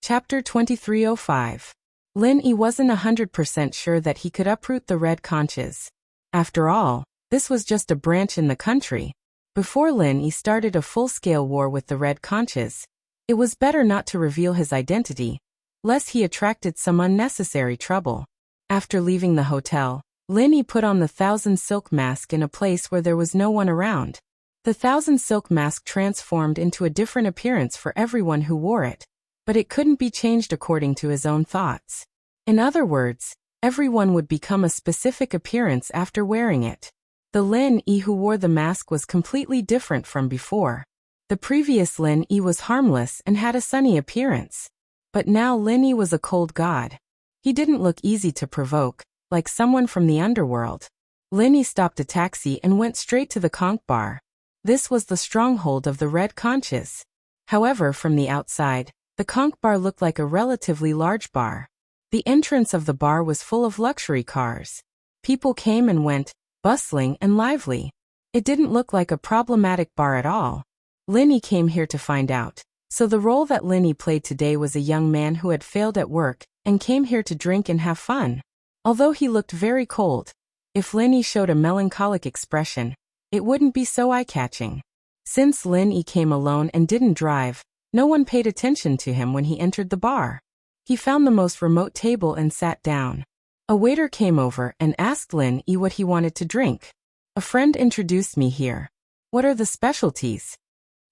Chapter 2305. Lin Yi wasn't 100% sure that he could uproot the red conches. After all, this was just a branch in the country. Before Lin Yi started a full-scale war with the red conches, it was better not to reveal his identity, lest he attracted some unnecessary trouble. After leaving the hotel, Lin Yi put on the 1,000 silk mask in a place where there was no one around. The 1,000 silk mask transformed into a different appearance for everyone who wore it, but it couldn't be changed according to his own thoughts. In other words, everyone would become a specific appearance after wearing it. The Lin Yi who wore the mask was completely different from before. The previous Lin Yi was harmless and had a sunny appearance. But now Lin Yi was a cold god. He didn't look easy to provoke, like someone from the underworld. Lin Yi stopped a taxi and went straight to the conch bar. This was the stronghold of the red conches. However, from the outside, the conch bar looked like a relatively large bar. The entrance of the bar was full of luxury cars. People came and went, bustling and lively. It didn't look like a problematic bar at all. Lin Yi came here to find out. So the role that Lin Yi played today was a young man who had failed at work and came here to drink and have fun. Although he looked very cold, if Lin Yi showed a melancholic expression, it wouldn't be so eye-catching. Since Lin Yi came alone and didn't drive, no one paid attention to him when he entered the bar. He found the most remote table and sat down. A waiter came over and asked Lin Yi what he wanted to drink. A friend introduced me here. What are the specialties?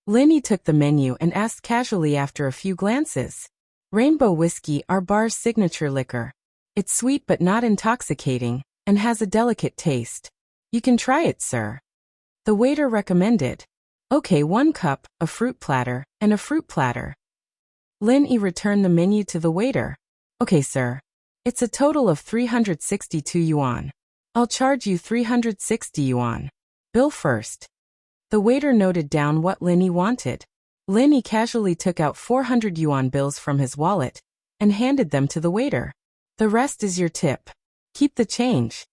Lin Yi took the menu and asked casually after a few glances. Rainbow whiskey, our bar's signature liquor. It's sweet but not intoxicating, and has a delicate taste. You can try it, sir. The waiter recommended. Okay, 1 cup, a fruit platter, and a fruit platter. Lin Yi returned the menu to the waiter. Okay, sir. It's a total of 362 yuan. I'll charge you 360 yuan. Bill first. The waiter noted down what Lin Yi wanted. Lin Yi casually took out 400 yuan bills from his wallet and handed them to the waiter. The rest is your tip. Keep the change.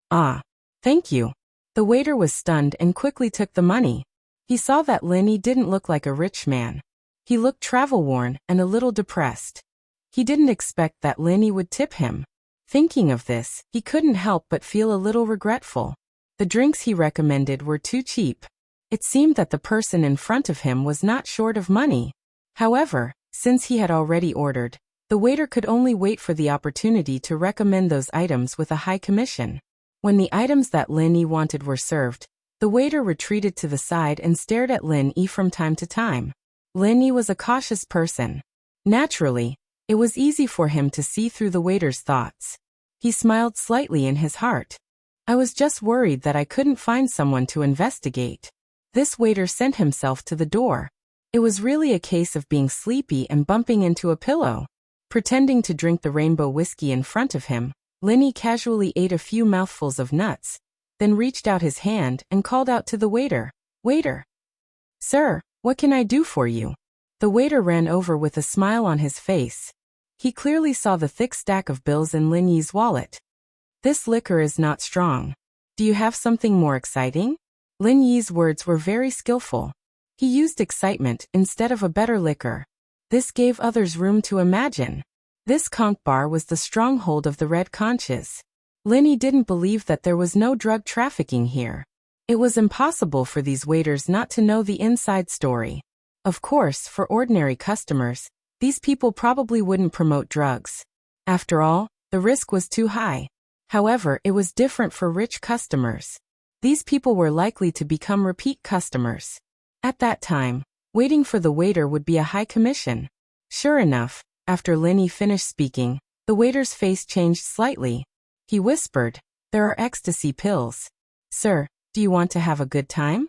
Ah, thank you. The waiter was stunned and quickly took the money. He saw that Lin Yi didn't look like a rich man. He looked travel-worn and a little depressed. He didn't expect that Lin Yi would tip him. Thinking of this, he couldn't help but feel a little regretful. The drinks he recommended were too cheap. It seemed that the person in front of him was not short of money. However, since he had already ordered, the waiter could only wait for the opportunity to recommend those items with a high commission. When the items that Lin Yi wanted were served, the waiter retreated to the side and stared at Lin Yi from time to time. Lin Yi was a cautious person. Naturally, it was easy for him to see through the waiter's thoughts. He smiled slightly in his heart. I was just worried that I couldn't find someone to investigate. This waiter sent himself to the door. It was really a case of being sleepy and bumping into a pillow. Pretending to drink the rainbow whiskey in front of him, Lin Yi casually ate a few mouthfuls of nuts, then reached out his hand and called out to the waiter. Waiter! Sir, what can I do for you? The waiter ran over with a smile on his face. He clearly saw the thick stack of bills in Lin Yi's wallet. This liquor is not strong. Do you have something more exciting? Lin Yi's words were very skillful. He used excitement instead of a better liquor. This gave others room to imagine. This conch bar was the stronghold of the red conches. Lin Yi didn't believe that there was no drug trafficking here. It was impossible for these waiters not to know the inside story. Of course, for ordinary customers, these people probably wouldn't promote drugs. After all, the risk was too high. However, it was different for rich customers. These people were likely to become repeat customers. At that time, waiting for the waiter would be a high commission. Sure enough, after Lin Yi finished speaking, the waiter's face changed slightly. He whispered, There are ecstasy pills. Sir, do you want to have a good time?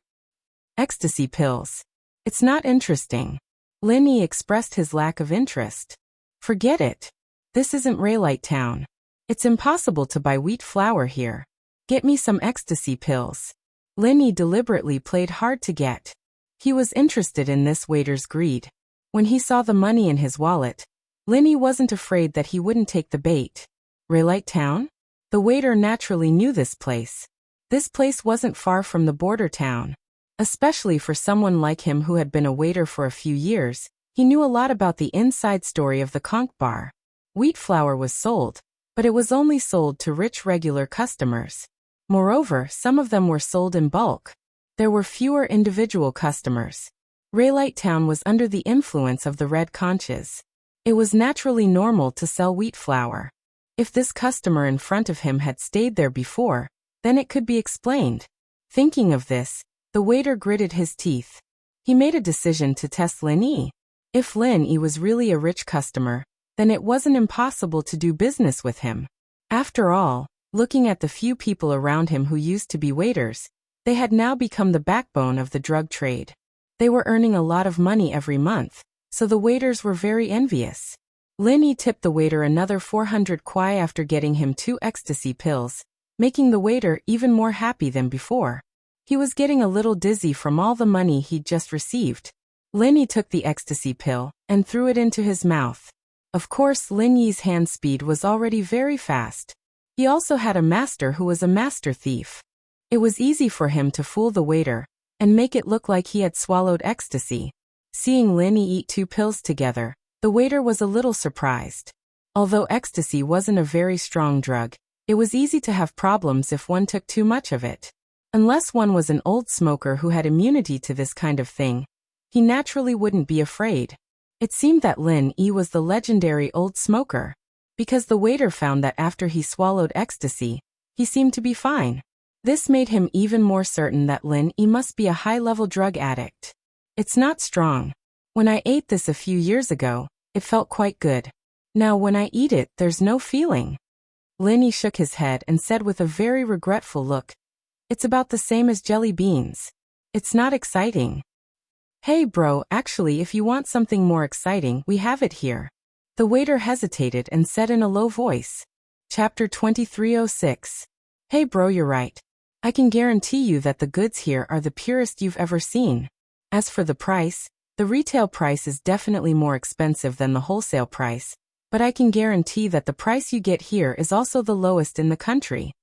Ecstasy pills. It's not interesting. Lin Yi expressed his lack of interest. Forget it. This isn't Raylite Town. It's impossible to buy wheat flour here. Get me some ecstasy pills. Lin Yi deliberately played hard to get. He was interested in this waiter's greed. When he saw the money in his wallet, Lin Yi wasn't afraid that he wouldn't take the bait. Raylite Town? The waiter naturally knew this place. This place wasn't far from the border town. Especially for someone like him who had been a waiter for a few years, He knew a lot about the inside story of the conch bar. Wheat flour was sold, but it was only sold to rich regular customers. Moreover, some of them were sold in bulk. There were fewer individual customers. Raylight Town was under the influence of the red conches. It was naturally normal to sell wheat flour. If this customer in front of him had stayed there before, then it could be explained. Thinking of this, the waiter gritted his teeth. He made a decision to test Lin Yi. If Lin Yi was really a rich customer, then it wasn't impossible to do business with him. After all, looking at the few people around him who used to be waiters, they had now become the backbone of the drug trade. They were earning a lot of money every month, so the waiters were very envious. Lin Yi tipped the waiter another 400 kwai after getting him 2 ecstasy pills, making the waiter even more happy than before. He was getting a little dizzy from all the money he'd just received. Lin Yi took the ecstasy pill and threw it into his mouth. Of course, Lin Yi's hand speed was already very fast. He also had a master who was a master thief. It was easy for him to fool the waiter and make it look like he had swallowed ecstasy. Seeing Lin Yi eat 2 pills together, the waiter was a little surprised. Although ecstasy wasn't a very strong drug, it was easy to have problems if one took too much of it. Unless one was an old smoker who had immunity to this kind of thing, he naturally wouldn't be afraid. It seemed that Lin Yi was the legendary old smoker, because the waiter found that after he swallowed ecstasy, he seemed to be fine. This made him even more certain that Lin Yi must be a high-level drug addict. It's not strong. When I ate this a few years ago, it felt quite good. Now when I eat it, there's no feeling. Lin Yi shook his head and said with a very regretful look, "It's about the same as jelly beans. It's not exciting." "Hey bro, actually if you want something more exciting, we have it here." The waiter hesitated and said in a low voice. Chapter 2306. "Hey bro, you're right. I can guarantee you that the goods here are the purest you've ever seen. As for the price, the retail price is definitely more expensive than the wholesale price, but I can guarantee that the price you get here is also the lowest in the country."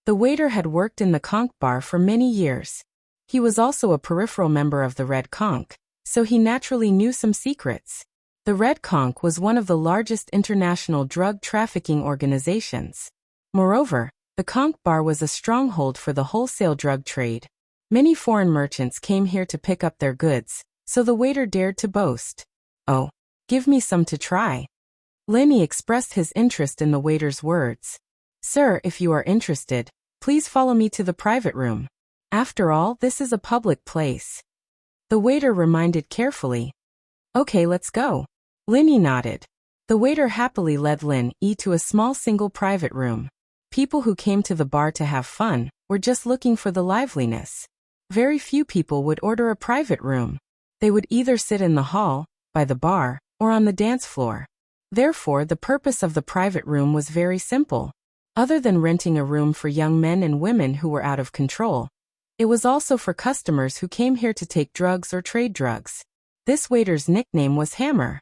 The waiter had worked in the conch bar for many years. He was also a peripheral member of the Red Conch, so he naturally knew some secrets. The Red Conch was one of the largest international drug trafficking organizations. Moreover, the conch bar was a stronghold for the wholesale drug trade. Many foreign merchants came here to pick up their goods, so the waiter dared to boast. "Oh, give me some to try." Lin Yi expressed his interest in the waiter's words. "Sir, if you are interested, please follow me to the private room. After all, this is a public place." The waiter reminded carefully. "Okay, let's go." Lin Yi nodded. The waiter happily led Lin Yi to a small single private room. People who came to the bar to have fun were just looking for the liveliness. Very few people would order a private room. They would either sit in the hall, by the bar, or on the dance floor. Therefore, the purpose of the private room was very simple. Other than renting a room for young men and women who were out of control, it was also for customers who came here to take drugs or trade drugs. This waiter's nickname was Hammer.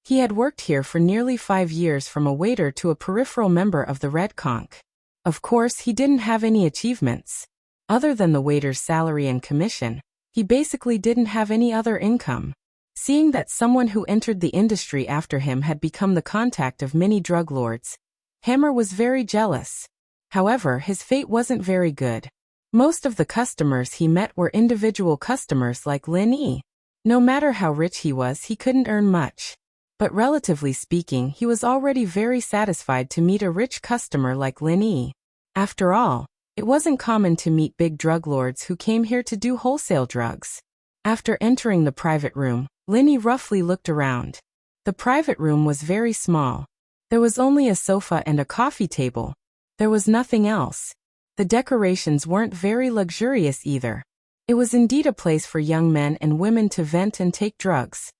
He had worked here for nearly 5 years from a waiter to a peripheral member of the Red Conch. Of course, he didn't have any achievements. Other than the waiter's salary and commission, he basically didn't have any other income. Seeing that someone who entered the industry after him had become the contact of many drug lords, Hammer was very jealous. However, his fate wasn't very good. Most of the customers he met were individual customers like Lin Yi. No matter how rich he was, he couldn't earn much. But relatively speaking, he was already very satisfied to meet a rich customer like Lin Yi. After all, it wasn't common to meet big drug lords who came here to do wholesale drugs. After entering the private room, Lin Yi roughly looked around. The private room was very small. There was only a sofa and a coffee table. There was nothing else. The decorations weren't very luxurious either. It was indeed a place for young men and women to vent and take drugs.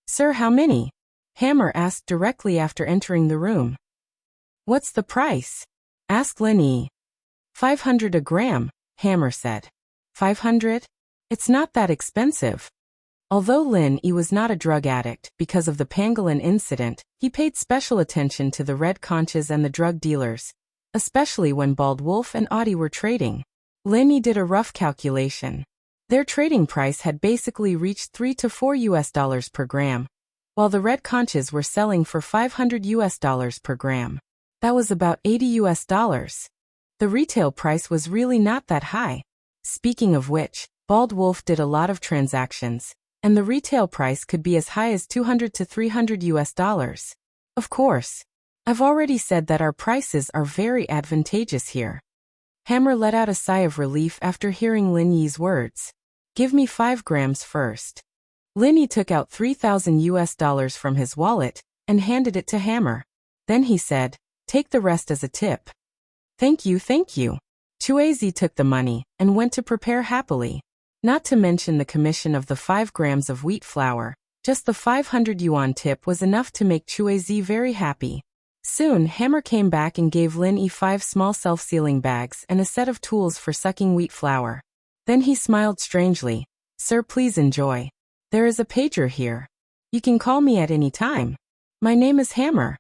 "Sir, how many?" Hammer asked directly after entering the room. "What's the price?" asked Lin Yi. 500 a gram, Hammer said. 500? It's not that expensive. Although Lin Yi was not a drug addict, because of the pangolin incident, he paid special attention to the red conches and the drug dealers, especially when Bald Wolf and Audie were trading. Lin Yi did a rough calculation. Their trading price had basically reached $3 to $4 per gram, while the red conches were selling for $500 per gram. That was about $80. The retail price was really not that high. Speaking of which, Bald Wolf did a lot of transactions, and the retail price could be as high as $200 to $300. Of course, I've already said that our prices are very advantageous here. Hammer let out a sigh of relief after hearing Lin Yi's words. Give me 5 grams first. Lin Yi took out $3,000 from his wallet and handed it to Hammer. Then he said, take the rest as a tip. Thank you, thank you. Chuizi took the money and went to prepare happily. Not to mention the commission of the 5 grams of wheat flour, just the 500 yuan tip was enough to make Chuizi very happy. Soon, Hammer came back and gave Lin Yi 5 small self-sealing bags and a set of tools for sucking wheat flour. Then he smiled strangely. Sir, please enjoy. There is a pager here. You can call me at any time. My name is Hammer.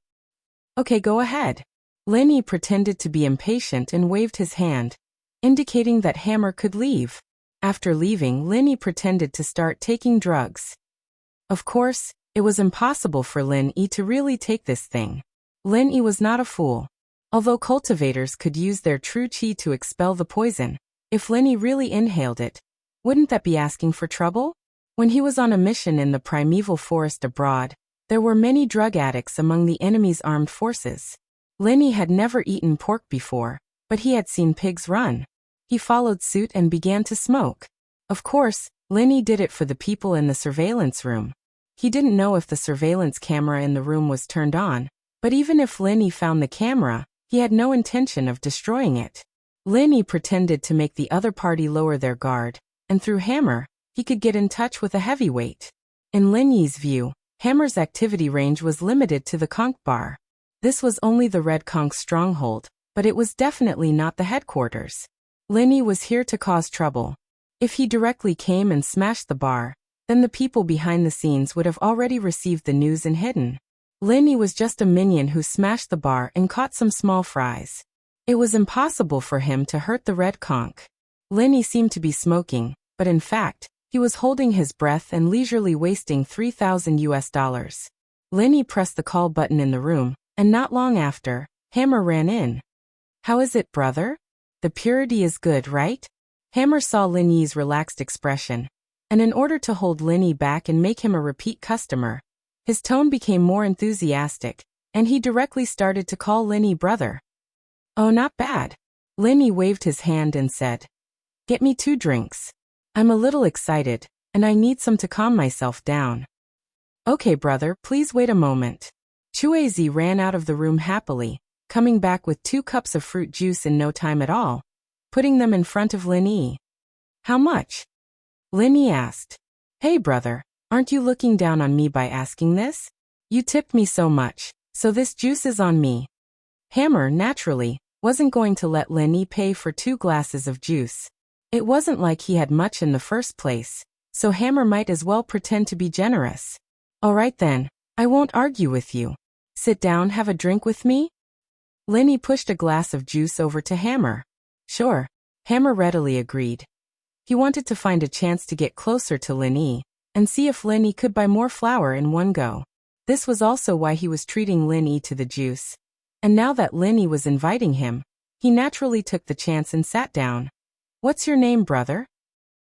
Okay, go ahead. Lin Yi pretended to be impatient and waved his hand, indicating that Hammer could leave. After leaving, Lin Yi pretended to start taking drugs. Of course, it was impossible for Lin Yi to really take this thing. Lin Yi was not a fool. Although cultivators could use their true qi to expel the poison, if Lin Yi really inhaled it, wouldn't that be asking for trouble? When he was on a mission in the primeval forest abroad, there were many drug addicts among the enemy's armed forces. Lin Yi had never eaten pork before, but he had seen pigs run. He followed suit and began to smoke. Of course, Lin Yi did it for the people in the surveillance room. He didn't know if the surveillance camera in the room was turned on, but even if Lin Yi found the camera, he had no intention of destroying it. Lin Yi pretended to make the other party lower their guard, and through Hammer, he could get in touch with a heavyweight. In Lin Yi's view, Hammer's activity range was limited to the conch bar. This was only the Red Conch's stronghold, but it was definitely not the headquarters. Lin Yi was here to cause trouble. If he directly came and smashed the bar, then the people behind the scenes would have already received the news and hidden. Lin Yi was just a minion who smashed the bar and caught some small fries. It was impossible for him to hurt the Red Conch. Lin Yi seemed to be smoking, but in fact, he was holding his breath and leisurely wasting $3,000. Lin Yi pressed the call button in the room, and not long after, Hammer ran in. How is it, brother? The purity is good, right? Hammer saw Lin Yi's relaxed expression, and in order to hold Lin Yi back and make him a repeat customer, his tone became more enthusiastic, and he directly started to call Lin Yi brother. Oh, not bad. Lin Yi waved his hand and said, get me 2 drinks. I'm a little excited, and I need some to calm myself down. Okay, brother, please wait a moment. Chuizi ran out of the room happily, coming back with 2 cups of fruit juice in no time at all, putting them in front of Lin Yi. How much? Lin Yi asked. Hey, brother, aren't you looking down on me by asking this? You tipped me so much, so this juice is on me. Hammer, naturally, wasn't going to let Lin Yi pay for 2 glasses of juice. It wasn't like he had much in the first place, so Hammer might as well pretend to be generous. All right then, I won't argue with you. Sit down, have a drink with me? Lin Yi pushed a glass of juice over to Hammer. Sure. Hammer readily agreed. He wanted to find a chance to get closer to Lin Yi and see if Lin Yi could buy more flour in one go. This was also why he was treating Lin Yi to the juice. And now that Lin Yi was inviting him, he naturally took the chance and sat down. What's your name, brother?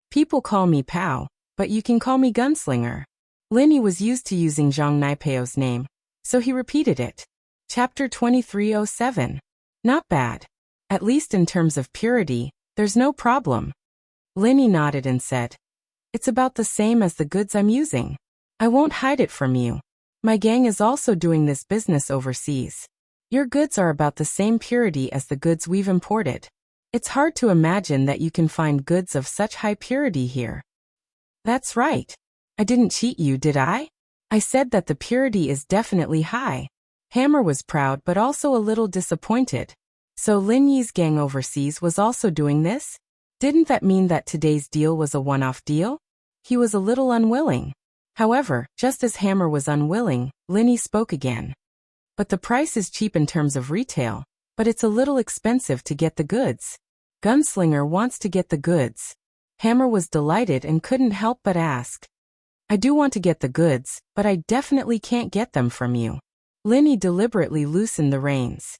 People call me Pao, but you can call me Gunslinger. Lin Yi was used to using Zhang Naipeo's name, so he repeated it. Chapter 2307. Not bad. At least in terms of purity, there's no problem. Lin Yi nodded and said, it's about the same as the goods I'm using. I won't hide it from you. My gang is also doing this business overseas. Your goods are about the same purity as the goods we've imported. It's hard to imagine that you can find goods of such high purity here. That's right. I didn't cheat you, did I? I said that the purity is definitely high. Hammer was proud but also a little disappointed. So Lin Yi's gang overseas was also doing this? Didn't that mean that today's deal was a one-off deal? He was a little unwilling. However, just as Hammer was unwilling, Lin Yi spoke again. But the price is cheap in terms of retail, but it's a little expensive to get the goods. Gunslinger wants to get the goods. Hammer was delighted and couldn't help but ask. I do want to get the goods, but I definitely can't get them from you. Linny deliberately loosened the reins.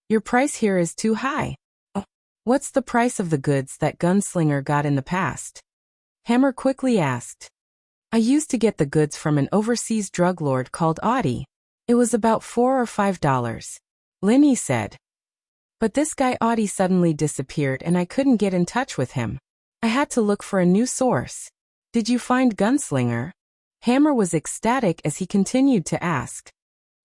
Your price here is too high. Oh, what's the price of the goods that Gunslinger got in the past? Hammer quickly asked. I used to get the goods from an overseas drug lord called Audie. It was about $4 or $5. Linny said. But this guy Audie suddenly disappeared and I couldn't get in touch with him. I had to look for a new source. Did you find Gunslinger? Hammer was ecstatic as he continued to ask.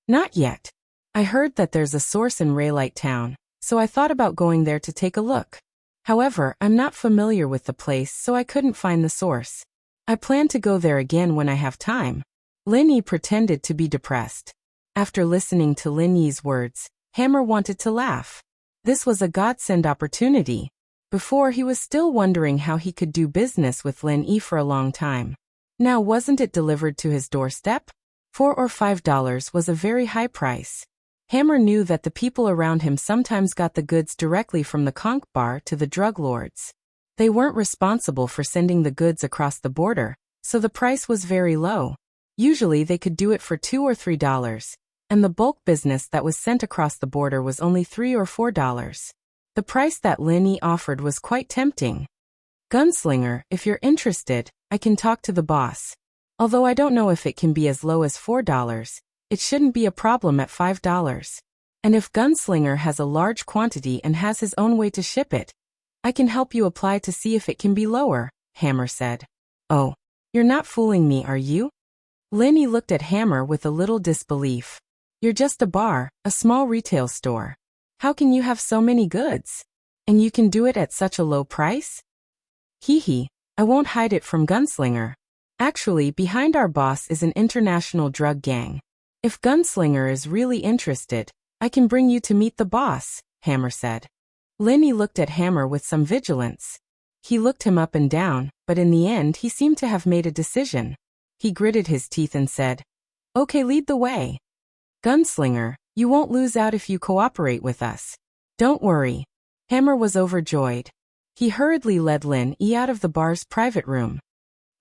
Not yet. I heard that there's a source in Raylight Town, so I thought about going there to take a look. However, I'm not familiar with the place, so I couldn't find the source. I plan to go there again when I have time. Linny pretended to be depressed. After listening to Linny's words, Hammer wanted to laugh. This was a godsend opportunity. Before, he was still wondering how he could do business with Linny for a long time. Now, wasn't it delivered to his doorstep? $4 or $5 was a very high price. Hammer knew that the people around him sometimes got the goods directly from the conch bar to the drug lords. They weren't responsible for sending the goods across the border, so the price was very low. Usually they could do it for $2 or $3, and the bulk business that was sent across the border was only $3 or $4. The price that Linny offered was quite tempting. Gunslinger, if you're interested, I can talk to the boss. Although I don't know if it can be as low as $4, it shouldn't be a problem at $5. And if Gunslinger has a large quantity and has his own way to ship it, I can help you apply to see if it can be lower, Hammer said. Oh, you're not fooling me, are you? Linny looked at Hammer with a little disbelief. You're just a bar, a small retail store. How can you have so many goods? And you can do it at such a low price? Hee hee, I won't hide it from Gunslinger. Actually, behind our boss is an international drug gang. If Gunslinger is really interested, I can bring you to meet the boss, Hammer said. Linny looked at Hammer with some vigilance. He looked him up and down, but in the end he seemed to have made a decision. He gritted his teeth and said, Okay, lead the way. Gunslinger, you won't lose out if you cooperate with us. Don't worry. Hammer was overjoyed. He hurriedly led Linny out of the bar's private room.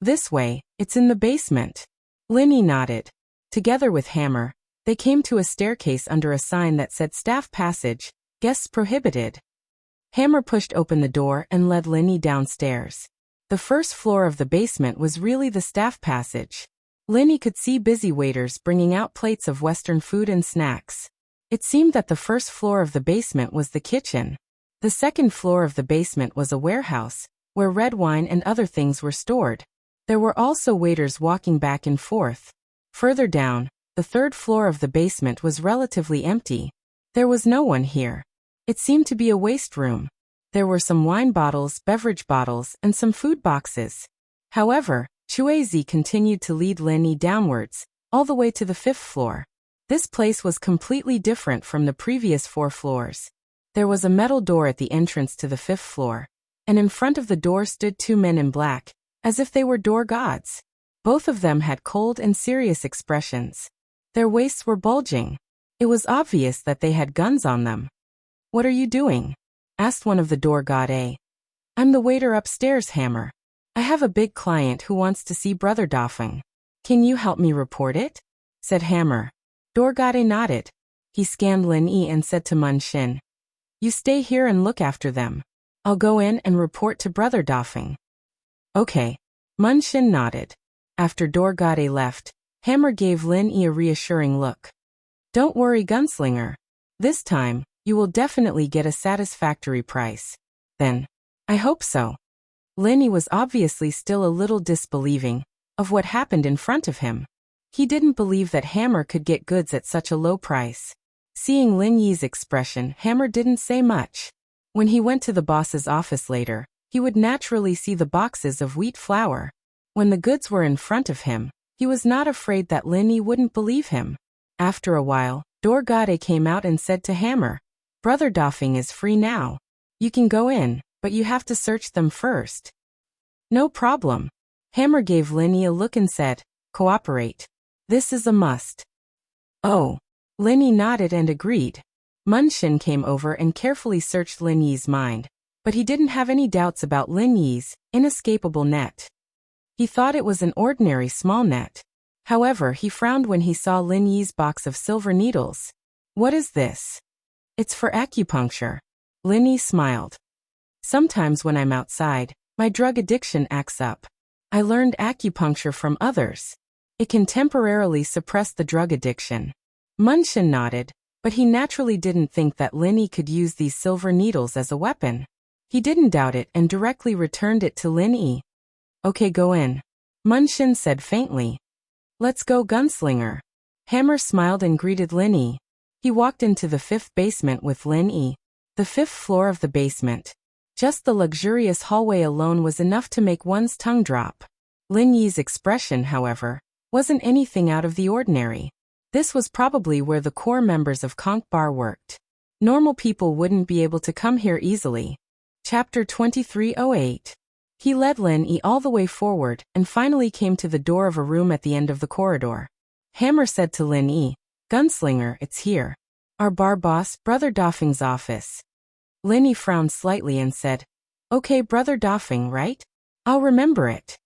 This way, it's in the basement. Linny nodded. Together with Hammer, they came to a staircase under a sign that said Staff Passage, Guests Prohibited. Hammer pushed open the door and led Linny downstairs. The first floor of the basement was really the staff passage. Linny could see busy waiters bringing out plates of Western food and snacks. It seemed that the first floor of the basement was the kitchen. The second floor of the basement was a warehouse, where red wine and other things were stored. There were also waiters walking back and forth. Further down, the third floor of the basement was relatively empty. There was no one here. It seemed to be a waste room. There were some wine bottles, beverage bottles, and some food boxes. However, Chuezi continued to lead Linny downwards, all the way to the fifth floor. This place was completely different from the previous 4 floors. There was a metal door at the entrance to the fifth floor, and in front of the door stood 2 men in black, as if they were door gods. Both of them had cold and serious expressions. Their waists were bulging. It was obvious that they had guns on them. What are you doing? Asked one of the door god. I'm the waiter upstairs, Hammer. I have a big client who wants to see Brother Dafeng. Can you help me report it? Said Hammer. Door god nodded. He scanned Linny and said to Mun Shin, You stay here and look after them. I'll go in and report to Brother Dafeng. Okay. Mun Shin nodded. After door god left, Hammer gave Linny a reassuring look. Don't worry, Gunslinger. This time, you will definitely get a satisfactory price. Then, I hope so. Linny was obviously still a little disbelieving of what happened in front of him. He didn't believe that Hammer could get goods at such a low price. Seeing Linny's expression, Hammer didn't say much. When he went to the boss's office later, he would naturally see the boxes of wheat flour. When the goods were in front of him, he was not afraid that Linny wouldn't believe him. After a while, Dorgade came out and said to Hammer, Brother Dafeng is free now. You can go in, but you have to search them first. No problem. Hammer gave Linny a look and said, Cooperate. This is a must. Oh. Linny nodded and agreed. Mun Shin came over and carefully searched Linny's mind. But he didn't have any doubts about Lin Yi's inescapable net. He thought it was an ordinary small net. However, he frowned when he saw Lin Yi's box of silver needles. What is this? It's for acupuncture. Lin Yi smiled. Sometimes when I'm outside, my drug addiction acts up. I learned acupuncture from others. It can temporarily suppress the drug addiction. Munshin nodded, but he naturally didn't think that Lin Yi could use these silver needles as a weapon. He didn't doubt it and directly returned it to Lin Yi. Okay, go in. Munshin said faintly. Let's go, gunslinger. Hammer smiled and greeted Lin Yi. He walked into the 5th basement with Lin Yi. The 5th floor of the basement. Just the luxurious hallway alone was enough to make one's tongue drop. Lin Yi's expression, however, wasn't anything out of the ordinary. This was probably where the core members of Conch Bar worked. Normal people wouldn't be able to come here easily. Chapter 2308. He led Lin Yi all the way forward and finally came to the door of a room at the end of the corridor. Hammer said to Lin Yi, "Gunslinger, it's here. Our bar boss, Brother Dafeng's office." Lin Yi frowned slightly and said, "Okay, Brother Dafeng, right? I'll remember it."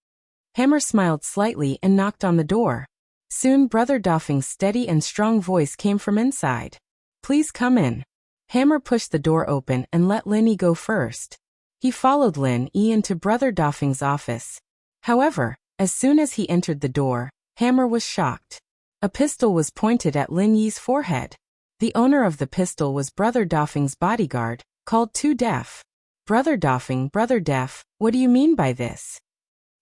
Hammer smiled slightly and knocked on the door. Soon Brother Dafeng's steady and strong voice came from inside. "Please come in." Hammer pushed the door open and let Lin Yi go first. He followed Lin Yi into Brother Dafeng's office. However, as soon as he entered the door, Hammer was shocked. A pistol was pointed at Lin Yi's forehead. The owner of the pistol was Brother Dafeng's bodyguard, called Too Deaf. Brother Def, what do you mean by this?"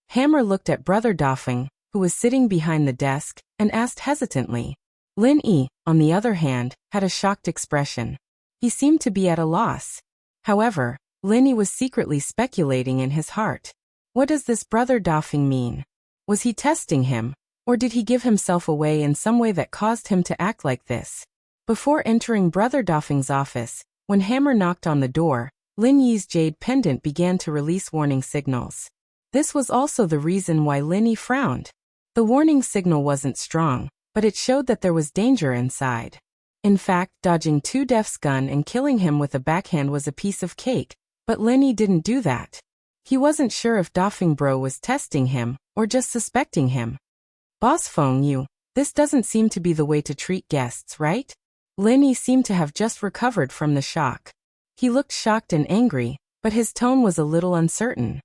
Hammer looked at Brother Dafeng, who was sitting behind the desk, and asked hesitantly. Lin Yi, on the other hand, had a shocked expression. He seemed to be at a loss. However, Lin Yi was secretly speculating in his heart. What does this Brother Dafeng mean? Was he testing him, or did he give himself away in some way that caused him to act like this? Before entering Brother Dafeng's office, when Hammer knocked on the door, Lin Yi's jade pendant began to release warning signals. This was also the reason why Lin Yi frowned. The warning signal wasn't strong, but it showed that there was danger inside. In fact, dodging Too Deaf's gun and killing him with a backhand was a piece of cake, but Lin Yi didn't do that. He wasn't sure if Dafeng Bro was testing him, or just suspecting him. "Boss Feng Yu, this doesn't seem to be the way to treat guests, right?" Lin Yi seemed to have just recovered from the shock. He looked shocked and angry, but his tone was a little uncertain.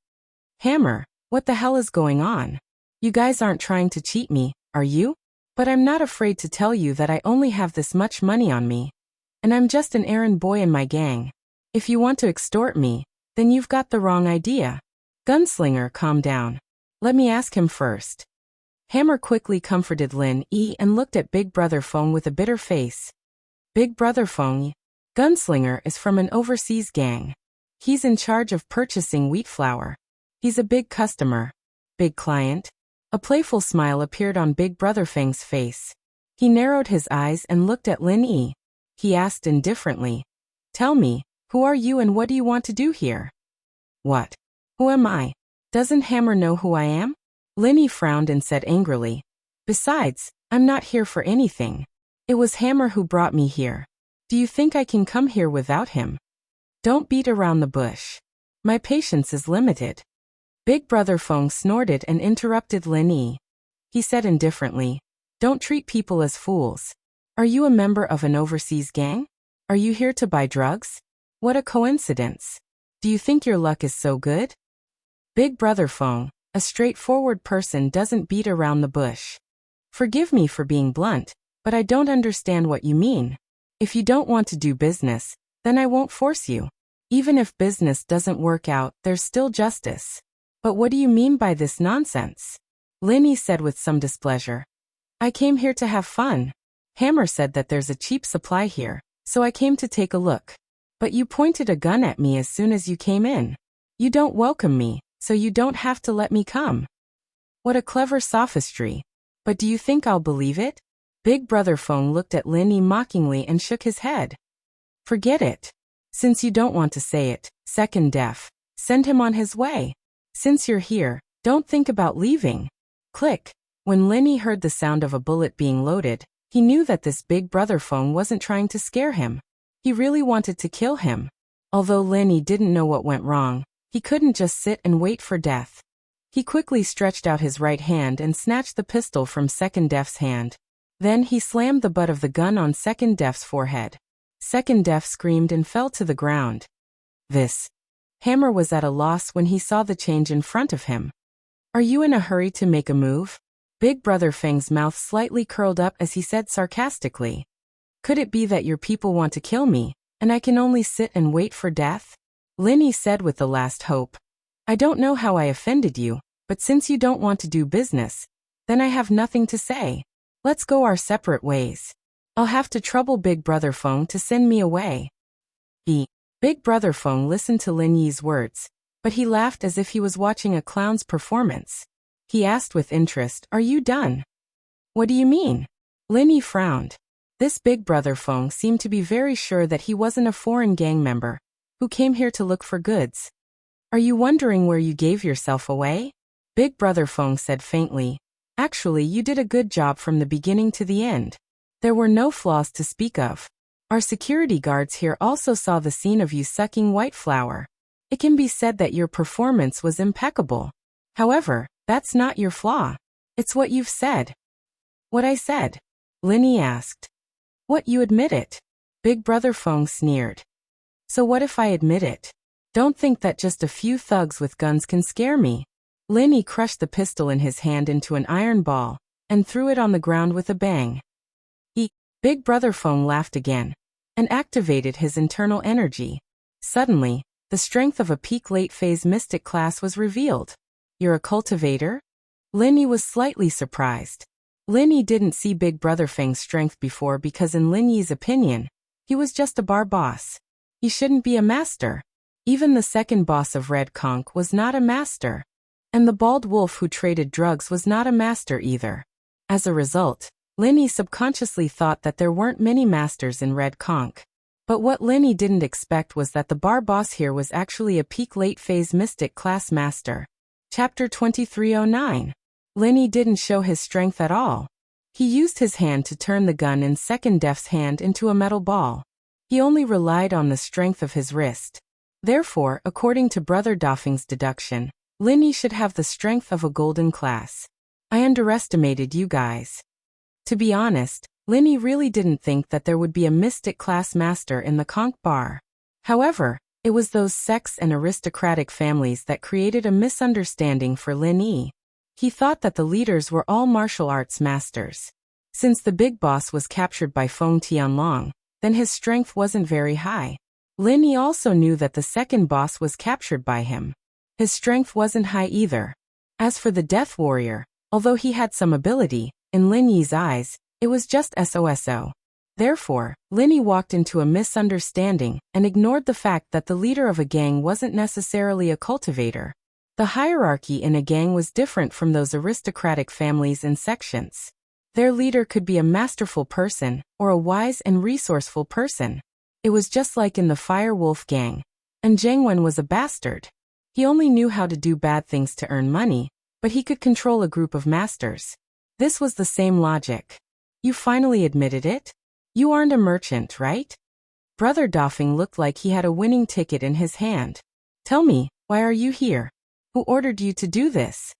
"Hammer, what the hell is going on? You guys aren't trying to cheat me, are you? But I'm not afraid to tell you that I only have this much money on me. And I'm just an errand boy in my gang. If you want to extort me, then you've got the wrong idea. Gunslinger, calm down. Let me ask him first." Hammer quickly comforted Lin Yi and looked at Big Brother Feng with a bitter face. "Big Brother Feng, Gunslinger is from an overseas gang. He's in charge of purchasing wheat flour. He's a big customer. Big client." A playful smile appeared on Big Brother Feng's face. He narrowed his eyes and looked at Lin Yi. He asked indifferently, "Tell me, who are you and what do you want to do here?" "What? Who am I? Doesn't Hammer know who I am?" Lin Yi frowned and said angrily, "Besides, I'm not here for anything. It was Hammer who brought me here. Do you think I can come here without him? Don't beat around the bush. My patience is limited." Big Brother Feng snorted and interrupted Lin Yi. He said indifferently, "Don't treat people as fools. Are you a member of an overseas gang? Are you here to buy drugs? What a coincidence. Do you think your luck is so good?" Big Brother Feng, a straightforward person, doesn't beat around the bush. "Forgive me for being blunt, but I don't understand what you mean. If you don't want to do business, then I won't force you. Even if business doesn't work out, there's still justice. But what do you mean by this nonsense?" Lin Yi said with some displeasure. "I came here to have fun. Hammer said that there's a cheap supply here, so I came to take a look. But you pointed a gun at me as soon as you came in. You don't welcome me, so you don't have to let me come. What a clever sophistry. But do you think I'll believe it?" Big Brother Feng looked at Lin Yi mockingly and shook his head. "Forget it. Since you don't want to say it, Second Def, send him on his way. Since you're here, don't think about leaving." Click. When Lin Yi heard the sound of a bullet being loaded, he knew that this Big Brother Feng wasn't trying to scare him. He really wanted to kill him. Although Lin Yi didn't know what went wrong, he couldn't just sit and wait for death. He quickly stretched out his right hand and snatched the pistol from Second Def's hand. Then he slammed the butt of the gun on Second Def's forehead. Second Def screamed and fell to the ground. This Hammer was at a loss when he saw the change in front of him. Are you in a hurry to make a move? Big Brother Feng's mouth slightly curled up as he said sarcastically. Could it be that your people want to kill me, and I can only sit and wait for death? Lin Yi said with the last hope. I don't know how I offended you, but since you don't want to do business, then I have nothing to say. Let's go our separate ways. I'll have to trouble Big Brother Feng to send me away. Big Brother Feng listened to Lin Yi's words, but he laughed as if he was watching a clown's performance. He asked with interest, Are you done? What do you mean? Lin Yi frowned. This Big Brother Feng seemed to be very sure that he wasn't a foreign gang member who came here to look for goods. Are you wondering where you gave yourself away? Big Brother Feng said faintly. Actually, you did a good job from the beginning to the end. There were no flaws to speak of. Our security guards here also saw the scene of you sucking white flour. It can be said that your performance was impeccable. However, that's not your flaw. It's what you've said. What I said? Lin Yi asked. What, you admit it? Big Brother Feng sneered. So what if I admit it? Don't think that just a few thugs with guns can scare me. Lin Yi crushed the pistol in his hand into an iron ball and threw it on the ground with a bang. Big Brother Feng laughed again and activated his internal energy. Suddenly, the strength of a peak late-phase mystic class was revealed. You're a cultivator? Lin Yi was slightly surprised. Lin Yi didn't see Big Brother Feng's strength before because in Lin Yi's opinion, he was just a bar boss. He shouldn't be a master. Even the second boss of Red Conch was not a master. And the bald wolf who traded drugs was not a master either. As a result, Lin Yi subconsciously thought that there weren't many masters in Red Conch. But what Lin Yi didn't expect was that the bar boss here was actually a peak late-phase mystic class master. Chapter 2309. Lin Yi didn't show his strength at all. He used his hand to turn the gun in Second Def's hand into a metal ball. He only relied on the strength of his wrist. Therefore, according to Brother Dafeng's deduction, Lin Yi should have the strength of a golden class. I underestimated you guys. To be honest, Lin Yi really didn't think that there would be a mystic class master in the Conch Bar. However, it was those sects and aristocratic families that created a misunderstanding for Lin Yi. He thought that the leaders were all martial arts masters. Since the big boss was captured by Feng Tianlong, then his strength wasn't very high. Lin Yi also knew that the second boss was captured by him. His strength wasn't high either. As for the Death Warrior, although he had some ability, in Lin Yi's eyes, it was just SOSO. Therefore, Lin Yi walked into a misunderstanding and ignored the fact that the leader of a gang wasn't necessarily a cultivator. The hierarchy in a gang was different from those aristocratic families and sections. Their leader could be a masterful person or a wise and resourceful person. It was just like in the Fire Wolf gang. And Zhang Wen was a bastard. He only knew how to do bad things to earn money, but he could control a group of masters. This was the same logic. You finally admitted it? You aren't a merchant, right? Brother Dafeng looked like he had a winning ticket in his hand. Tell me, why are you here? Who ordered you to do this?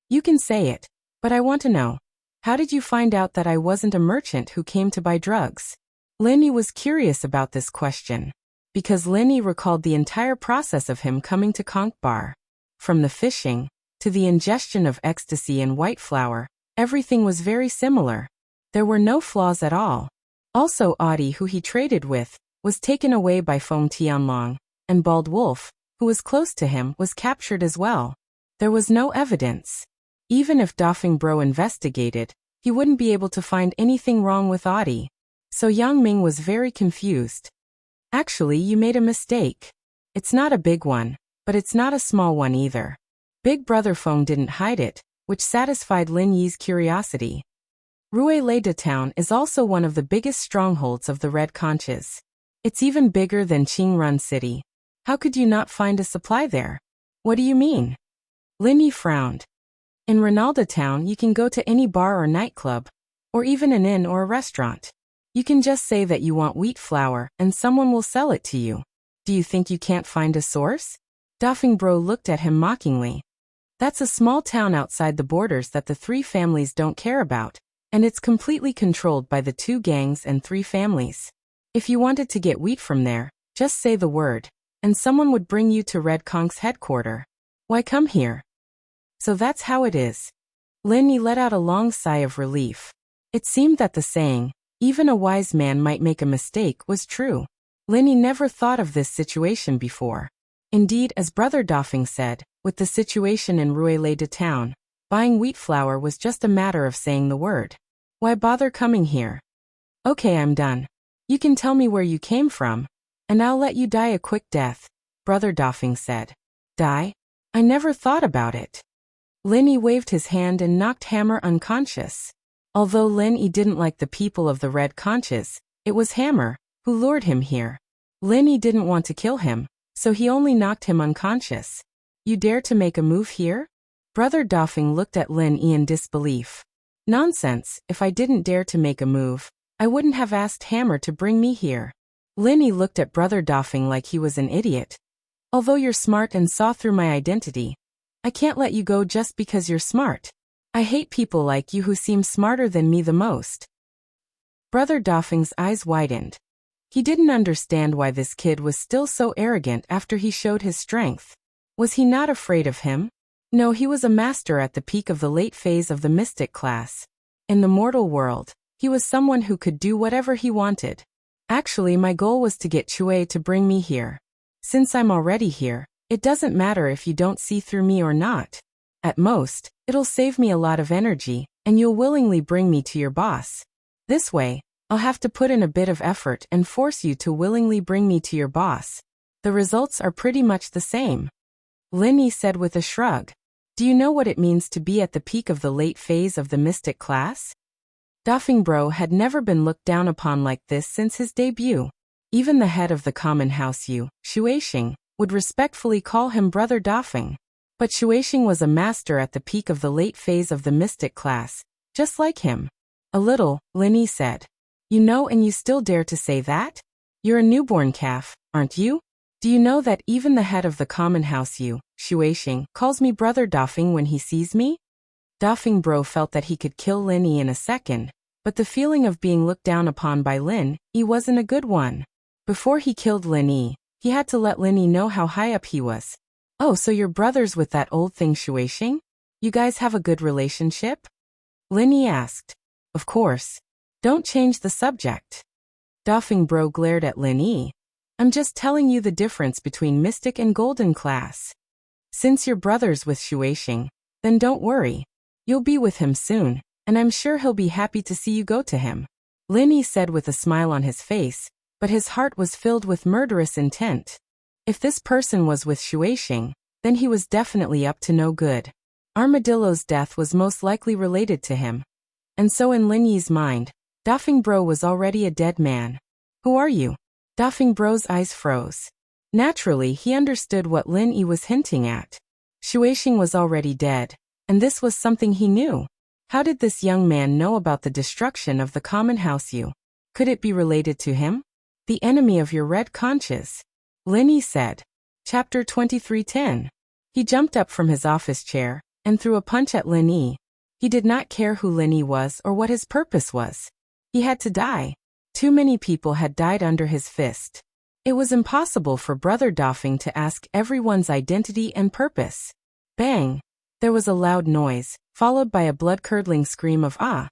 You can say it, but I want to know. How did you find out that I wasn't a merchant who came to buy drugs? Lin Yi was curious about this question, because Lin Yi recalled the entire process of him coming to Conch Bar. From the fishing, to the ingestion of ecstasy and white flour, everything was very similar. There were no flaws at all. Also Audi, who he traded with, was taken away by Feng Tianlong, and Bald Wolf, who was close to him, was captured as well. There was no evidence. Even if Dafeng Bro investigated, he wouldn't be able to find anything wrong with Audi. So Yang Ming was very confused. Actually, you made a mistake. It's not a big one, but it's not a small one either. Big Brother Feng didn't hide it, which satisfied Lin Yi's curiosity. Ruilei Town is also one of the biggest strongholds of the Red Conches. It's even bigger than Qingrun City. How could you not find a supply there? What do you mean? Lin Yi frowned. In Ronaldo Town you can go to any bar or nightclub, or even an inn or a restaurant. You can just say that you want wheat flour and someone will sell it to you. Do you think you can't find a source? Doffing Bro looked at him mockingly. That's a small town outside the borders that the 3 families don't care about, and it's completely controlled by the 2 gangs and 3 families. If you wanted to get wheat from there, just say the word, and someone would bring you to Red Kong's headquarters. Why come here? So that's how it is. Lin Yi let out a long sigh of relief. It seemed that the saying, even a wise man might make a mistake, was true. Lin Yi never thought of this situation before. Indeed, as Brother Doffing said, with the situation in Ruile de town, buying wheat flour was just a matter of saying the word. Why bother coming here? Okay, I'm done. You can tell me where you came from, and I'll let you die a quick death, Brother Doffing said. Die? I never thought about it. Lin Yi waved his hand and knocked Hammer unconscious. Although Lin Yi didn't like the people of the Red Conches, it was Hammer who lured him here. Lin Yi didn't want to kill him, so he only knocked him unconscious. You dare to make a move here? Brother Doffing looked at Lin Yi in disbelief. Nonsense, if I didn't dare to make a move, I wouldn't have asked Hammer to bring me here. Lin Yi looked at Brother Doffing like he was an idiot. Although you're smart and saw through my identity, I can't let you go just because you're smart. I hate people like you who seem smarter than me the most. Brother Doffing's eyes widened. He didn't understand why this kid was still so arrogant after he showed his strength. Was he not afraid of him? No, he was a master at the peak of the late phase of the mystic class. In the mortal world, he was someone who could do whatever he wanted. Actually, my goal was to get Chui to bring me here. Since I'm already here, it doesn't matter if you don't see through me or not. At most, it'll save me a lot of energy, and you'll willingly bring me to your boss. This way, I'll have to put in a bit of effort and force you to willingly bring me to your boss. The results are pretty much the same. Lin Yi said with a shrug. Do you know what it means to be at the peak of the late phase of the mystic class? Doffing Bro had never been looked down upon like this since his debut. Even the head of the common house Shuixing, would respectfully call him Brother Doffing. But Shuixing was a master at the peak of the late phase of the mystic class, just like him. A little, Lin Yi said. You know, and you still dare to say that? You're a newborn calf, aren't you? Do you know that even the head of the common house Shuixing, calls me Brother Doffing when he sees me? Doffing Bro felt that he could kill Lin Yi in a second, but the feeling of being looked down upon by Lin Yi wasn't a good one. Before he killed Lin Yi, he had to let Lin Yi know how high up he was. Oh, so you're brothers with that old thing Shuixing? You guys have a good relationship? Lin Yi asked. Of course. Don't change the subject. Doffing Bro glared at Lin Yi. I'm just telling you the difference between Mystic and Golden class. Since you're brothers with Shuixing, then don't worry. You'll be with him soon, and I'm sure he'll be happy to see you go to him. Lin Yi said with a smile on his face, but his heart was filled with murderous intent. If this person was with Shuixing, then he was definitely up to no good. Armadillo's death was most likely related to him. And so in Lin Yi's mind, Doffing Bro was already a dead man. Who are you? Doffing Bro's eyes froze. Naturally, he understood what Lin Yi was hinting at. Shuixing was already dead, and this was something he knew. How did this young man know about the destruction of the common house Could it be related to him? The enemy of your red conches. Lin Yi said. Chapter 23:10. He jumped up from his office chair and threw a punch at Lin Yi. He did not care who Lin Yi was or what his purpose was. He had to die. Too many people had died under his fist. It was impossible for Brother Doffing to ask everyone's identity and purpose. Bang! There was a loud noise, followed by a blood-curdling scream of ah.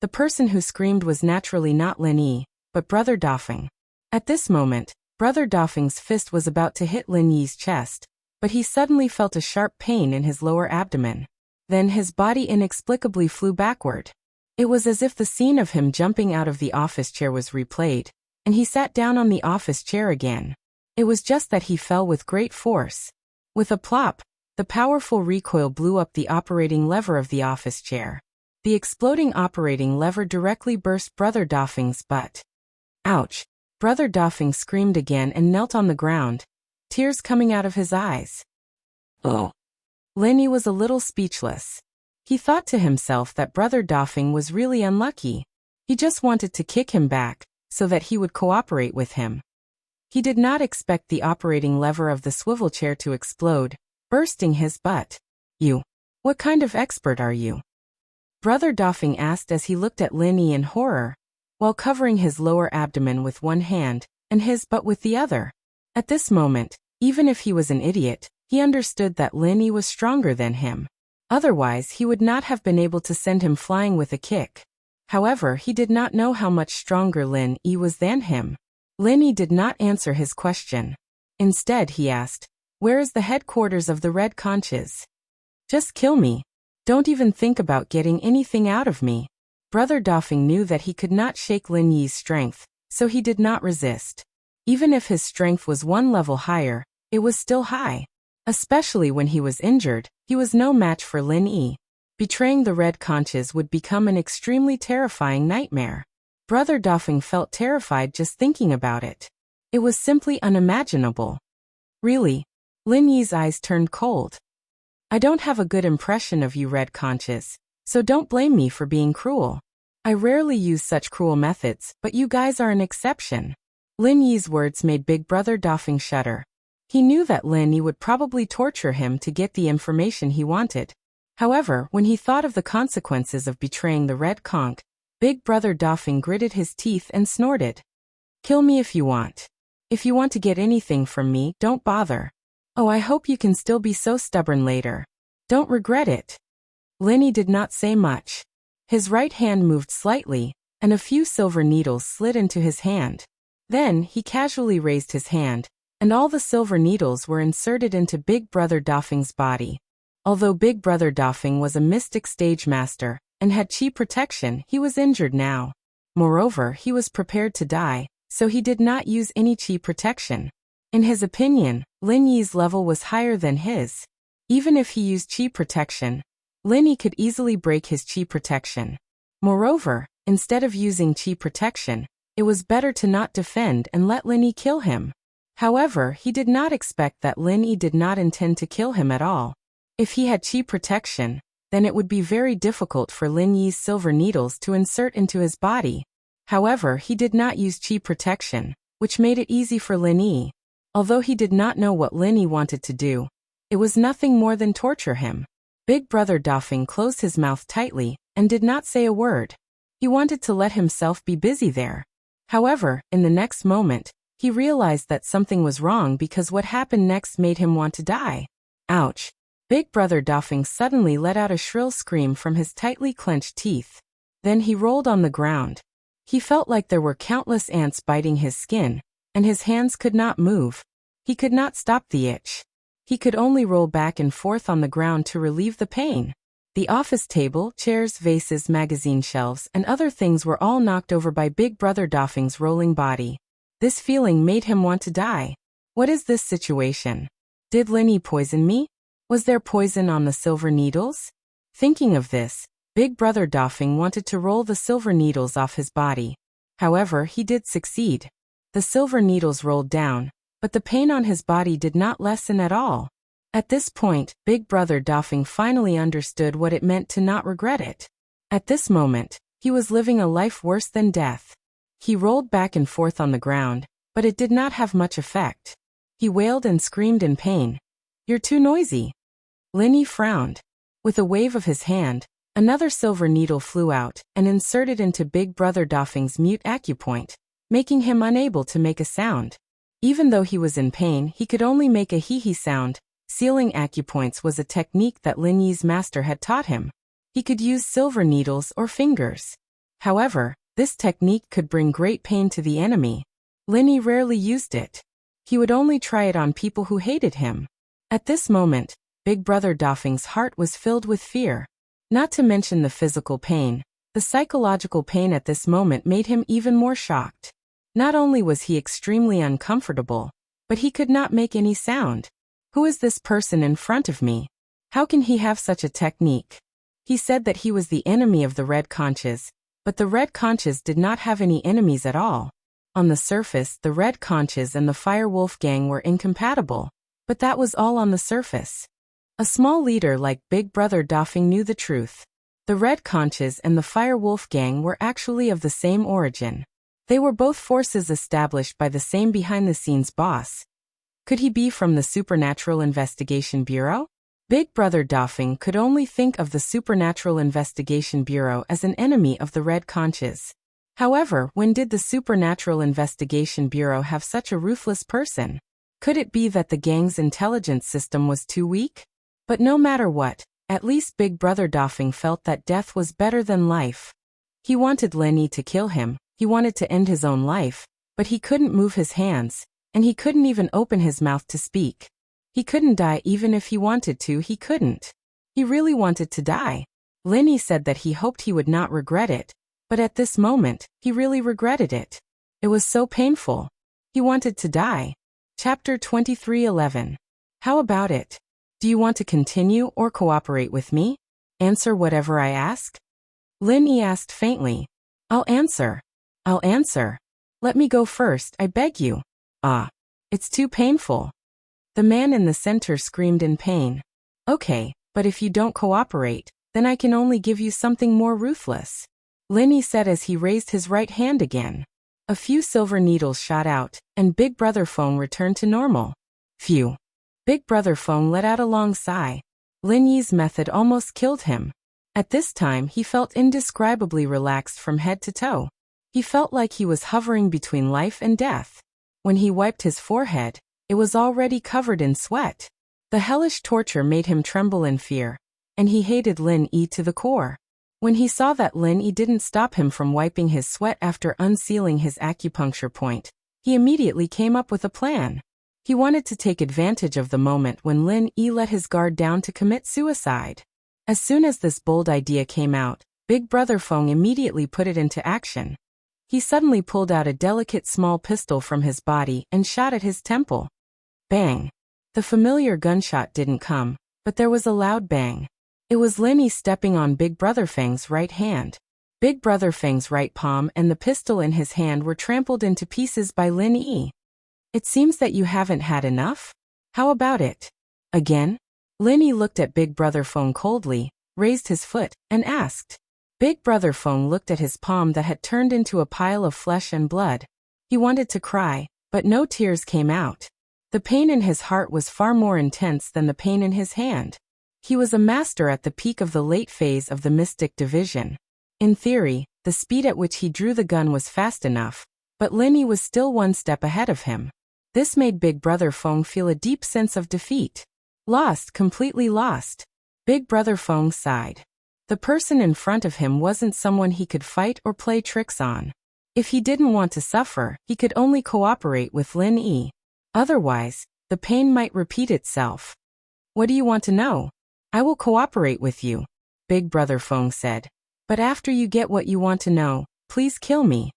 The person who screamed was naturally not Lin Yi, but Brother Doffing. At this moment, Brother Doffing's fist was about to hit Lin Yi's chest, but he suddenly felt a sharp pain in his lower abdomen. Then his body inexplicably flew backward. It was as if the scene of him jumping out of the office chair was replayed, and he sat down on the office chair again. It was just that he fell with great force. With a plop, the powerful recoil blew up the operating lever of the office chair. The exploding operating lever directly burst Brother Doffing's butt. Ouch! Brother Doffing screamed again and knelt on the ground, tears coming out of his eyes. Oh! Lin Yi was a little speechless. He thought to himself that Brother Doffing was really unlucky. He just wanted to kick him back, so that he would cooperate with him. He did not expect the operating lever of the swivel chair to explode, bursting his butt. What kind of expert are you? Brother Doffing asked as he looked at Lin Yi in horror, while covering his lower abdomen with one hand and his butt with the other. At this moment, even if he was an idiot, he understood that Lin Yi was stronger than him. Otherwise, he would not have been able to send him flying with a kick. However, he did not know how much stronger Lin Yi was than him. Lin Yi did not answer his question. Instead, he asked, "Where is the headquarters of the Red Conches? Just kill me. Don't even think about getting anything out of me." Brother Doffing knew that he could not shake Lin Yi's strength, so he did not resist. Even if his strength was one level higher, it was still high. Especially when he was injured, he was no match for Lin Yi. Betraying the Red Conches would become an extremely terrifying nightmare. Brother Doffing felt terrified just thinking about it. It was simply unimaginable. Really? Lin Yi's eyes turned cold. "I don't have a good impression of you Red Conches, so don't blame me for being cruel. I rarely use such cruel methods, but you guys are an exception." Lin Yi's words made Big Brother Doffing shudder. He knew that Lin Yi would probably torture him to get the information he wanted. However, when he thought of the consequences of betraying the Red Conch, Big Brother Doffing gritted his teeth and snorted. "Kill me if you want. If you want to get anything from me, don't bother. Oh, I hope you can still be so stubborn later. Don't regret it." Lin Yi did not say much. His right hand moved slightly, and a few silver needles slid into his hand. Then, he casually raised his hand, and all the silver needles were inserted into Big Brother Doffing's body. Although Big Brother Doffing was a mystic stage master and had chi protection, he was injured now. Moreover, he was prepared to die, so he did not use any chi protection. In his opinion, Lin Yi's level was higher than his. Even if he used chi protection, Lin Yi could easily break his chi protection. Moreover, instead of using chi protection, it was better to not defend and let Lin Yi kill him. However, he did not expect that Lin Yi did not intend to kill him at all. If he had chi protection, then it would be very difficult for Lin Yi's silver needles to insert into his body. However, he did not use chi protection, which made it easy for Lin Yi. Although he did not know what Lin Yi wanted to do, it was nothing more than torture him. Big Brother Doffing closed his mouth tightly and did not say a word. He wanted to let himself be busy there. However, in the next moment, he realized that something was wrong because what happened next made him want to die. Ouch! Big Brother Doffing suddenly let out a shrill scream from his tightly clenched teeth. Then he rolled on the ground. He felt like there were countless ants biting his skin, and his hands could not move. He could not stop the itch. He could only roll back and forth on the ground to relieve the pain. The office table, chairs, vases, magazine shelves, and other things were all knocked over by Big Brother Doffing's rolling body. This feeling made him want to die. What is this situation? Did Lin Yi poison me? Was there poison on the silver needles? Thinking of this, Big Brother Doffing wanted to roll the silver needles off his body. However, he did succeed. The silver needles rolled down, but the pain on his body did not lessen at all. At this point, Big Brother Doffing finally understood what it meant to not regret it. At this moment, he was living a life worse than death. He rolled back and forth on the ground, but it did not have much effect. He wailed and screamed in pain. "You're too noisy." Lin Yi frowned. With a wave of his hand, another silver needle flew out and inserted into Big Brother Doffing's mute acupoint, making him unable to make a sound. Even though he was in pain, he could only make a hee-hee sound. Sealing acupoints was a technique that Lin Yi's master had taught him. He could use silver needles or fingers. However, this technique could bring great pain to the enemy. Lin Yi rarely used it. He would only try it on people who hated him. At this moment, Big Brother Doffing's heart was filled with fear. Not to mention the physical pain, the psychological pain at this moment made him even more shocked. Not only was he extremely uncomfortable, but he could not make any sound. Who is this person in front of me? How can he have such a technique? He said that he was the enemy of the Red Conches, but the Red Conches did not have any enemies at all. On the surface, the Red Conches and the Fire Wolf gang were incompatible, but that was all on the surface. A small leader like Big Brother Doffing knew the truth. The Red Conches and the Fire Wolf gang were actually of the same origin. They were both forces established by the same behind-the-scenes boss. Could he be from the Supernatural Investigation Bureau? Big Brother Dofing could only think of the Supernatural Investigation Bureau as an enemy of the Red Conches. However, when did the Supernatural Investigation Bureau have such a ruthless person? Could it be that the gang's intelligence system was too weak? But no matter what, at least Big Brother Dofing felt that death was better than life. He wanted Lin Yi to kill him, he wanted to end his own life, but he couldn't move his hands, and he couldn't even open his mouth to speak. He couldn't die even if he wanted to, he couldn't. He really wanted to die. Lin Yi said that he hoped he would not regret it, but at this moment, he really regretted it. It was so painful. He wanted to die. Chapter 23:11. How about it? Do you want to continue or cooperate with me? Answer whatever I ask? Lin Yi asked faintly. I'll answer. I'll answer. Let me go first, I beg you. Ah. It's too painful. The man in the center screamed in pain. Okay, but if you don't cooperate, then I can only give you something more ruthless. Lin Yi said as he raised his right hand again. A few silver needles shot out, and Big Brother Feng returned to normal. Phew. Big Brother Feng let out a long sigh. Lin Yi's method almost killed him. At this time he felt indescribably relaxed from head to toe. He felt like he was hovering between life and death. When he wiped his forehead, it was already covered in sweat. The hellish torture made him tremble in fear, and he hated Lin Yi to the core. When he saw that Lin Yi didn't stop him from wiping his sweat after unsealing his acupuncture point, he immediately came up with a plan. He wanted to take advantage of the moment when Lin Yi let his guard down to commit suicide. As soon as this bold idea came out, Big Brother Feng immediately put it into action. He suddenly pulled out a delicate small pistol from his body and shot at his temple. Bang! The familiar gunshot didn't come, but there was a loud bang. It was Lin Yi stepping on Big Brother Feng's right hand. Big Brother Feng's right palm and the pistol in his hand were trampled into pieces by Lin Yi. It seems that you haven't had enough? How about it? Again? Lin Yi looked at Big Brother Feng coldly, raised his foot, and asked. Big Brother Feng looked at his palm that had turned into a pile of flesh and blood. He wanted to cry, but no tears came out. The pain in his heart was far more intense than the pain in his hand. He was a master at the peak of the late phase of the Mystic Division. In theory, the speed at which he drew the gun was fast enough, but Lin Yi was still one step ahead of him. This made Big Brother Feng feel a deep sense of defeat. Lost, completely lost. Big Brother Feng sighed. The person in front of him wasn't someone he could fight or play tricks on. If he didn't want to suffer, he could only cooperate with Lin Yi. Otherwise, the pain might repeat itself. What do you want to know? I will cooperate with you, Big Brother Feng said. But after you get what you want to know, please kill me.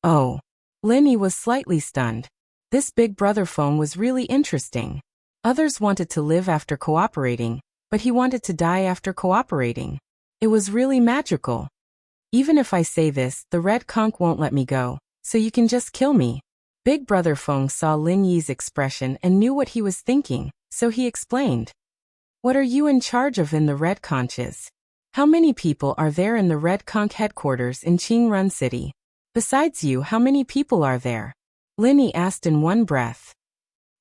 Oh. Lin Yi was slightly stunned. This Big Brother Feng was really interesting. Others wanted to live after cooperating, but he wanted to die after cooperating. It was really magical. Even if I say this, the Red Conch won't let me go, so you can just kill me. Big Brother Feng saw Lin Yi's expression and knew what he was thinking, so he explained. What are you in charge of in the Red Conches? How many people are there in the Red Conch headquarters in Qingrun City? Besides you, how many people are there? Lin Yi asked in one breath.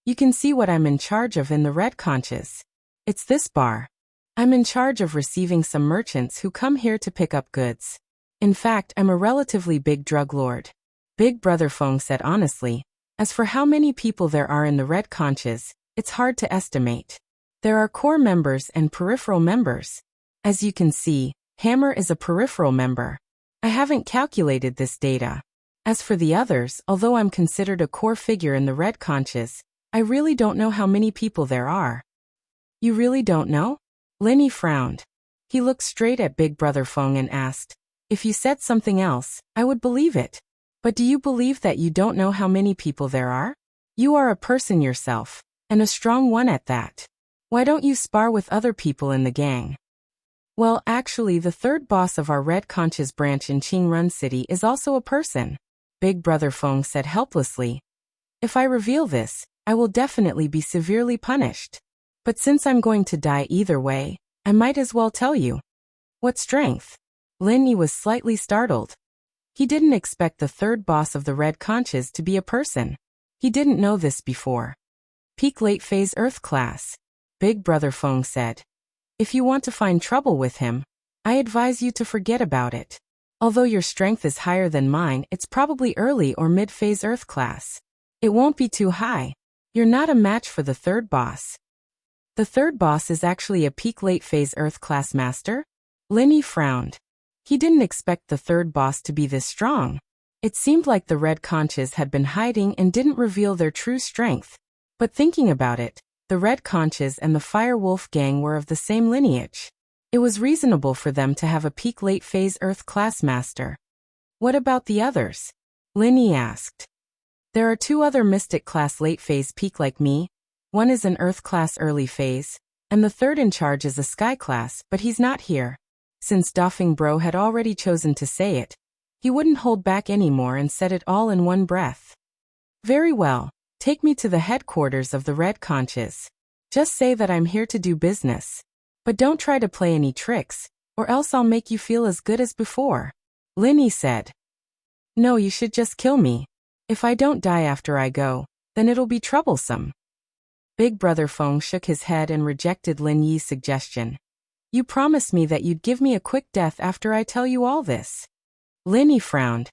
You can see what I'm in charge of in the Red Conches. It's this bar. I'm in charge of receiving some merchants who come here to pick up goods. In fact, I'm a relatively big drug lord. Big Brother Feng said honestly. As for how many people there are in the Red Conches, it's hard to estimate. There are core members and peripheral members. As you can see, Hammer is a peripheral member. I haven't calculated this data. As for the others, although I'm considered a core figure in the Red Conches, I really don't know how many people there are. You really don't know? Lin Yi frowned. He looked straight at Big Brother Feng and asked, if you said something else, I would believe it. But do you believe that you don't know how many people there are? You are a person yourself, and a strong one at that. Why don't you spar with other people in the gang? Well, actually the third boss of our Red Conches branch in Qingrun City is also a person, Big Brother Feng said helplessly. If I reveal this, I will definitely be severely punished. But since I'm going to die either way, I might as well tell you. What strength? Lin Yi was slightly startled. He didn't expect the third boss of the red conches to be a person. He didn't know this before. Peak late phase Earth class, Big Brother Feng said. If you want to find trouble with him, I advise you to forget about it. Although your strength is higher than mine, it's probably early or mid-phase Earth class. It won't be too high. You're not a match for the third boss. The third boss is actually a peak late phase Earth class master? Lin Yi frowned. He didn't expect the third boss to be this strong. It seemed like the red conches had been hiding and didn't reveal their true strength. But thinking about it, the red conches and the Fire Wolf gang were of the same lineage. It was reasonable for them to have a peak late phase Earth class master. What about the others? Lin Yi asked. There are 2 other Mystic class late phase peak like me. One is an Earth class early phase, and the third in charge is a Sky class, but he's not here. Since Dafeng Bro had already chosen to say it, he wouldn't hold back anymore and said it all in one breath. Very well, take me to the headquarters of the red conches. Just say that I'm here to do business. But don't try to play any tricks, or else I'll make you feel as good as before. Lin Yi said. No, you should just kill me. If I don't die after I go, then it'll be troublesome. Big Brother Feng shook his head and rejected Lin Yi's suggestion. You promised me that you'd give me a quick death after I tell you all this. Lin Yi frowned.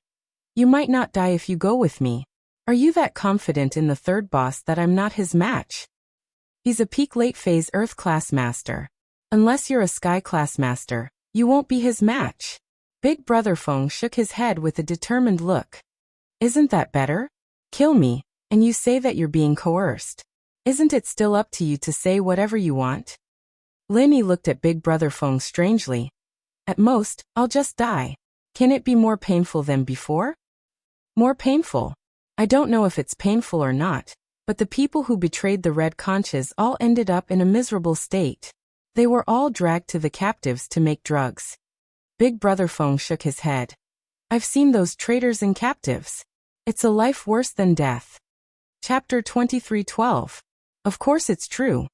You might not die if you go with me. Are you that confident in the third boss that I'm not his match? He's a peak late phase Earth class master. Unless you're a Sky class master, you won't be his match. Big Brother Feng shook his head with a determined look. Isn't that better? Kill me, and you say that you're being coerced. Isn't it still up to you to say whatever you want? Lin Yi looked at Big Brother Feng strangely. At most, I'll just die. Can it be more painful than before? More painful? I don't know if it's painful or not, but the people who betrayed the red conches all ended up in a miserable state. They were all dragged to the captives to make drugs. Big Brother Feng shook his head. I've seen those traitors and captives. It's a life worse than death. Chapter 23:12. Of course it's true.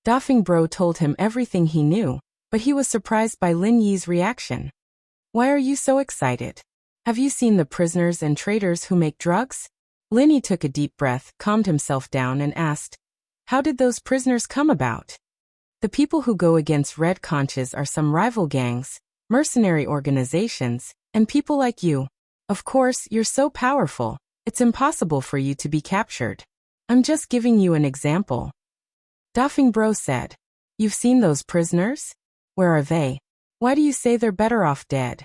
Dafeng Bro told him everything he knew, but he was surprised by Lin Yi's reaction. Why are you so excited? Have you seen the prisoners and traitors who make drugs? Lin Yi took a deep breath, calmed himself down and asked, how did those prisoners come about? The people who go against red conches are some rival gangs, mercenary organizations, and people like you. Of course, you're so powerful, it's impossible for you to be captured. I'm just giving you an example. Dafeng Bro said. You've seen those prisoners? Where are they? Why do you say they're better off dead?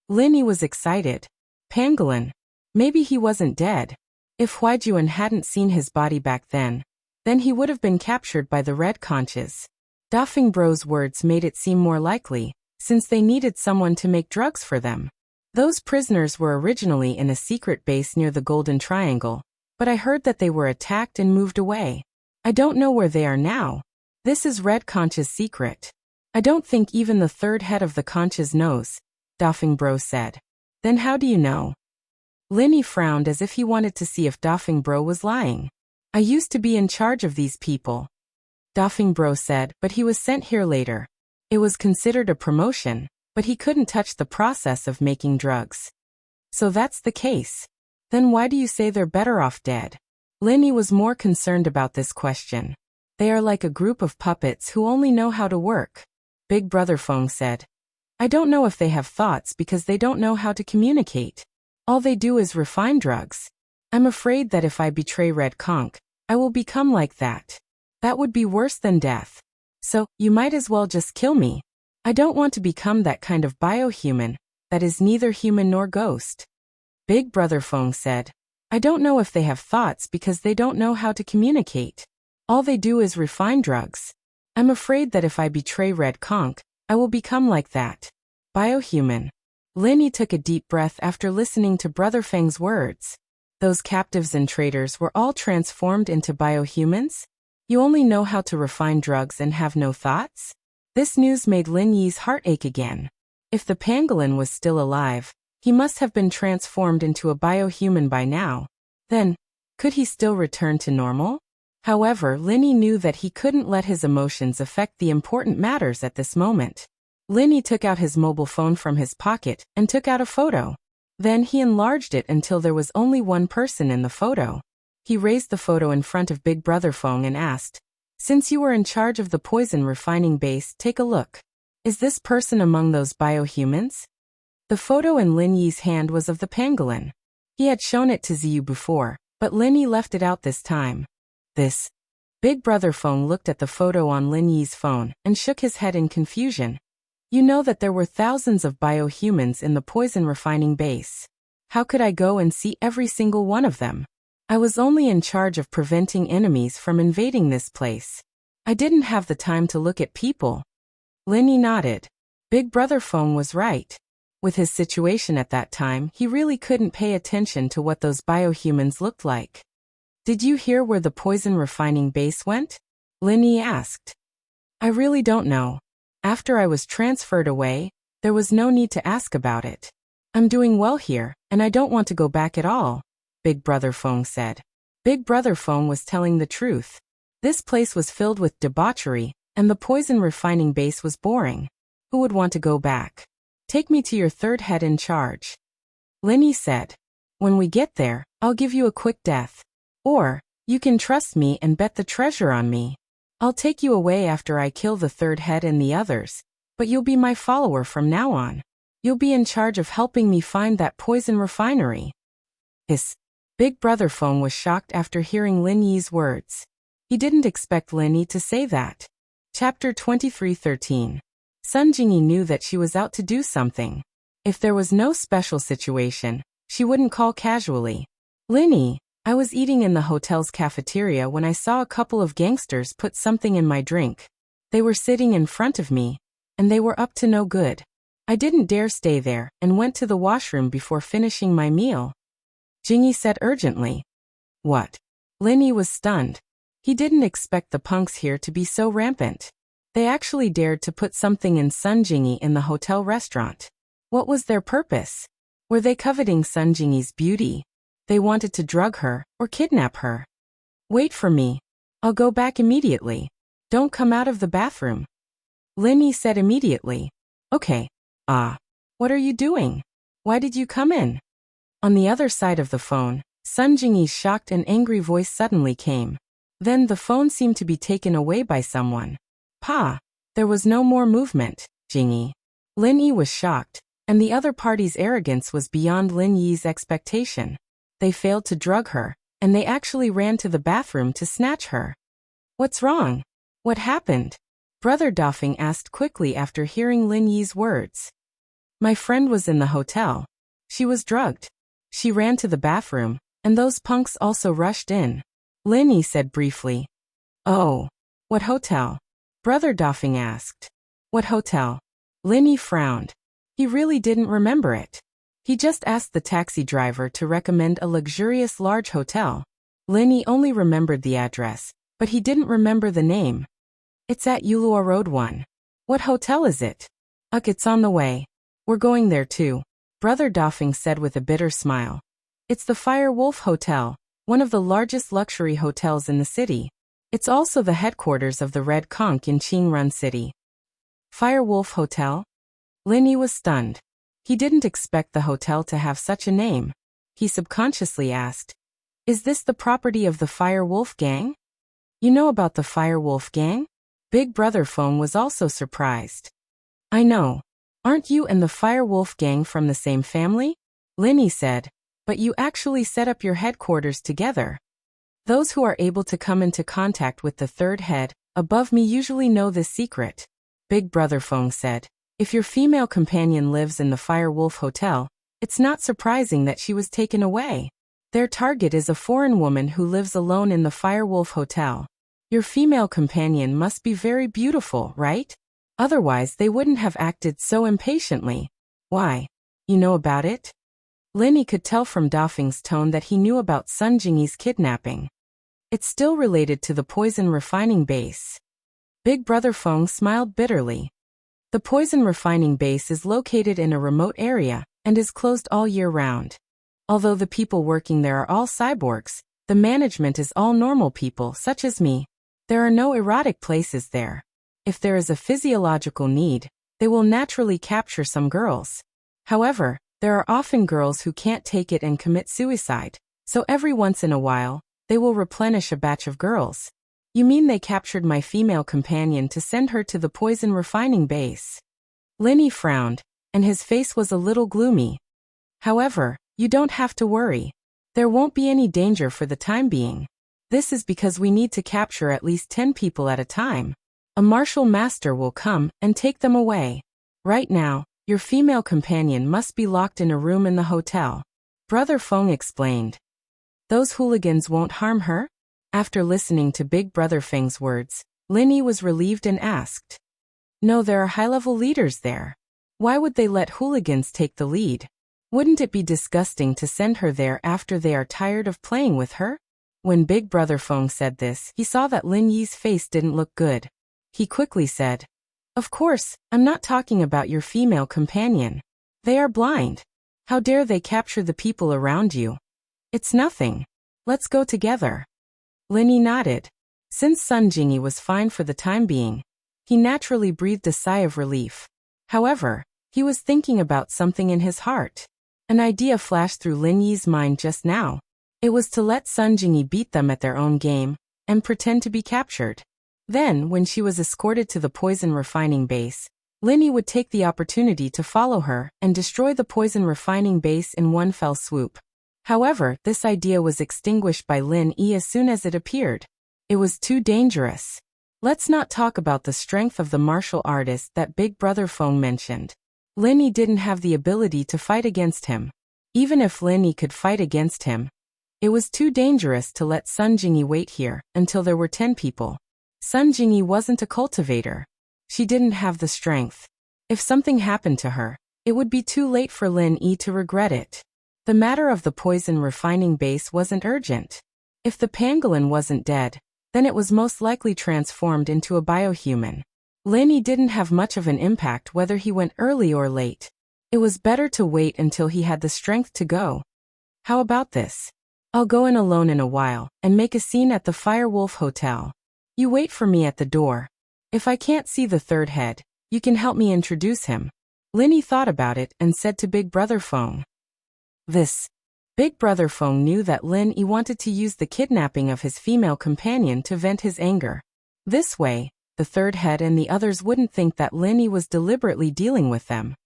Lin Yi was excited. Pangolin. Maybe he wasn't dead. If Huaijuan hadn't seen his body back then he would have been captured by the red conches. Dafeng Bro's words made it seem more likely, since they needed someone to make drugs for them. Those prisoners were originally in a secret base near the Golden Triangle, but I heard that they were attacked and moved away. I don't know where they are now. This is Red Conch's secret. I don't think even the third head of the conches knows, Dafeng Bro said. Then how do you know? Lin Yi frowned as if he wanted to see if Dafeng Bro was lying. I used to be in charge of these people. Dafeng Bro said, but he was sent here later. It was considered a promotion, but he couldn't touch the process of making drugs. So that's the case. Then why do you say they're better off dead? Lin Yi was more concerned about this question. They are like a group of puppets who only know how to work. Big Brother Feng said. I don't know if they have thoughts because they don't know how to communicate. All they do is refine drugs. I'm afraid that if I betray Red Conch, I will become like that. That would be worse than death. So, you might as well just kill me. I don't want to become that kind of biohuman, that is neither human nor ghost. Big Brother Feng said. I don't know if they have thoughts because they don't know how to communicate. All they do is refine drugs. I'm afraid that if I betray Red Conch, I will become like that. Biohuman. Lin Yi took a deep breath after listening to Brother Feng's words. Those captives and traitors were all transformed into biohumans? You only know how to refine drugs and have no thoughts? This news made Lin Yi's heart ache again. If the pangolin was still alive, he must have been transformed into a biohuman by now. Then, could he still return to normal? However, Lin Yi knew that he couldn't let his emotions affect the important matters at this moment. Lin Yi took out his mobile phone from his pocket and took out a photo. Then he enlarged it until there was only one person in the photo. He raised the photo in front of Big Brother Feng and asked, "Since you were in charge of the poison refining base, take a look. Is this person among those biohumans?" The photo in Lin Yi's hand was of the pangolin. He had shown it to Ziyu before, but Lin Yi left it out this time. This. Big Brother Feng looked at the photo on Lin Yi's phone and shook his head in confusion. You know that there were thousands of biohumans in the poison refining base. How could I go and see every single one of them? I was only in charge of preventing enemies from invading this place. I didn't have the time to look at people. Lin Yi nodded. Big Brother Feng was right. With his situation at that time, he really couldn't pay attention to what those biohumans looked like. Did you hear where the poison refining base went? Lin Yi asked. I really don't know. After I was transferred away, there was no need to ask about it. I'm doing well here, and I don't want to go back at all, Big Brother Feng said. Big Brother Feng was telling the truth. This place was filled with debauchery, and the poison refining base was boring. Who would want to go back? Take me to your third head in charge. Lin Yi said. When we get there, I'll give you a quick death. Or, you can trust me and bet the treasure on me. I'll take you away after I kill the third head and the others, but you'll be my follower from now on. You'll be in charge of helping me find that poison refinery. Big Brother Feng was shocked after hearing Lin Yi's words. He didn't expect Lin Yi to say that. Chapter 23:13. Sun Jingyi knew that she was out to do something. If there was no special situation, she wouldn't call casually. Lin Yi, I was eating in the hotel's cafeteria when I saw a couple of gangsters put something in my drink. They were sitting in front of me, and they were up to no good. I didn't dare stay there and went to the washroom before finishing my meal. Jingyi said urgently. What? Lin Yi was stunned. He didn't expect the punks here to be so rampant. They actually dared to put something in Sun Jingyi in the hotel restaurant. What was their purpose? Were they coveting Sun Jingyi's beauty? They wanted to drug her or kidnap her. Wait for me. I'll go back immediately. Don't come out of the bathroom. Lin Yi said immediately. Okay. What are you doing? Why did you come in? On the other side of the phone, Sun Jingyi's shocked and angry voice suddenly came. Then the phone seemed to be taken away by someone. There was no more movement, Jingyi. Lin Yi was shocked, and the other party's arrogance was beyond Lin Yi's expectation. They failed to drug her, and they actually ran to the bathroom to snatch her. What's wrong? What happened? Brother Dafeng asked quickly after hearing Lin Yi's words. My friend was in the hotel. She was drugged. She ran to the bathroom, and those punks also rushed in. Lin Yi said briefly. Oh, what hotel? Brother Dafeng asked. What hotel? Lin Yi frowned. He really didn't remember it. He just asked the taxi driver to recommend a luxurious large hotel. Lin Yi only remembered the address, but he didn't remember the name. It's at Yulua Road 1. What hotel is it? It's on the way. We're going there too, Brother Dafeng said with a bitter smile. It's the Fire Wolf Hotel, one of the largest luxury hotels in the city. It's also the headquarters of the Red Conch in Qingrun City. Fire Wolf Hotel? Lin Yi was stunned. He didn't expect the hotel to have such a name. He subconsciously asked, Is this the property of the Fire Wolf Gang? You know about the Fire Wolf Gang? Big Brother Feng was also surprised. I know. Aren't you and the Fire Wolf Gang from the same family? Lin Yi said, but you actually set up your headquarters together. Those who are able to come into contact with the third head above me usually know this secret. Big Brother Feng said, if your female companion lives in the Fire Wolf Hotel, it's not surprising that she was taken away. Their target is a foreign woman who lives alone in the Fire Wolf Hotel. Your female companion must be very beautiful, right? Otherwise they wouldn't have acted so impatiently. Why? You know about it? Lin Yi could tell from Dafeng's tone that he knew about Sun Jingyi's kidnapping. It's still related to the poison refining base. Big Brother Feng smiled bitterly. The poison refining base is located in a remote area and is closed all year round. Although the people working there are all cyborgs, the management is all normal people such as me. There are no erotic places there. If there is a physiological need, they will naturally capture some girls. However, There are often girls who can't take it and commit suicide, so every once in a while, they will replenish a batch of girls. You mean they captured my female companion to send her to the poison refining base? Linny frowned, and his face was a little gloomy. However, you don't have to worry. There won't be any danger for the time being. This is because we need to capture at least 10 people at a time. A martial master will come and take them away. Right now, your female companion must be locked in a room in the hotel. Brother Feng explained. Those hooligans won't harm her? After listening to Big Brother Feng's words, Linny was relieved and asked. No, there are high-level leaders there. Why would they let hooligans take the lead? Wouldn't it be disgusting to send her there after they are tired of playing with her? When Big Brother Feng said this, he saw that Lin Yi's face didn't look good. He quickly said, Of course, I'm not talking about your female companion. They are blind. How dare they capture the people around you? It's nothing. Let's go together. Linny nodded. Since Sun Jingyi was fine for the time being, he naturally breathed a sigh of relief. However, he was thinking about something in his heart. An idea flashed through Lin Yi's mind just now. It was to let Sun Jingyi beat them at their own game, and pretend to be captured. Then, when she was escorted to the poison refining base, Linny would take the opportunity to follow her and destroy the poison refining base in one fell swoop. However, this idea was extinguished by Lin Yi as soon as it appeared. It was too dangerous. Let's not talk about the strength of the martial artist that Big Brother Feng mentioned. Lin Yi didn't have the ability to fight against him. Even if Lin Yi could fight against him, it was too dangerous to let Sun Jingyi wait here until there were 10 people. Sun Jingyi wasn't a cultivator. She didn't have the strength. If something happened to her, it would be too late for Lin Yi to regret it. The matter of the poison refining base wasn't urgent. If the pangolin wasn't dead, then it was most likely transformed into a biohuman. Lin Yi didn't have much of an impact whether he went early or late. It was better to wait until he had the strength to go. How about this? I'll go in alone in a while and make a scene at the Firewolf Hotel. You wait for me at the door. If I can't see the third head, you can help me introduce him. Lin Yi thought about it and said to Big Brother Feng. Big Brother Feng knew that Lin Yi wanted to use the kidnapping of his female companion to vent his anger. This way, the third head and the others wouldn't think that Lin Yi was deliberately dealing with them.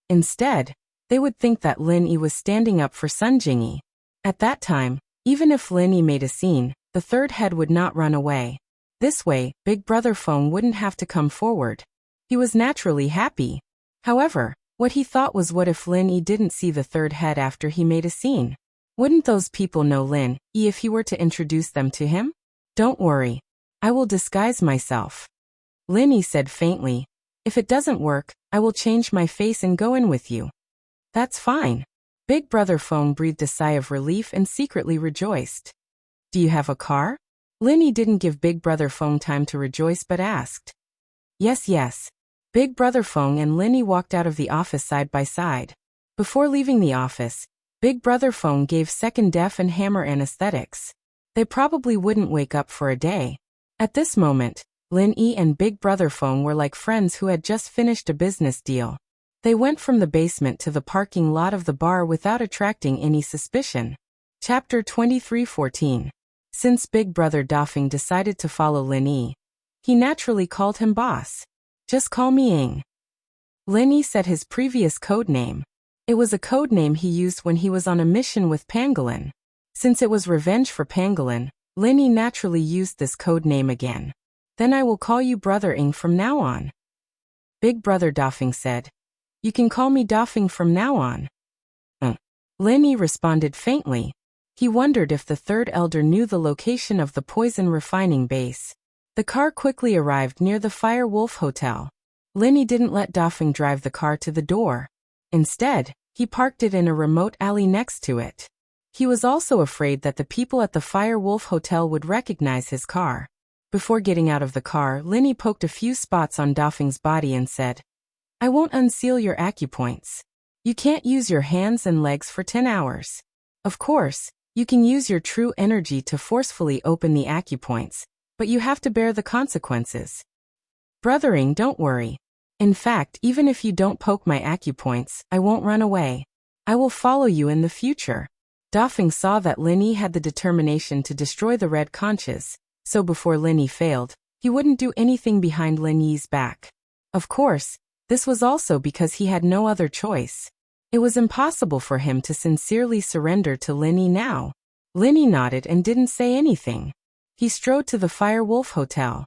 Instead, they would think that Lin Yi was standing up for Sun Jingyi. At that time, even if Lin Yi made a scene, the third head would not run away. This way, Big Brother Feng wouldn't have to come forward. He was naturally happy. However, what he thought was, what if Lin Yi didn't see the third head after he made a scene? Wouldn't those people know Lin Yi if he were to introduce them to him? Don't worry. I will disguise myself. Lin Yi said faintly. If it doesn't work, I will change my face and go in with you. That's fine. Big Brother Feng breathed a sigh of relief and secretly rejoiced. Do you have a car? Lin Yi didn't give Big Brother Feng time to rejoice but asked. Yes. Big Brother Feng and Lin Yi walked out of the office side by side. Before leaving the office, Big Brother Feng gave second deaf and hammer anesthetics. They probably wouldn't wake up for a day. At this moment, Lin Yi and Big Brother Feng were like friends who had just finished a business deal. They went from the basement to the parking lot of the bar without attracting any suspicion. Chapter 23:14. Since Big Brother Dafeng decided to follow Lin Yi, he naturally called him boss. Just call me Ing. Lin Yi said his previous code name. It was a code name he used when he was on a mission with Pangolin. Since it was revenge for Pangolin, Lin Yi naturally used this code name again. Then I will call you Brother Ing from now on. Big Brother Dafeng said. You can call me Dafeng from now on. Lin Yi responded faintly. He wondered if the third elder knew the location of the poison refining base. The car quickly arrived near the Firewolf Hotel. Lin Yi didn't let Dafeng drive the car to the door. Instead, he parked it in a remote alley next to it. He was also afraid that the people at the Firewolf Hotel would recognize his car. Before getting out of the car, Lin Yi poked a few spots on Dafeng's body and said, I won't unseal your acupoints. You can't use your hands and legs for 10 hours. Of course, you can use your true energy to forcefully open the acupoints, but you have to bear the consequences. Brothering, don't worry. In fact, even if you don't poke my acupoints, I won't run away. I will follow you in the future. Dafeng saw that Lin Yi had the determination to destroy the red conches, so before Lin Yi failed, he wouldn't do anything behind Lin Yi's back. Of course, this was also because he had no other choice. It was impossible for him to sincerely surrender to Lin Yi now. Lin Yi nodded and didn't say anything. He strode to the Fire Wolf Hotel.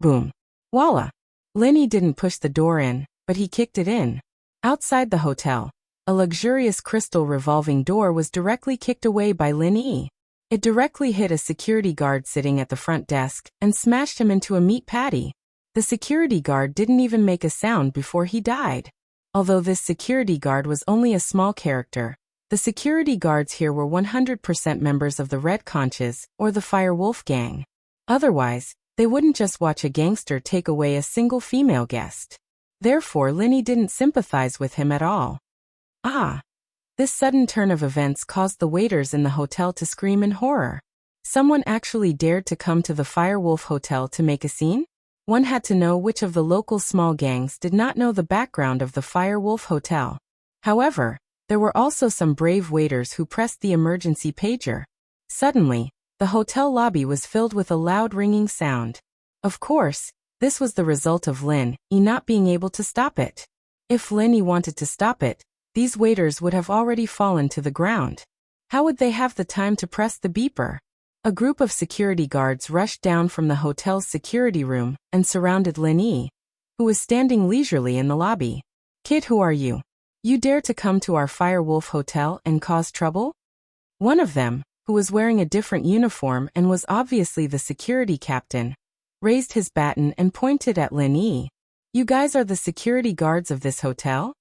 Boom. Voila. Lin Yi didn't push the door in, but he kicked it in. Outside the hotel, a luxurious crystal revolving door was directly kicked away by Lin Yi. It directly hit a security guard sitting at the front desk and smashed him into a meat patty. The security guard didn't even make a sound before he died. Although this security guard was only a small character, the security guards here were 100% members of the Red Conches or the Fire Wolf gang. Otherwise, they wouldn't just watch a gangster take away a single female guest. Therefore, Lin Yi didn't sympathize with him at all. This sudden turn of events caused the waiters in the hotel to scream in horror. Someone actually dared to come to the Fire Wolf Hotel to make a scene? One had to know which of the local small gangs did not know the background of the Fire Wolf Hotel. However, there were also some brave waiters who pressed the emergency pager. Suddenly, the hotel lobby was filled with a loud ringing sound. Of course, this was the result of Lin Yi not being able to stop it. If Lin Yi wanted to stop it, these waiters would have already fallen to the ground. How would they have the time to press the beeper? A group of security guards rushed down from the hotel's security room and surrounded Lin Yi, who was standing leisurely in the lobby. Kid, who are you? You dare to come to our Fire Wolf Hotel and cause trouble? One of them, who was wearing a different uniform and was obviously the security captain, raised his baton and pointed at Lin Yi. You guys are the security guards of this hotel?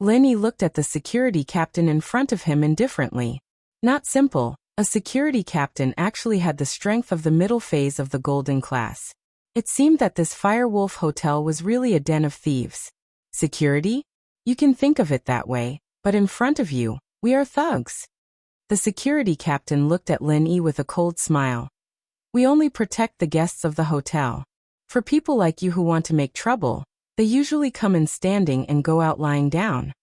Lin Yi looked at the security captain in front of him indifferently. Not simple, a security captain actually had the strength of the middle phase of the golden class. It seemed that this Fire Wolf Hotel was really a den of thieves. Security? You can think of it that way, but in front of you, we are thugs. The security captain looked at Lin Yi with a cold smile. We only protect the guests of the hotel. For people like you who want to make trouble, they usually come in standing and go out lying down.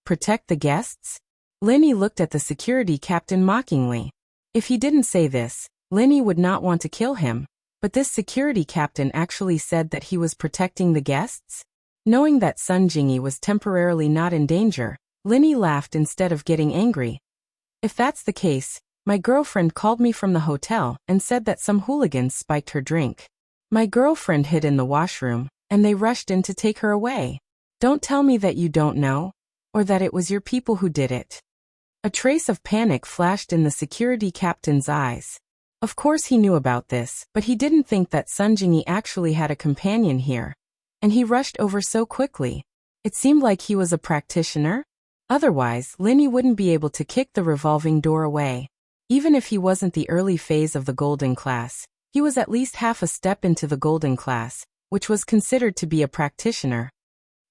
Protect the guests? Lin Yi looked at the security captain mockingly. If he didn't say this, Lin Yi would not want to kill him, but this security captain actually said that he was protecting the guests? Knowing that Sun Jingyi was temporarily not in danger, Lin Yi laughed instead of getting angry. If that's the case, my girlfriend called me from the hotel and said that some hooligans spiked her drink. My girlfriend hid in the washroom, and they rushed in to take her away. Don't tell me that you don't know, or that it was your people who did it. A trace of panic flashed in the security captain's eyes. Of course he knew about this, but he didn't think that Sun Jingyi actually had a companion here. And he rushed over so quickly. It seemed like he was a practitioner. Otherwise, Lin Yi wouldn't be able to kick the revolving door away. Even if he wasn't the early phase of the golden class, he was at least half a step into the golden class, which was considered to be a practitioner.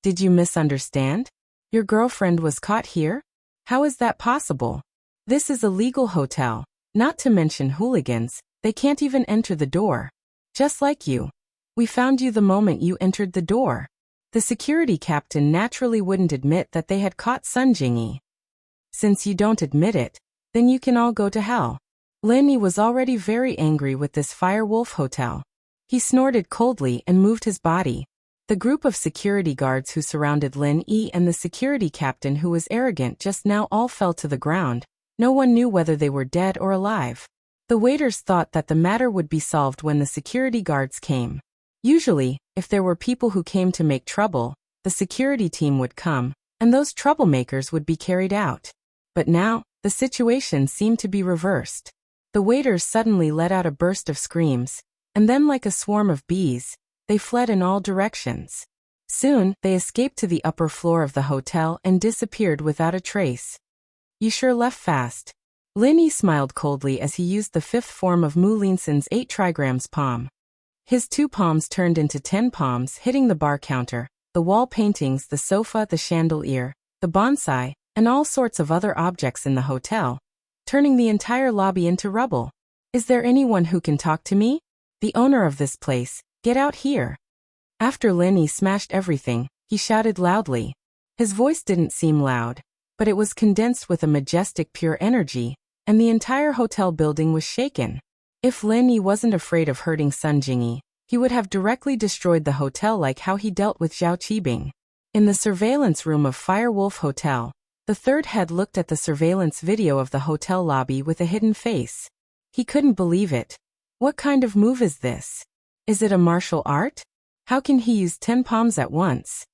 Did you misunderstand? Your girlfriend was caught here? How is that possible? This is a legal hotel, not to mention hooligans, they can't even enter the door. Just like you. We found you the moment you entered the door. The security captain naturally wouldn't admit that they had caught Sun Jingyi. Since you don't admit it, then you can all go to hell. Lin Yi was already very angry with this Fire Wolf Hotel. He snorted coldly and moved his body. The group of security guards who surrounded Lin Yi and the security captain who was arrogant just now all fell to the ground. No one knew whether they were dead or alive. The waiters thought that the matter would be solved when the security guards came. Usually, if there were people who came to make trouble, the security team would come, and those troublemakers would be carried out. But now, the situation seemed to be reversed. The waiters suddenly let out a burst of screams, and then like a swarm of bees, they fled in all directions. Soon, they escaped to the upper floor of the hotel and disappeared without a trace. You sure left fast. Lin Yi smiled coldly as he used the fifth form of Mu Linsen's 8 trigrams palm. His 2 palms turned into 10 palms, hitting the bar counter, the wall paintings, the sofa, the chandelier, the bonsai, and all sorts of other objects in the hotel, turning the entire lobby into rubble. Is there anyone who can talk to me? The owner of this place, get out here. After Lin Yi smashed everything, he shouted loudly. His voice didn't seem loud. but it was condensed with a majestic pure energy, and the entire hotel building was shaken. If Lin Yi wasn't afraid of hurting Sun Jingyi, he would have directly destroyed the hotel like how he dealt with Zhao Qibing. In the surveillance room of Firewolf Hotel, the third head looked at the surveillance video of the hotel lobby with a hidden face. He couldn't believe it. What kind of move is this? Is it a martial art? How can he use 10 palms at once?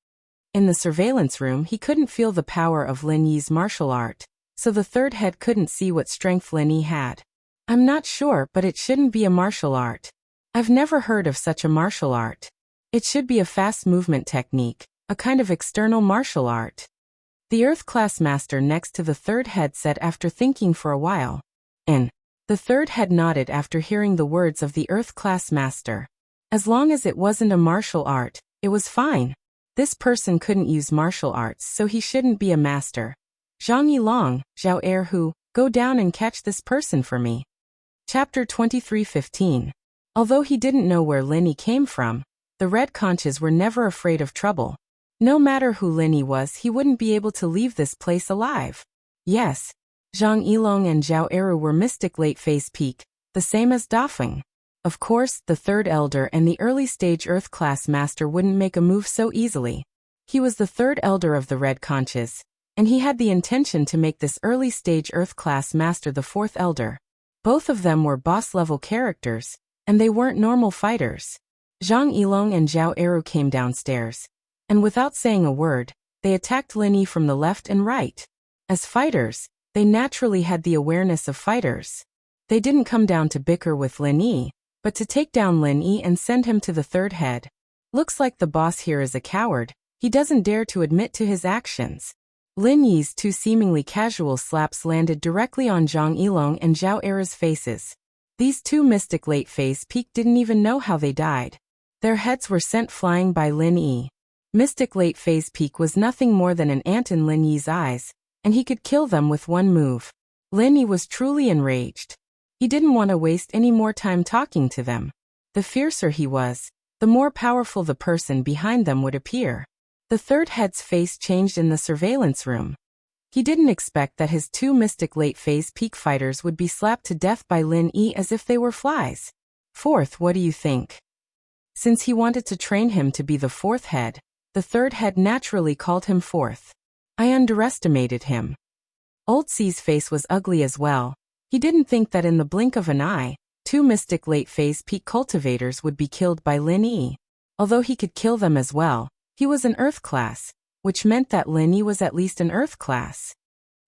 In the surveillance room, he couldn't feel the power of Lin Yi's martial art, so the third head couldn't see what strength Lin Yi had. I'm not sure, but it shouldn't be a martial art. I've never heard of such a martial art. It should be a fast movement technique, a kind of external martial art. The Earth class master next to the third head said after thinking for a while. And the third head nodded after hearing the words of the Earth class master. As long as it wasn't a martial art, it was fine. This person couldn't use martial arts, so he shouldn't be a master. Zhang Yilong, Zhao Erhu, go down and catch this person for me. Chapter 23:15. Although he didn't know where Lin Yi came from, the red conches were never afraid of trouble. No matter who Lin Yi was, he wouldn't be able to leave this place alive. Yes, Zhang Yilong and Zhao Eru were mystic late phase peak, the same as Dafeng. Of course, the third elder and the early stage Earth class master wouldn't make a move so easily. He was the third elder of the red conches, and he had the intention to make this early stage Earth class master the fourth elder. Both of them were boss-level characters, and they weren't normal fighters. Zhang Yilong and Zhao Eru came downstairs, and without saying a word, they attacked Lin Yi from the left and right. As fighters, they naturally had the awareness of fighters. They didn't come down to bicker with Lin Yi, but to take down Lin Yi and send him to the third head. Looks like the boss here is a coward. He doesn't dare to admit to his actions. Lin Yi's two seemingly casual slaps landed directly on Zhang Yilong and Zhao Era's faces. These two mystic late phase peak didn't even know how they died. Their heads were sent flying by Lin Yi. Mystic late phase peak was nothing more than an ant in Lin Yi's eyes, and he could kill them with one move. Lin Yi was truly enraged. He didn't want to waste any more time talking to them. The fiercer he was, the more powerful the person behind them would appear. The third head's face changed in the surveillance room. He didn't expect that his two mystic late phase peak fighters would be slapped to death by Lin Yi as if they were flies. Fourth, what do you think? Since he wanted to train him to be the fourth head, the third head naturally called him fourth. I underestimated him. Old C's face was ugly as well. He didn't think that in the blink of an eye, two mystic late phase peak cultivators would be killed by Lin Yi. Although he could kill them as well, he was an Earth class, which meant that Lin Yi was at least an Earth class.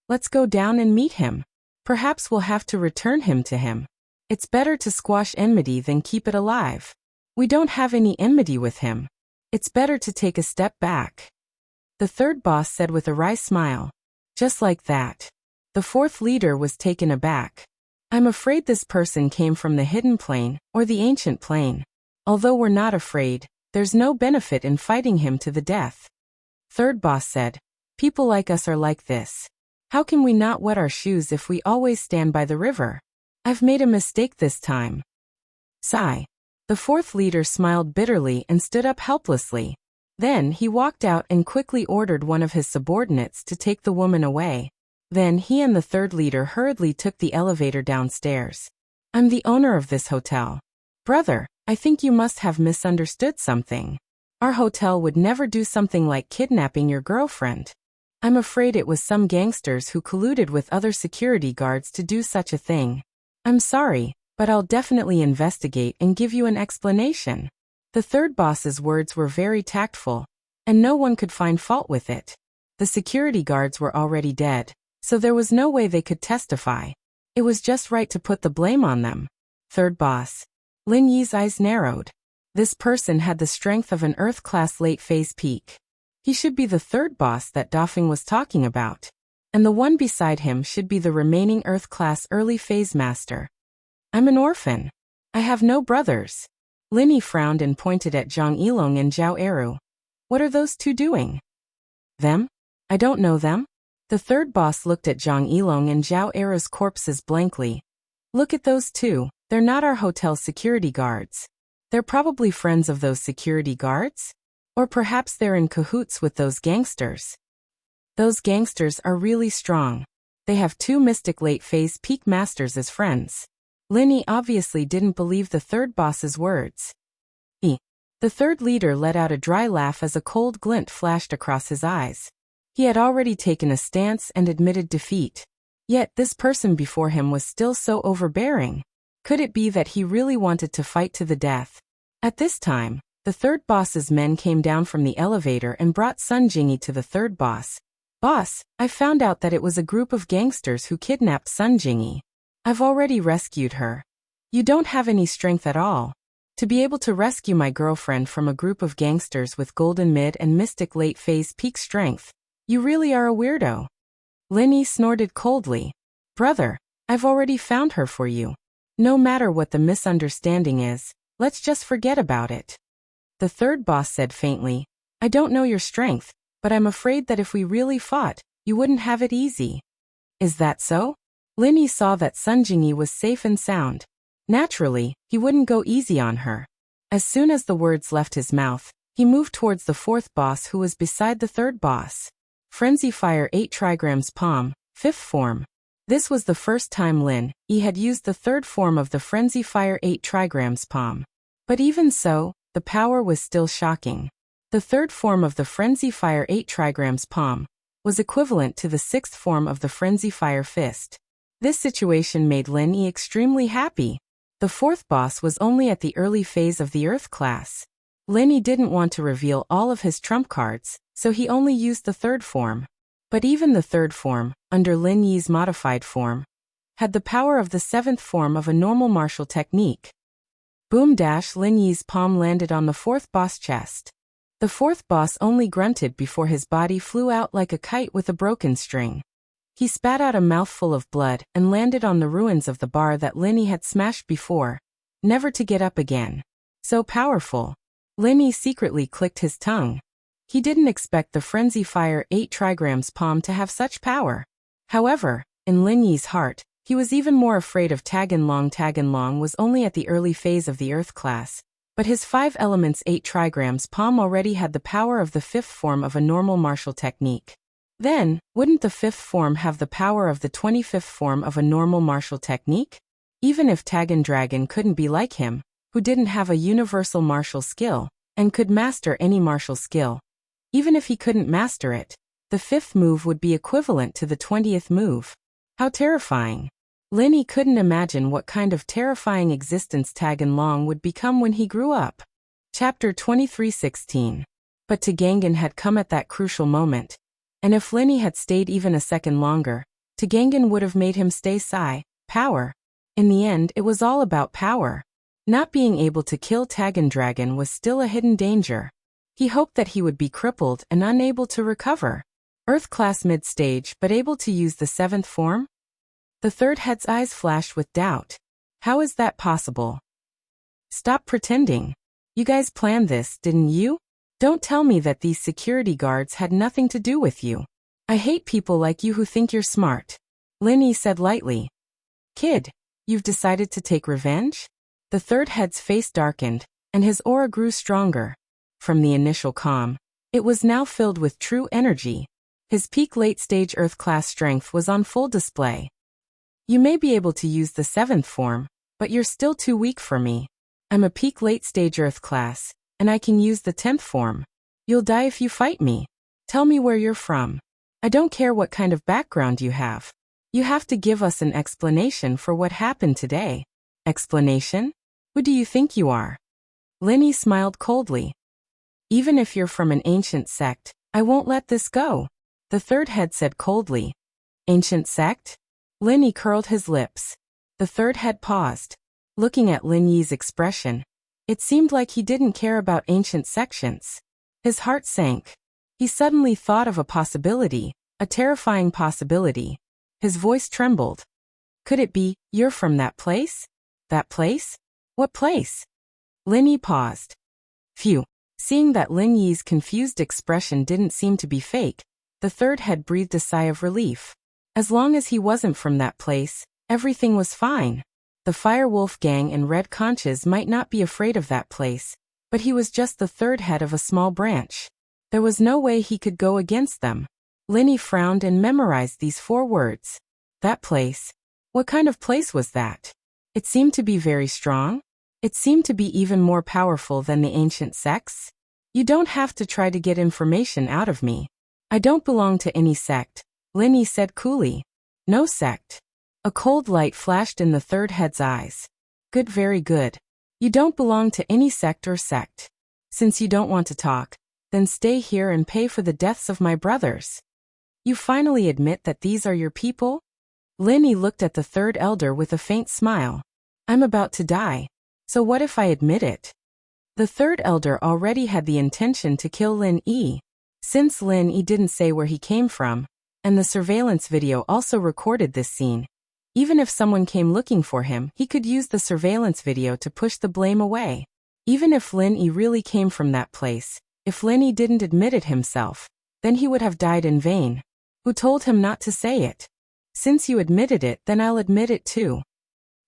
Let's go down and meet him. Perhaps we'll have to return him to him. It's better to squash enmity than keep it alive. We don't have any enmity with him. It's better to take a step back. The third boss said with a wry smile. Just like that. The fourth leader was taken aback. I'm afraid this person came from the hidden plane, or the ancient plane. Although we're not afraid, there's no benefit in fighting him to the death. Third boss said, people like us are like this. How can we not wet our shoes if we always stand by the river? I've made a mistake this time. Sigh. The fourth leader smiled bitterly and stood up helplessly. Then he walked out and quickly ordered one of his subordinates to take the woman away. Then he and the third leader hurriedly took the elevator downstairs. I'm the owner of this hotel. Brother, I think you must have misunderstood something. Our hotel would never do something like kidnapping your girlfriend. I'm afraid it was some gangsters who colluded with other security guards to do such a thing. I'm sorry, but I'll definitely investigate and give you an explanation. The third boss's words were very tactful, and no one could find fault with it. The security guards were already dead, so there was no way they could testify. It was just right to put the blame on them. Third boss. Lin Yi's eyes narrowed. This person had the strength of an Earth-class late-phase peak. He should be the third boss that Dafeng was talking about. And the one beside him should be the remaining Earth-class early-phase master. I'm an orphan. I have no brothers. Lin Yi frowned and pointed at Zhang Yilong and Zhao Eru. What are those two doing? Them? I don't know them. The third boss looked at Zhang Yilong and Zhao Eru's corpses blankly. Look at those two. They're not our hotel's security guards. They're probably friends of those security guards? Or perhaps they're in cahoots with those gangsters. Those gangsters are really strong. They have 2 mystic late-phase peak masters as friends. Lin obviously didn't believe the third boss's words. The third leader let out a dry laugh as a cold glint flashed across his eyes. He had already taken a stance and admitted defeat. Yet this person before him was still so overbearing. Could it be that he really wanted to fight to the death? At this time, the third boss's men came down from the elevator and brought Sun Jingyi to the third boss. Boss, I found out that it was a group of gangsters who kidnapped Sun Jingyi. I've already rescued her. You don't have any strength at all. To be able to rescue my girlfriend from a group of gangsters with golden mid and mystic late phase peak strength, you really are a weirdo. Lin snorted coldly. Brother, I've already found her for you. No matter what the misunderstanding is, let's just forget about it. The third boss said faintly, I don't know your strength, but I'm afraid that if we really fought, you wouldn't have it easy. Is that so? Lin saw that Sun Jingyi was safe and sound. Naturally, he wouldn't go easy on her. As soon as the words left his mouth, he moved towards the fourth boss who was beside the third boss. Frenzy Fire 8 trigrams Palm, 5th form. This was the first time Lin had used the third form of the Frenzy Fire 8 trigrams Palm. But even so, the power was still shocking. The third form of the Frenzy Fire 8 trigrams Palm was equivalent to the 6th form of the Frenzy Fire Fist. This situation made Lin extremely happy. The fourth boss was only at the early phase of the Earth class. Lin didn't want to reveal all of his trump cards, so he only used the third form. But even the third form, under Lin Yi's modified form, had the power of the 7th form of a normal martial technique. Boom dash! Lin Yi's palm landed on the fourth boss chest. The fourth boss only grunted before his body flew out like a kite with a broken string. He spat out a mouthful of blood and landed on the ruins of the bar that Lin had smashed before, never to get up again. So powerful. Lin secretly clicked his tongue. He didn't expect the Frenzy Fire 8 trigrams Palm to have such power. However, in Lin Yi's heart, he was even more afraid of Taganlong. Taganlong was only at the early phase of the Earth class, but his 5 elements 8 trigrams Palm already had the power of the 5th form of a normal martial technique. Then, wouldn't the 5th form have the power of the 25th form of a normal martial technique? Even if Tagan Dragon couldn't be like him, who didn't have a universal martial skill, and could master any martial skill. Even if he couldn't master it, the 5th move would be equivalent to the 20th move. How terrifying. Lin couldn't imagine what kind of terrifying existence Taganlong would become when he grew up. Chapter 23:16. But Tagangan had come at that crucial moment. And if Lin had stayed even a second longer, Tagangan would have made him stay. Power. In the end, it was all about power. Not being able to kill Tagan Dragon was still a hidden danger. He hoped that he would be crippled and unable to recover. Earth class mid-stage but able to use the 7th form? The third head's eyes flashed with doubt. How is that possible? Stop pretending. You guys planned this, didn't you? Don't tell me that these security guards had nothing to do with you. I hate people like you who think you're smart. Lin said lightly. Kid, you've decided to take revenge? The third head's face darkened, and his aura grew stronger. From the initial calm, it was now filled with true energy. His peak late-stage Earth class strength was on full display. You may be able to use the 7th form, but you're still too weak for me. I'm a peak late-stage Earth class, and I can use the 10th form. You'll die if you fight me. Tell me where you're from. I don't care what kind of background you have. You have to give us an explanation for what happened today. Explanation? Who do you think you are? Lin smiled coldly. Even if you're from an ancient sect, I won't let this go. The third head said coldly. Ancient sect? Lin curled his lips. The third head paused. Looking at Lin Yi's expression, it seemed like he didn't care about ancient sections. His heart sank. He suddenly thought of a possibility, a terrifying possibility. His voice trembled. Could it be, you're from that place? That place? What place? Lin paused. Phew. Seeing that Lin Yi's confused expression didn't seem to be fake, the third head breathed a sigh of relief. As long as he wasn't from that place, everything was fine. The Firewolf gang and Red Conches might not be afraid of that place, but he was just the third head of a small branch. There was no way he could go against them. Linny frowned and memorized these 4 words. That place. What kind of place was that? It seemed to be very strong. It seemed to be even more powerful than the ancient sects. You don't have to try to get information out of me. I don't belong to any sect, Linny said coolly. No sect. A cold light flashed in the third head's eyes. Good, very good. You don't belong to any sect or sect. Since you don't want to talk, then stay here and pay for the deaths of my brothers. You finally admit that these are your people? Linny looked at the third elder with a faint smile. I'm about to die. So what if I admit it? The third elder already had the intention to kill Lin Yi. Since Lin Yi didn't say where he came from, and the surveillance video also recorded this scene, even if someone came looking for him, he could use the surveillance video to push the blame away. Even if Lin Yi really came from that place, if Lin Yi didn't admit it himself, then he would have died in vain. Who told him not to say it? Since you admitted it, then I'll admit it too.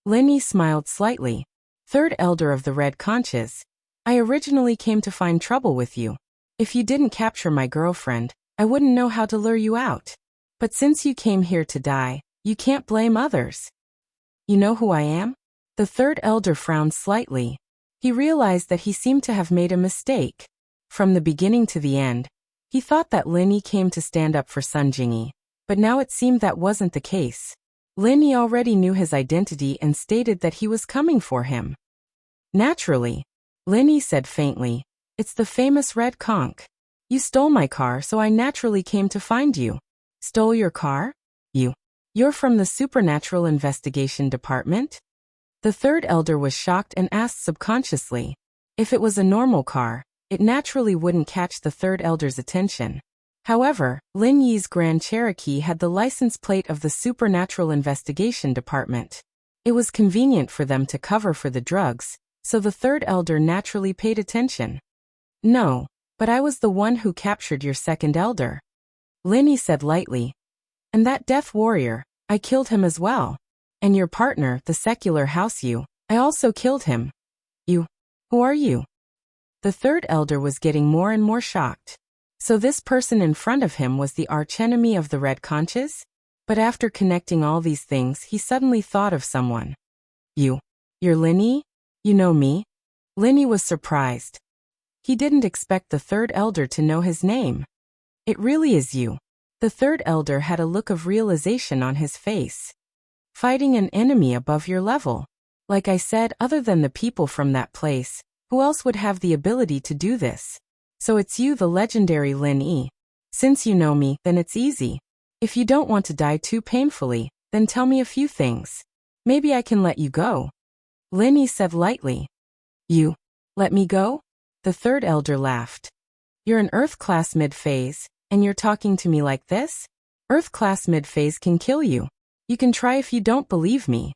Lin Yi smiled slightly. Third elder of the Red Conches, I originally came to find trouble with you. If you didn't capture my girlfriend, I wouldn't know how to lure you out. But since you came here to die, you can't blame others. You know who I am? The third elder frowned slightly. He realized that he seemed to have made a mistake. From the beginning to the end, he thought that Lin Yi came to stand up for Sun Jingyi, but now it seemed that wasn't the case. Lin Yi already knew his identity and stated that he was coming for him. Naturally, Lin Yi said faintly, it's the famous Red Conch. You stole my car, so I naturally came to find you. Stole your car? You're from the Supernatural Investigation Department? The third elder was shocked and asked subconsciously. If it was a normal car, it naturally wouldn't catch the third elder's attention. However, Lin Yi's Grand Cherokee had the license plate of the Supernatural Investigation Department. It was convenient for them to cover for the drugs, so the third elder naturally paid attention. No, but I was the one who captured your second elder. Lin Yi said lightly. And that death warrior, I killed him as well. And your partner, the secular house you, I also killed him. You? Who are you? The third elder was getting more and more shocked. So this person in front of him was the archenemy of the Red Conches? But after connecting all these things, he suddenly thought of someone. You're Lin Yi? You know me? Lin Yi was surprised. He didn't expect the third elder to know his name. It really is you. The third elder had a look of realization on his face. Fighting an enemy above your level. Like I said, other than the people from that place, who else would have the ability to do this? So it's you, the legendary Lin Yi. Since you know me, then it's easy. If you don't want to die too painfully, then tell me a few things. Maybe I can let you go. Lin Yi said lightly. You let me go? The third elder laughed. You're an Earth class mid-phase, and you're talking to me like this? Earth class mid-phase can kill you. You can try if you don't believe me.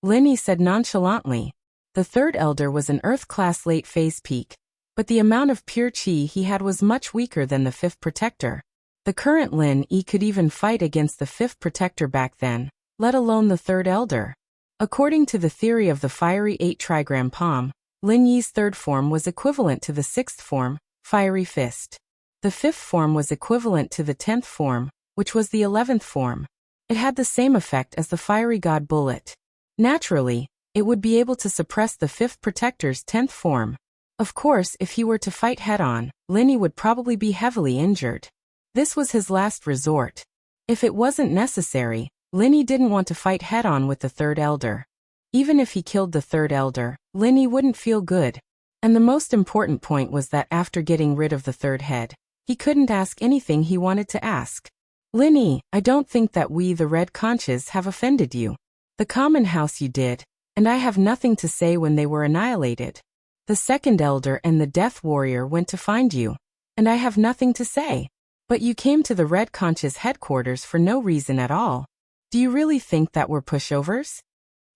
Lin Yi said nonchalantly. The third elder was an Earth class late phase peak, but the amount of pure chi he had was much weaker than the fifth protector. The current Lin Yi could even fight against the fifth protector back then, let alone the third elder. According to the theory of the fiery 8 trigram palm, Lin Yi's third form was equivalent to the sixth form, fiery fist. The fifth form was equivalent to the 10th form, which was the 11th form. It had the same effect as the fiery god bullet. Naturally, it would be able to suppress the fifth protector's 10th form. Of course, if he were to fight head-on, Lin Yi would probably be heavily injured. This was his last resort. If it wasn't necessary, Lin Yi didn't want to fight head-on with the third elder. Even if he killed the third elder, Lin Yi wouldn't feel good. And the most important point was that after getting rid of the third head, he couldn't ask anything he wanted to ask. Lin Yi, I don't think that we, the Red Conches, have offended you. The common house you did, and I have nothing to say when they were annihilated. The second elder and the death warrior went to find you, and I have nothing to say. But you came to the Red Conches headquarters for no reason at all. Do you really think that we're pushovers?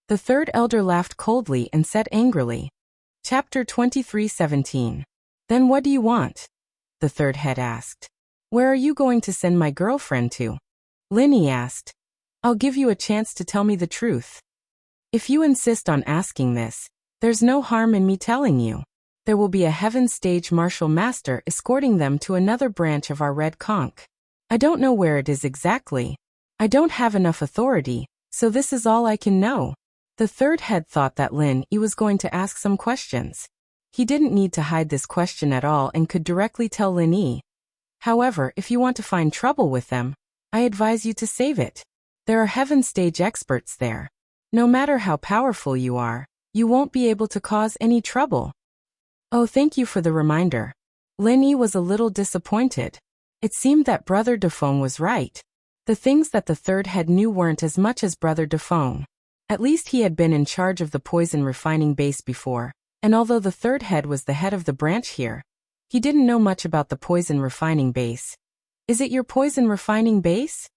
The third elder laughed coldly and said angrily. Chapter 23:17. Then what do you want? The third head asked. Where are you going to send my girlfriend to? Lin Yi asked. I'll give you a chance to tell me the truth. If you insist on asking this, there's no harm in me telling you. There will be a Heaven Stage Martial Master escorting them to another branch of our Red Conch. I don't know where it is exactly. I don't have enough authority, so this is all I can know. The third head thought that Lin Yi was going to ask some questions. He didn't need to hide this question at all and could directly tell Lin Yi. However, if you want to find trouble with them, I advise you to save it. There are heaven stage experts there. No matter how powerful you are, you won't be able to cause any trouble. Oh, thank you for the reminder. Lin Yi was a little disappointed. It seemed that Brother Dafeng was right. The things that the third head knew weren't as much as Brother Dafeng. At least he had been in charge of the poison refining base before, and although the third head was the head of the branch here, he didn't know much about the poison refining base. Is it your poison refining base?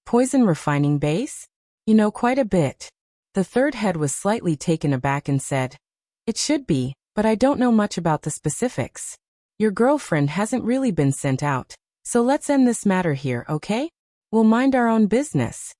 Poison refining base? You know quite a bit. The third head was slightly taken aback and said, It should be, but I don't know much about the specifics. Your girlfriend hasn't really been sent out, so let's end this matter here, okay? We'll mind our own business.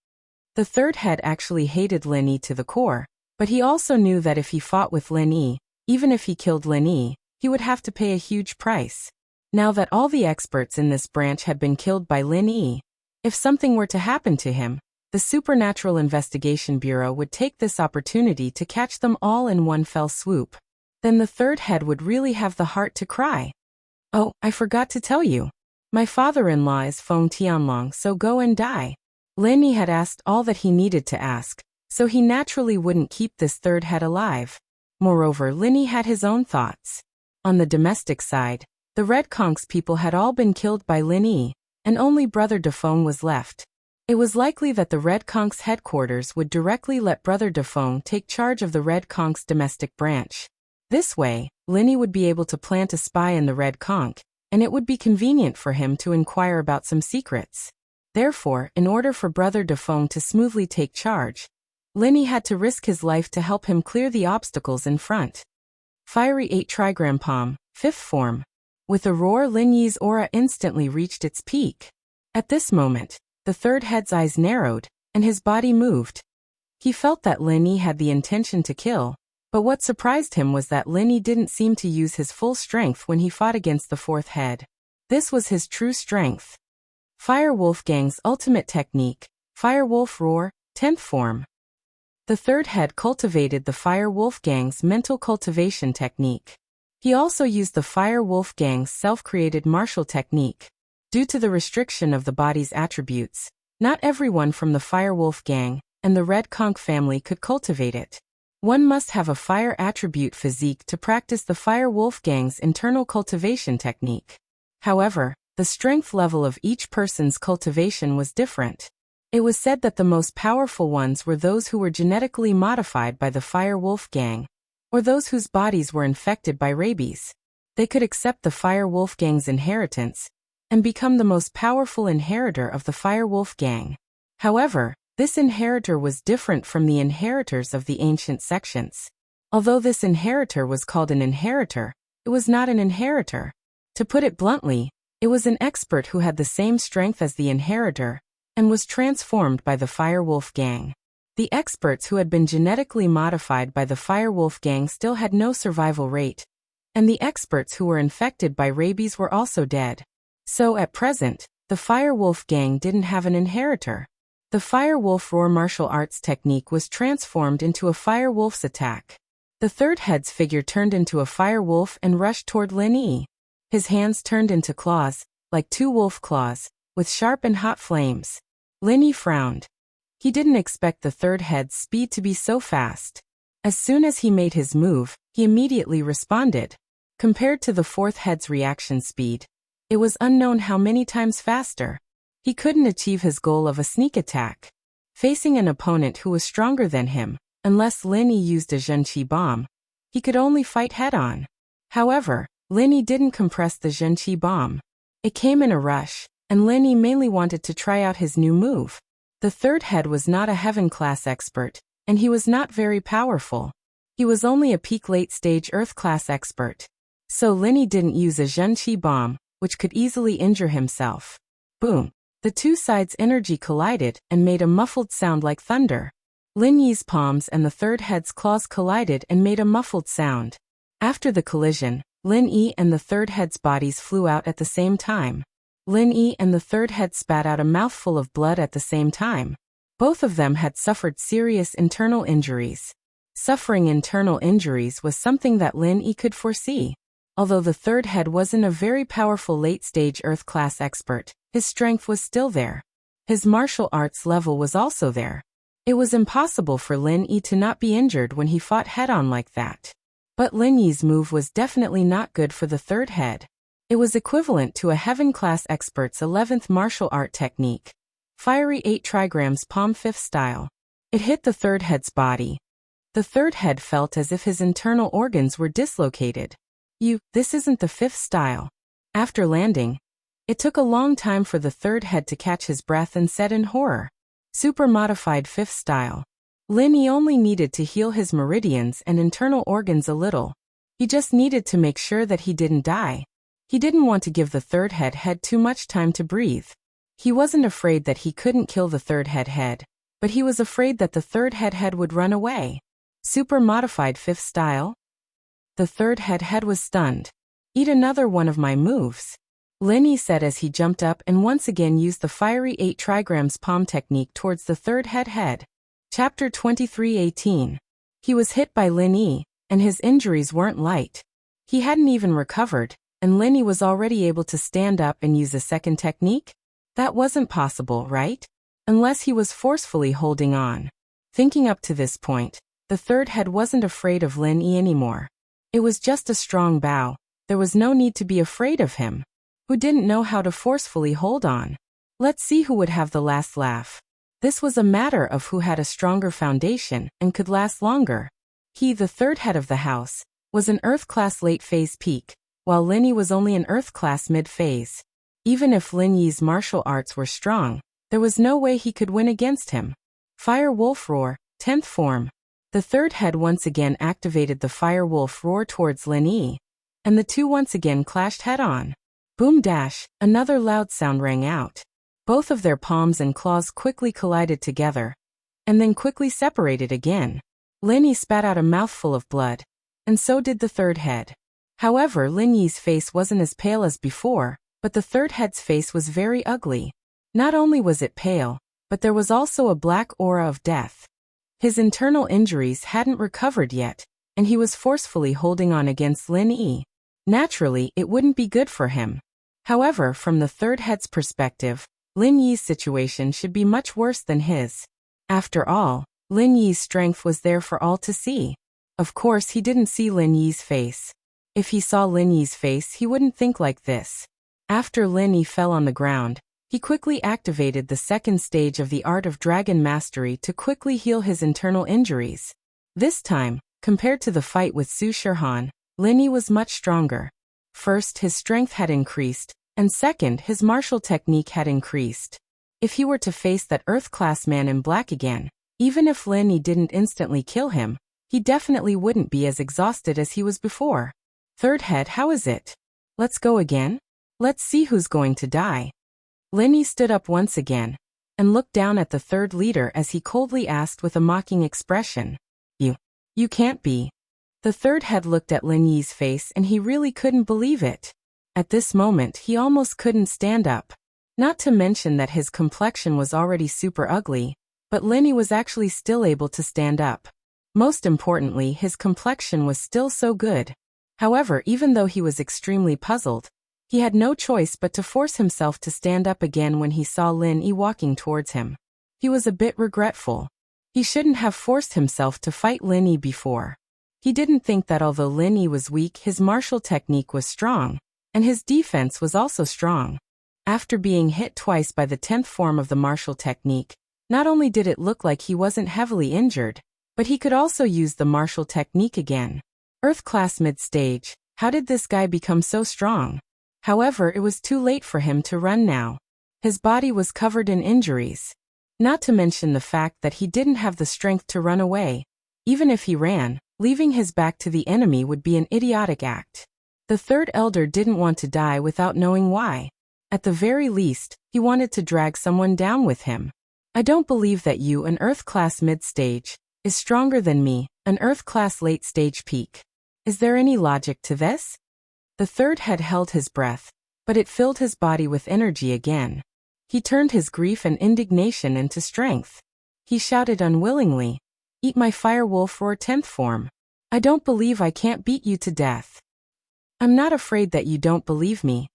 The third head actually hated Lin Yi to the core, but he also knew that if he fought with Lin Yi, even if he killed Lin Yi, he would have to pay a huge price. Now that all the experts in this branch had been killed by Lin Yi, if something were to happen to him, the Supernatural Investigation Bureau would take this opportunity to catch them all in one fell swoop. Then the third head would really have the heart to cry. Oh, I forgot to tell you. My father-in-law is Feng Tianlong, so go and die. Lin Yi had asked all that he needed to ask, so he naturally wouldn't keep this third head alive. Moreover, Lin Yi had his own thoughts. On the domestic side, the Red Conch's people had all been killed by Lin Yi, and only Brother Dafeng was left. It was likely that the Red Conch's headquarters would directly let Brother Dafeng take charge of the Red Conch's domestic branch. This way, Lin Yi would be able to plant a spy in the Red Conch, and it would be convenient for him to inquire about some secrets. Therefore, in order for Brother Dafeng to smoothly take charge, Lin Yi had to risk his life to help him clear the obstacles in front. Fiery 8 Trigram Palm, 5th form. With a roar, Lin Yi's aura instantly reached its peak. At this moment, the third head's eyes narrowed, and his body moved. He felt that Lin Yi had the intention to kill, but what surprised him was that Lin Yi didn't seem to use his full strength when he fought against the fourth head. This was his true strength. Fire Wolfgang's ultimate technique, Fire Wolf Roar, 10th form. The third head cultivated the Fire Wolfgang's mental cultivation technique. He also used the Fire Wolfgang's self-created martial technique. Due to the restriction of the body's attributes, not everyone from the Fire Wolfgang and the Red Conch family could cultivate it. One must have a fire attribute physique to practice the Fire Wolfgang's internal cultivation technique. However, the strength level of each person's cultivation was different. It was said that the most powerful ones were those who were genetically modified by the Fire Wolfgang, or those whose bodies were infected by rabies. They could accept the Fire Wolfgang's inheritance and become the most powerful inheritor of the Fire Wolfgang. However, this inheritor was different from the inheritors of the ancient sections. Although this inheritor was called an inheritor, it was not an inheritor. To put it bluntly, it was an expert who had the same strength as the inheritor and was transformed by the Fire Wolfgang. The experts who had been genetically modified by the Fire Wolfgang still had no survival rate, and the experts who were infected by rabies were also dead. So at present, the Fire Wolfgang didn't have an inheritor. The Fire Wolf Roar martial arts technique was transformed into a Fire Wolf's attack. The third head's figure turned into a Fire Wolf and rushed toward Lin Yi. His hands turned into claws, like 2 wolf claws, with sharp and hot flames. Lin Yi frowned. He didn't expect the third head's speed to be so fast. As soon as he made his move, he immediately responded. Compared to the fourth head's reaction speed, it was unknown how many times faster. He couldn't achieve his goal of a sneak attack. Facing an opponent who was stronger than him, unless Lin Yi used a Zhenqi bomb, he could only fight head-on. However, Lin Yi didn't compress the Zhenqi bomb. It came in a rush, and Lin Yi mainly wanted to try out his new move. The third head was not a heaven-class expert, and he was not very powerful. He was only a peak late-stage Earth-class expert. So Lin Yi didn't use a Zhenqi bomb, which could easily injure himself. Boom! The two sides' energy collided and made a muffled sound like thunder. Lin Yi's palms and the third head's claws collided and made a muffled sound. After the collision, Lin Yi and the third head's bodies flew out at the same time. Lin Yi and the third head spat out a mouthful of blood at the same time. Both of them had suffered serious internal injuries. Suffering internal injuries was something that Lin Yi could foresee. Although the third head wasn't a very powerful late-stage Earth-class expert, his strength was still there. His martial arts level was also there. It was impossible for Lin Yi to not be injured when he fought head-on like that. But Lin Yi's move was definitely not good for the third head. It was equivalent to a Heaven-class expert's 11th martial art technique. Fiery 8 trigrams palm 5th style. It hit the third head's body. The third head felt as if his internal organs were dislocated. This isn't the 5th style. After landing, it took a long time for the third head to catch his breath and said in horror, "Super modified 5th style." Lin Yi only needed to heal his meridians and internal organs a little. He just needed to make sure that he didn't die. He didn't want to give the third head too much time to breathe. He wasn't afraid that he couldn't kill the third head, but he was afraid that the third head would run away. Super modified 5th style? The third head was stunned. "Eat another one of my moves," Lin Yi said as he jumped up and once again used the fiery 8 trigrams palm technique towards the third head. Chapter 23:18. He was hit by Lin Yi, and his injuries weren't light. He hadn't even recovered, and Lin Yi was already able to stand up and use a second technique? That wasn't possible, right? Unless he was forcefully holding on. Thinking up to this point, the third head wasn't afraid of Lin Yi anymore. It was just a strong bow. There was no need to be afraid of him. Who didn't know how to forcefully hold on? Let's see who would have the last laugh. This was a matter of who had a stronger foundation and could last longer. He, the third head of the house, was an Earth-class late-phase peak, while Lin Yi was only an Earth-class mid-phase. Even if Lin Yi's martial arts were strong, there was no way he could win against him. Fire Wolf Roar, 10th form. The third head once again activated the Fire Wolf Roar towards Lin Yi, and the two once again clashed head-on. Boom dash, another loud sound rang out. Both of their palms and claws quickly collided together, and then quickly separated again. Lin Yi spat out a mouthful of blood, and so did the third head. However, Lin Yi's face wasn't as pale as before, but the third head's face was very ugly. Not only was it pale, but there was also a black aura of death. His internal injuries hadn't recovered yet, and he was forcefully holding on against Lin Yi. Naturally, it wouldn't be good for him. However, from the third head's perspective, Lin Yi's situation should be much worse than his. After all, Lin Yi's strength was there for all to see. Of course, he didn't see Lin Yi's face. If he saw Lin Yi's face, he wouldn't think like this. After Lin Yi fell on the ground, he quickly activated the second stage of the Art of Dragon Mastery to quickly heal his internal injuries. This time, compared to the fight with Su Shihan, Lin Yi was much stronger. First, his strength had increased, and second, his martial technique had increased. If he were to face that Earth-class man in black again, even if Lin Yi didn't instantly kill him, he definitely wouldn't be as exhausted as he was before. Third head, how is it? Let's go again? Let's see who's going to die. Lin Yi stood up once again, and looked down at the third leader as he coldly asked with a mocking expression. You can't be. The third head looked at Lin Yi's face and he really couldn't believe it. At this moment he almost couldn't stand up. Not to mention that his complexion was already super ugly, but Lin Yi was actually still able to stand up. Most importantly, his complexion was still so good. However, even though he was extremely puzzled, he had no choice but to force himself to stand up again when he saw Lin Yi walking towards him. He was a bit regretful. He shouldn't have forced himself to fight Lin Yi before. He didn't think that although Lin Yi was weak, his martial technique was strong, and his defense was also strong. After being hit twice by the 10th form of the martial technique, not only did it look like he wasn't heavily injured, but he could also use the martial technique again. Earth-class mid-stage, how did this guy become so strong? However, it was too late for him to run now. His body was covered in injuries. Not to mention the fact that he didn't have the strength to run away. Even if he ran, leaving his back to the enemy would be an idiotic act. The third elder didn't want to die without knowing why. At the very least, he wanted to drag someone down with him. I don't believe that you, an Earth-class mid-stage, is stronger than me, an Earth-class late-stage peak. Is there any logic to this? The third head held his breath, but it filled his body with energy again. He turned his grief and indignation into strength. He shouted unwillingly, "Eat my fire wolf roar 10th form. I don't believe I can't beat you to death. I'm not afraid that you don't believe me.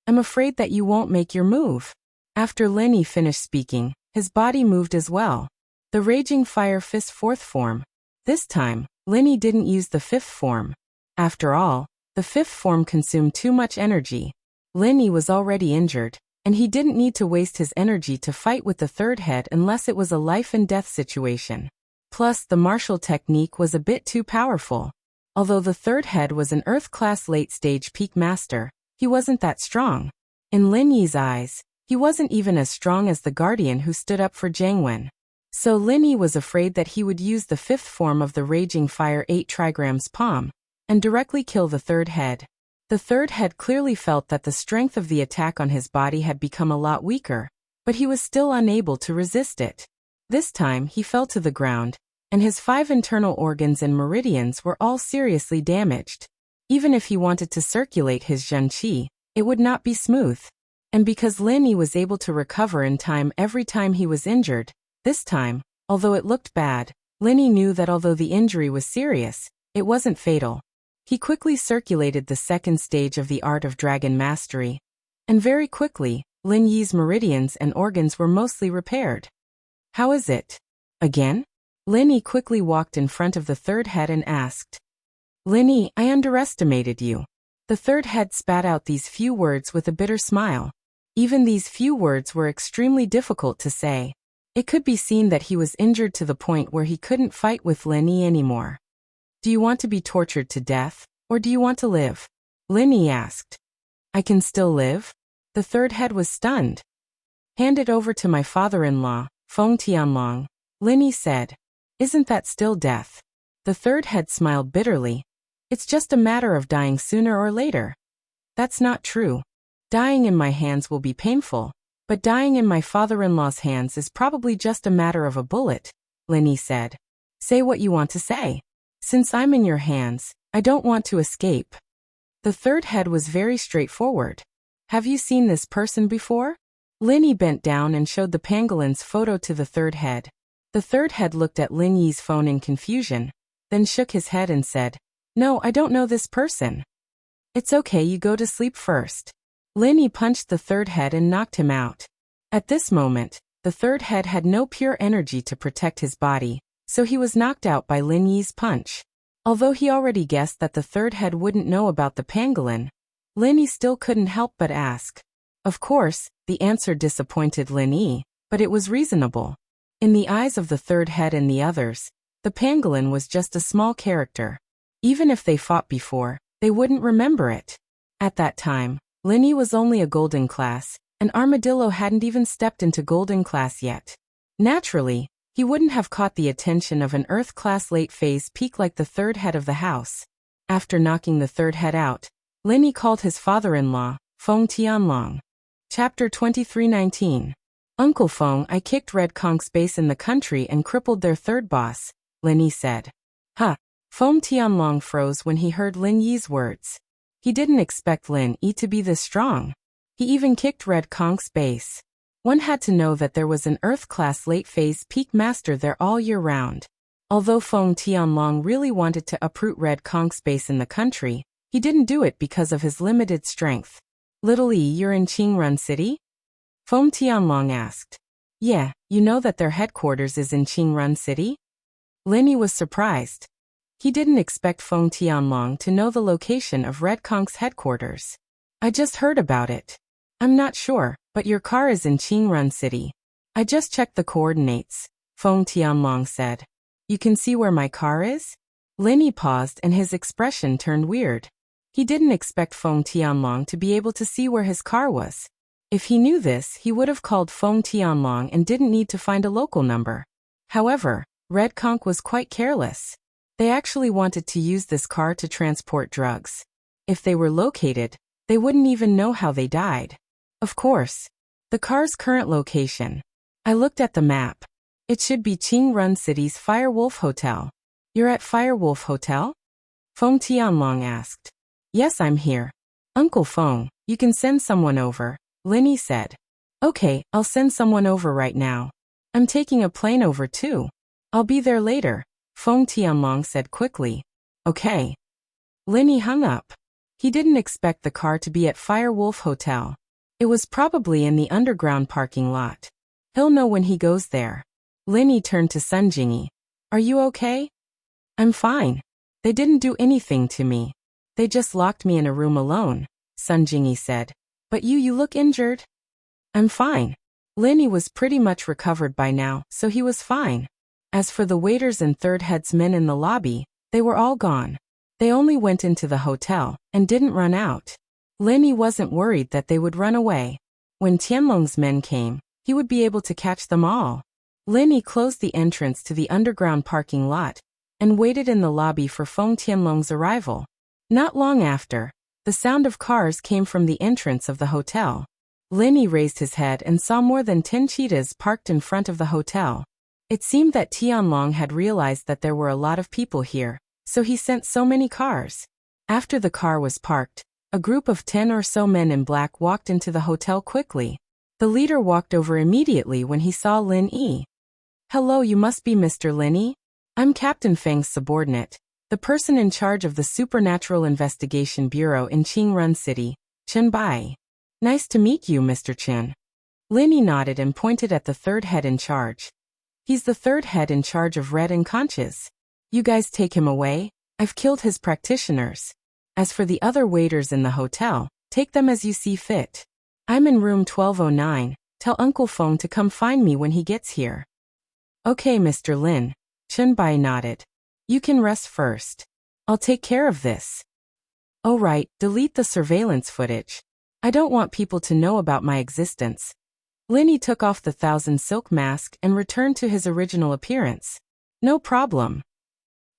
I'm afraid that you won't make your move." After Lin finished speaking, his body moved as well. The raging fire fist 4th form. This time, Lin didn't use the 5th form. After all, the 5th form consumed too much energy. Lin was already injured, and he didn't need to waste his energy to fight with the third head unless it was a life and death situation. Plus, the martial technique was a bit too powerful. Although the third head was an Earth-class late-stage peak master, he wasn't that strong. In Lin Yi's eyes, he wasn't even as strong as the guardian who stood up for Jiang Wen. So Lin Yi was afraid that he would use the 5th form of the Raging Fire 8 trigrams palm and directly kill the third head. The third head clearly felt that the strength of the attack on his body had become a lot weaker, but he was still unable to resist it. This time he fell to the ground, and his 5 internal organs and meridians were all seriously damaged. Even if he wanted to circulate his Zhen Qi, it would not be smooth. And because Lin Yi was able to recover in time every time he was injured, this time, although it looked bad, Lin Yi knew that although the injury was serious, it wasn't fatal. He quickly circulated the second stage of the art of dragon mastery, and very quickly, Lin Yi's meridians and organs were mostly repaired. "How is it? Again?" Lin Yi quickly walked in front of the third head and asked. "Lin Yi, I underestimated you." The third head spat out these few words with a bitter smile. Even these few words were extremely difficult to say. It could be seen that he was injured to the point where he couldn't fight with Lin Yi anymore. "Do you want to be tortured to death, or do you want to live?" Lin Yi asked. "I can still live?" The third head was stunned. "Hand it over to my father-in-law, Feng Tianlong," Lin Yi said. "Isn't that still death?" The third head smiled bitterly. "It's just a matter of dying sooner or later." "That's not true. Dying in my hands will be painful, but dying in my father-in-law's hands is probably just a matter of a bullet," Lin Yi said. "Say what you want to say. Since I'm in your hands, I don't want to escape." The third head was very straightforward. "Have you seen this person before?" Lin Yi bent down and showed the pangolin's photo to the third head. The third head looked at Lin Yi's phone in confusion, then shook his head and said, "No, I don't know this person." "It's okay, you go to sleep first." Lin Yi punched the third head and knocked him out. At this moment, the third head had no pure energy to protect his body, so he was knocked out by Lin Yi's punch. Although he already guessed that the third head wouldn't know about the pangolin, Lin Yi still couldn't help but ask. Of course, the answer disappointed Lin Yi, but it was reasonable. In the eyes of the third head and the others, the pangolin was just a small character. Even if they fought before, they wouldn't remember it. At that time, Lin Yi was only a golden class, and Armadillo hadn't even stepped into golden class yet. Naturally, he wouldn't have caught the attention of an Earth-class late-phase peak like the third head of the house. After knocking the third head out, Lin Yi called his father-in-law, Feng Tianlong. Chapter 2319. "Uncle Feng, I kicked Red Kong's base in the country and crippled their third boss," Lin Yi said. "Huh." Feng Tianlong froze when he heard Lin Yi's words. He didn't expect Lin Yi to be this strong. He even kicked Red Kong's base. One had to know that there was an Earth-class late-phase peak master there all year round. Although Feng Tianlong really wanted to uproot Red Kong's base in the country, he didn't do it because of his limited strength. "Little Yi, you're in Qingrun City?" Feng Tianlong asked. "Yeah, you know that their headquarters is in Qingrun City?" Lin Yi was surprised. He didn't expect Feng Tianlong to know the location of Red Kong's headquarters. "I just heard about it. I'm not sure, but your car is in Qingrun City. I just checked the coordinates," Feng Tianlong said. "You can see where my car is?" Lin Yi paused and his expression turned weird. He didn't expect Feng Tianlong to be able to see where his car was. If he knew this, he would have called Feng Tianlong and didn't need to find a local number. However, Red Kong was quite careless. They actually wanted to use this car to transport drugs. If they were located, they wouldn't even know how they died. Of course. The car's current location. I looked at the map. It should be Qingrun City's Firewolf Hotel. "You're at Firewolf Hotel?" Feng Tianlong asked. "Yes, I'm here." "Uncle Feng, You can send someone over, Linny said. Okay, I'll send someone over right now. I'm taking a plane over too. I'll be there later, Feng Tianlong said quickly. Okay. Linny hung up. He didn't expect the car to be at Firewolf Hotel. It was probably in the underground parking lot. He'll know when he goes there. Linny turned to Sun Jingyi. Are you okay? I'm fine. They didn't do anything to me. They just locked me in a room alone, Sun Jingyi said. But you look injured. I'm fine. Linny was pretty much recovered by now, so he was fine. As for the waiters and third headsmen in the lobby, they were all gone. They only went into the hotel and didn't run out. Linny wasn't worried that they would run away. When Tianlong's men came, he would be able to catch them all. Linny closed the entrance to the underground parking lot and waited in the lobby for Feng Tianlong's arrival. Not long after, the sound of cars came from the entrance of the hotel. Linny raised his head and saw more than 10 cheetahs parked in front of the hotel. It seemed that Tianlong had realized that there were a lot of people here, so he sent so many cars. After the car was parked, a group of 10 or so men in black walked into the hotel quickly. The leader walked over immediately when he saw Lin Yi. Hello, you must be Mr. Lin Yi? I'm Captain Feng's subordinate, the person in charge of the Supernatural Investigation Bureau in Qingrun City, Chen Bai. Nice to meet you, Mr. Chen. Lin Yi nodded and pointed at the third head in charge. He's the third head in charge of Red and Conches. You guys take him away? I've killed his practitioners. As for the other waiters in the hotel, take them as you see fit. I'm in room 1209. Tell Uncle Feng to come find me when he gets here. Okay, Mr. Lin. Chen Bai nodded. You can rest first. I'll take care of this. Oh right, delete the surveillance footage. I don't want people to know about my existence. Lin Yi took off the 1,000 silk mask and returned to his original appearance. No problem.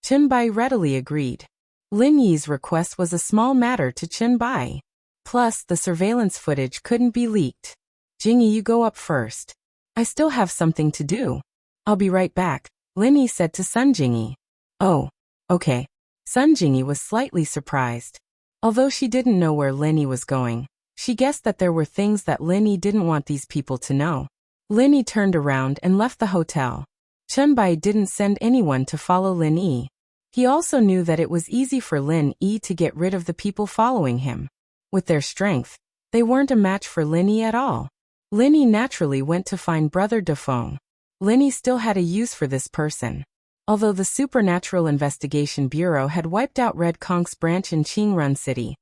Chen Bai readily agreed. Lin Yi's request was a small matter to Chen Bai. Plus, the surveillance footage couldn't be leaked. Jingyi, you go up first. I still have something to do. I'll be right back, Lin Yi said to Sun Jingyi. Oh, okay. Sun Jingyi was slightly surprised. Although she didn't know where Lin Yi was going, she guessed that there were things that Lin Yi didn't want these people to know. Lin Yi turned around and left the hotel. Chen Bai didn't send anyone to follow Lin Yi. He also knew that it was easy for Lin Yi to get rid of the people following him. With their strength, they weren't a match for Lin Yi at all. Lin Yi naturally went to find Brother Dafeng. Lin Yi still had a use for this person. Although the Supernatural Investigation Bureau had wiped out Red Conk's branch in Qingrun City,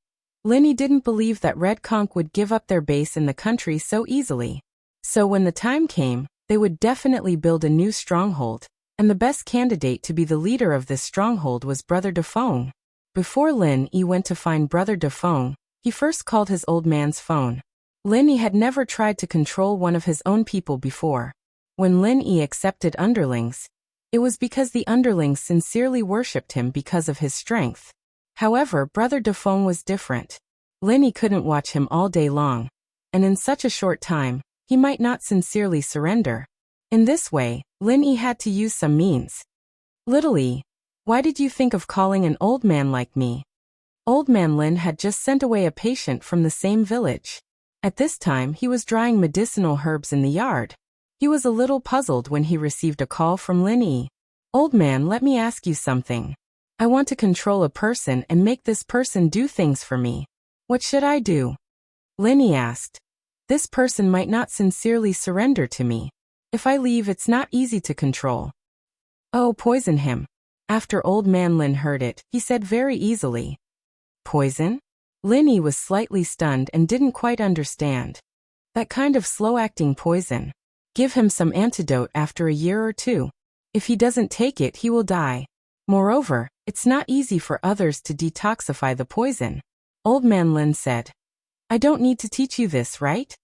Lin Yi didn't believe that Red Conk would give up their base in the country so easily. So when the time came, they would definitely build a new stronghold, and the best candidate to be the leader of this stronghold was Brother Dafeng. Before Lin Yi went to find Brother Dafeng, he first called his old man's phone. Lin Yi had never tried to control one of his own people before. When Lin Yi accepted underlings, it was because the underlings sincerely worshipped him because of his strength. However, Brother Dafeng was different. Lin Yi couldn't watch him all day long, and in such a short time, he might not sincerely surrender. In this way, Lin Yi had to use some means. Little Yi, why did you think of calling an old man like me? Old man Lin had just sent away a patient from the same village. At this time, he was drying medicinal herbs in the yard. He was a little puzzled when he received a call from Lin Yi. Old man, let me ask you something. I want to control a person and make this person do things for me. What should I do? Lin Yi asked. This person might not sincerely surrender to me. If I leave, it's not easy to control. Oh, poison him. After old man Lin heard it, he said very easily. Poison? Lin Yi was slightly stunned and didn't quite understand. That kind of slow-acting poison. Give him some antidote after a year or two. If he doesn't take it, he will die. Moreover, it's not easy for others to detoxify the poison. Old man Lin said. I don't need to teach you this, right?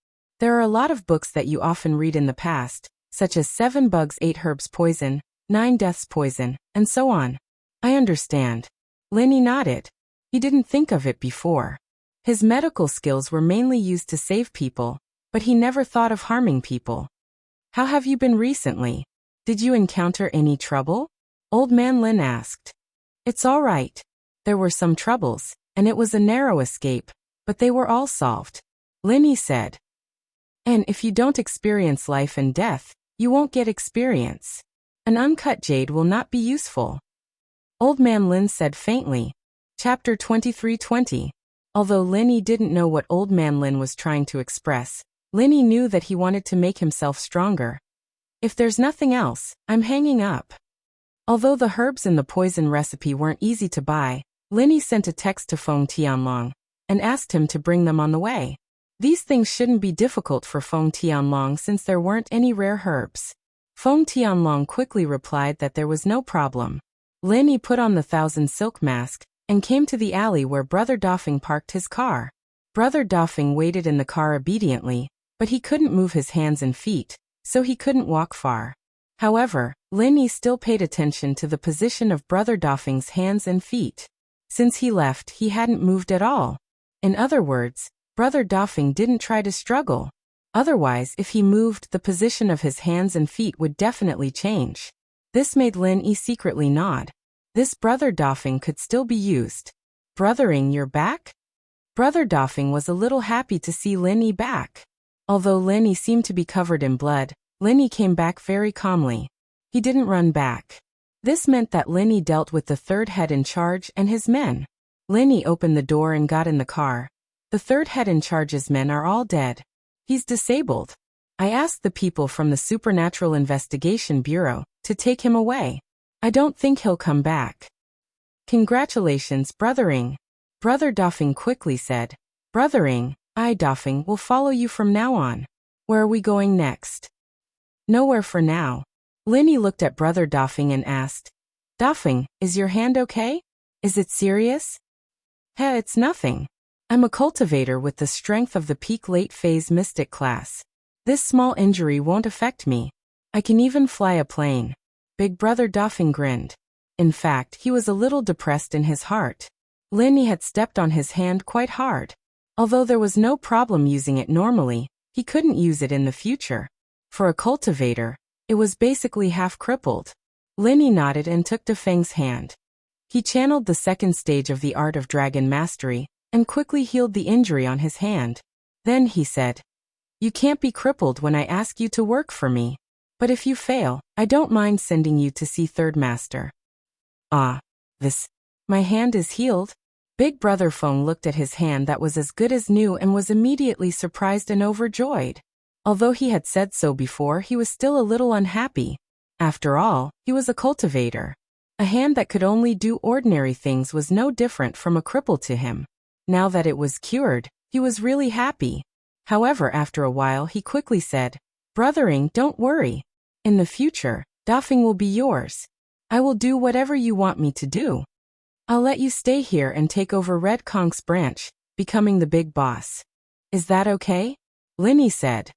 There are a lot of books that you often read in the past, such as 7 Bugs 8 Herbs Poison, 9 Deaths Poison, and so on. I understand. Lin Yi nodded. He didn't think of it before. His medical skills were mainly used to save people, but he never thought of harming people. How have you been recently? Did you encounter any trouble? Old man Lin asked. It's all right. There were some troubles, and it was a narrow escape, but they were all solved. Linny said. And if you don't experience life and death, you won't get experience. An uncut jade will not be useful. Old Man Lin said faintly. Chapter 23:20. Although Linny didn't know what Old Man Lin was trying to express, Linny knew that he wanted to make himself stronger. If there's nothing else, I'm hanging up. Although the herbs in the poison recipe weren't easy to buy, Linny sent a text to Feng Tianlong and asked him to bring them on the way. These things shouldn't be difficult for Feng Tianlong since there weren't any rare herbs. Feng Tianlong quickly replied that there was no problem. Linny put on the 1,000 silk mask and came to the alley where Brother Dofeng parked his car. Brother Dofeng waited in the car obediently, but he couldn't move his hands and feet, so he couldn't walk far. However, Linny still paid attention to the position of Brother Dofeng's hands and feet. Since he left, he hadn't moved at all. In other words, Brother Dofeng didn't try to struggle. Otherwise, if he moved, the position of his hands and feet would definitely change. This made Linny secretly nod. This Brother Dofeng could still be used. Brothering, you're back? Brother Dofeng was a little happy to see Linny back. Although Linny seemed to be covered in blood, Linny came back very calmly. He didn't run back. This meant that Linny dealt with the third head in charge and his men. Linny opened the door and got in the car. The third head in charge's men are all dead. He's disabled. I asked the people from the Supernatural Investigation Bureau to take him away. I don't think he'll come back. Congratulations, Brothering. Brother Dofeng quickly said. Brothering, I, Dofeng, will follow you from now on. Where are we going next? Nowhere for now. Linny looked at Brother Dofeng and asked, Dofeng, is your hand okay? Is it serious? It's nothing. I'm a cultivator with the strength of the peak late phase mystic class. This small injury won't affect me. I can even fly a plane. Big Brother Dofeng grinned. In fact, he was a little depressed in his heart. Linny had stepped on his hand quite hard. Although there was no problem using it normally, he couldn't use it in the future. For a cultivator, it was basically half crippled. Linny nodded and took Dofeng's hand. He channeled the second stage of the art of dragon mastery and quickly healed the injury on his hand. Then he said, You can't be crippled when I ask you to work for me. But if you fail, I don't mind sending you to see Third Master. My hand is healed. Big Brother Feng looked at his hand that was as good as new and was immediately surprised and overjoyed. Although he had said so before, he was still a little unhappy. After all, he was a cultivator. A hand that could only do ordinary things was no different from a cripple to him. Now that it was cured, he was really happy. However, after a while he quickly said, Brothering, don't worry. In the future, Dofeng will be yours. I will do whatever you want me to do. I'll let you stay here and take over Red Conk's branch, becoming the big boss. Is that okay? Linny said.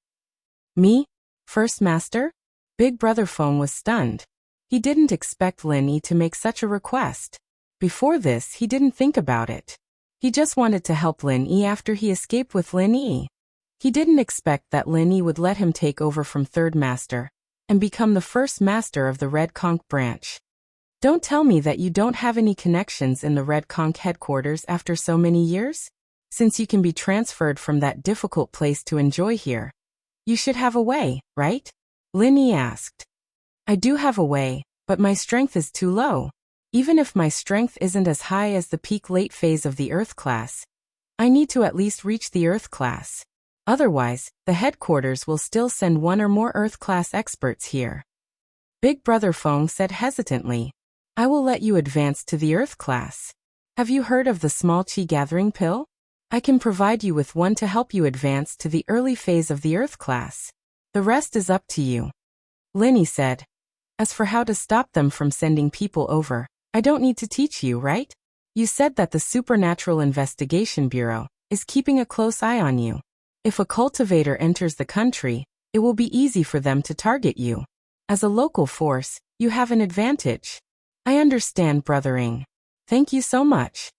Me? First Master? Big Brother Feng was stunned. He didn't expect Linny to make such a request. Before this, he didn't think about it. He just wanted to help Linny after he escaped with Linny. He didn't expect that Linny would let him take over from Third Master and become the first master of the Red Conch branch. Don't tell me that you don't have any connections in the Red Conch headquarters after so many years? Since you can be transferred from that difficult place to enjoy here. You should have a way, right? Linny asked. I do have a way, but my strength is too low. Even if my strength isn't as high as the peak late phase of the Earth class, I need to at least reach the Earth class. Otherwise, the headquarters will still send one or more Earth class experts here. Big Brother Feng said hesitantly. I will let you advance to the Earth class. Have you heard of the small chi gathering pill? I can provide you with one to help you advance to the early phase of the Earth class. The rest is up to you. Linny said. As for how to stop them from sending people over, I don't need to teach you, right? You said that the Supernatural Investigation Bureau is keeping a close eye on you. If a cultivator enters the country, it will be easy for them to target you. As a local force, you have an advantage. I understand, Brothering. Thank you so much.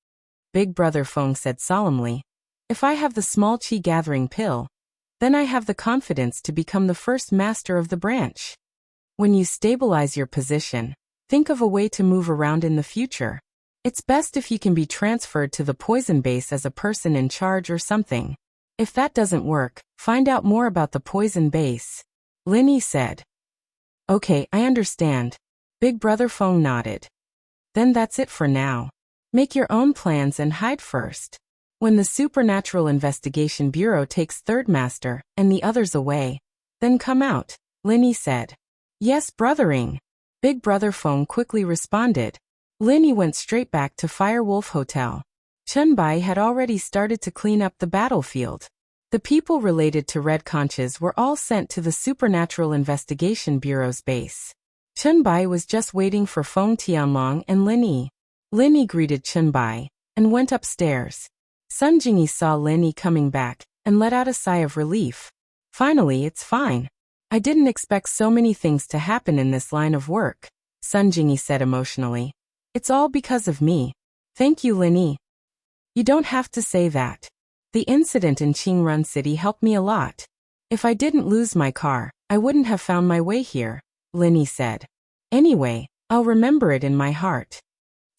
Big Brother Feng said solemnly. If I have the small chi gathering pill, then I have the confidence to become the first master of the branch. When you stabilize your position, think of a way to move around in the future. It's best if you can be transferred to the poison base as a person in charge or something. If that doesn't work, find out more about the poison base. Lin Yi said. Okay, I understand. Big Brother Feng nodded. Then that's it for now. Make your own plans and hide first. When the Supernatural Investigation Bureau takes Third Master and the others away, then come out, Lin Yi said. Yes, brothering. Big Brother Feng quickly responded. Lin Yi went straight back to Firewolf Hotel. Chunbai had already started to clean up the battlefield. The people related to Red Conches were all sent to the Supernatural Investigation Bureau's base. Chunbai was just waiting for Feng Tianlong and Lin Yi. Lin Yi greeted Chunbai and went upstairs. Sun Jingyi saw Lin Yi coming back and let out a sigh of relief. Finally, it's fine. I didn't expect so many things to happen in this line of work, Sun Jingyi said emotionally. It's all because of me. Thank you, Lin Yi. You don't have to say that. The incident in Qingrun City helped me a lot. If I didn't lose my car, I wouldn't have found my way here, Lin Yi said. Anyway, I'll remember it in my heart.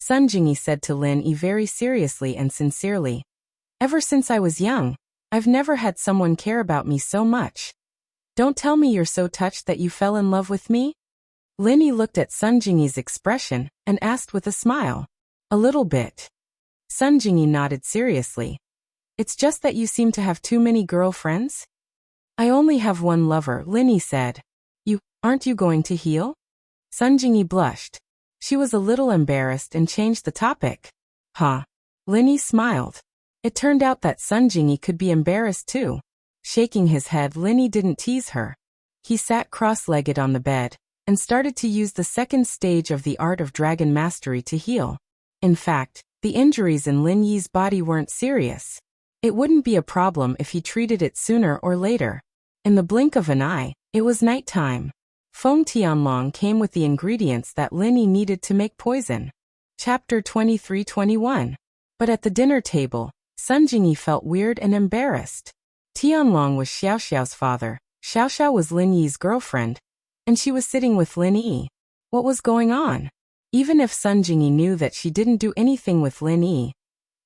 Sun Jingyi said to Lin Yi very seriously and sincerely. Ever since I was young, I've never had someone care about me so much. Don't tell me you're so touched that you fell in love with me? Lin Yi looked at Sun Jingyi's expression and asked with a smile. A little bit. Sun Jingyi nodded seriously. It's just that you seem to have too many girlfriends? I only have one lover, Lin Yi said. Aren't you going to heal? Sun Jingyi blushed. She was a little embarrassed and changed the topic. Huh? Lin Yi smiled. It turned out that Sun Jingyi could be embarrassed too. Shaking his head, Lin Yi didn't tease her. He sat cross-legged on the bed and started to use the second stage of the art of dragon mastery to heal. In fact, the injuries in Lin Yi's body weren't serious. It wouldn't be a problem if he treated it sooner or later. In the blink of an eye, it was nighttime. Feng Tianlong came with the ingredients that Lin Yi needed to make poison. Chapter 23-21. But at the dinner table, Sun Jingyi felt weird and embarrassed. Tianlong was Xiaoxiao's father, Xiaoxiao was Lin Yi's girlfriend, and she was sitting with Lin Yi. What was going on? Even if Sun Jingyi knew that she didn't do anything with Lin Yi,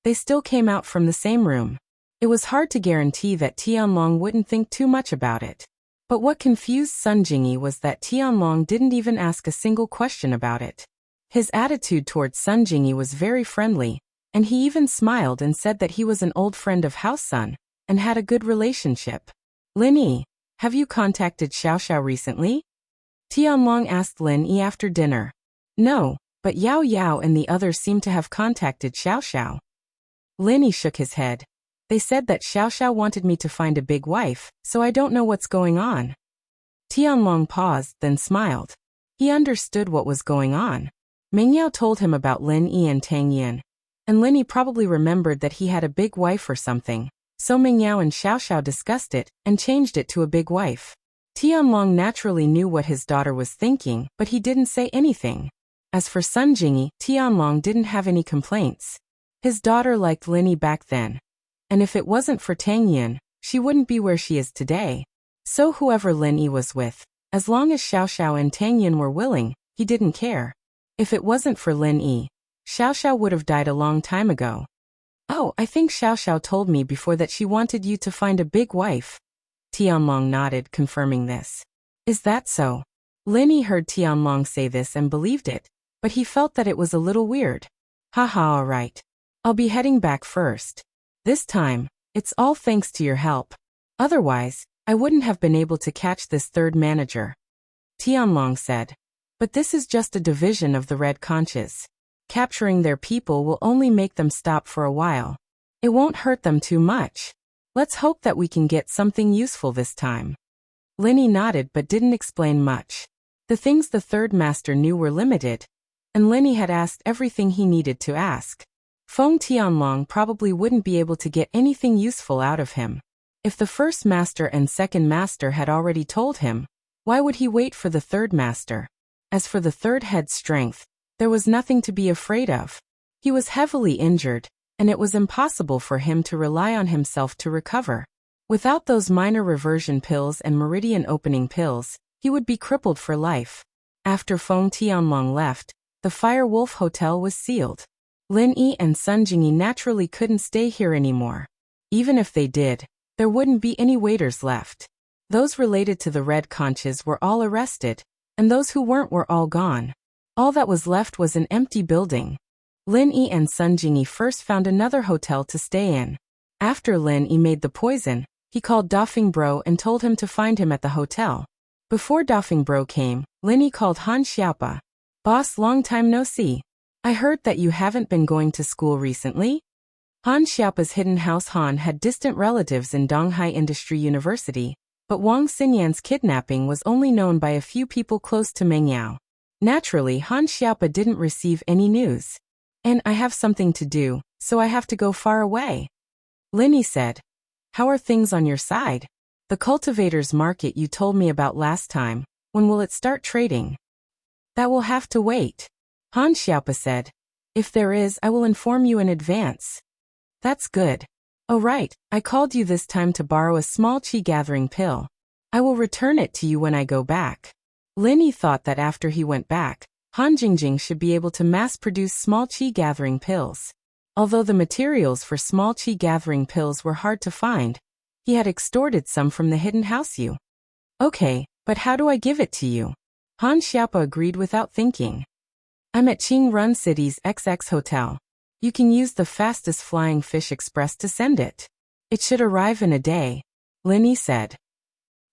they still came out from the same room. It was hard to guarantee that Tianlong wouldn't think too much about it. But what confused Sun Jingyi was that Tianlong didn't even ask a single question about it. His attitude towards Sun Jingyi was very friendly, and he even smiled and said that he was an old friend of House Sun and had a good relationship. Lin Yi, have you contacted Xiaoxiao recently? Tianlong asked Lin Yi after dinner. No, but Yao Yao and the others seem to have contacted Xiaoxiao. Lin Yi shook his head. They said that Xiaoxiao wanted me to find a big wife, so I don't know what's going on. Tianlong paused, then smiled. He understood what was going on. Mingyao told him about Lin Yi and Tang Yin, and Lin Yi probably remembered that he had a big wife or something, so Mingyao and Xiaoxiao discussed it and changed it to a big wife. Tianlong naturally knew what his daughter was thinking, but he didn't say anything. As for Sun Jingyi, Tianlong didn't have any complaints. His daughter liked Lin Yi back then. And if it wasn't for Tang Yin, she wouldn't be where she is today. So whoever Lin Yi was with, as long as Xiaoxiao and Tang Yin were willing, he didn't care. If it wasn't for Lin Yi, Xiaoxiao would have died a long time ago. Oh, I think Xiaoxiao told me before that she wanted you to find a big wife. Tianlong nodded, confirming this. Is that so? Lin Yi heard Tianlong say this and believed it, but he felt that it was a little weird. Haha, alright. I'll be heading back first. This time, it's all thanks to your help. Otherwise, I wouldn't have been able to catch this third manager. Tianlong said. But this is just a division of the Red Conches. Capturing their people will only make them stop for a while. It won't hurt them too much. Let's hope that we can get something useful this time. Lin Yi nodded but didn't explain much. The things the third master knew were limited, and Lin Yi had asked everything he needed to ask. Feng Tianlong probably wouldn't be able to get anything useful out of him. If the first master and second master had already told him, why would he wait for the third master? As for the third head's strength, there was nothing to be afraid of. He was heavily injured, and it was impossible for him to rely on himself to recover. Without those minor reversion pills and meridian opening pills, he would be crippled for life. After Feng Tianlong left, the Fire Wolf Hotel was sealed. Lin Yi and Sun Jingyi naturally couldn't stay here anymore. Even if they did, there wouldn't be any waiters left. Those related to the red conches were all arrested, and those who weren't were all gone. All that was left was an empty building. Lin Yi and Sun Jingyi first found another hotel to stay in. After Lin Yi made the poison, he called Dafeng Bro and told him to find him at the hotel. Before Dafeng Bro came, Lin Yi called Han Xiaopa. "Boss, long time no see. I heard that you haven't been going to school recently?" Han Xiaopa's hidden house Han had distant relatives in Donghai Industry University, but Wang Xinyan's kidnapping was only known by a few people close to Meng Yao. Naturally, Han Xiaopa didn't receive any news. "And I have something to do, so I have to go far away." Lin Yi said. "How are things on your side? The cultivators market you told me about last time, when will it start trading?" "That will have to wait," Han Xiaopa said. "If there is, I will inform you in advance." "That's good. Oh right, I called you this time to borrow a small qi gathering pill. I will return it to you when I go back." Lin Yi thought that after he went back, Han Jingjing should be able to mass-produce small qi gathering pills. Although the materials for small qi gathering pills were hard to find, he had extorted some from the hidden house you. "Okay, but how do I give it to you?" Han Xiaopa agreed without thinking. "I'm at Qingrun City's XX Hotel. You can use the fastest flying fish express to send it. It should arrive in a day," Lin Yi said.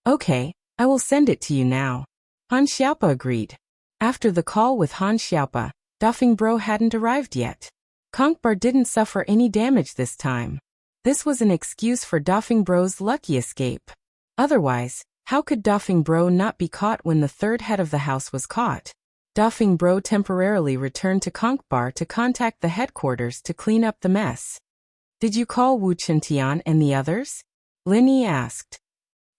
"Okay, I will send it to you now." Han Xiaopa agreed. After the call with Han Xiaopa, Dafeng Bro hadn't arrived yet. Konkbar didn't suffer any damage this time. This was an excuse for Dafeng Bro's lucky escape. Otherwise, how could Dafeng Bro not be caught when the third head of the house was caught? Dafeng Bro temporarily returned to Konkbar to contact the headquarters to clean up the mess. "Did you call Wu Qintian and the others?" Lin Yi asked.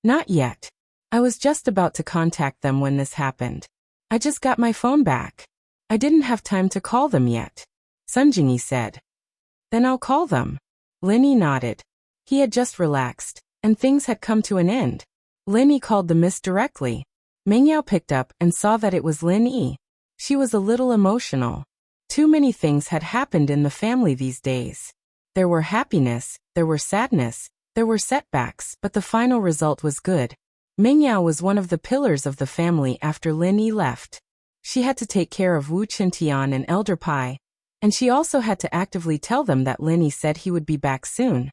"Not yet. I was just about to contact them when this happened. I just got my phone back. I didn't have time to call them yet," Sun Jingyi said. "Then I'll call them." Lin Yi nodded. He had just relaxed, and things had come to an end. Lin Yi called the miss directly. Meng Yao picked up and saw that it was Lin Yi. She was a little emotional. Too many things had happened in the family these days. There were happiness, there were sadness, there were setbacks, but the final result was good. Meng Yao was one of the pillars of the family after Lin Yi left. She had to take care of Wu Qintian and Elder Pai, and she also had to actively tell them that Lin Yi said he would be back soon.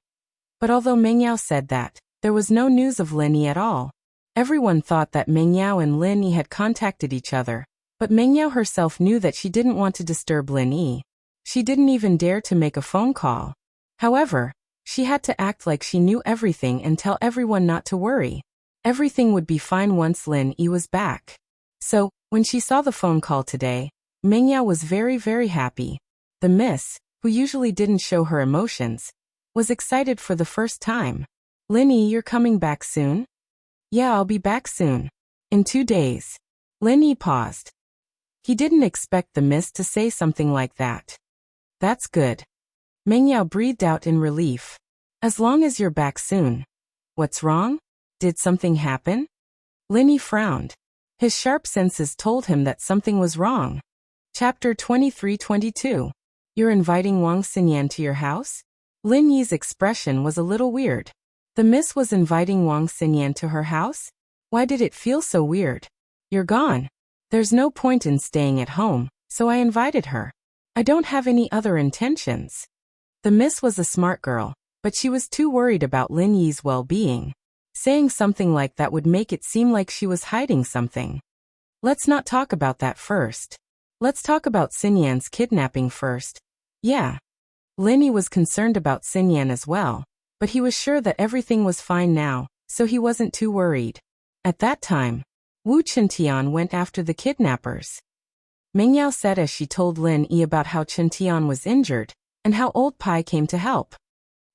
But although Meng Yao said that, there was no news of Lin Yi at all. Everyone thought that Meng Yao and Lin Yi had contacted each other, but Meng Yao herself knew that she didn't want to disturb Lin Yi. She didn't even dare to make a phone call. However, she had to act like she knew everything and tell everyone not to worry. Everything would be fine once Lin Yi was back. So, when she saw the phone call today, Meng Yao was very, very happy. The miss, who usually didn't show her emotions, was excited for the first time. "Lin Yi, you're coming back soon?" "Yeah, I'll be back soon. In 2 days." Lin Yi paused. He didn't expect the miss to say something like that. "That's good." Meng Yao breathed out in relief. "As long as you're back soon." "What's wrong? Did something happen?" Lin Yi frowned. His sharp senses told him that something was wrong. Chapter 23-22. "You're inviting Wang Xinyan to your house?" Lin Yi's expression was a little weird. The miss was inviting Wang Xinyan to her house? Why did it feel so weird? "You're gone. There's no point in staying at home, so I invited her. I don't have any other intentions." The miss was a smart girl, but she was too worried about Lin Yi's well-being. Saying something like that would make it seem like she was hiding something. "Let's not talk about that first. Let's talk about Xinyan's kidnapping first." "Yeah." Lin Yi was concerned about Xinyan as well, but he was sure that everything was fine now, so he wasn't too worried. At that time, Wu Qintian went after the kidnappers. Meng Yao said as she told Lin Yi about how Qintian was injured, and how Old Pai came to help.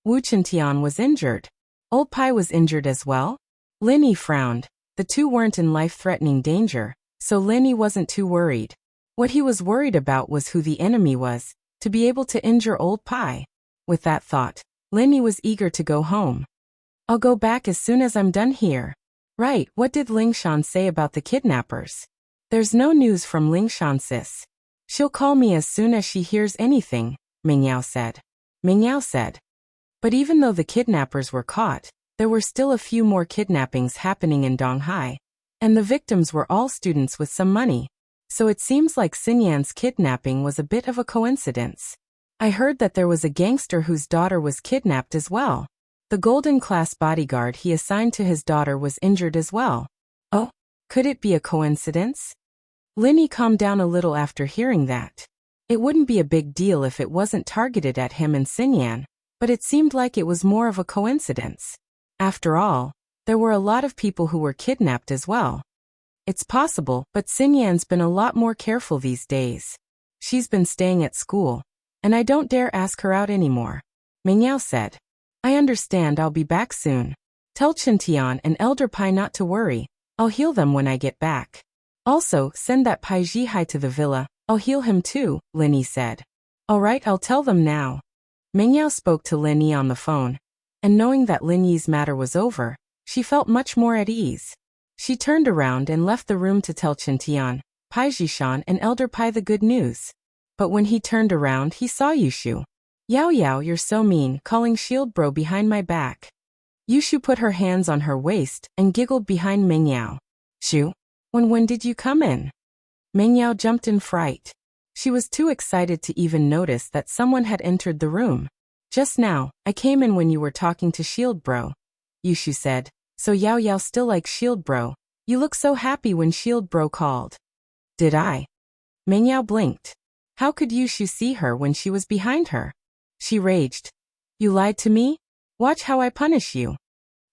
Wu Qintian was injured. Old Pai was injured as well? Lin Yi frowned. The two weren't in life-threatening danger, so Lin Yi wasn't too worried. What he was worried about was who the enemy was, to be able to injure Old Pai. With that thought, Lin Yi was eager to go home. "I'll go back as soon as I'm done here." "Right, what did Lingshan say about the kidnappers?" "There's no news from Lingshan, sis. She'll call me as soon as she hears anything," Mingyao said. Mingyao said. But even though the kidnappers were caught, there were still a few more kidnappings happening in Donghai, and the victims were all students with some money. So it seems like Xinyan's kidnapping was a bit of a coincidence. I heard that there was a gangster whose daughter was kidnapped as well. The golden class bodyguard he assigned to his daughter was injured as well. Oh, could it be a coincidence? Linny calmed down a little after hearing that. It wouldn't be a big deal if it wasn't targeted at him and Xinyan, but it seemed like it was more of a coincidence. After all, there were a lot of people who were kidnapped as well. It's possible, but Xinyan's been a lot more careful these days. She's been staying at school, and I don't dare ask her out anymore. Mingyao said. I understand, I'll be back soon. Tell Qintian and Elder Pai not to worry, I'll heal them when I get back. Also, send that Pai Zhihai to the villa, I'll heal him too, Linny said. Alright, I'll tell them now. Mingyao spoke to Linny on the phone, and knowing that Linny's matter was over, she felt much more at ease. She turned around and left the room to tell Qintian, Pai Zhishan and Elder Pai the good news. But when he turned around he saw Yushu. Yao Yao, you're so mean, calling Shield Bro behind my back. Yushu put her hands on her waist and giggled behind Mingyao. Shu, when did you come in? Mingyao jumped in fright. She was too excited to even notice that someone had entered the room. Just now, I came in when you were talking to Shield Bro. Yushu said. So Yao Yao still likes Shield Bro. You look so happy when Shield Bro called. Did I? Mingyao blinked. How could Yushu see her when she was behind her? She raged. You lied to me? Watch how I punish you.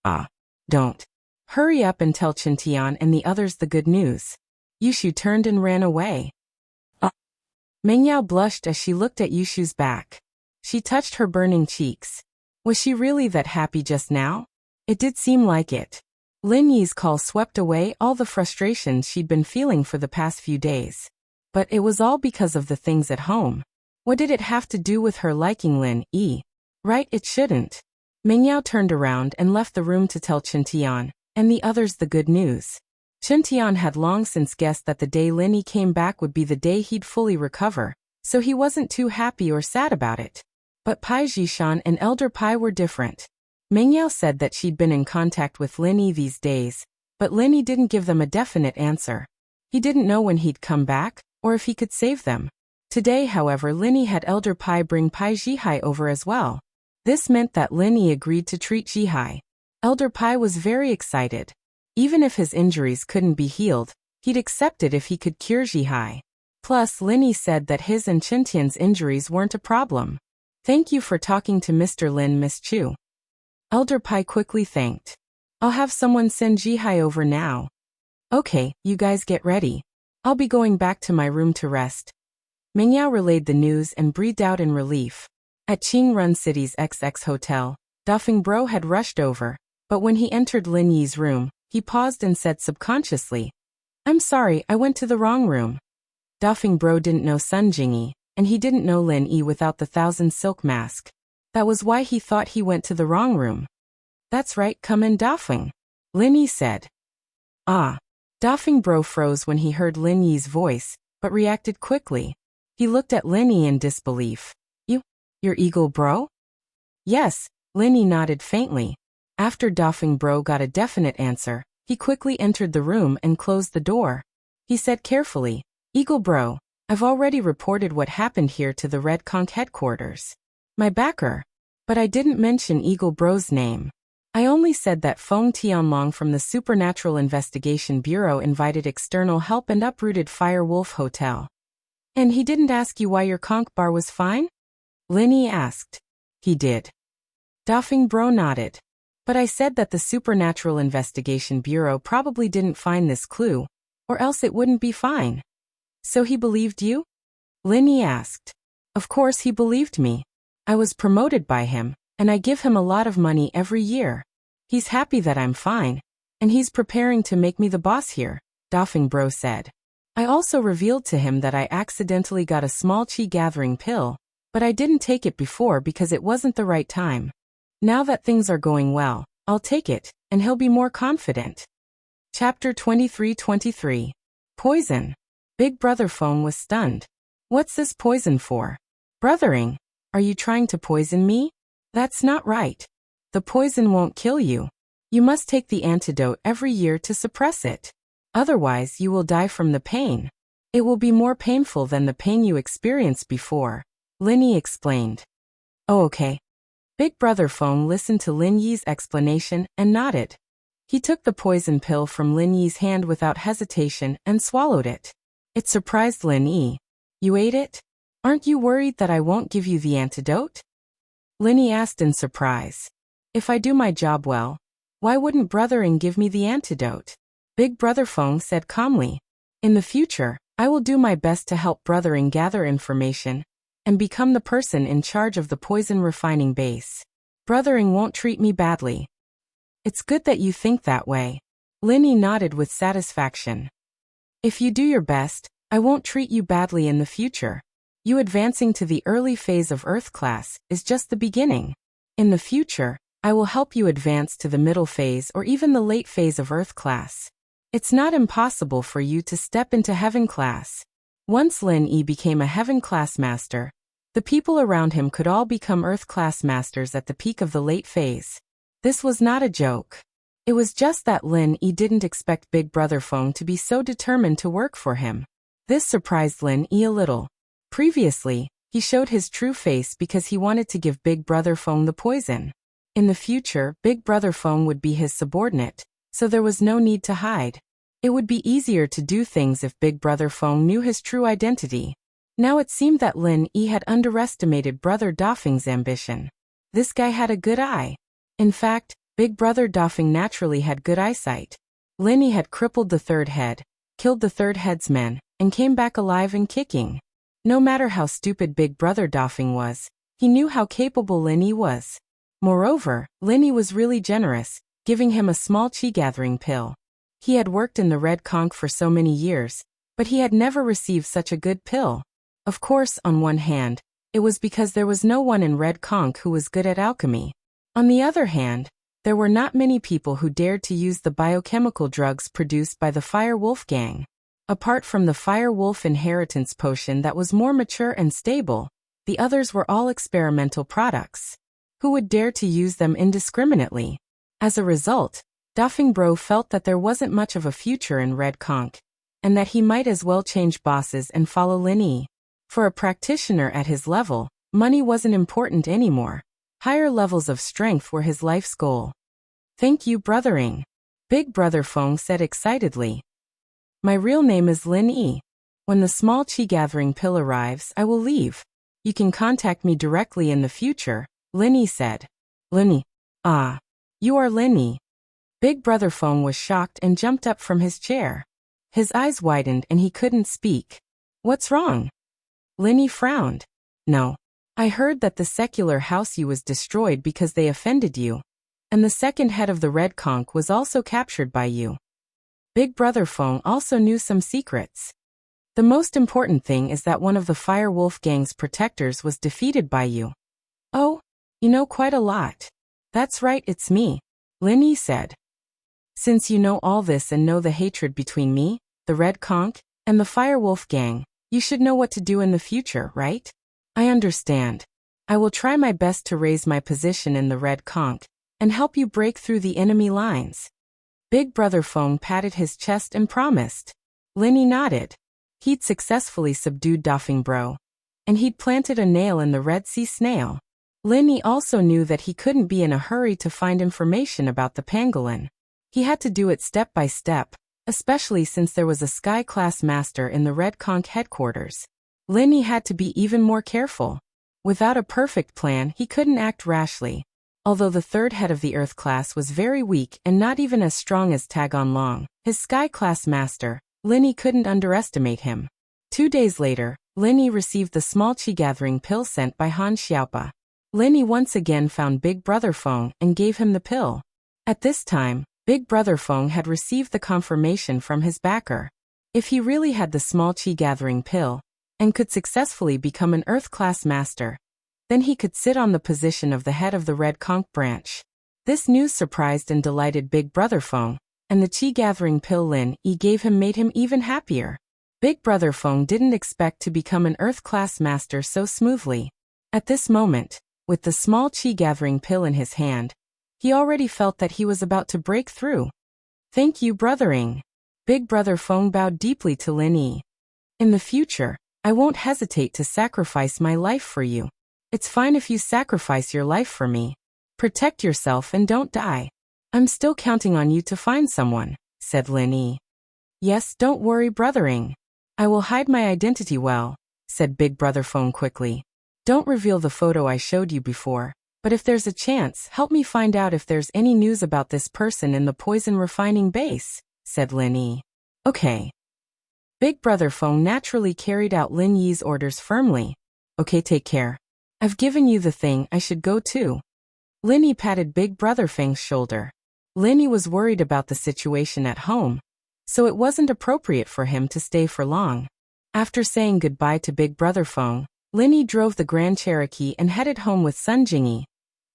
Ah, don't. Hurry up and tell Qintian and the others the good news. Yushu turned and ran away. Mingyao blushed as she looked at Yushu's back. She touched her burning cheeks. Was she really that happy just now? It did seem like it. Lin Yi's call swept away all the frustrations she'd been feeling for the past few days. But it was all because of the things at home. What did it have to do with her liking Lin Yi? Right, it shouldn't. Mingyao turned around and left the room to tell Qintian and the others the good news. Qintian had long since guessed that the day Lin Yi came back would be the day he'd fully recover, so he wasn't too happy or sad about it. But Pai Zhishan and Elder Pai were different. Mingyao said that she'd been in contact with Lin Yi these days, but Lin Yi didn't give them a definite answer. He didn't know when he'd come back, or if he could save them. Today, however, Lin Yi had Elder Pai bring Pai Zhihai over as well. This meant that Lin Yi agreed to treat Zhihai. Elder Pai was very excited. Even if his injuries couldn't be healed, he'd accept it if he could cure Zhihai. Plus, Lin Yi said that his and Qintian's injuries weren't a problem. Thank you for talking to Mr. Lin, Miss Chu. Elder Pai quickly thanked. I'll have someone send Zhihai over now. Okay, you guys get ready. I'll be going back to my room to rest. Mingyao relayed the news and breathed out in relief. At Qingrun City's XX Hotel, Dafeng Bro had rushed over, but when he entered Lin Yi's room, he paused and said subconsciously, I'm sorry, I went to the wrong room. Dafeng Bro didn't know Sun Jingyi, and he didn't know Lin Yi without the 1,000 silk mask. That was why he thought he went to the wrong room. That's right, come in Dafeng, Lin Yi said. Ah. Dafeng Bro froze when he heard Lin Yi's voice, but reacted quickly. He looked at Lin Yi in disbelief. Your Eagle Bro? Yes, Lin Yi nodded faintly. After Dafeng Bro got a definite answer, he quickly entered the room and closed the door. He said carefully, Eagle Bro, I've already reported what happened here to the Red Conch headquarters. My backer. But I didn't mention Eagle Bro's name. I only said that Feng Tianlong from the Supernatural Investigation Bureau invited external help and uprooted Fire Wolf Hotel. And he didn't ask you why your conch bar was fine? Lin Yi asked. He did. Dafeng Bro nodded. But I said that the Supernatural Investigation Bureau probably didn't find this clue, or else it wouldn't be fine. So he believed you? Lin Yi asked. Of course he believed me. I was promoted by him, and I give him a lot of money every year. He's happy that I'm fine, and he's preparing to make me the boss here, Dafeng Bro said. I also revealed to him that I accidentally got a small chi gathering pill, but I didn't take it before because it wasn't the right time. Now that things are going well, I'll take it, and he'll be more confident. Chapter 23-23. Poison. Big Brother Feng was stunned. What's this poison for? Brothering. Are you trying to poison me? That's not right. The poison won't kill you. You must take the antidote every year to suppress it. Otherwise, you will die from the pain. It will be more painful than the pain you experienced before, Lin Yi explained. Oh, okay. Big Brother Feng listened to Lin Yi's explanation and nodded. He took the poison pill from Lin Yi's hand without hesitation and swallowed it. It surprised Lin Yi. You ate it? Aren't you worried that I won't give you the antidote? Lin Yi asked in surprise. If I do my job well, why wouldn't Brother Ing give me the antidote? Big Brother Feng said calmly. In the future, I will do my best to help Brother Ing gather information and become the person in charge of the poison refining base. Brother Ing won't treat me badly. It's good that you think that way. Lin Yi nodded with satisfaction. If you do your best, I won't treat you badly in the future. You advancing to the early phase of Earth class is just the beginning. In the future, I will help you advance to the middle phase or even the late phase of Earth class. It's not impossible for you to step into Heaven class. Once Lin Yi became a Heaven class master, the people around him could all become Earth class masters at the peak of the late phase. This was not a joke. It was just that Lin Yi didn't expect Big Brother Feng to be so determined to work for him. This surprised Lin Yi a little. Previously, he showed his true face because he wanted to give Big Brother Feng the poison. In the future, Big Brother Feng would be his subordinate, so there was no need to hide. It would be easier to do things if Big Brother Feng knew his true identity. Now it seemed that Lin Yi had underestimated Brother Dafeng's ambition. This guy had a good eye. In fact, Big Brother Dafeng naturally had good eyesight. Lin Yi had crippled the third head, killed the third head's men, and came back alive and kicking. No matter how stupid Big Brother Dafeng was, he knew how capable Lin Yi was. Moreover, Lin Yi was really generous, giving him a small chi-gathering pill. He had worked in the Red Conch for so many years, but he had never received such a good pill. Of course, on one hand, it was because there was no one in Red Conch who was good at alchemy. On the other hand, there were not many people who dared to use the biochemical drugs produced by the Fire Wolf gang. Apart from the Fire Wolf inheritance potion that was more mature and stable, the others were all experimental products. Who would dare to use them indiscriminately? As a result, Dafeng Bro felt that there wasn't much of a future in Red Conch, and that he might as well change bosses and follow Lin Yi. For a practitioner at his level, money wasn't important anymore. Higher levels of strength were his life's goal. Thank you, Brother Ing. Big Brother Feng said excitedly. My real name is Lin Yi. When the small chi-gathering pill arrives, I will leave. You can contact me directly in the future, Lin Yi said. Lin Yi. Ah. You are Lin Yi. Big Brother Feng was shocked and jumped up from his chair. His eyes widened and he couldn't speak. What's wrong? Lin Yi frowned. No. I heard that the secular house you was destroyed because they offended you. And the second head of the Red Conch was also captured by you. Big Brother Feng also knew some secrets. The most important thing is that one of the Fire Wolf gang's protectors was defeated by you. Oh, you know quite a lot. That's right, it's me, Lin Yi said. Since you know all this and know the hatred between me, the Red Conch, and the Fire Wolf gang, you should know what to do in the future, right? I understand. I will try my best to raise my position in the Red Conch and help you break through the enemy lines. Big Brother Feng patted his chest and promised. Lin Yi nodded. He'd successfully subdued Dafeng Bro, and he'd planted a nail in the Red Sea snail. Lin Yi also knew that he couldn't be in a hurry to find information about the pangolin. He had to do it step by step, especially since there was a Sky-class master in the Red Conch headquarters. Lin Yi had to be even more careful. Without a perfect plan, he couldn't act rashly. Although the third head of the Earth class was very weak and not even as strong as Tagon Long, his Sky-class master, Lin Yi couldn't underestimate him. 2 days later, Lin Yi received the small chi-gathering pill sent by Han Xiaopa. Lin Yi once again found Big Brother Feng and gave him the pill. At this time, Big Brother Feng had received the confirmation from his backer. If he really had the small chi-gathering pill, and could successfully become an Earth-class master, then he could sit on the position of the head of the Red Conch branch. This news surprised and delighted Big Brother Feng, and the chi-gathering pill Lin Yi gave him made him even happier. Big Brother Feng didn't expect to become an Earth-class master so smoothly. At this moment, with the small chi-gathering pill in his hand, he already felt that he was about to break through. Thank you, brothering. Big Brother Feng bowed deeply to Lin Yi. In the future, I won't hesitate to sacrifice my life for you. It's fine if you sacrifice your life for me. Protect yourself and don't die. I'm still counting on you to find someone, said Lin Yi. Yes, don't worry, brothering. I will hide my identity well, said Big Brother Feng quickly. Don't reveal the photo I showed you before, but if there's a chance, help me find out if there's any news about this person in the poison refining base, said Lin Yi. Okay. Big Brother Feng naturally carried out Lin Yi's orders firmly. Okay, take care. I've given you the thing, I should go too. Lin Yi patted Big Brother Feng's shoulder. Lin Yi was worried about the situation at home, so it wasn't appropriate for him to stay for long. After saying goodbye to Big Brother Feng, Lin Yi drove the Grand Cherokee and headed home with Sun Jingyi.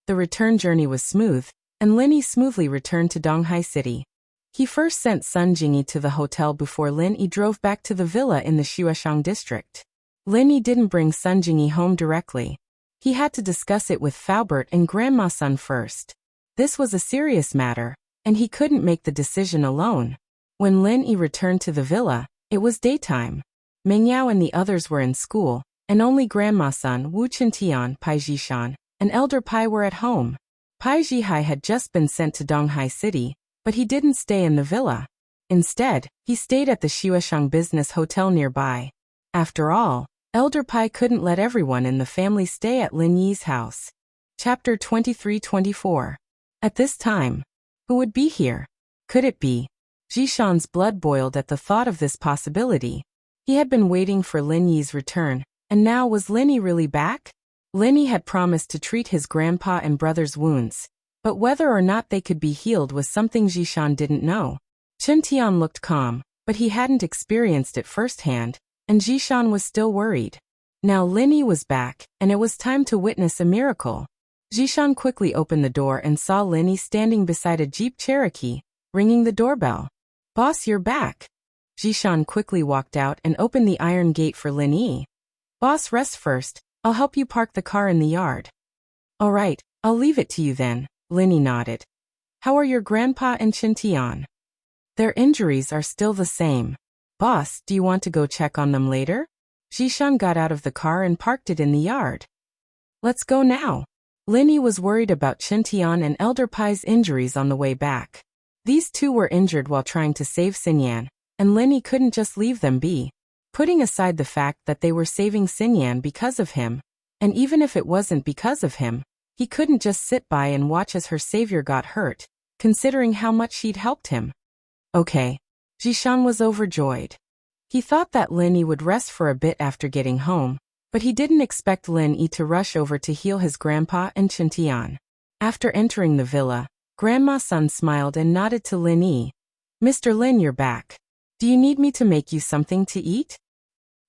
The return journey was smooth, and Lin Yi smoothly returned to Donghai City. He first sent Sun Jingyi to the hotel before Lin Yi drove back to the villa in the Xueshang district. Lin Yi didn't bring Sun Jingyi home directly. He had to discuss it with Faubert and Grandma Sun first. This was a serious matter, and he couldn't make the decision alone. When Lin Yi returned to the villa, it was daytime. Meng Yao and the others were in school, and only Grandma Sun, Wu Qintian, Pai Zhishan, and Elder Pai were at home. Pai Zhihai had just been sent to Donghai City, but he didn't stay in the villa. Instead, he stayed at the Xueshang Business Hotel nearby. After all, Elder Pai couldn't let everyone in the family stay at Lin Yi's house. Chapter 23-24. At this time, who would be here? Could it be? Zhishan's blood boiled at the thought of this possibility. He had been waiting for Lin Yi's return, and now was Lin Yi really back? Lin Yi had promised to treat his grandpa and brother's wounds, but whether or not they could be healed was something Zhishan didn't know. Chen Tian looked calm, but he hadn't experienced it firsthand, and Zhishan was still worried. Now Lin Yi was back, and it was time to witness a miracle. Zhishan quickly opened the door and saw Lin Yi standing beside a Jeep Cherokee, ringing the doorbell. Boss, you're back. Zhishan quickly walked out and opened the iron gate for Lin Yi. Boss, rest first. I'll help you park the car in the yard. All right, I'll leave it to you then, Lin Yi nodded. How are your grandpa and Chen Tian? Their injuries are still the same. Boss, do you want to go check on them later? Zhishan got out of the car and parked it in the yard. Let's go now. Lin Yi was worried about Chen Tian and Elder Pai's injuries on the way back. These two were injured while trying to save Xinyan, and Lin Yi couldn't just leave them be. Putting aside the fact that they were saving Xinyan because of him, and even if it wasn't because of him, he couldn't just sit by and watch as her savior got hurt, considering how much she'd helped him. Okay. Zhishan was overjoyed. He thought that Lin Yi would rest for a bit after getting home, but he didn't expect Lin Yi to rush over to heal his grandpa and Chen Tian. After entering the villa, Grandma Sun smiled and nodded to Lin Yi. Mr. Lin, you're back. Do you need me to make you something to eat?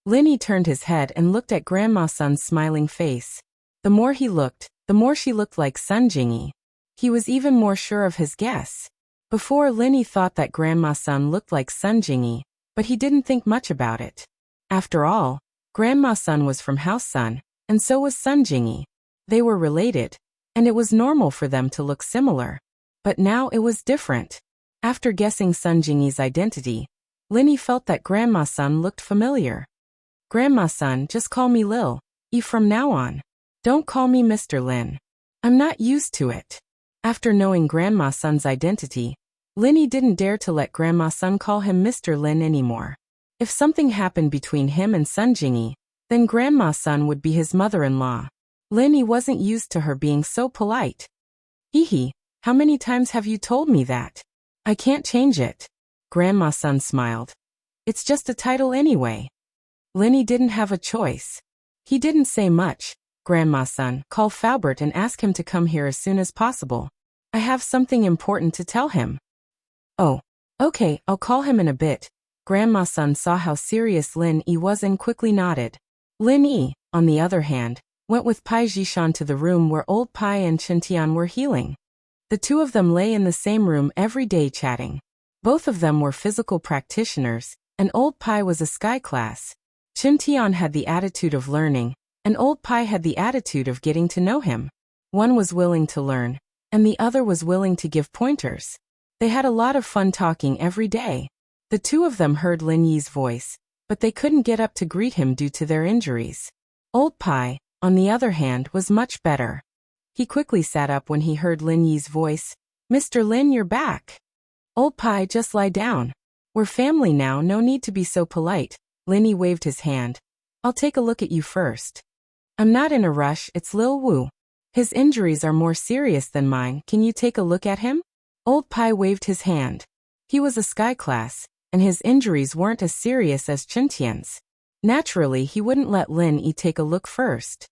Lin Yi turned his head and looked at Grandma Sun's smiling face. The more he looked, the more she looked like Sun Jingyi. He was even more sure of his guess. Before, Lin Yi thought that Grandma Sun looked like Sun Jingyi, but he didn't think much about it. After all, Grandma Sun was from House Sun, and so was Sun Jingyi. They were related, and it was normal for them to look similar. But now it was different. After guessing Sun Jingyi's identity, Lin Yi felt that Grandma Sun looked familiar. Grandma Sun, just call me Lil Yi from now on. Don't call me Mr. Lin. I'm not used to it. After knowing Grandma Sun's identity, Lin Yi didn't dare to let Grandma Sun call him Mr. Lin anymore. If something happened between him and Sun Jingyi, then Grandma Sun would be his mother-in-law. Lin Yi wasn't used to her being so polite. Hee, how many times have you told me that? I can't change it. Grandma Sun smiled. It's just a title anyway. Lin Yi didn't have a choice. He didn't say much. Grandma Sun, call Faubert and ask him to come here as soon as possible. I have something important to tell him. Oh, okay, I'll call him in a bit. Grandma Sun saw how serious Lin Yi was and quickly nodded. Lin Yi, on the other hand, went with Pai Zhishan to the room where old Pai and Chen Tian were healing. The two of them lay in the same room every day chatting. Both of them were physical practitioners, and old Pai was a sky class. Chen Tian had the attitude of learning, and Old Pai had the attitude of getting to know him. One was willing to learn, and the other was willing to give pointers. They had a lot of fun talking every day. The two of them heard Lin Yi's voice, but they couldn't get up to greet him due to their injuries. Old Pai, on the other hand, was much better. He quickly sat up when he heard Lin Yi's voice. "Mr. Lin, you're back." "Old Pai, just lie down. We're family now, no need to be so polite." Lin Yi waved his hand. "I'll take a look at you first." "I'm not in a rush, it's Lil Wu. His injuries are more serious than mine, can you take a look at him?" Old Pai waved his hand. He was a sky class, and his injuries weren't as serious as Chen-Tian's. Naturally, he wouldn't let Lin Yi take a look first.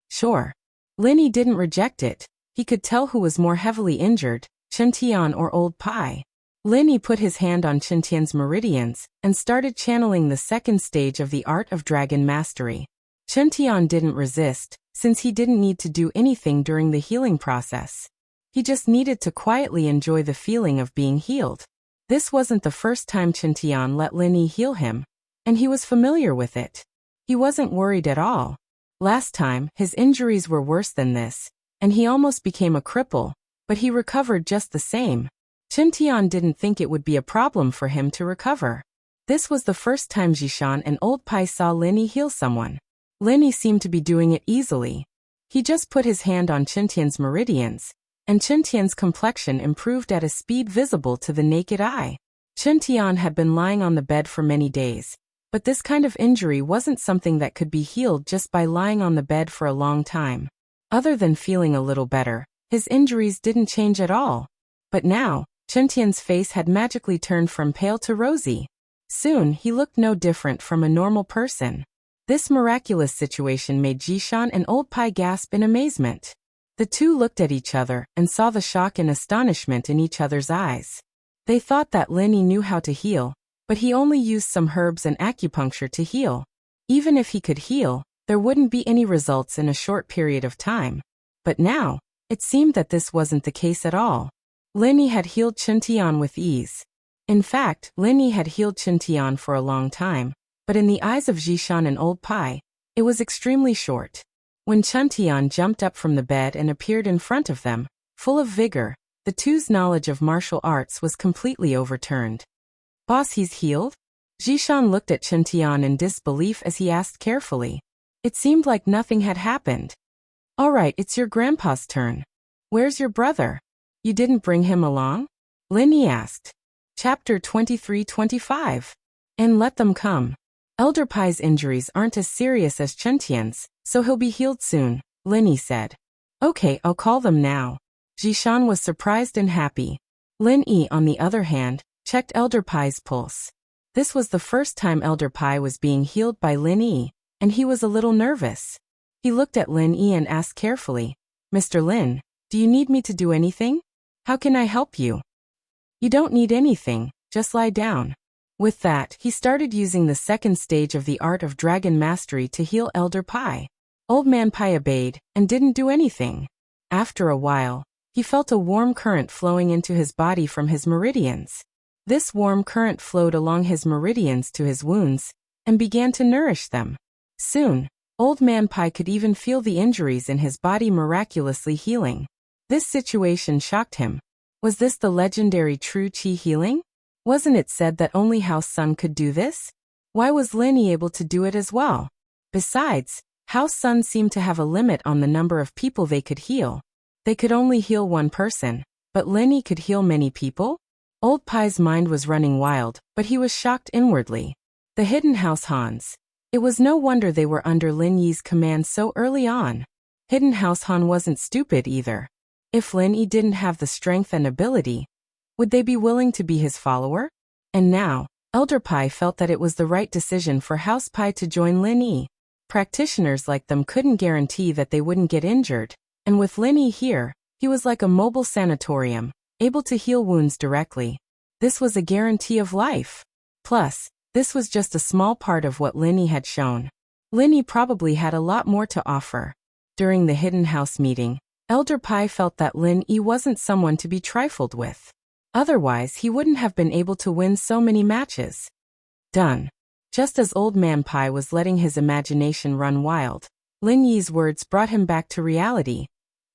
Sure. Lin Yi didn't reject it. He could tell who was more heavily injured, Chen-Tian or Old Pai. Lin Yi put his hand on Chen-Tian's meridians and started channeling the second stage of the art of dragon mastery. Chen-Tian didn't resist, since he didn't need to do anything during the healing process. He just needed to quietly enjoy the feeling of being healed. This wasn't the first time Chen-Tian let Lin Yi heal him, and he was familiar with it. He wasn't worried at all. Last time, his injuries were worse than this, and he almost became a cripple, but he recovered just the same. Chen-Tian didn't think it would be a problem for him to recover. This was the first time Zhishan and Old Pai saw Lin Yi heal someone. Lin Yi seemed to be doing it easily. He just put his hand on Chen-Tian's meridians, and Chen-Tian's complexion improved at a speed visible to the naked eye. Chen-Tian had been lying on the bed for many days, but this kind of injury wasn't something that could be healed just by lying on the bed for a long time. Other than feeling a little better, his injuries didn't change at all. But now, Chen-Tian's face had magically turned from pale to rosy. Soon, he looked no different from a normal person. This miraculous situation made Zhishan and Old Pai gasp in amazement. The two looked at each other and saw the shock and astonishment in each other's eyes. They thought that Lin Yi knew how to heal, but he only used some herbs and acupuncture to heal. Even if he could heal, there wouldn't be any results in a short period of time. But now, it seemed that this wasn't the case at all. Lin Yi had healed Chen-Tian with ease. In fact, Lin Yi had healed Chen-Tian for a long time, but in the eyes of Zhishan and Old Pai, it was extremely short. When Chen-Tian jumped up from the bed and appeared in front of them, full of vigor, the two's knowledge of martial arts was completely overturned. "Boss, he's healed?" Zhishan looked at Chen-Tian in disbelief as he asked carefully. It seemed like nothing had happened. "All right, it's your grandpa's turn. Where's your brother? You didn't bring him along?" Lin Yi asked. Chapter 23-25. And let them come. Elder Pai's injuries aren't as serious as Chen-Tian's, so he'll be healed soon, Lin Yi said. "Okay, I'll call them now." Zhishan was surprised and happy. Lin Yi, on the other hand, checked Elder Pai's pulse. This was the first time Elder Pai was being healed by Lin Yi, and he was a little nervous. He looked at Lin Yi and asked carefully, "Mr. Lin, do you need me to do anything? How can I help you?" "You don't need anything, just lie down." With that, he started using the second stage of the art of dragon mastery to heal Elder Pai. Old Man Pai obeyed, and didn't do anything. After a while, he felt a warm current flowing into his body from his meridians. This warm current flowed along his meridians to his wounds, and began to nourish them. Soon, Old Man Pai could even feel the injuries in his body miraculously healing. This situation shocked him. Was this the legendary true qi healing? Wasn't it said that only House Sun could do this? Why was Lin Yi able to do it as well? Besides, House Sun seemed to have a limit on the number of people they could heal. They could only heal one person, but Lin Yi could heal many people? Old Pai's mind was running wild, but he was shocked inwardly. The Hidden House Hans. It was no wonder they were under Lin Yi's command so early on. Hidden House Han wasn't stupid either. If Lin Yi didn't have the strength and ability, would they be willing to be his follower? And now, Elder Pai felt that it was the right decision for House Pai to join Lin Yi. Practitioners like them couldn't guarantee that they wouldn't get injured, and with Lin Yi here, he was like a mobile sanatorium, able to heal wounds directly. This was a guarantee of life. Plus, this was just a small part of what Lin Yi had shown. Lin Yi probably had a lot more to offer. During the Hidden House meeting, Elder Pai felt that Lin Yi wasn't someone to be trifled with. Otherwise, he wouldn't have been able to win so many matches. Done. Just as Old Man Pai was letting his imagination run wild, Lin Yi's words brought him back to reality.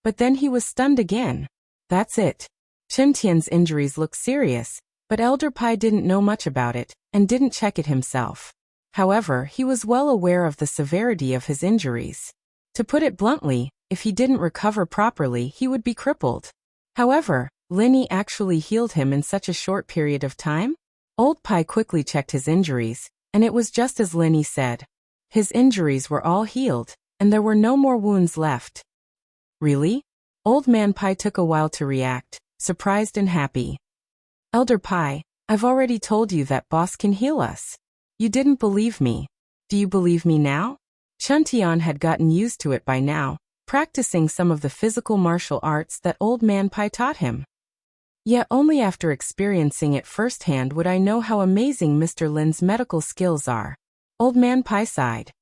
But then he was stunned again. That's it. Chen Tian's injuries looked serious, but Elder Pai didn't know much about it, and didn't check it himself. However, he was well aware of the severity of his injuries. To put it bluntly, if he didn't recover properly, he would be crippled. However, Lin Yi actually healed him in such a short period of time? Old Pai quickly checked his injuries, and it was just as Lin Yi said. His injuries were all healed, and there were no more wounds left. Really? Old Man Pai took a while to react, surprised and happy. Elder Pai, I've already told you that boss can heal us. You didn't believe me. Do you believe me now? Chen Tian had gotten used to it by now, practicing some of the physical martial arts that Old Man Pai taught him. Yet only after experiencing it firsthand would I know how amazing Mr. Lin's medical skills are. Old Man Pai sighed.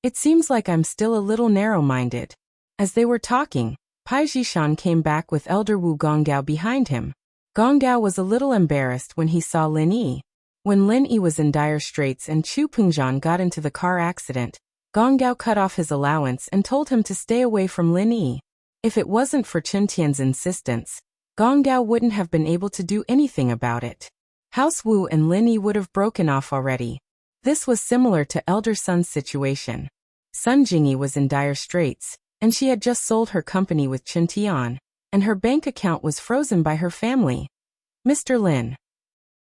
It seems like I'm still a little narrow-minded. As they were talking, Pai Jishan came back with Elder Wu Gonggao behind him. Gonggao was a little embarrassed when he saw Lin Yi. When Lin Yi was in dire straits and Chu Pengzhan got into the car accident, Gonggao cut off his allowance and told him to stay away from Lin Yi. If it wasn't for Chen Tian's insistence, Gonggao wouldn't have been able to do anything about it. House Wu and Lin Yi would have broken off already. This was similar to Elder Sun's situation. Sun Jingyi was in dire straits, and she had just sold her company with Chen Tian, and her bank account was frozen by her family. Mr. Lin.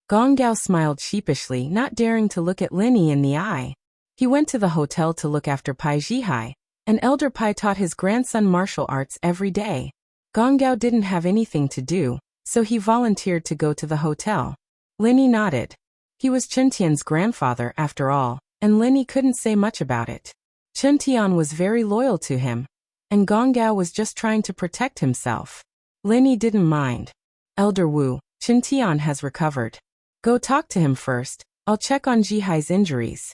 Gonggao smiled sheepishly, not daring to look at Lin Yi in the eye. He went to the hotel to look after Pai Jihai, and Elder Pai taught his grandson martial arts every day. Gonggao didn't have anything to do, so he volunteered to go to the hotel. Lin Yi nodded. He was Chen Tian's grandfather after all, and Lin Yi couldn't say much about it. Chen Tian was very loyal to him, and Gonggao was just trying to protect himself. Lin Yi didn't mind. Elder Wu, Chen Tian has recovered. Go talk to him first, I'll check on Jihai's injuries.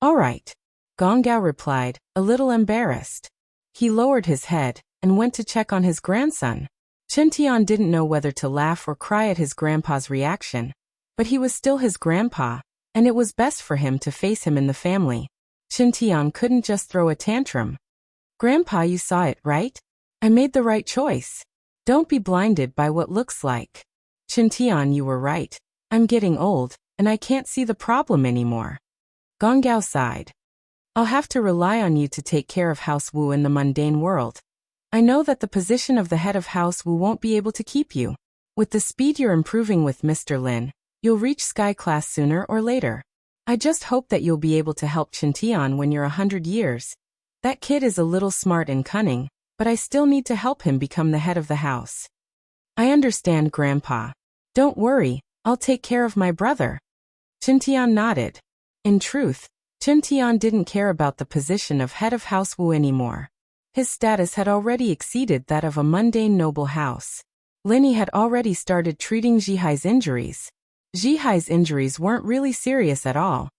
All right. Gonggao replied, a little embarrassed. He lowered his head, and went to check on his grandson. Chen Tian didn't know whether to laugh or cry at his grandpa's reaction. But he was still his grandpa, and it was best for him to face him in the family. Chen Tian couldn't just throw a tantrum. Grandpa, you saw it, right? I made the right choice. Don't be blinded by what looks like. Chen Tian, you were right. I'm getting old, and I can't see the problem anymore. Gonggao sighed. I'll have to rely on you to take care of House Wu in the mundane world. I know that the position of the head of House Wu won't be able to keep you. With the speed you're improving with Mr. Lin, you'll reach Sky Class sooner or later. I just hope that you'll be able to help Chen Tian when you're 100 years. That kid is a little smart and cunning, but I still need to help him become the head of the house. I understand, Grandpa. Don't worry, I'll take care of my brother. Chen Tian nodded. In truth, Chen Tian didn't care about the position of head of House Wu anymore. His status had already exceeded that of a mundane noble house. Lin Yi had already started treating Jihai's injuries. Jihai's injuries weren't really serious at all.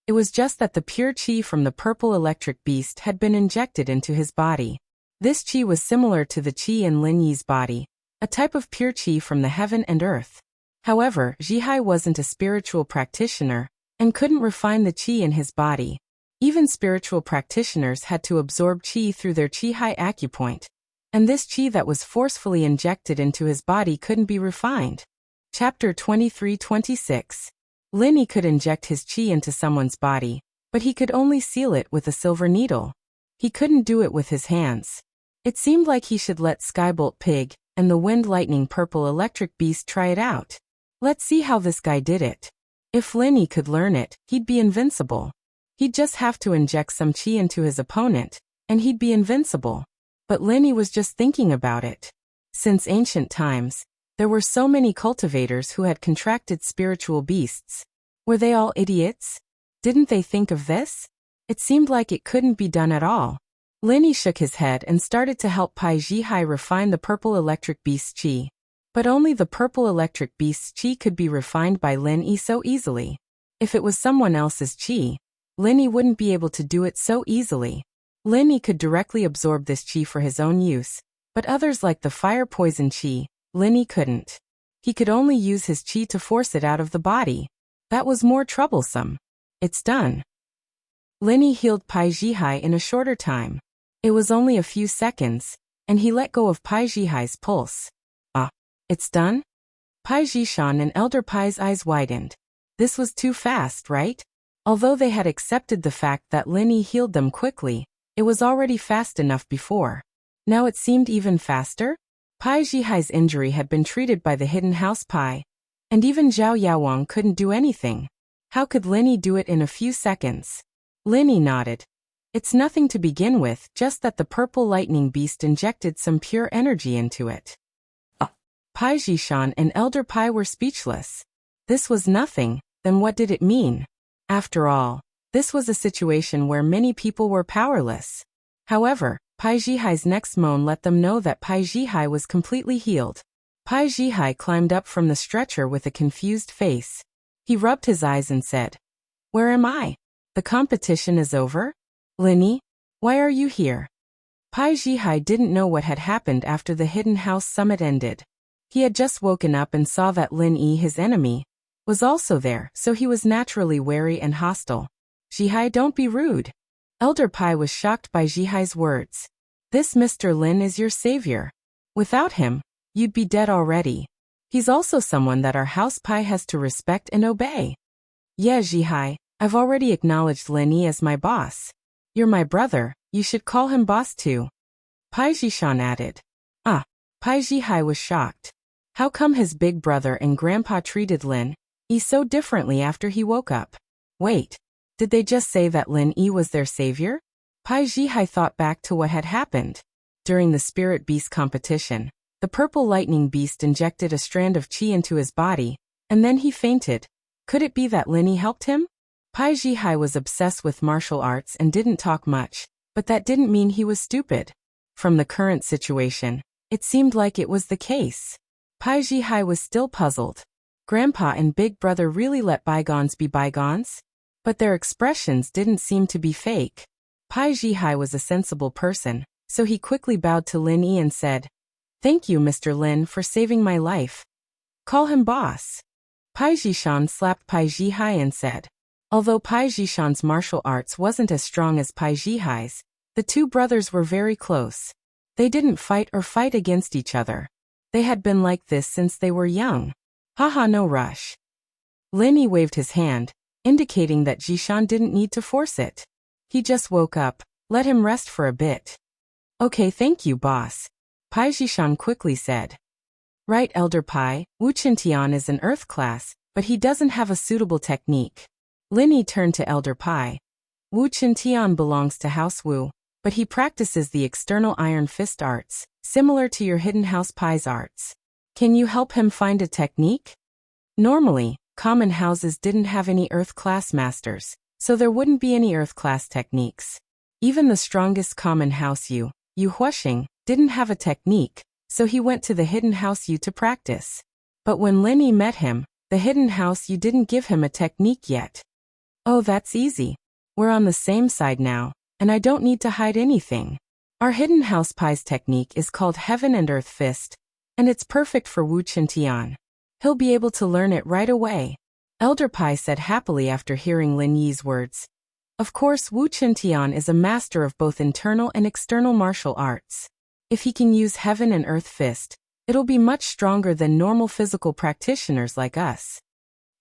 It was just that the pure qi from the purple electric beast had been injected into his body. This qi was similar to the qi in Lin Yi's body, a type of pure qi from the heaven and earth. However, Jihai wasn't a spiritual practitioner, and couldn't refine the qi in his body. Even spiritual practitioners had to absorb qi through their qi acupoint. And this qi that was forcefully injected into his body couldn't be refined. Chapter 23-26. Lin Yi could inject his qi into someone's body, but he could only seal it with a silver needle. He couldn't do it with his hands. It seemed like he should let Skybolt Pig and the Wind Lightning Purple Electric Beast try it out. Let's see how this guy did it. If Lin Yi could learn it, he'd be invincible. He'd just have to inject some qi into his opponent, and he'd be invincible. But Lin Yi was just thinking about it. Since ancient times, there were so many cultivators who had contracted spiritual beasts. Were they all idiots? Didn't they think of this? It seemed like it couldn't be done at all. Lin Yi shook his head and started to help Pai Jihai refine the purple electric beast's qi. But only the purple electric beast's qi could be refined by Lin Yi so easily. If it was someone else's qi, Lin Yi wouldn't be able to do it so easily. Lin Yi could directly absorb this qi for his own use, but others like the fire poison qi, Lin Yi couldn't. He could only use his qi to force it out of the body. That was more troublesome. It's done. Lin Yi healed Pai Jihai in a shorter time. It was only a few seconds, and he let go of Pai Jihai's pulse. Ah, it's done? Pai Jishan and Elder Pai's eyes widened. This was too fast, right? Although they had accepted the fact that Lin Yi healed them quickly, it was already fast enough before. Now it seemed even faster? Pai Jihai's injury had been treated by the hidden house Pai, and even Zhao Yaowang couldn't do anything. How could Lin Yi do it in a few seconds? Lin Yi nodded. It's nothing to begin with, just that the purple lightning beast injected some pure energy into it. Pai Jishan and Elder Pai were speechless. This was nothing, then what did it mean? After all, this was a situation where many people were powerless. However, Pai Jihai's next moan let them know that Pai Jihai was completely healed. Pai Jihai climbed up from the stretcher with a confused face. He rubbed his eyes and said, "Where am I? The competition is over? Lin Yi, why are you here?" Pai Jihai didn't know what had happened after the Hidden House Summit ended. He had just woken up and saw that Lin Yi, his enemy, was also there, so he was naturally wary and hostile. "Jihai, don't be rude." Elder Pai was shocked by Jihai's words. "This Mr. Lin is your savior. Without him, you'd be dead already. He's also someone that our house Pai has to respect and obey." "Yeah, Jihai, I've already acknowledged Lin Yi as my boss. You're my brother, you should call him boss too." Pai Jishan added. Pai Jihai was shocked. How come his big brother and grandpa treated Lin Yi so differently after he woke up? Wait, did they just say that Lin Yi was their savior? Pai Jihai thought back to what had happened. During the spirit beast competition, the purple lightning beast injected a strand of qi into his body, and then he fainted. Could it be that Lin Yi helped him? Pai Jihai was obsessed with martial arts and didn't talk much, but that didn't mean he was stupid. From the current situation, it seemed like it was the case. Pai Jihai was still puzzled. Grandpa and big brother really let bygones be bygones? But their expressions didn't seem to be fake. Pai Jihai was a sensible person, so he quickly bowed to Lin Yi and said, "Thank you, Mr. Lin, for saving my life. Call him boss." Pai Jishan slapped Pai Jihai and said. Although Pai Jishan's martial arts wasn't as strong as Pai Jihai's, the two brothers were very close. They didn't fight against each other. They had been like this since they were young. Haha, no rush. Lin Yi waved his hand, indicating that Jishan didn't need to force it. He just woke up, let him rest for a bit. "Okay, thank you, boss," Pai Jishan quickly said. "Right, Elder Pai, Wu Qintian is an earth class, but he doesn't have a suitable technique." Lin Yi turned to Elder Pai. "Wu Qintian belongs to House Wu, but he practices the external Iron Fist arts, similar to your Hidden House Pai's arts. Can you help him find a technique?" Normally, common houses didn't have any Earth class masters, so there wouldn't be any Earth class techniques. Even the strongest common house Yu Huaxing, didn't have a technique, so he went to the Hidden House Yu to practice. But when Lin Yi met him, the Hidden House Yu didn't give him a technique yet. "Oh, that's easy. We're on the same side now, and I don't need to hide anything. Our Hidden House Pai's technique is called Heaven and Earth Fist, and it's perfect for Wu Qintian. He'll be able to learn it right away," Elder Pai said happily after hearing Lin Yi's words. Of course, Wu Qintian is a master of both internal and external martial arts. If he can use Heaven and Earth Fist, it'll be much stronger than normal physical practitioners like us.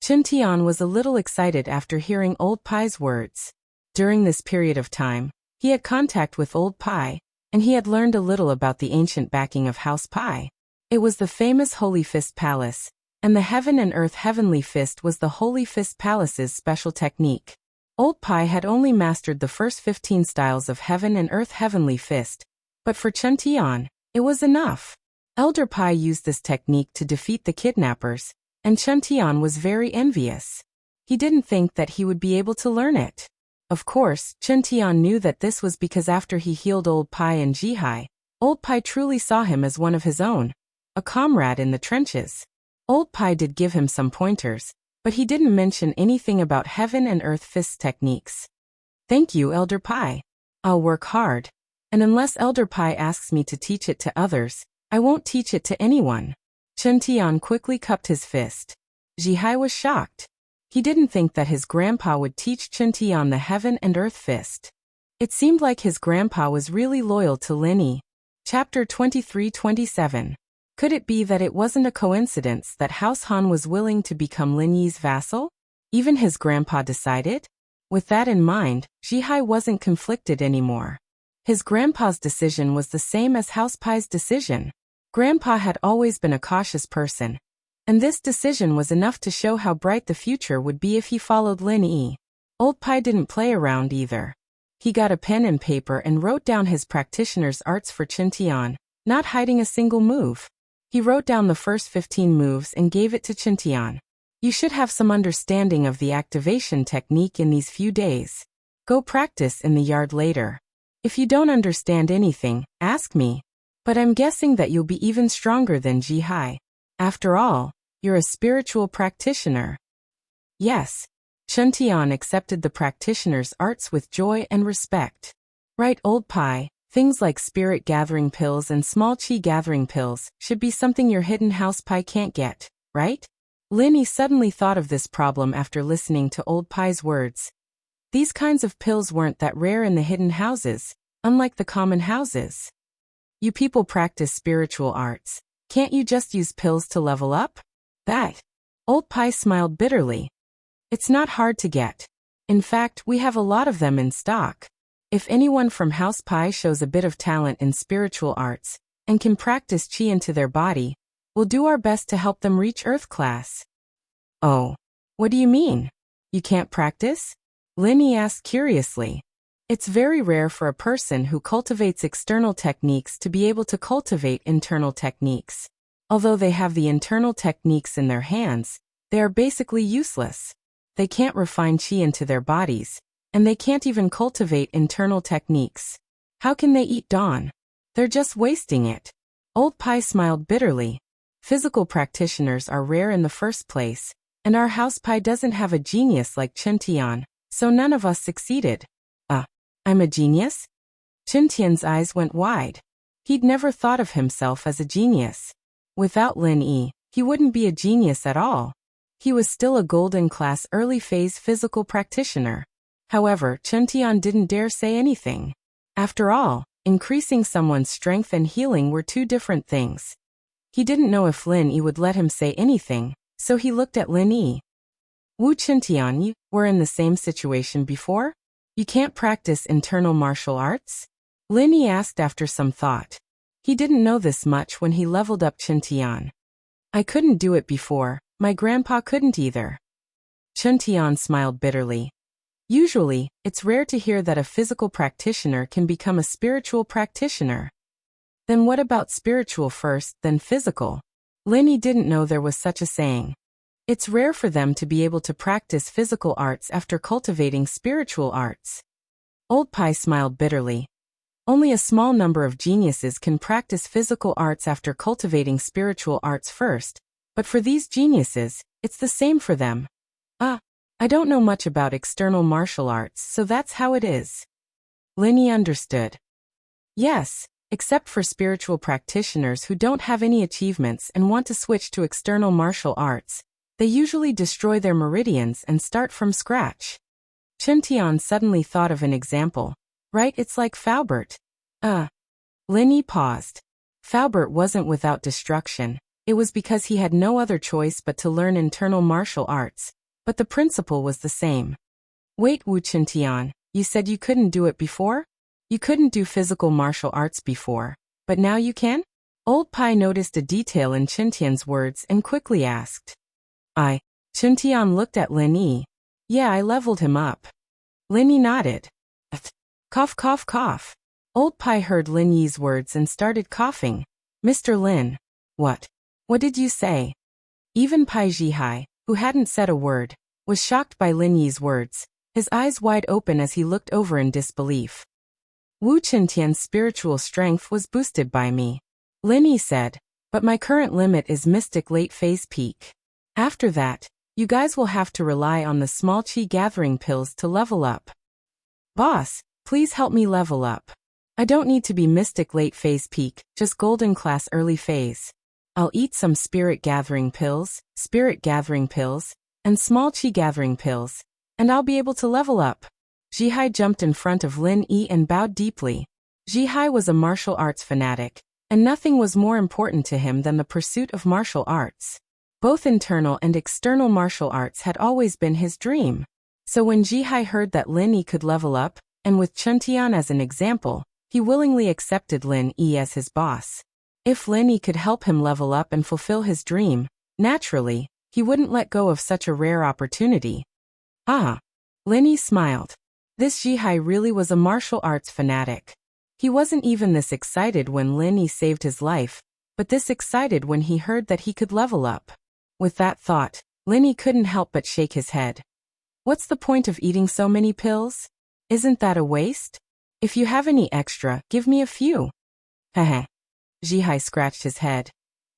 Qintian was a little excited after hearing Old Pai's words. During this period of time, he had contact with Old Pai, and he had learned a little about the ancient backing of House Pai. It was the famous Holy Fist Palace, and the Heaven and Earth Heavenly Fist was the Holy Fist Palace's special technique. Old Pai had only mastered the first 15 styles of Heaven and Earth Heavenly Fist, but for Qintian, it was enough. Elder Pai used this technique to defeat the kidnappers, and Qintian was very envious. He didn't think that he would be able to learn it. Of course, Qintian knew that this was because after he healed Old Pai and Jihai, Old Pai truly saw him as one of his own, a comrade in the trenches. Old Pai did give him some pointers, but he didn't mention anything about Heaven and Earth Fist techniques. "Thank you, Elder Pai. I'll work hard, and unless Elder Pai asks me to teach it to others, I won't teach it to anyone." Qintian quickly cupped his fist. Jihai was shocked. He didn't think that his grandpa would teach Qintian the Heaven and Earth Fist. It seemed like his grandpa was really loyal to Lin Yi. Chapter 23-27. Could it be that it wasn't a coincidence that House Han was willing to become Lin Yi's vassal? Even his grandpa decided? With that in mind, Jihai wasn't conflicted anymore. His grandpa's decision was the same as House Pai's decision. Grandpa had always been a cautious person, and this decision was enough to show how bright the future would be if he followed Lin Yi. Old Pai didn't play around either. He got a pen and paper and wrote down his practitioner's arts for Qintian, not hiding a single move. He wrote down the first 15 moves and gave it to Qintian. You should have some understanding of the activation technique in these few days. Go practice in the yard later. If you don't understand anything, ask me. But I'm guessing that you'll be even stronger than Jihai. After all, you're a spiritual practitioner. Yes. Qintian accepted the practitioner's arts with joy and respect. Right, Old Pai, things like spirit gathering pills and small chi gathering pills should be something your hidden House Pai can't get, right? Lin Yi suddenly thought of this problem after listening to Old Pai's words. These kinds of pills weren't that rare in the hidden houses, unlike the common houses. You people practice spiritual arts. Can't you just use pills to level up? That. Old Pai smiled bitterly. It's not hard to get. In fact, we have a lot of them in stock. If anyone from House Pai shows a bit of talent in spiritual arts and can practice chi into their body, we'll do our best to help them reach Earth class. Oh, what do you mean? You can't practice? Lin Yi asked curiously. It's very rare for a person who cultivates external techniques to be able to cultivate internal techniques. Although they have the internal techniques in their hands, they are basically useless. They can't refine chi into their bodies, and they can't even cultivate internal techniques. How can they eat dawn? They're just wasting it. Old Pai smiled bitterly. Physical practitioners are rare in the first place, and our House Pai doesn't have a genius like Qintian, so none of us succeeded. I'm a genius? Qintian's eyes went wide. He'd never thought of himself as a genius. Without Lin Yi, he wouldn't be a genius at all. He was still a golden class early phase physical practitioner. However, Qintian didn't dare say anything. After all, increasing someone's strength and healing were two different things. He didn't know if Lin Yi would let him say anything, so he looked at Lin Yi. Wu Qintian, you were in the same situation before? You can't practice internal martial arts? Lin Yi asked after some thought. He didn't know this much when he leveled up Qintian. I couldn't do it before, my grandpa couldn't either. Qintian smiled bitterly. Usually, it's rare to hear that a physical practitioner can become a spiritual practitioner. Then what about spiritual first, then physical? Lin Yi didn't know there was such a saying. It's rare for them to be able to practice physical arts after cultivating spiritual arts. Old Pai smiled bitterly. Only a small number of geniuses can practice physical arts after cultivating spiritual arts first, but for these geniuses, it's the same for them. I don't know much about external martial arts, so that's how it is. Lin Yi understood. Yes, except for spiritual practitioners who don't have any achievements and want to switch to external martial arts. They usually destroy their meridians and start from scratch. Qintian suddenly thought of an example. Right, it's like Faubert. Lin Yi paused. Faubert wasn't without destruction. It was because he had no other choice but to learn internal martial arts. But the principle was the same. Wait, Wu Qintian, you said you couldn't do it before? You couldn't do physical martial arts before, but now you can? Old Pai noticed a detail in Qintian's words and quickly asked. Qintian looked at Lin Yi. Yeah, I leveled him up. Lin Yi nodded. Cough, cough, cough. Old Pai heard Lin Yi's words and started coughing. Mr. Lin. What? What did you say? Even Pai Jihai, who hadn't said a word, was shocked by Lin Yi's words, his eyes wide open as he looked over in disbelief. Wu Qintian's spiritual strength was boosted by me. Lin Yi said, but my current limit is Mystic Late Phase Peak. After that, you guys will have to rely on the small chi gathering pills to level up. Boss, please help me level up. I don't need to be Mystic Late Phase Peak, just Golden Class Early Phase. I'll eat some spirit gathering pills, and small chi gathering pills, and I'll be able to level up. Jihai jumped in front of Lin Yi and bowed deeply. Jihai was a martial arts fanatic, and nothing was more important to him than the pursuit of martial arts. Both internal and external martial arts had always been his dream. So when Jihai heard that Lin Yi could level up, and with Chuntian as an example, he willingly accepted Lin Yi as his boss. If Lin Yi could help him level up and fulfill his dream, naturally, he wouldn't let go of such a rare opportunity. Ah! Lin Yi smiled. This Jihai really was a martial arts fanatic. He wasn't even this excited when Lin Yi saved his life, but this excited when he heard that he could level up. With that thought, Lin Yi couldn't help but shake his head. What's the point of eating so many pills? Isn't that a waste? If you have any extra, give me a few. Heh. Jihai scratched his head.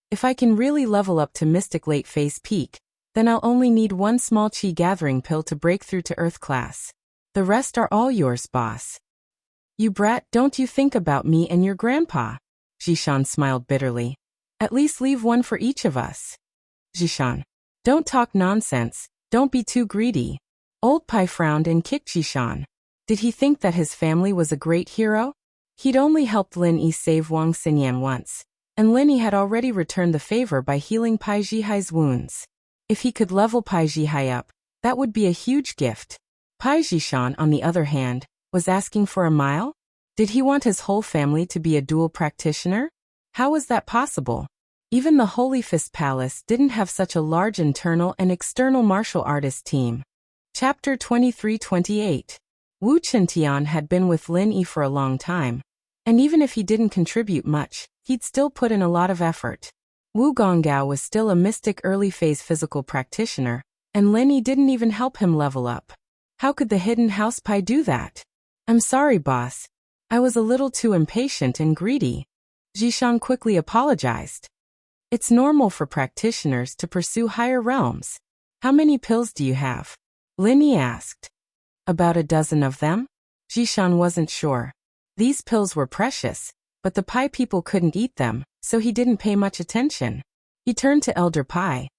If I can really level up to Mystic Late Phase Peak, then I'll only need one small Qi gathering pill to break through to Earth class. The rest are all yours, boss. You brat, don't you think about me and your grandpa? Jishan smiled bitterly. At least leave one for each of us. Jishan. Don't talk nonsense, don't be too greedy. Old Pai frowned and kicked Jishan. Did he think that his family was a great hero? He'd only helped Lin Yi save Wang Xinyan once, and Lin Yi had already returned the favor by healing Pai Jihai's wounds. If he could level Pai Jihai up, that would be a huge gift. Pai Jishan, on the other hand, was asking for a mile? Did he want his whole family to be a dual practitioner? How was that possible? Even the Holy Fist Palace didn't have such a large internal and external martial artist team. Chapter 23-28. Wu Qintian had been with Lin Yi for a long time, and even if he didn't contribute much, he'd still put in a lot of effort. Wu Gonggao was still a mystic early-phase physical practitioner, and Lin Yi didn't even help him level up. How could the hidden house Pai do that? I'm sorry, boss. I was a little too impatient and greedy. Jishan quickly apologized. It's normal for practitioners to pursue higher realms. How many pills do you have? Lin Yi asked. About a dozen of them? Jishan wasn't sure. These pills were precious, but the Pai people couldn't eat them, so he didn't pay much attention. He turned to Elder Pai.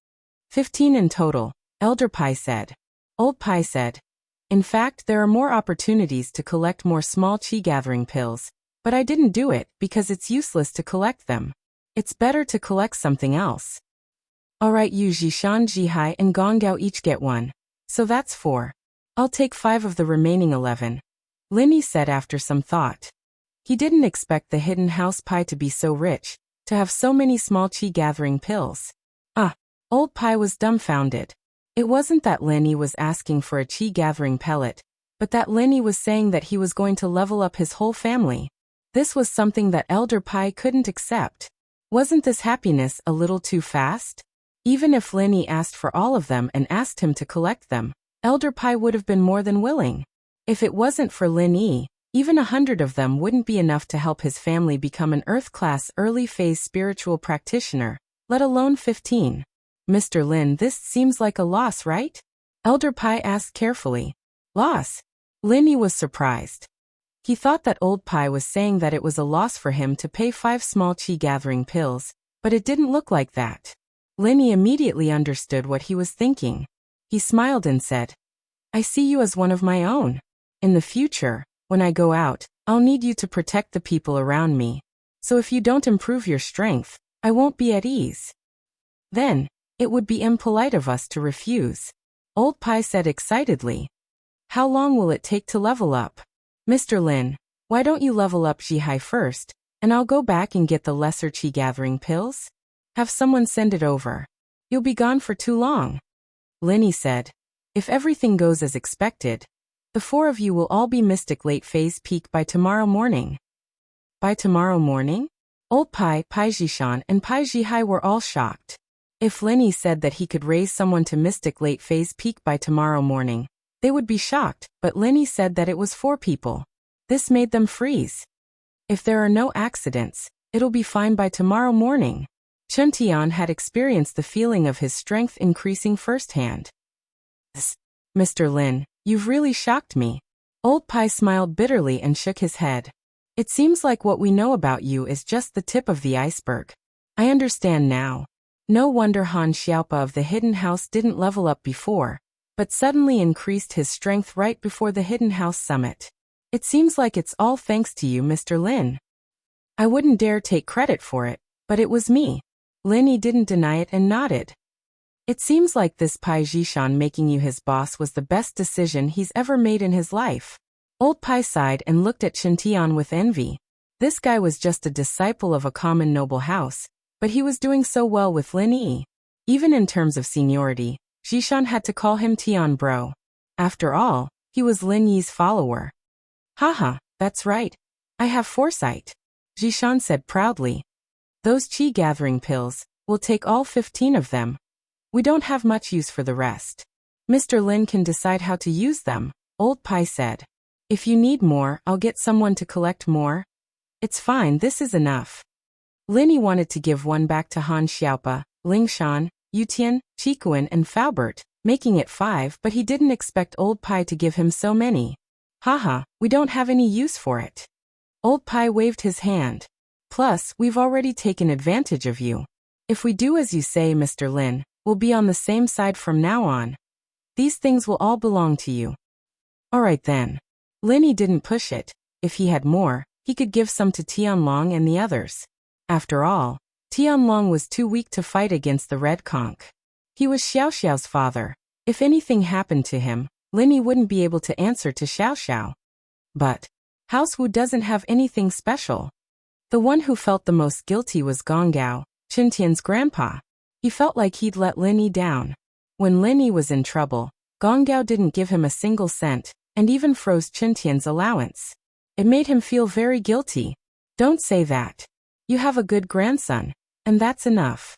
15 in total, Elder Pai said. Old Pai said. In fact, there are more opportunities to collect more small Qi gathering pills, but I didn't do it because it's useless to collect them. It's better to collect something else. Alright, you Jishan, Jihai, and Gonggao each get one. So that's 4. I'll take 5 of the remaining 11. Lin Yi said after some thought. He didn't expect the hidden house Pai to be so rich, to have so many small Qi gathering pills. Old Pai was dumbfounded. It wasn't that Lin Yi was asking for a Qi gathering pellet, but that Lin Yi was saying that he was going to level up his whole family. This was something that Elder Pai couldn't accept. Wasn't this happiness a little too fast? Even if Lin Yi asked for all of them and asked him to collect them, Elder Pai would have been more than willing. If it wasn't for Lin Yi, even 100 of them wouldn't be enough to help his family become an Earth-class early-phase spiritual practitioner, let alone 15. Mr. Lin, this seems like a loss, right? Elder Pai asked carefully. Loss? Lin Yi was surprised. He thought that Old Pai was saying that it was a loss for him to pay 5 small Qi gathering pills, but it didn't look like that. Lin Yi immediately understood what he was thinking. He smiled and said, I see you as one of my own. In the future, when I go out, I'll need you to protect the people around me. So if you don't improve your strength, I won't be at ease. Then, it would be impolite of us to refuse. Old Pai said excitedly. How long will it take to level up? Mr. Lin, why don't you level up Jihai first, and I'll go back and get the lesser Qi gathering pills? Have someone send it over. You'll be gone for too long. Lin Yi said. If everything goes as expected, the 4 of you will all be Mystic Late Phase Peak by tomorrow morning. By tomorrow morning? Old Pai, Pai Jishan, and Pai Jihai were all shocked. If Lin Yi said that he could raise someone to Mystic Late Phase Peak by tomorrow morning, they would be shocked, but Lin Yi said that it was 4 people. This made them freeze. If there are no accidents, it'll be fine by tomorrow morning. Chuntian had experienced the feeling of his strength increasing firsthand. Mr. Lin, you've really shocked me. Old Pai smiled bitterly and shook his head. It seems like what we know about you is just the tip of the iceberg. I understand now. No wonder Han Xiaopa of the Hidden House didn't level up before, but suddenly increased his strength right before the Hidden House summit. It seems like it's all thanks to you, Mr. Lin. I wouldn't dare take credit for it, but it was me. Lin Yi didn't deny it and nodded. It seems like this Pai Zhishan making you his boss was the best decision he's ever made in his life. Old Pai sighed and looked at Chen Tian with envy. This guy was just a disciple of a common noble house, but he was doing so well with Lin Yi. Even in terms of seniority, Zhishan had to call him Tian bro. After all, he was Lin Yi's follower. Haha, that's right. I have foresight, Zhishan said proudly. Those qi gathering pills, we'll take all 15 of them. We don't have much use for the rest. Mr. Lin can decide how to use them, Old Pai said. If you need more, I'll get someone to collect more. It's fine, this is enough. Lin Yi wanted to give one back to Han Xiaopa, Ling Shan, Yutian, Qikuan and Faubert, making it 5, but he didn't expect Old Pai to give him so many. Haha, we don't have any use for it. Old Pai waved his hand. Plus, we've already taken advantage of you. If we do as you say, Mr. Lin, we'll be on the same side from now on. These things will all belong to you. Alright then. Lin Yi didn't push it. If he had more, he could give some to Tianlong and the others. After all, Tianlong was too weak to fight against the Red Conch. He was Xiao Xiao's father. If anything happened to him, Lin Yi wouldn't be able to answer to Xiao Xiao. But House Wu doesn't have anything special. The one who felt the most guilty was Gong Gao, Qin Tian's grandpa. He felt like he'd let Lin Yi down. When Lin Yi was in trouble, Gong Gao didn't give him a single cent, and even froze Qin Tian's allowance. It made him feel very guilty. Don't say that. You have a good grandson, and that's enough.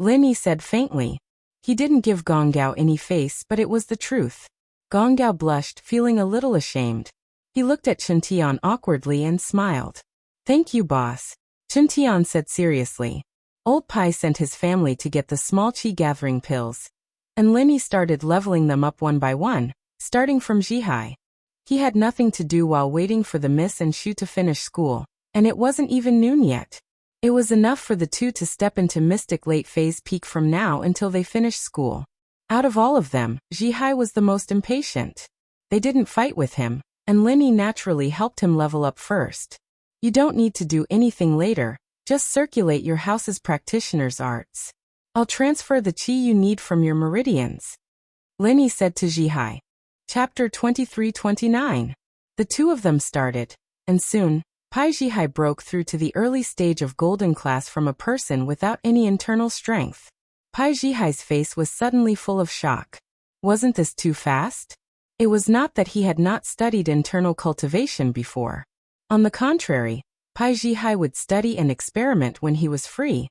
Lin Yi said faintly. He didn't give Gong Gao any face, but it was the truth. Gong Gao blushed, feeling a little ashamed. He looked at Chen Tian awkwardly and smiled. Thank you, boss, Chen Tian said seriously. Old Pai sent his family to get the small qi gathering pills, and Lin Yi started leveling them up one by one, starting from Zhihai. He had nothing to do while waiting for the Miss and Shu to finish school, and it wasn't even noon yet. It was enough for the two to step into Mystic late phase peak from now until they finished school. Out of all of them, Zhihai was the most impatient. They didn't fight with him, and Lin Yi naturally helped him level up first. You don't need to do anything later, just circulate your house's practitioner's arts. I'll transfer the qi you need from your meridians, Lin Yi said to Zhihai. Chapter 23-29. The two of them started, and soon, Pai Zhihai broke through to the early stage of golden class from a person without any internal strength. Pai Zhihai's face was suddenly full of shock. Wasn't this too fast? It was not that he had not studied internal cultivation before. On the contrary, Pai Zhihai would study and experiment when he was free.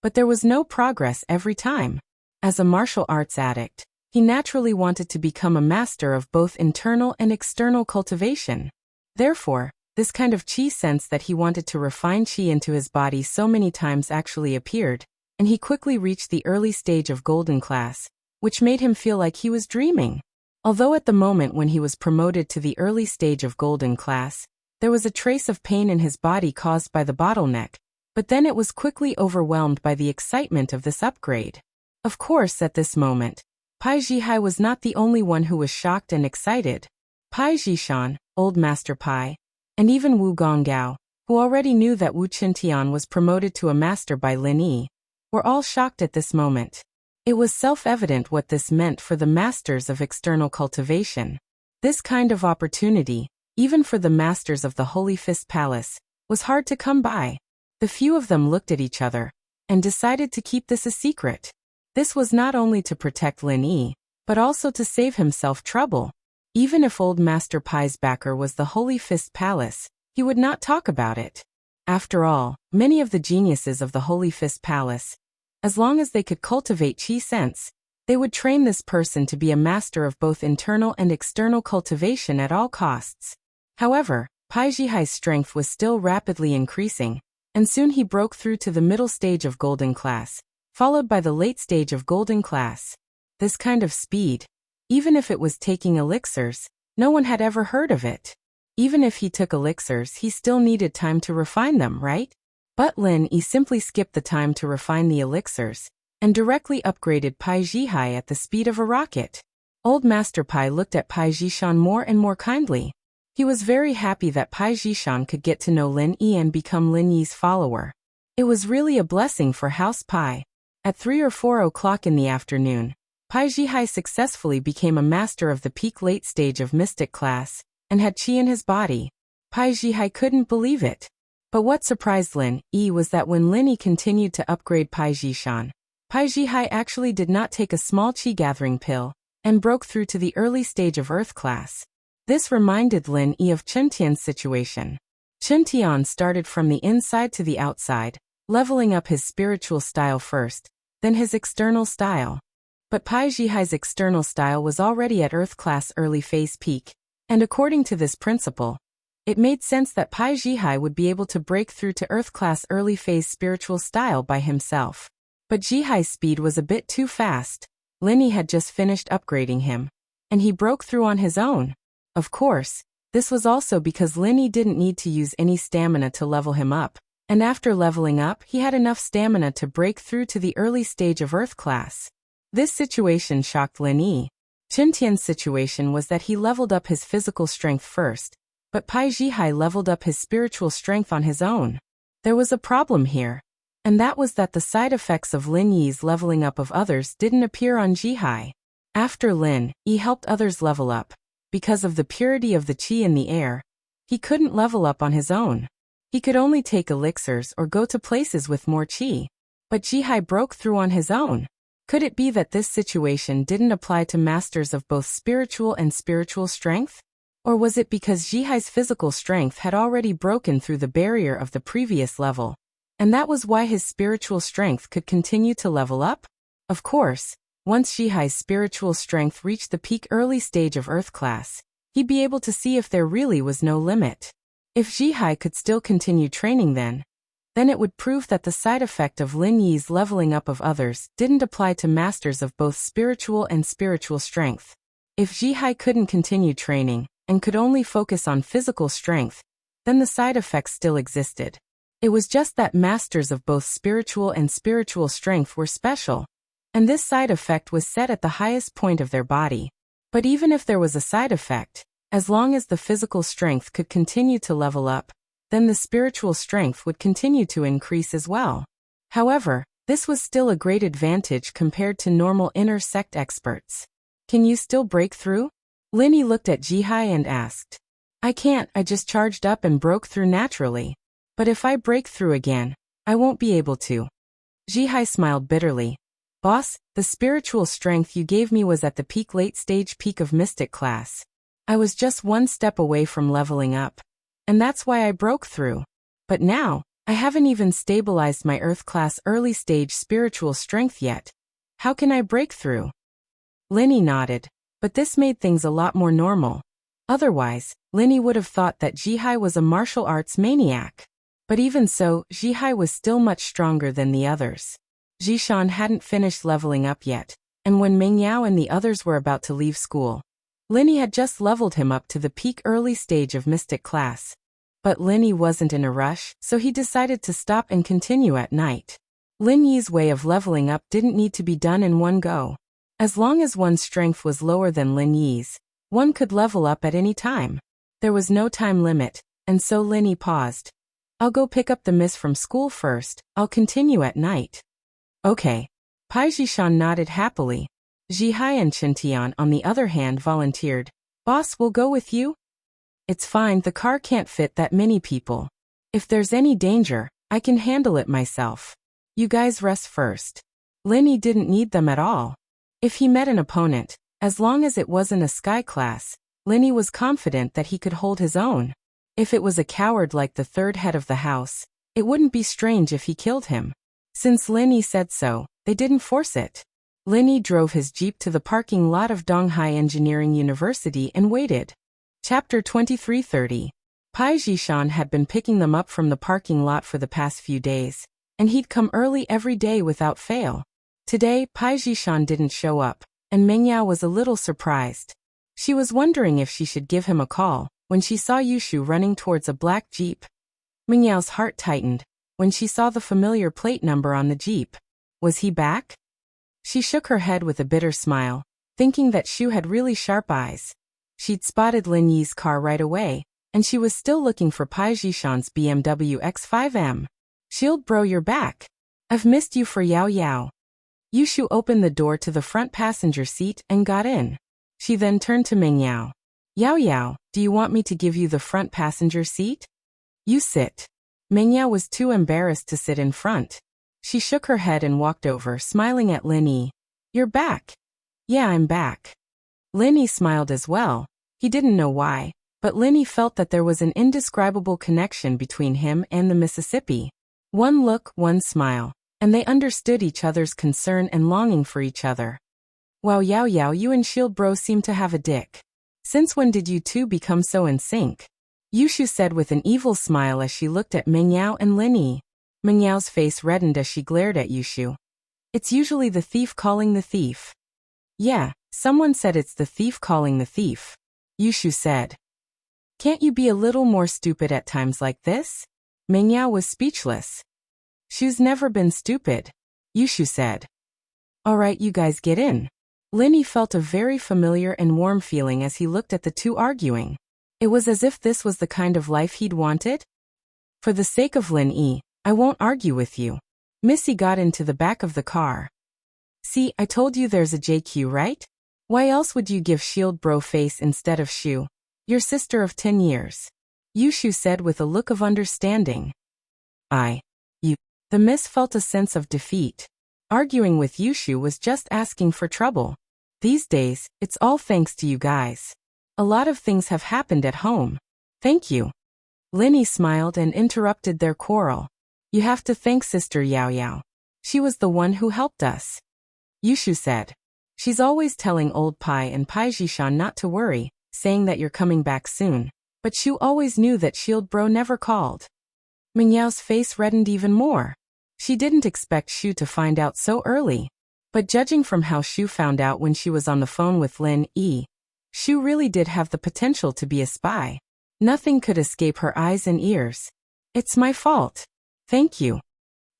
But there was no progress every time. As a martial arts addict, he naturally wanted to become a master of both internal and external cultivation. Therefore, this kind of qi sense that he wanted to refine qi into his body so many times actually appeared, and he quickly reached the early stage of golden class, which made him feel like he was dreaming. Although at the moment when he was promoted to the early stage of golden class, there was a trace of pain in his body caused by the bottleneck, but then it was quickly overwhelmed by the excitement of this upgrade. Of course, at this moment, Pai Zhihai was not the only one who was shocked and excited. Pai Zhishan, Old Master Pai, and even Wu Gonggao, who already knew that Wu Qintian was promoted to a master by Lin Yi, were all shocked at this moment. It was self-evident what this meant for the masters of external cultivation. This kind of opportunity, even for the masters of the Holy Fist Palace, was hard to come by. The few of them looked at each other, and decided to keep this a secret. This was not only to protect Lin Yi, but also to save himself trouble. Even if Old Master Pai's backer was the Holy Fist Palace, he would not talk about it. After all, many of the geniuses of the Holy Fist Palace, as long as they could cultivate qi sense, they would train this person to be a master of both internal and external cultivation at all costs. However, Pai Zhihai's strength was still rapidly increasing, and soon he broke through to the middle stage of golden class, followed by the late stage of golden class. This kind of speed, even if it was taking elixirs, no one had ever heard of it. Even if he took elixirs, he still needed time to refine them, right? But Lin Yi simply skipped the time to refine the elixirs, and directly upgraded Pai Zhihai at the speed of a rocket. Old Master Pai looked at Pai Zhishan more and more kindly. He was very happy that Pai Zhishan could get to know Lin Yi and become Lin Yi's follower. It was really a blessing for House Pai. At 3 or 4 o'clock in the afternoon, Pai Zhihai successfully became a master of the peak late stage of mystic class, and had qi in his body. Pai Zhihai couldn't believe it. But what surprised Lin Yi was that when Lin Yi continued to upgrade Pai Zhishan, Pai Zhihai actually did not take a small qi gathering pill, and broke through to the early stage of Earth class. This reminded Lin Yi of Chen Tian's situation. Chen Tian started from the inside to the outside, leveling up his spiritual style first, then his external style. But Pai Zhihai's external style was already at Earth class early phase peak, and according to this principle, it made sense that Pai Zhihai would be able to break through to Earth class early phase spiritual style by himself. But Zhihai's speed was a bit too fast. Lin Yi had just finished upgrading him, and he broke through on his own. Of course, this was also because Lin Yi didn't need to use any stamina to level him up, and after leveling up he had enough stamina to break through to the early stage of Earth class. This situation shocked Lin Yi. Chen Tian's situation was that he leveled up his physical strength first, but Pai Zhihai leveled up his spiritual strength on his own. There was a problem here, and that was that the side effects of Lin Yi's leveling up of others didn't appear on Zhihai. After Lin Yi helped others level up, because of the purity of the qi in the air, he couldn't level up on his own. He could only take elixirs or go to places with more qi. But Zhihai broke through on his own. Could it be that this situation didn't apply to masters of both spiritual and spiritual strength? Or was it because Zhihai's physical strength had already broken through the barrier of the previous level, and that was why his spiritual strength could continue to level up? Of course, once Zhihai's spiritual strength reached the peak early stage of Earth class, he'd be able to see if there really was no limit. If Zhihai could still continue training then it would prove that the side effect of Lin Yi's leveling up of others didn't apply to masters of both spiritual and spiritual strength. If Zhihai couldn't continue training, and could only focus on physical strength, then the side effects still existed. It was just that masters of both spiritual and spiritual strength were special, and this side effect was set at the highest point of their body. But even if there was a side effect, as long as the physical strength could continue to level up, then the spiritual strength would continue to increase as well. However, this was still a great advantage compared to normal inner sect experts. Can you still break through? Lin Yi looked at Zhihai and asked. I can't, I just charged up and broke through naturally. But if I break through again, I won't be able to. Zhihai smiled bitterly. Boss, the spiritual strength you gave me was at the peak late stage peak of mystic class. I was just one step away from leveling up, and that's why I broke through. But now, I haven't even stabilized my Earth class early stage spiritual strength yet. How can I break through? Lin Yi nodded, but this made things a lot more normal. Otherwise, Lin Yi would have thought that Zhihai was a martial arts maniac. But even so, Zhihai was still much stronger than the others. Zhishan hadn't finished leveling up yet, and when Meng Yao and the others were about to leave school, Lin Yi had just leveled him up to the peak early stage of mystic class. But Lin Yi wasn't in a rush, so he decided to stop and continue at night. Lin Yi's way of leveling up didn't need to be done in one go. As long as one's strength was lower than Lin Yi's, one could level up at any time. There was no time limit, and so Lin Yi paused. I'll go pick up the miss from school first, I'll continue at night. Okay. Pai Zhishan nodded happily. Zhihai and Chen Tian on the other hand volunteered. Boss, will go with you? It's fine, the car can't fit that many people. If there's any danger, I can handle it myself. You guys rest first. Lin Yi didn't need them at all. If he met an opponent, as long as it wasn't a sky class, Lin Yi was confident that he could hold his own. If it was a coward like the third head of the house, it wouldn't be strange if he killed him. Since Lin Yi said so, they didn't force it. Lin Yi drove his jeep to the parking lot of Donghai Engineering University and waited. Chapter 2330. Pai Zhishan had been picking them up from the parking lot for the past few days, and he'd come early every day without fail. Today, Pai Zhishan didn't show up, and Meng Yao was a little surprised. She was wondering if she should give him a call, when she saw Yushu running towards a black jeep. Meng Yao's heart tightened when she saw the familiar plate number on the jeep. Was he back? She shook her head with a bitter smile. thinking that Shu had really sharp eyes. She'd spotted Lin Yi's car right away, and she was still looking for Pai Zhishan's BMW X5M. Shield bro, you're back. I've missed you for Yao Yao. Yushu opened the door to the front passenger seat and got in. She then turned to Meng Yao. Yao Yao, do you want me to give you the front passenger seat? You sit. Meng Yao was too embarrassed to sit in front. She shook her head and walked over, smiling at Lin Yi. You're back. Yeah, I'm back. Lin Yi smiled as well. He didn't know why, but Lin Yi felt that there was an indescribable connection between him and the Mississippi. One look, one smile, and they understood each other's concern and longing for each other. Wow, Yao Yao, you and Shield bro seem to have a dick. Since when did you two become so in sync? Yushu said with an evil smile as she looked at Meng Yao and Lin Yi. Meng Yao's face reddened as she glared at Yushu. It's usually the thief calling the thief. Yeah, someone said it's the thief calling the thief. Yushu said. Can't you be a little more stupid at times like this? Meng Yao was speechless. Shu's never been stupid. Yushu said. Alright, you guys get in. Lin Yi felt a very familiar and warm feeling as he looked at the two arguing. It was as if this was the kind of life he'd wanted. For the sake of Lin Yi, I won't argue with you. Missy got into the back of the car. See, I told you there's a JQ, right? Why else would you give Shield bro face instead of Shu? Your sister of 10 years. Yushu said with a look of understanding. You. The miss felt a sense of defeat. Arguing with Yushu was just asking for trouble. These days, it's all thanks to you guys. A lot of things have happened at home. Thank you. Lin Yi smiled and interrupted their quarrel. You have to thank Sister Yao Yao. She was the one who helped us. Yushu said. She's always telling old Pai and Pai Zhishan not to worry, saying that you're coming back soon. But Shu always knew that Shield bro never called. Meng Yao's face reddened even more. She didn't expect Shu to find out so early. But judging from how Shu found out when she was on the phone with Lin Yi, Shu really did have the potential to be a spy. Nothing could escape her eyes and ears. It's my fault. Thank you.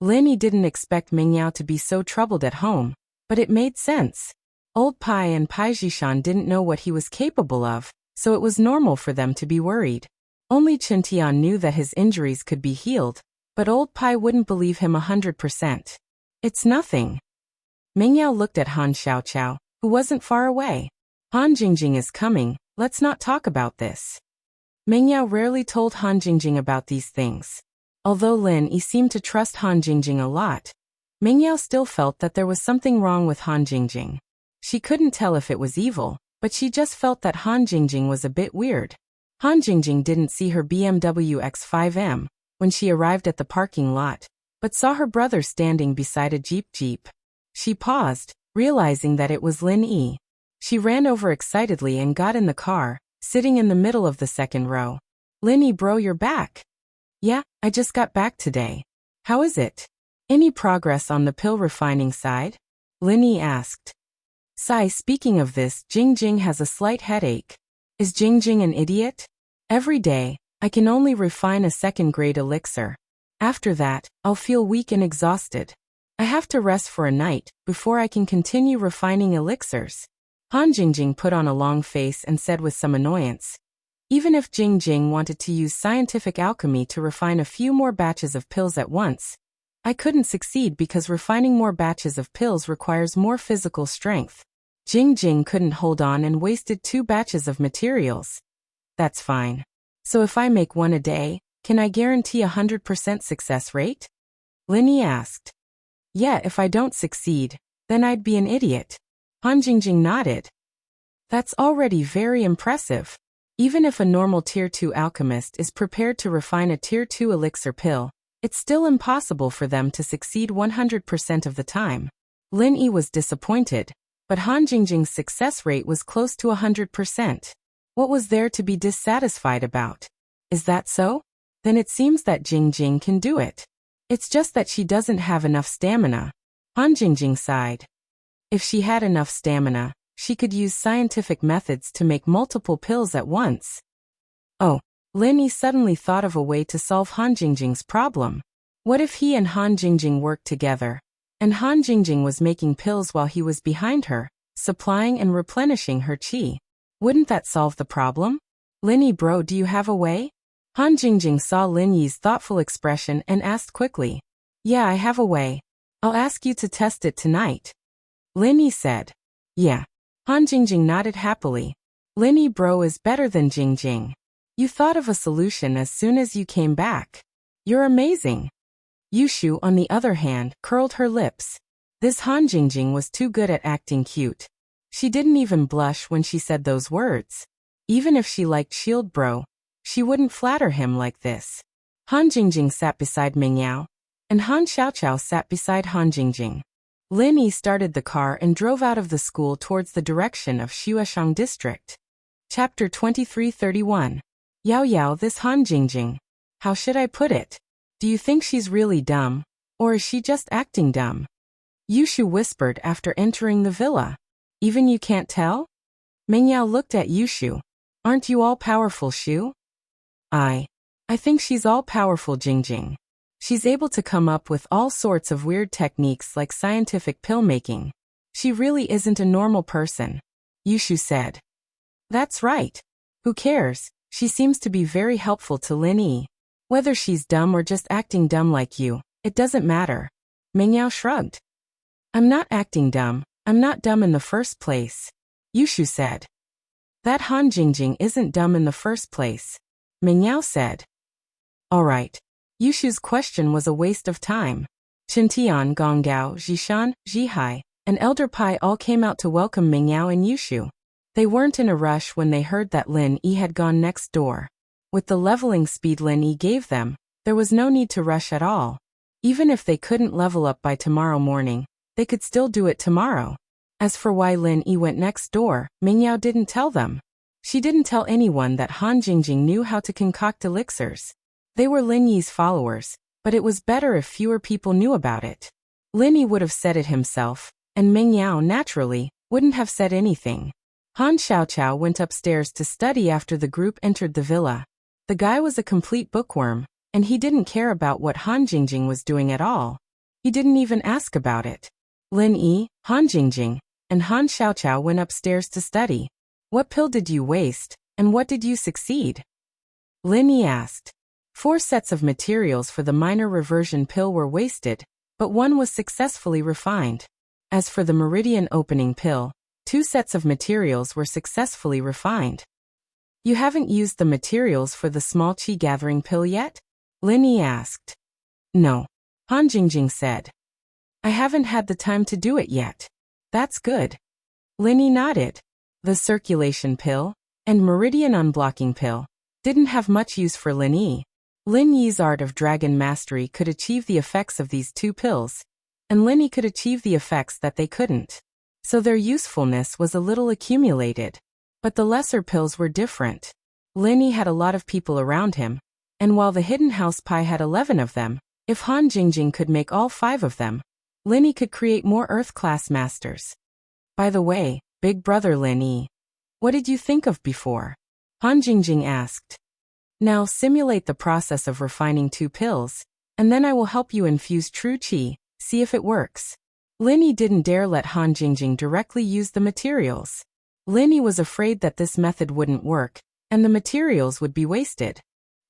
Lin Yi didn't expect Meng Yao to be so troubled at home, but it made sense. Old Pai and Pai Zhishan didn't know what he was capable of, so it was normal for them to be worried. Only Chen Tian knew that his injuries could be healed, but old Pai wouldn't believe him 100%. It's nothing. Meng Yao looked at Han Xiaoqiao, who wasn't far away. Han Jingjing is coming, let's not talk about this. Meng Yao rarely told Han Jingjing about these things. Although Lin Yi seemed to trust Han Jingjing a lot, Meng Yao still felt that there was something wrong with Han Jingjing. She couldn't tell if it was evil, but she just felt that Han Jingjing was a bit weird. Han Jingjing didn't see her BMW X5M when she arrived at the parking lot, but saw her brother standing beside a Jeep. She paused, realizing that it was Lin Yi. She ran over excitedly and got in the car, sitting in the middle of the second row. Lin Yi bro, you're back. Yeah, I just got back today. How is it? Any progress on the pill refining side? Lin Yi asked. Sai, speaking of this, Jingjing has a slight headache. Is Jingjing an idiot? Every day, I can only refine a second-grade elixir. After that, I'll feel weak and exhausted. I have to rest for a night before I can continue refining elixirs. Han Jingjing put on a long face and said with some annoyance. Even if Jingjing wanted to use scientific alchemy to refine a few more batches of pills at once, I couldn't succeed because refining more batches of pills requires more physical strength. Jingjing couldn't hold on and wasted 2 batches of materials. That's fine. So if I make 1 a day, can I guarantee 100% success rate? Lin Yi asked. Yeah, if I don't succeed, then I'd be an idiot. Han Jingjing nodded. That's already very impressive. Even if a normal Tier 2 alchemist is prepared to refine a Tier 2 elixir pill, it's still impossible for them to succeed 100% of the time. Lin Yi was disappointed, but Han Jingjing's success rate was close to 100%. What was there to be dissatisfied about? Is that so? Then it seems that Jingjing can do it. It's just that she doesn't have enough stamina. Han Jingjing sighed. If she had enough stamina, she could use scientific methods to make multiple pills at once. Oh, Lin Yi suddenly thought of a way to solve Han Jingjing's problem. What if he and Han Jingjing worked together, and Han Jingjing was making pills while he was behind her, supplying and replenishing her qi. Wouldn't that solve the problem? Lin Yi bro, do you have a way? Han Jingjing saw Lin Yi's thoughtful expression and asked quickly. Yeah, I have a way. I'll ask you to test it tonight. Lin Yi said. Yeah. Han Jingjing nodded happily. Lin Yi bro is better than Jingjing. You thought of a solution as soon as you came back. You're amazing. Yushu, on the other hand, curled her lips. This Han Jingjing was too good at acting cute. She didn't even blush when she said those words. Even if she liked Shield Bro, she wouldn't flatter him like this. Han Jingjing sat beside Ming Yao, and Han Xiaoqiao sat beside Han Jingjing. Lin Yi started the car and drove out of the school towards the direction of Xueshang District. Chapter 2331. Yao Yao, this Han Jingjing. How should I put it? Do you think she's really dumb? Or is she just acting dumb? Yushu whispered after entering the villa. Even you can't tell? Ming Yao looked at Yushu. Aren't you all-powerful, Shu? I think she's all-powerful, Jingjing. She's able to come up with all sorts of weird techniques like scientific pill-making. She really isn't a normal person. Yushu said. That's right. Who cares? She seems to be very helpful to Lin Yi. Whether she's dumb or just acting dumb like you, it doesn't matter. Ming Yao shrugged. I'm not acting dumb. I'm not dumb in the first place. Yushu said. That Han Jingjing isn't dumb in the first place. Ming Yao said. Alright. Yushu's question was a waste of time. Qintian, Gonggao, Zhishan, Zhihai, and Elder Pai all came out to welcome Ming Yao and Yushu. They weren't in a rush when they heard that Lin Yi had gone next door. With the leveling speed Lin Yi gave them, there was no need to rush at all. Even if they couldn't level up by tomorrow morning, they could still do it tomorrow. As for why Lin Yi went next door, Ming Yao didn't tell them. She didn't tell anyone that Han Jingjing knew how to concoct elixirs. They were Lin Yi's followers, but it was better if fewer people knew about it. Lin Yi would have said it himself, and Ming Yao, naturally, wouldn't have said anything. Han Xiaoqiao went upstairs to study after the group entered the villa. The guy was a complete bookworm, and he didn't care about what Han Jingjing was doing at all. He didn't even ask about it. Lin Yi, Han Jingjing, and Han Xiaoqiao went upstairs to study. What pill did you waste, and what did you succeed? Lin Yi asked. 4 sets of materials for the minor reversion pill were wasted, but 1 was successfully refined. As for the meridian opening pill, 2 sets of materials were successfully refined. You haven't used the materials for the small qi gathering pill yet? Lin Yi asked. No. Han Jingjing said. I haven't had the time to do it yet. That's good. Lin Yi nodded. The circulation pill and meridian unblocking pill didn't have much use for Lin Yi. Lin Yi's art of dragon mastery could achieve the effects of these 2 pills, and Lin Yi could achieve the effects that they couldn't. So their usefulness was a little accumulated. But the lesser pills were different. Lin Yi had a lot of people around him, and while the Hidden House Pai had 11 of them, if Han Jingjing could make all 5 of them, Lin Yi could create more Earth-class masters. By the way, big brother Lin Yi, what did you think of before? Han Jingjing asked. Now simulate the process of refining 2 pills, and then I will help you infuse true qi, see if it works. Lin Yi didn't dare let Han Jingjing directly use the materials. Lin Yi was afraid that this method wouldn't work, and the materials would be wasted.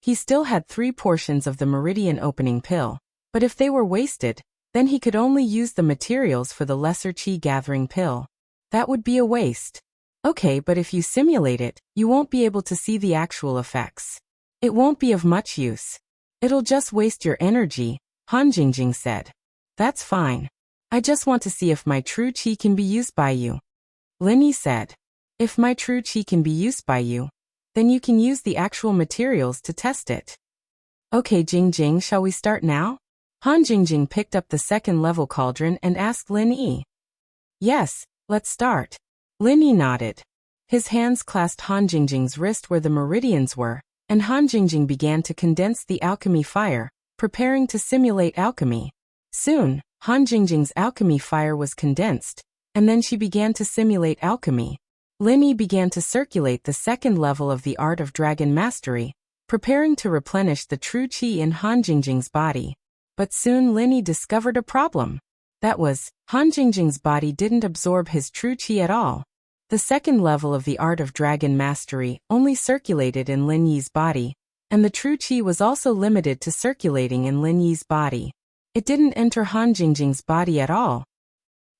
He still had 3 portions of the meridian opening pill, but if they were wasted, then he could only use the materials for the lesser qi gathering pill. That would be a waste. Okay, but if you simulate it, you won't be able to see the actual effects. It won't be of much use. It'll just waste your energy, Han Jingjing said. That's fine. I just want to see if my true qi can be used by you. Lin Yi said. If my true qi can be used by you, then you can use the actual materials to test it. Okay, Jingjing, shall we start now? Han Jingjing picked up the 2nd level cauldron and asked Lin Yi. Yes, let's start. Lin Yi nodded. His hands clasped Han Jingjing's wrist where the meridians were, and Han Jingjing began to condense the alchemy fire, preparing to simulate alchemy. Soon, Han Jingjing's alchemy fire was condensed, and then she began to simulate alchemy. Lin Yi began to circulate the 2nd level of the art of dragon mastery, preparing to replenish the true qi in Han Jingjing's body. But soon Lin Yi discovered a problem. That was, Han Jingjing's body didn't absorb his true qi at all. The second level of the art of dragon mastery only circulated in Lin Yi's body, and the true qi was also limited to circulating in Lin Yi's body. It didn't enter Han Jingjing's body at all.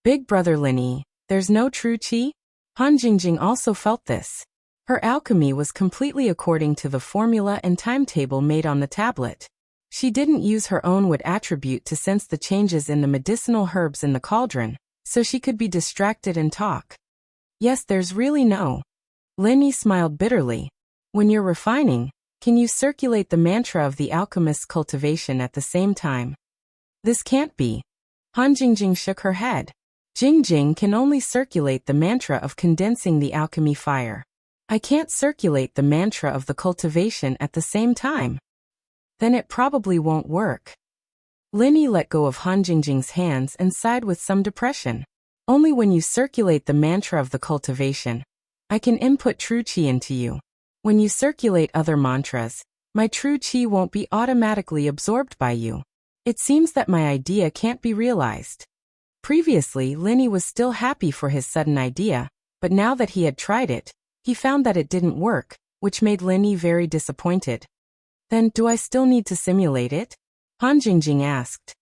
Big brother Lin Yi, there's no true qi? Han Jingjing also felt this. Her alchemy was completely according to the formula and timetable made on the tablet. She didn't use her own wood attribute to sense the changes in the medicinal herbs in the cauldron, so she could be distracted and talk. Yes, there's really no. Lin Yi smiled bitterly. When you're refining, can you circulate the mantra of the alchemist's cultivation at the same time? This can't be. Han Jingjing shook her head. Jingjing can only circulate the mantra of condensing the alchemy fire. I can't circulate the mantra of the cultivation at the same time. Then it probably won't work. Lin Yi let go of Han Jingjing's hands and sighed with some depression. Only when you circulate the mantra of the cultivation, I can input true qi into you. When you circulate other mantras, my true qi won't be automatically absorbed by you. It seems that my idea can't be realized. Previously, Lin Yi was still happy for his sudden idea, but now that he had tried it, he found that it didn't work, which made Lin Yi very disappointed. Then, do I still need to simulate it? Han Jingjing asked.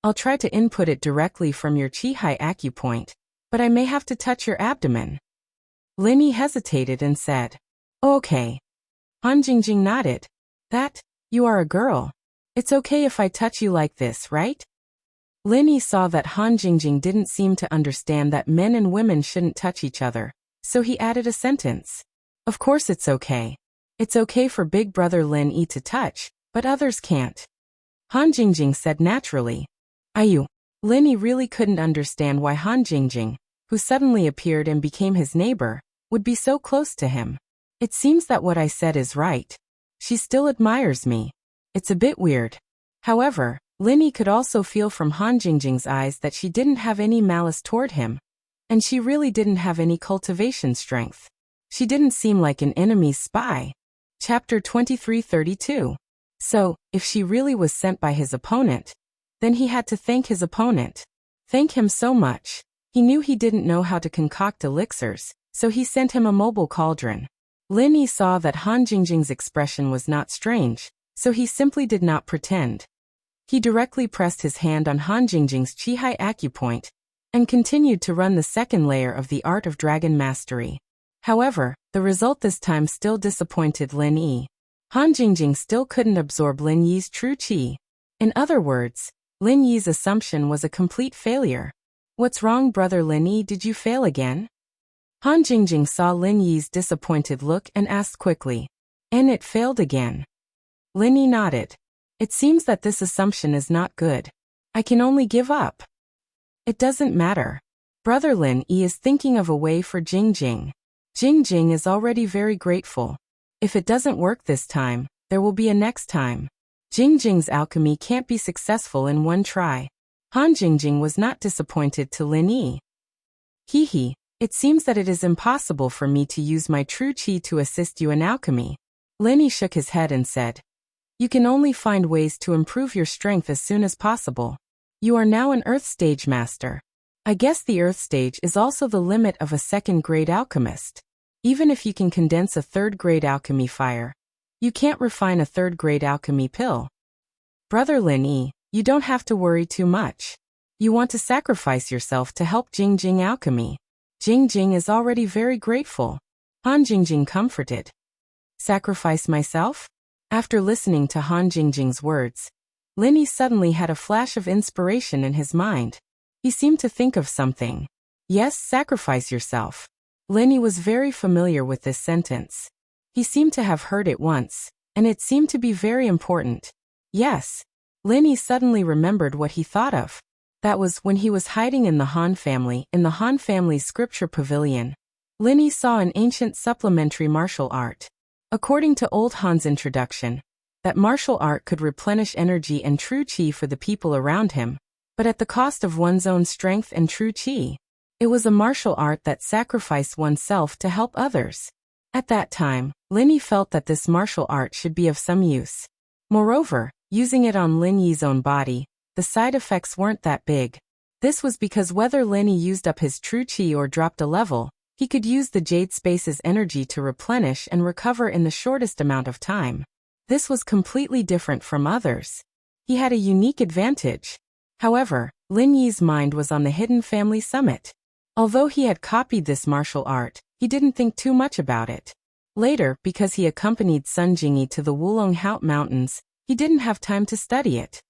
I'll try to input it directly from your Qi-Hai acupoint, but I may have to touch your abdomen. Lin Yi hesitated and said, okay. Han Jingjing nodded. You are a girl. It's okay if I touch you like this, right? Lin Yi saw that Han Jingjing didn't seem to understand that men and women shouldn't touch each other, so he added a sentence. Of course it's okay. It's okay for big brother Lin Yi to touch, but others can't. Han Jingjing said naturally. Lin Yi really couldn't understand why Han Jingjing, who suddenly appeared and became his neighbor, would be so close to him. It seems that what I said is right. She still admires me. It's a bit weird. However, Lin Yi could also feel from Han Jingjing's eyes that she didn't have any malice toward him, and she really didn't have any cultivation strength. She didn't seem like an enemy's spy. Chapter 2332. So, if she really was sent by his opponent, then he had to thank his opponent. Thank him so much. He knew he didn't know how to concoct elixirs, so he sent him a mobile cauldron. Lin Yi saw that Han Jingjing's expression was not strange, so he simply did not pretend. He directly pressed his hand on Han Jingjing's Qi-Hai acupoint, and continued to run the second layer of the art of dragon mastery. However, the result this time still disappointed Lin Yi. Han Jingjing still couldn't absorb Lin Yi's true qi. In other words, Lin Yi's assumption was a complete failure. What's wrong, brother Lin Yi? Did you fail again? Han Jingjing saw Lin Yi's disappointed look and asked quickly. And it failed again. Lin Yi nodded. It seems that this assumption is not good. I can only give up. It doesn't matter. Brother Lin Yi is thinking of a way for Jingjing. Jingjing is already very grateful. If it doesn't work this time, there will be a next time. Jingjing's alchemy can't be successful in one try. Han Jingjing was not disappointed to Lin Yi. He, it seems that it is impossible for me to use my true qi to assist you in alchemy. Lin Yi shook his head and said, you can only find ways to improve your strength as soon as possible. You are now an Earth Stage Master. I guess the Earth Stage is also the limit of a second-grade alchemist. Even if you can condense a third-grade alchemy fire, you can't refine a third-grade alchemy pill. Brother Lin Yi, you don't have to worry too much. You want to sacrifice yourself to help Jingjing alchemy. Jingjing is already very grateful. Han Jingjing comforted. Sacrifice myself? After listening to Han Jingjing's words, Lin Yi suddenly had a flash of inspiration in his mind. He seemed to think of something. Yes, sacrifice yourself. Lin Yi was very familiar with this sentence. He seemed to have heard it once, and it seemed to be very important. Yes. Lin Yi suddenly remembered what he thought of. That was when he was hiding in the Han family's scripture pavilion. Lin Yi saw an ancient supplementary martial art. According to Old Han's introduction, that martial art could replenish energy and true qi for the people around him, but at the cost of one's own strength and true qi. It was a martial art that sacrificed oneself to help others. At that time, Lin Yi felt that this martial art should be of some use. Moreover, using it on Lin Yi's own body, the side effects weren't that big. This was because whether Lin Yi used up his true chi or dropped a level, he could use the Jade Space's energy to replenish and recover in the shortest amount of time. This was completely different from others. He had a unique advantage. However, Lin Yi's mind was on the Hidden Family Summit. Although he had copied this martial art, he didn't think too much about it. Later, because he accompanied Sun Jingyi to the Wulong Haut Mountains, he didn't have time to study it.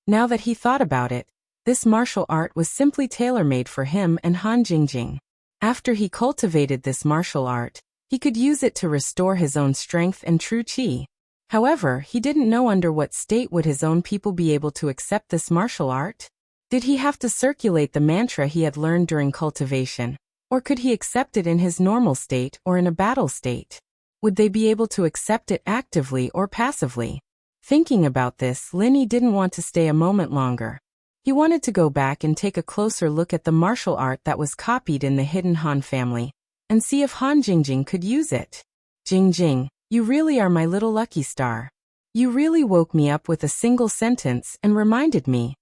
Now that he thought about it, this martial art was simply tailor-made for him and Han Jingjing. After he cultivated this martial art, he could use it to restore his own strength and true chi. However, he didn't know under what state would his own people be able to accept this martial art. Did he have to circulate the mantra he had learned during cultivation, or could he accept it in his normal state or in a battle state? Would they be able to accept it actively or passively? Thinking about this, Lin Yi didn't want to stay a moment longer. He wanted to go back and take a closer look at the martial art that was copied in the Hidden Han family, and see if Han Jingjing could use it. Jingjing, you really are my little lucky star. You really woke me up with a single sentence and reminded me.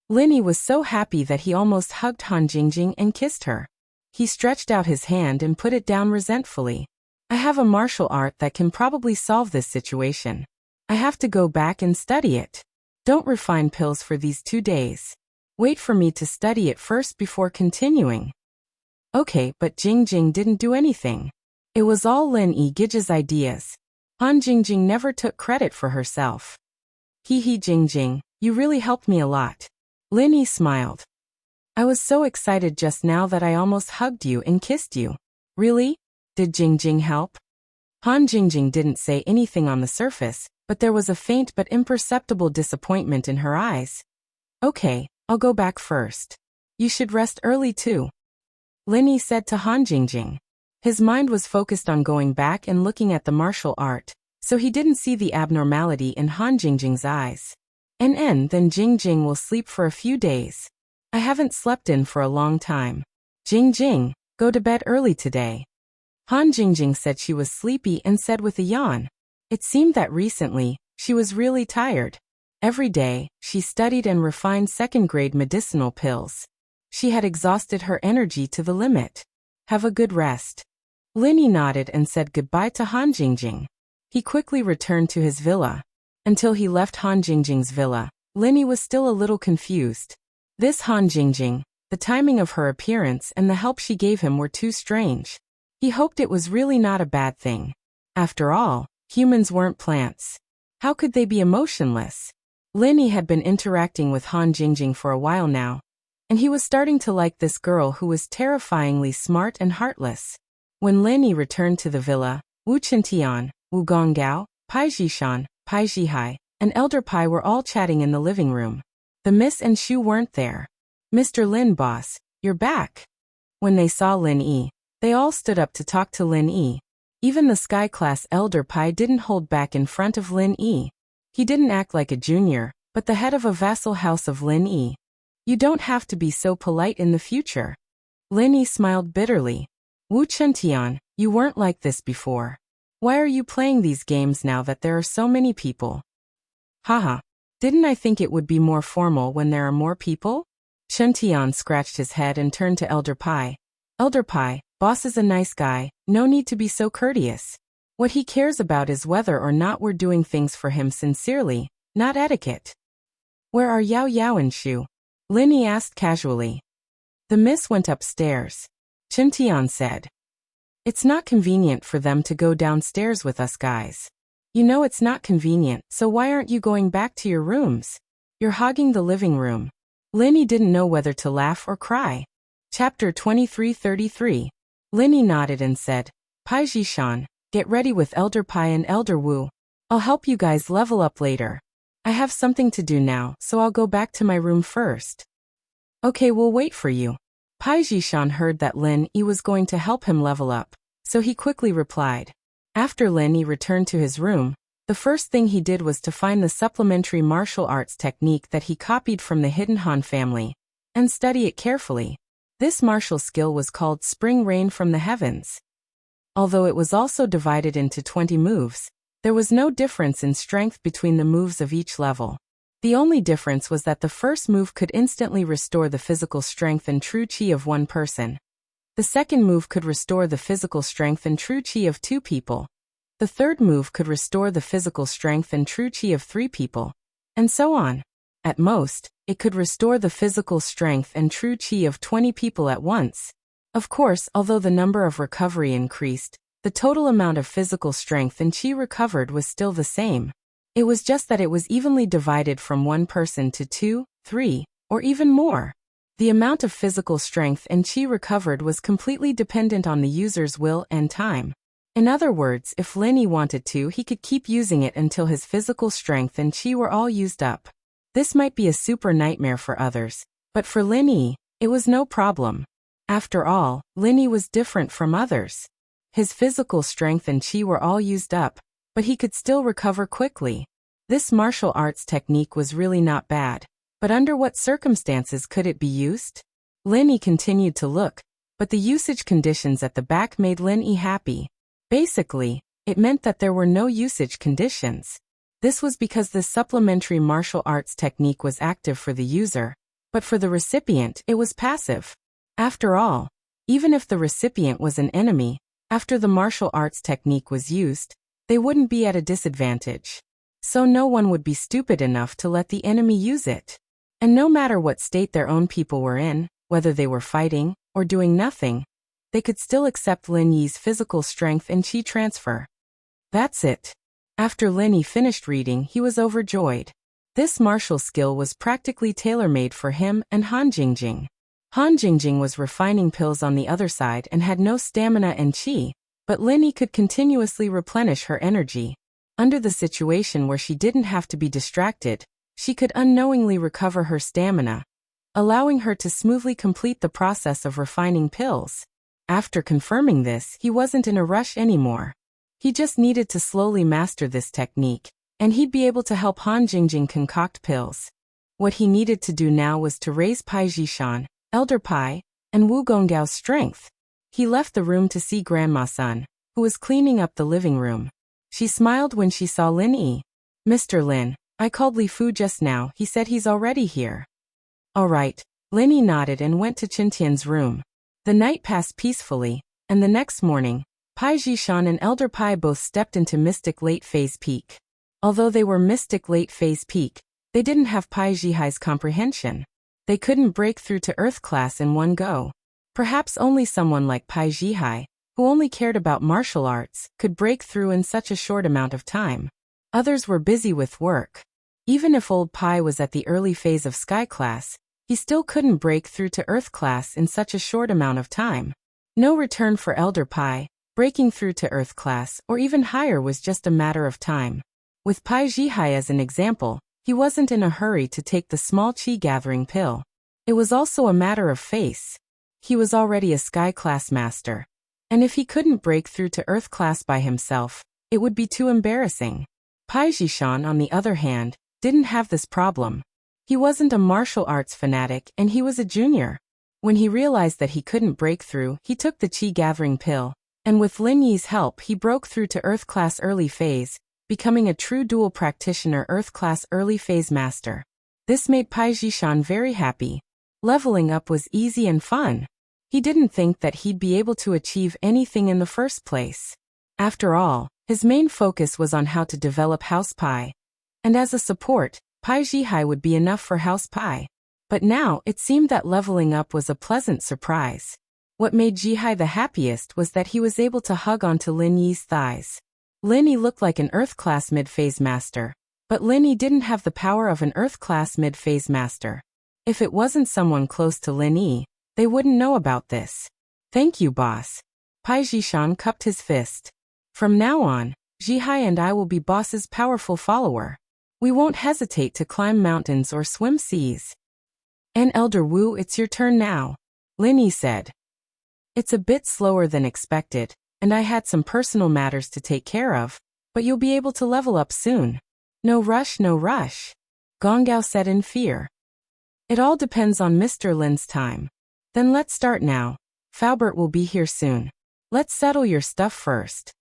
Lin Yi was so happy that he almost hugged Han Jingjing and kissed her. He stretched out his hand and put it down resentfully. I have a martial art that can probably solve this situation. I have to go back and study it. Don't refine pills for these 2 days. Wait for me to study it first before continuing. Okay, but Jingjing didn't do anything. It was all Lin Yi Gij's ideas. Han Jingjing never took credit for herself. Hee Jingjing, you really helped me a lot. Lin Yi smiled. I was so excited just now that I almost hugged you and kissed you. Really? Did Jingjing help? Han Jingjing didn't say anything on the surface, but there was a faint but imperceptible disappointment in her eyes. Okay, I'll go back first. You should rest early too. Lin Yi said to Han Jingjing. His mind was focused on going back and looking at the martial art, so he didn't see the abnormality in Han Jingjing's eyes. Then Jingjing will sleep for a few days. I haven't slept in for a long time. Jingjing, go to bed early today. Han Jingjing said she was sleepy and said with a yawn. It seemed that recently, she was really tired. Every day, she studied and refined second-grade medicinal pills. She had exhausted her energy to the limit. Have a good rest. Lin Yi nodded and said goodbye to Han Jingjing. He quickly returned to his villa. Until he left Han Jingjing's villa, Lin Yi was still a little confused. This Han Jingjing, the timing of her appearance and the help she gave him were too strange. He hoped it was really not a bad thing. After all, humans weren't plants. How could they be emotionless? Lin Yi had been interacting with Han Jingjing for a while now, and he was starting to like this girl who was terrifyingly smart and heartless. When Lin Yi returned to the villa, Wu Chintian, Wu Gonggao, Pai Jishan, Pai Jihai, and Elder Pai were all chatting in the living room. The Miss and Shu weren't there. Mr. Lin, boss, you're back. When they saw Lin Yi, they all stood up to talk to Lin Yi. Even the Sky-class Elder Pai didn't hold back in front of Lin Yi. He didn't act like a junior, but the head of a vassal house of Lin Yi. You don't have to be so polite in the future. Lin Yi smiled bitterly. Wu Chentian, you weren't like this before. Why are you playing these games now that there are so many people? Haha. Didn't I think it would be more formal when there are more people? Chentian scratched his head and turned to Elder Pai. Elder Pai, boss is a nice guy, no need to be so courteous. What he cares about is whether or not we're doing things for him sincerely, not etiquette. Where are Yao Yao and Shu? Lin Yi asked casually. The miss went upstairs. Chintian said. It's not convenient for them to go downstairs with us guys. You know it's not convenient, so why aren't you going back to your rooms? You're hogging the living room. Lin Yi didn't know whether to laugh or cry. Chapter 2333. Lin Yi nodded and said, Pai Jishan, get ready with Elder Pai and Elder Wu. I'll help you guys level up later. I have something to do now, so I'll go back to my room first. Okay, we'll wait for you. Pai Jishan heard that Lin Yi was going to help him level up, so he quickly replied. After Lin Yi returned to his room, the first thing he did was to find the supplementary martial arts technique that he copied from the Hidden Han family, and study it carefully. This martial skill was called Spring Rain from the Heavens. Although it was also divided into 20 moves, there was no difference in strength between the moves of each level. The only difference was that the first move could instantly restore the physical strength and true chi of one person. The second move could restore the physical strength and true chi of 2 people. The third move could restore the physical strength and true chi of 3 people. And so on. At most, it could restore the physical strength and true chi of 20 people at once. Of course, although the number of recovery increased, the total amount of physical strength and chi recovered was still the same. It was just that it was evenly divided from one person to 2, 3, or even more. The amount of physical strength and chi recovered was completely dependent on the user's will and time. In other words, if Lin Yi wanted to, he could keep using it until his physical strength and chi were all used up. This might be a super nightmare for others, but for Lin Yi, it was no problem. After all, Lin Yi was different from others. His physical strength and chi were all used up, but he could still recover quickly. This martial arts technique was really not bad, but under what circumstances could it be used? Lin Yi continued to look, but the usage conditions at the back made Lin Yi happy. Basically, it meant that there were no usage conditions. This was because this supplementary martial arts technique was active for the user, but for the recipient it was passive. After all, even if the recipient was an enemy, after the martial arts technique was used, they wouldn't be at a disadvantage. So no one would be stupid enough to let the enemy use it. And no matter what state their own people were in, whether they were fighting or doing nothing, they could still accept Lin Yi's physical strength and chi transfer. That's it. After Lin Yi finished reading, he was overjoyed. This martial skill was practically tailor-made for him and Han Jingjing. Han Jingjing was refining pills on the other side and had no stamina and chi, but Lin Yi could continuously replenish her energy. Under the situation where she didn't have to be distracted, she could unknowingly recover her stamina, allowing her to smoothly complete the process of refining pills. After confirming this, he wasn't in a rush anymore. He just needed to slowly master this technique, and he'd be able to help Han Jingjing concoct pills. What he needed to do now was to raise Pai Jishan, Elder Pai, and Wu Gonggao's strength. He left the room to see Grandma Sun, who was cleaning up the living room. She smiled when she saw Lin Yi. "Mr. Lin, I called Li Fu just now, he said he's already here." "All right." Lin Yi nodded and went to Qintian's room. The night passed peacefully, and the next morning, Pai Jishan and Elder Pai both stepped into Mystic Late Phase Peak. Although they were Mystic Late Phase Peak, they didn't have Pai Jihai's comprehension. They couldn't break through to Earth class in one go. Perhaps only someone like Pai Jihai, who only cared about martial arts, could break through in such a short amount of time. Others were busy with work. Even if old Pai was at the early phase of Sky class, he still couldn't break through to Earth class in such a short amount of time. No return for Elder Pai. Breaking through to Earth class or even higher was just a matter of time. With Pai Jihai as an example, he wasn't in a hurry to take the small chi-gathering pill. It was also a matter of face. He was already a Sky class master. And if he couldn't break through to Earth class by himself, it would be too embarrassing. Pai Jishan, on the other hand, didn't have this problem. He wasn't a martial arts fanatic and he was a junior. When he realized that he couldn't break through, he took the chi-gathering pill. And with Lin Yi's help, he broke through to Earth class early phase, becoming a true dual practitioner Earth class early phase master. This made Pai Jishan very happy. Leveling up was easy and fun. He didn't think that he'd be able to achieve anything in the first place. After all, his main focus was on how to develop House Pai. And as a support, Pai Jihai would be enough for House Pai. But now, it seemed that leveling up was a pleasant surprise. What made Jihai the happiest was that he was able to hug onto Lin Yi's thighs. Lin Yi looked like an Earth class mid-phase master, but Lin Yi didn't have the power of an Earth class mid-phase master. If it wasn't someone close to Lin Yi, they wouldn't know about this. "Thank you, boss." Pai Jishan cupped his fist. "From now on, Jihai and I will be boss's powerful follower. We won't hesitate to climb mountains or swim seas." "And Elder Wu, it's your turn now," Lin Yi said. "It's a bit slower than expected, and I had some personal matters to take care of, but you'll be able to level up soon." "No rush, no rush," Gonggao said in fear. "It all depends on Mr. Lin's time." "Then let's start now. Faubert will be here soon. Let's settle your stuff first."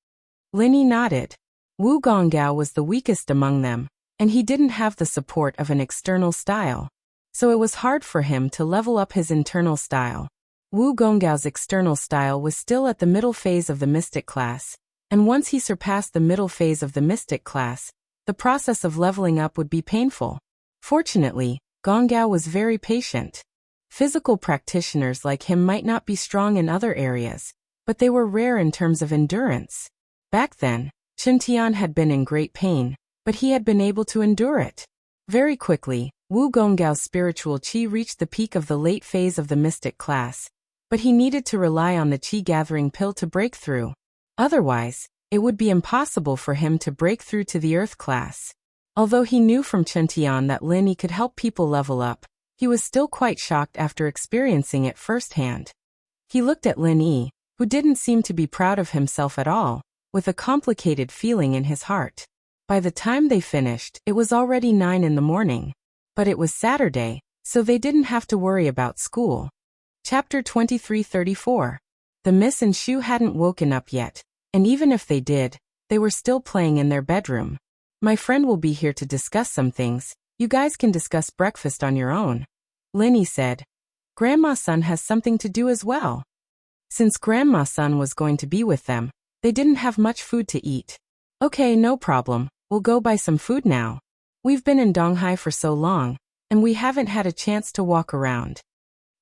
Lin Yi nodded. Wu Gonggao was the weakest among them, and he didn't have the support of an external style. So it was hard for him to level up his internal style. Wu Gonggao's external style was still at the middle phase of the mystic class, and once he surpassed the middle phase of the mystic class, the process of leveling up would be painful. Fortunately, Gonggao was very patient. Physical practitioners like him might not be strong in other areas, but they were rare in terms of endurance. Back then, Chen Tian had been in great pain, but he had been able to endure it. Very quickly, Wu Gonggao's spiritual qi reached the peak of the late phase of the mystic class, but he needed to rely on the qi-gathering pill to break through. Otherwise, it would be impossible for him to break through to the earth class. Although he knew from Chen Tian that Lin Yi could help people level up, he was still quite shocked after experiencing it firsthand. He looked at Lin Yi, who didn't seem to be proud of himself at all, with a complicated feeling in his heart. By the time they finished, it was already 9 in the morning. But it was Saturday, so they didn't have to worry about school. Chapter 23:34. The Miss and Shu hadn't woken up yet, and even if they did, they were still playing in their bedroom. My friend will be here to discuss some things. You guys can discuss breakfast on your own. Lin Yi said. Grandma-san has something to do as well. Since Grandma-san was going to be with them, they didn't have much food to eat. Okay, no problem, we'll go buy some food now. We've been in Donghai for so long, and we haven't had a chance to walk around.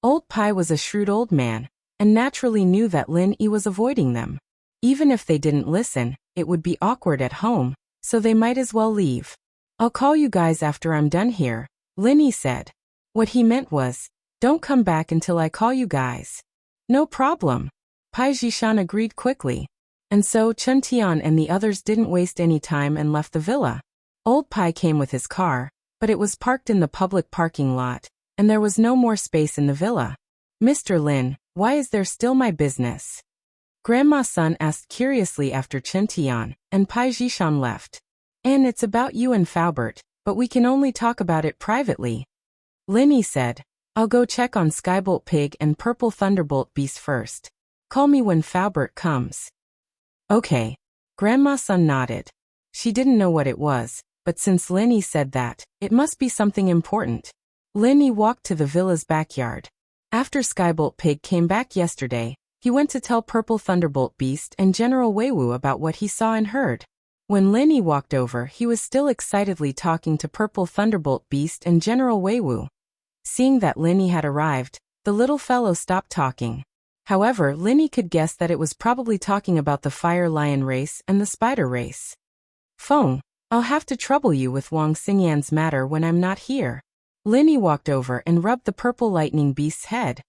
Old Pai was a shrewd old man, and naturally knew that Lin Yi was avoiding them. Even if they didn't listen, it would be awkward at home, so they might as well leave. I'll call you guys after I'm done here, Lin Yi said. What he meant was, don't come back until I call you guys. No problem. Pai Jishan agreed quickly. And so Chen Tian and the others didn't waste any time and left the villa. Old Pai came with his car, but it was parked in the public parking lot, and there was no more space in the villa. Mr. Lin, why is there still my business? Grandma-san asked curiously after Chen Tian and Pai Jishan left. And it's about you and Faubert, but we can only talk about it privately. Lin Yi said, I'll go check on Skybolt Pig and Purple Thunderbolt Beast first. Call me when Faubert comes. Okay. Grandma-san nodded. She didn't know what it was, but since Lin Yi said that, it must be something important. Lin Yi walked to the villa's backyard. After Skybolt Pig came back yesterday, he went to tell Purple Thunderbolt Beast and General Weiwu about what he saw and heard. When Lin Yi walked over, he was still excitedly talking to Purple Thunderbolt Beast and General Weiwu. Seeing that Lin Yi had arrived, the little fellow stopped talking. However, Lin Yi could guess that it was probably talking about the Fire Lion race and the Spider race. Feng, I'll have to trouble you with Wang Xingyan's matter when I'm not here. Lin Yi walked over and rubbed the Purple Lightning Beast's head.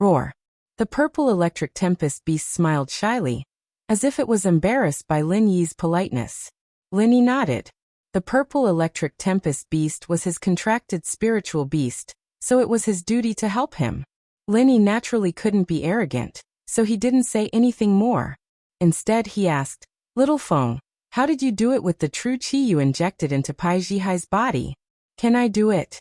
Roar. The Purple Electric Tempest Beast smiled shyly, as if it was embarrassed by Lin Yi's politeness. Lin Yi nodded. The Purple Electric Tempest Beast was his contracted spiritual beast, so it was his duty to help him. Lin Yi naturally couldn't be arrogant, so he didn't say anything more. Instead he asked, Little Feng, how did you do it with the true qi you injected into Pai Jihai's body? Can I do it?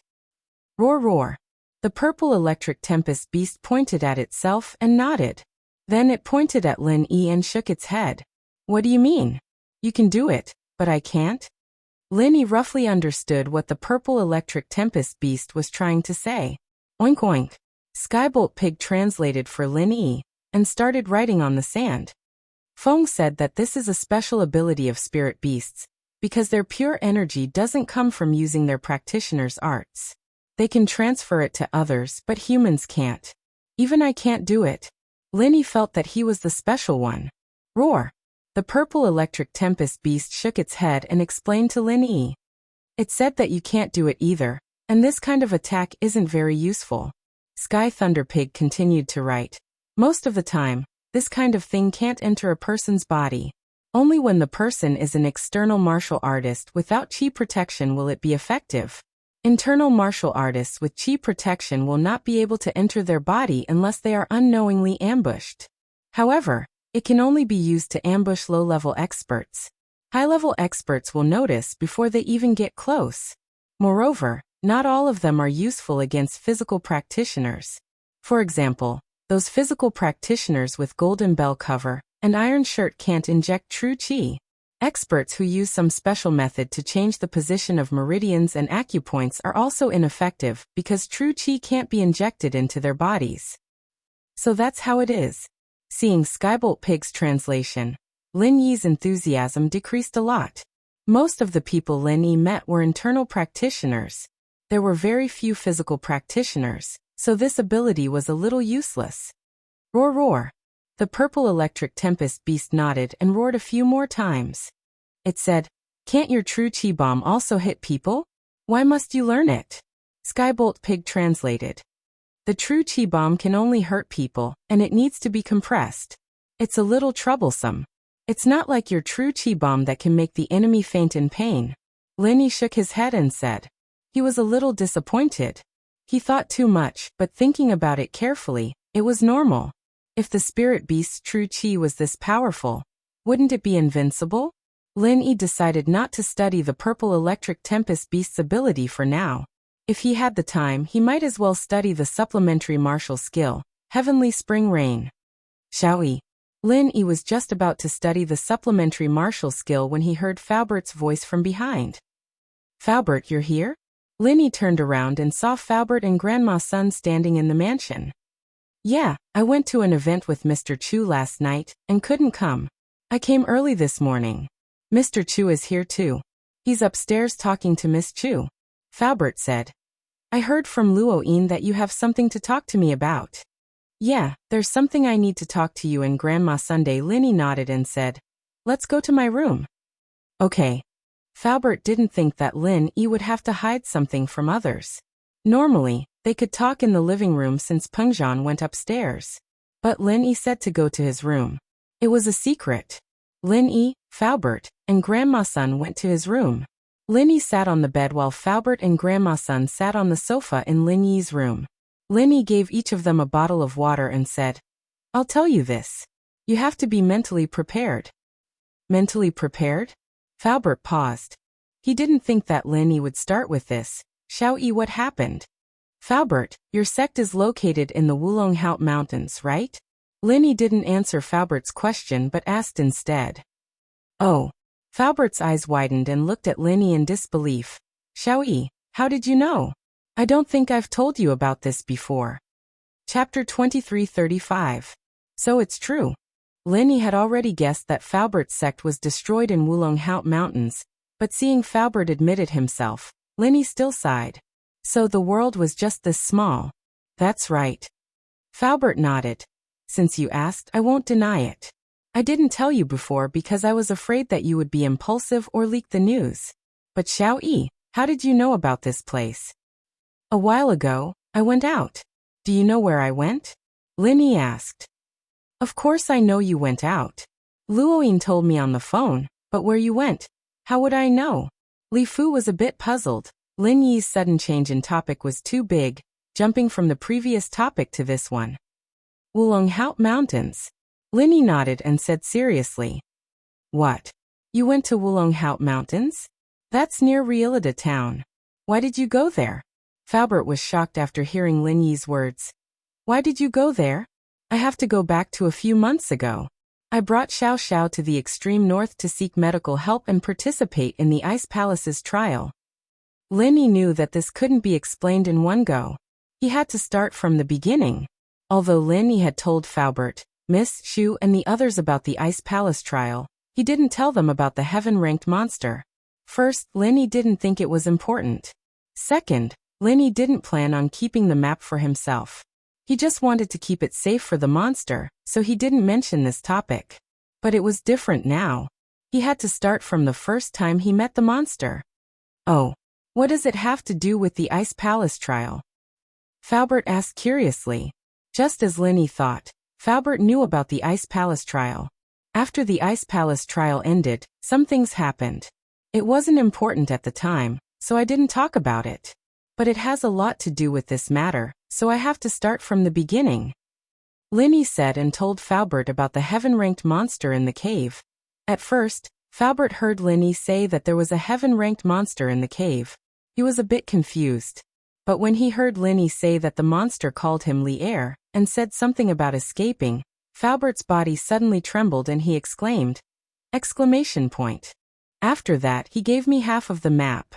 Roar roar. The Purple Electric Tempest Beast pointed at itself and nodded. Then it pointed at Lin Yi and shook its head. What do you mean? You can do it, but I can't? Lin Yi roughly understood what the Purple Electric Tempest Beast was trying to say. Oink oink. Skybolt Pig translated for Lin Yi, and started writing on the sand. Feng said that this is a special ability of spirit beasts, because their pure energy doesn't come from using their practitioner's arts. They can transfer it to others, but humans can't. Even I can't do it. Lin Yi felt that he was the special one. Roar. The Purple Electric Tempest Beast shook its head and explained to Lin Yi. It said that you can't do it either, and this kind of attack isn't very useful. Sky Thunder Pig continued to write. Most of the time, this kind of thing can't enter a person's body. Only when the person is an external martial artist without chi protection will it be effective. Internal martial artists with chi protection will not be able to enter their body unless they are unknowingly ambushed. However, it can only be used to ambush low-level experts. High-level experts will notice before they even get close. Moreover, not all of them are useful against physical practitioners. For example, those physical practitioners with golden bell cover and iron shirt can't inject true qi. Experts who use some special method to change the position of meridians and acupoints are also ineffective because true qi can't be injected into their bodies. So that's how it is. Seeing Skybolt Pig's translation, Lin Yi's enthusiasm decreased a lot. Most of the people Lin Yi met were internal practitioners. There were very few physical practitioners, so this ability was a little useless. Roar roar. The purple electric tempest beast nodded and roared a few more times. It said, "Can't your true chi bomb also hit people? Why must you learn it?" Skybolt Pig translated. The true chi bomb can only hurt people, and it needs to be compressed. It's a little troublesome. It's not like your true chi bomb that can make the enemy faint in pain. Lin Yi shook his head and said. He was a little disappointed. He thought too much, but thinking about it carefully, it was normal. If the spirit beast's true chi was this powerful, wouldn't it be invincible? Lin Yi decided not to study the purple electric tempest beast's ability for now. If he had the time, he might as well study the supplementary martial skill, Heavenly Spring Rain. Xiaoyi. Lin Yi was just about to study the supplementary martial skill when he heard Fabert's voice from behind. Fabert, you're here? Lin Yi turned around and saw Fabert and Grandma Sun standing in the mansion. Yeah, I went to an event with Mr. Chu last night, and couldn't come. I came early this morning. Mr. Chu is here too. He's upstairs talking to Miss Chu. Fabert said. I heard from Luo Yin that you have something to talk to me about. Yeah, there's something I need to talk to you and Grandma Sunday. Lin Yi nodded and said, let's go to my room. Okay. Fabert didn't think that Lin Yi would have to hide something from others. Normally, they could talk in the living room since Pengzhan went upstairs. But Lin Yi said to go to his room. It was a secret. Lin Yi, Fabert, and Grandma Sun went to his room. Lin Yi sat on the bed while Fabert and Grandma Sun sat on the sofa in Lin Yi's room. Lin Yi gave each of them a bottle of water and said, I'll tell you this. You have to be mentally prepared. Mentally prepared? Fabert paused. He didn't think that Lin Yi would start with this. Xiaoyi, what happened? Fabert, your sect is located in the Wulonghout Mountains, right? Lin Yi didn't answer Fabert's question but asked instead. Oh. Fabert's eyes widened and looked at Lin Yi in disbelief. Xiaoyi, how did you know? I don't think I've told you about this before. Chapter 2335. So it's true. Lin Yi had already guessed that Fabert's sect was destroyed in Wulonghout Mountains, but seeing Fabert admit it himself, Lin Yi still sighed. So the world was just this small. That's right. Fabert nodded. Since you asked, I won't deny it. I didn't tell you before because I was afraid that you would be impulsive or leak the news. But Xiaoyi, how did you know about this place? A while ago, I went out. Do you know where I went? Lin Yi asked. Of course I know you went out. Luo Yin told me on the phone, but where you went, how would I know? Li Fu was a bit puzzled. Lin Yi's sudden change in topic was too big, jumping from the previous topic to this one. Wulonghout Mountains. Lin Yi nodded and said seriously. What? You went to Wulonghout Mountains? That's near Realida town. Why did you go there? Fabert was shocked after hearing Lin Yi's words. Why did you go there? I have to go back to a few months ago. I brought Xiao Xiao to the extreme north to seek medical help and participate in the Ice Palace's trial. Lin Yi knew that this couldn't be explained in one go. He had to start from the beginning. Although Lin Yi had told Fabert, Miss Xu and the others about the Ice Palace trial, he didn't tell them about the heaven-ranked monster. First, Lin Yi didn't think it was important. Second, Lin Yi didn't plan on keeping the map for himself. He just wanted to keep it safe for the monster, so he didn't mention this topic. But it was different now. He had to start from the first time he met the monster. Oh, what does it have to do with the Ice Palace trial? Fabert asked curiously. Just as Lin Yi thought, Fabert knew about the Ice Palace trial. After the Ice Palace trial ended, some things happened. It wasn't important at the time, so I didn't talk about it. But it has a lot to do with this matter, so I have to start from the beginning. Lin Yi said and told Fabert about the heaven-ranked monster in the cave. At first, Fabert heard Lin Yi say that there was a heaven-ranked monster in the cave. He was a bit confused. But when he heard Lin Yi say that the monster called him Li Er, and said something about escaping, Fabert's body suddenly trembled and he exclaimed, Exclamation point. After that he gave me half of the map.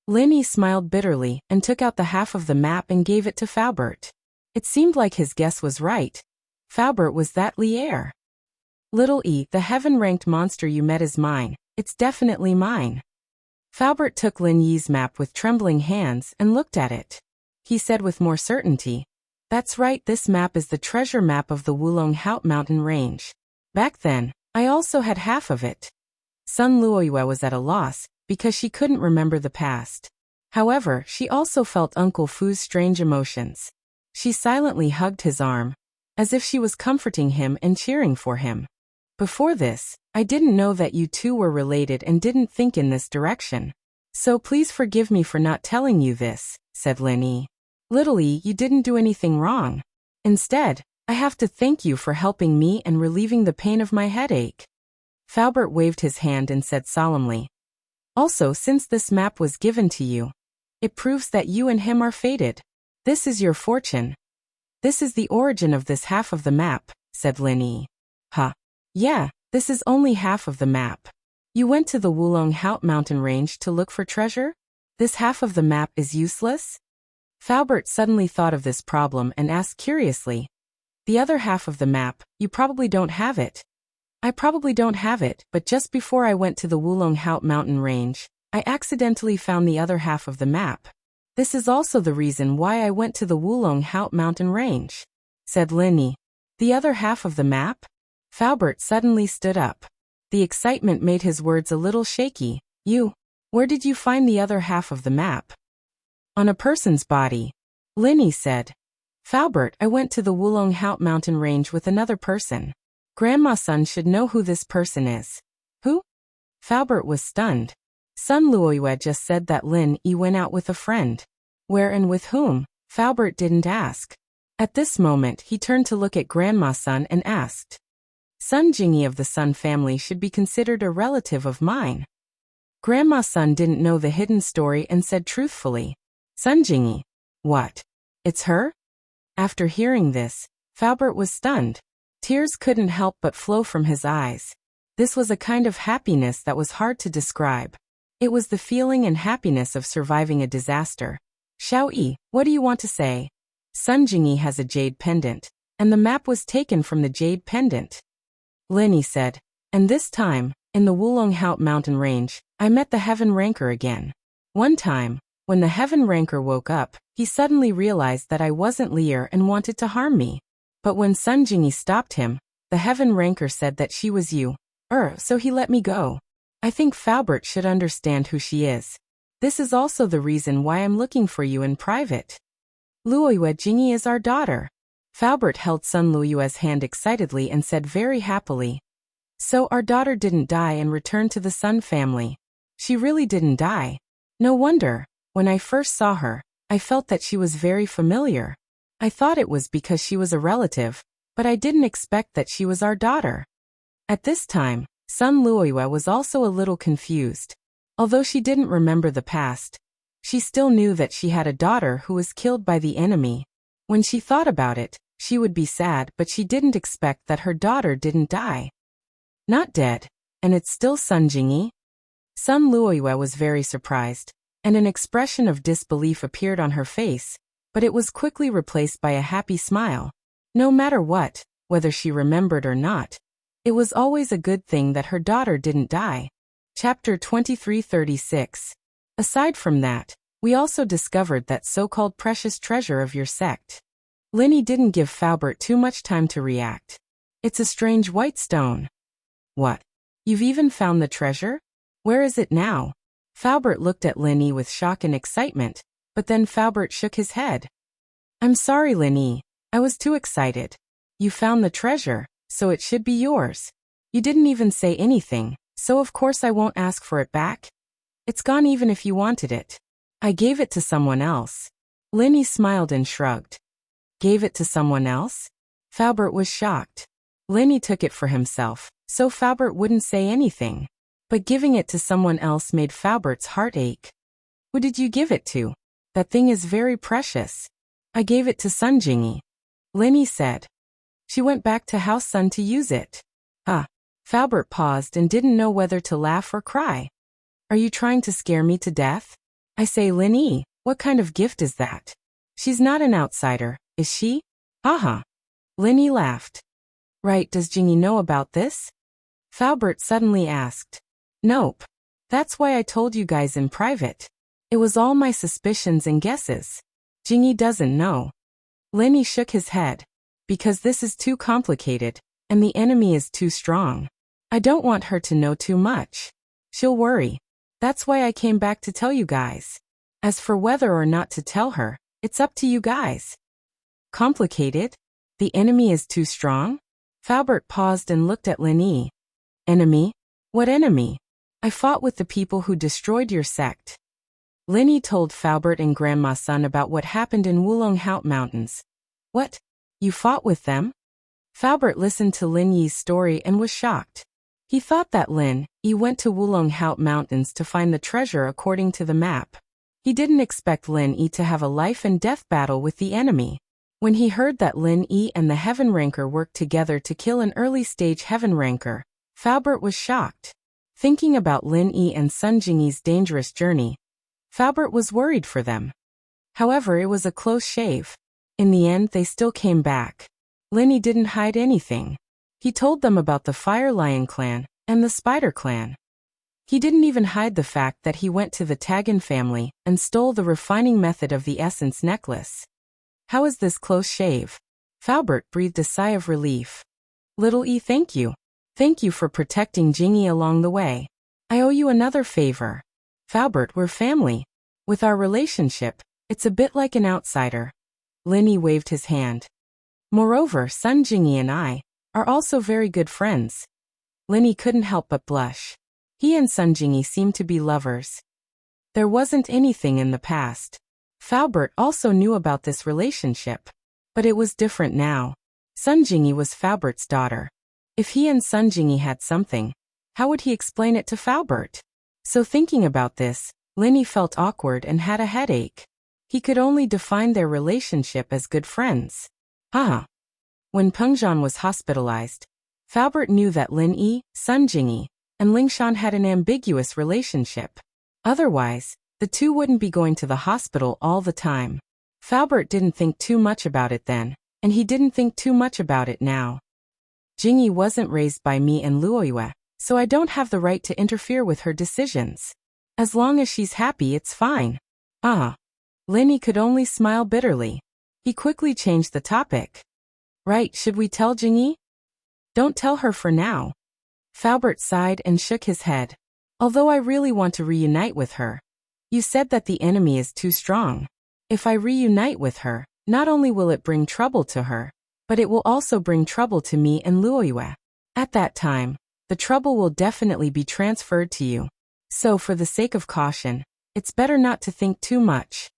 Lin smiled bitterly and took out the half of the map and gave it to Faubert. It seemed like his guess was right. Faubert was that Lier. Little E, the heaven-ranked monster you met is mine. It's definitely mine. Faubert took Lin Yi's map with trembling hands and looked at it. He said with more certainty, "That's right, this map is the treasure map of the Wulong Haut mountain range. Back then, I also had half of it." Sun Luoyue was at a loss, because she couldn't remember the past. However, she also felt Uncle Fu's strange emotions. She silently hugged his arm, as if she was comforting him and cheering for him. "Before this, I didn't know that you two were related and didn't think in this direction. So please forgive me for not telling you this," said Lin Yi. "Little E, you didn't do anything wrong. Instead, I have to thank you for helping me and relieving the pain of my headache." Faubert waved his hand and said solemnly, "Also, since this map was given to you, it proves that you and him are fated. This is your fortune." "This is the origin of this half of the map," said Lin Yi. "Huh. Yeah, this is only half of the map. You went to the Wulong Haut mountain range to look for treasure? This half of the map is useless?" Faubert suddenly thought of this problem and asked curiously, "The other half of the map, you probably don't have it." "I probably don't have it, but just before I went to the Wulong Haut mountain range, I accidentally found the other half of the map. This is also the reason why I went to the Wulong Haut mountain range," said Lin Yi. "The other half of the map?" Faubert suddenly stood up. The excitement made his words a little shaky. Where did you find the other half of the map?" "On a person's body," Lin Yi said. "Faubert, I went to the Wulong Haut mountain range with another person. Grandma's son should know who this person is." "Who?" Faubert was stunned. Sun Luoyue just said that Lin Yi went out with a friend. Where and with whom? Faubert didn't ask. At this moment he turned to look at Grandma's son and asked, "Sun Jingyi of the Sun family should be considered a relative of mine." Grandma's son didn't know the hidden story and said truthfully, "Sun Jingyi? What? It's her?" After hearing this, Faubert was stunned. Tears couldn't help but flow from his eyes. This was a kind of happiness that was hard to describe. It was the feeling and happiness of surviving a disaster. "Xiao Yi, what do you want to say?" "Sun Jingyi has a jade pendant, and the map was taken from the jade pendant," Lin Yi said. "And this time, in the Wulong Haut mountain range, I met the Heaven Ranker again. One time, when the Heaven Ranker woke up, he suddenly realized that I wasn't Lier and wanted to harm me. But when Sun Jingyi stopped him, the Heaven Ranker said that she was you. So he let me go. I think Faubert should understand who she is. This is also the reason why I'm looking for you in private. Luoyue Jingyi is our daughter." Faubert held Sun Luoyue's hand excitedly and said very happily, "So our daughter didn't die and returned to the Sun family. She really didn't die. No wonder. When I first saw her, I felt that she was very familiar. I thought it was because she was a relative, but I didn't expect that she was our daughter." At this time, Sun Luoyue was also a little confused. Although she didn't remember the past, she still knew that she had a daughter who was killed by the enemy. When she thought about it, she would be sad, but she didn't expect that her daughter didn't die. Not dead, and it's still Sun Jingyi? Sun Luoyue was very surprised, and an expression of disbelief appeared on her face, but it was quickly replaced by a happy smile. No matter what, whether she remembered or not, it was always a good thing that her daughter didn't die. Chapter 2336. Aside from that, we also discovered that so-called precious treasure of your sect. Lin Yi didn't give Faubert too much time to react. "It's a strange white stone." "What? You've even found the treasure? Where is it now?" Faubert looked at Lin Yi with shock and excitement, but then Faubert shook his head. "I'm sorry, Lin Yi. I was too excited. You found the treasure, so it should be yours. You didn't even say anything, so of course I won't ask for it back. It's gone even if you wanted it. I gave it to someone else." Lin Yi smiled and shrugged. "Gave it to someone else?" Faubert was shocked. Lin Yi took it for himself, so Faubert wouldn't say anything. But giving it to someone else made Faubert's heart ache. "Who did you give it to? That thing is very precious." "I gave it to Sun Jingyi," Lin Yi said. "She went back to House Sun to use it." Faubert paused and didn't know whether to laugh or cry. Are you trying to scare me to death? I say, Lin Yi, what kind of gift is that? She's not an outsider, is she? Haha. Lin Yi laughed. Right, does Jingyi know about this? Faubert suddenly asked. Nope. That's why I told you guys in private. It was all my suspicions and guesses. Jingyi doesn't know. Lin Yi shook his head. Because this is too complicated, and the enemy is too strong. I don't want her to know too much. She'll worry. That's why I came back to tell you guys. As for whether or not to tell her, it's up to you guys. Complicated? The enemy is too strong? Faubert paused and looked at Lin Yi. Enemy? What enemy? I fought with the people who destroyed your sect. Lin Yi told Faubert and Grandma Sun about what happened in Wulonghout Mountains. What? You fought with them? Faubert listened to Lin Yi's story and was shocked. He thought that Lin Yi went to Wulonghout Mountains to find the treasure according to the map. He didn't expect Lin Yi to have a life and death battle with the enemy. When he heard that Lin Yi and the Heaven Ranker worked together to kill an early-stage Heaven Ranker, Faubert was shocked. Thinking about Lin Yi and Sun Jingyi's dangerous journey, Faubert was worried for them. However, it was a close shave. In the end, they still came back. Lin Yi didn't hide anything. He told them about the Fire Lion clan and the Spider clan. He didn't even hide the fact that he went to the Tagan family and stole the refining method of the essence necklace. How is this close shave? Faubert breathed a sigh of relief. Little E, thank you. Thank you for protecting Jingyi along the way. I owe you another favor. Faubert, we're family. With our relationship, it's a bit like an outsider. Lin Yi waved his hand. Moreover, Sun Jingyi and I are also very good friends. Lin Yi couldn't help but blush. He and Sun Jingyi seemed to be lovers. There wasn't anything in the past. Faubert also knew about this relationship. But it was different now. Sun Jingyi was Faubert's daughter. If he and Sun Jingyi had something, how would he explain it to Faubert? So thinking about this, Lin Yi felt awkward and had a headache. He could only define their relationship as good friends. Haha. When Pengzhan was hospitalized, Faubert knew that Lin Yi, Sun Jingyi, and Lingshan had an ambiguous relationship. Otherwise, the two wouldn't be going to the hospital all the time. Faubert didn't think too much about it then, and he didn't think too much about it now. Jingyi wasn't raised by me and Luoyue, so I don't have the right to interfere with her decisions. As long as she's happy, it's fine. Lin Yi could only smile bitterly. He quickly changed the topic. Right, should we tell Jingyi? Don't tell her for now. Faubert sighed and shook his head. Although I really want to reunite with her. You said that the enemy is too strong. If I reunite with her, not only will it bring trouble to her, but it will also bring trouble to me and Luoyue. At that time, the trouble will definitely be transferred to you. So for the sake of caution, it's better not to think too much.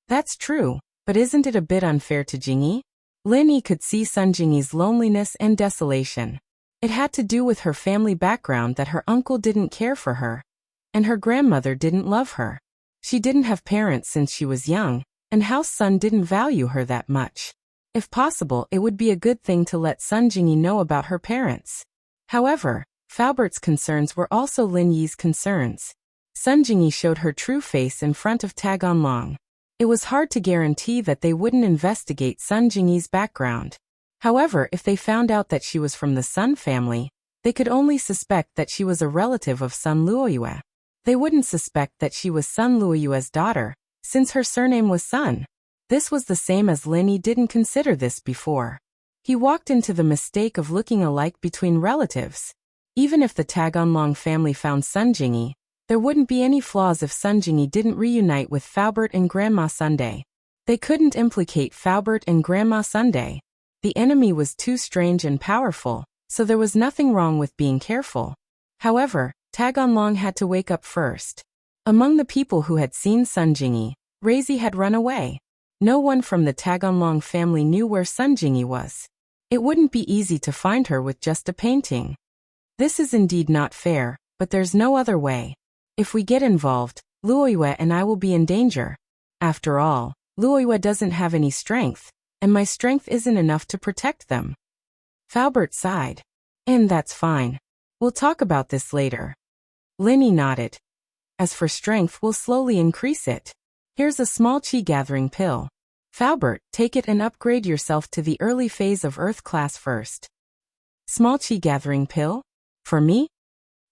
That's true, but isn't it a bit unfair to Jingyi? Lin Yi could see Sun Jingyi's loneliness and desolation. It had to do with her family background that her uncle didn't care for her, and her grandmother didn't love her. She didn't have parents since she was young, and House Sun didn't value her that much. If possible, it would be a good thing to let Sun Jingyi know about her parents. However, Faubert's concerns were also Lin Yi's concerns. Sun Jingyi showed her true face in front of Taganlong. It was hard to guarantee that they wouldn't investigate Sun Jingyi's background. However, if they found out that she was from the Sun family, they could only suspect that she was a relative of Sun Luoyue. They wouldn't suspect that she was Sun Luoyue's daughter, since her surname was Sun. This was the same as Lin Yi didn't consider this before. He walked into the mistake of looking alike between relatives. Even if the Taganlong family found Sun Jingyi, there wouldn't be any flaws if Sun Jingyi didn't reunite with Faubert and Grandma Sunday. They couldn't implicate Faubert and Grandma Sunday. The enemy was too strange and powerful, so there was nothing wrong with being careful. However, Taganlong had to wake up first. Among the people who had seen Sun Jingyi, Razi had run away. No one from the Taganlong family knew where Sun Jingyi was. It wouldn't be easy to find her with just a painting. This is indeed not fair, but there's no other way. If we get involved, Luoyue and I will be in danger. After all, Luoyue doesn't have any strength, and my strength isn't enough to protect them. Faubert sighed. And that's fine. We'll talk about this later. Linny nodded. As for strength, we'll slowly increase it. Here's a small chi gathering pill. Faubert, take it and upgrade yourself to the early phase of Earth class first. Small chi gathering pill? For me?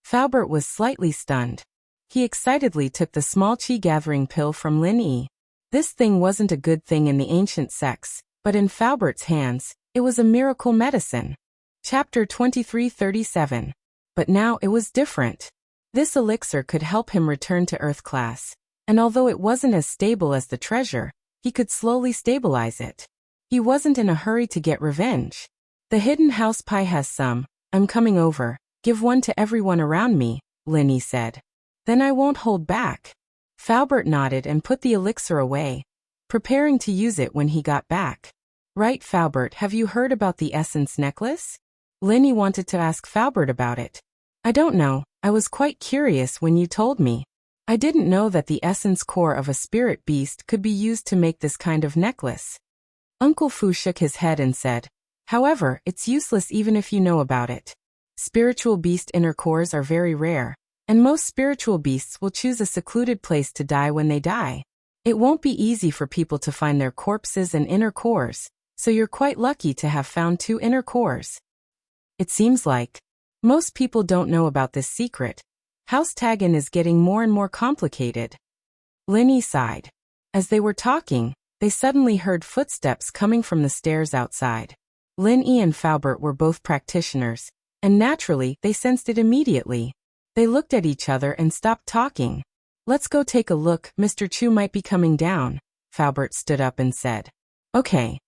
Faubert was slightly stunned. He excitedly took the small chi gathering pill from Lin Yi. This thing wasn't a good thing in the ancient sects, but in Faubert's hands, it was a miracle medicine. Chapter 2337. But now it was different. This elixir could help him return to Earth class, and although it wasn't as stable as the treasure, he could slowly stabilize it. He wasn't in a hurry to get revenge. The hidden house pie has some. I'm coming over. Give one to everyone around me, Linny said. Then I won't hold back. Faubert nodded and put the elixir away, preparing to use it when he got back. Right, Faubert, have you heard about the essence necklace? Linny wanted to ask Faubert about it. I don't know, I was quite curious when you told me. I didn't know that the essence core of a spirit beast could be used to make this kind of necklace. Uncle Fu shook his head and said, however, it's useless even if you know about it. Spiritual beast inner cores are very rare, and most spiritual beasts will choose a secluded place to die when they die. It won't be easy for people to find their corpses and inner cores, so you're quite lucky to have found 2 inner cores. It seems like most people don't know about this secret. House Tagan is getting more and more complicated. Linny sighed. As they were talking, they suddenly heard footsteps coming from the stairs outside. Lin Yi and Faubert were both practitioners, and naturally, they sensed it immediately. They looked at each other and stopped talking. Let's go take a look, Mr. Chu might be coming down. Faubert stood up and said. Okay.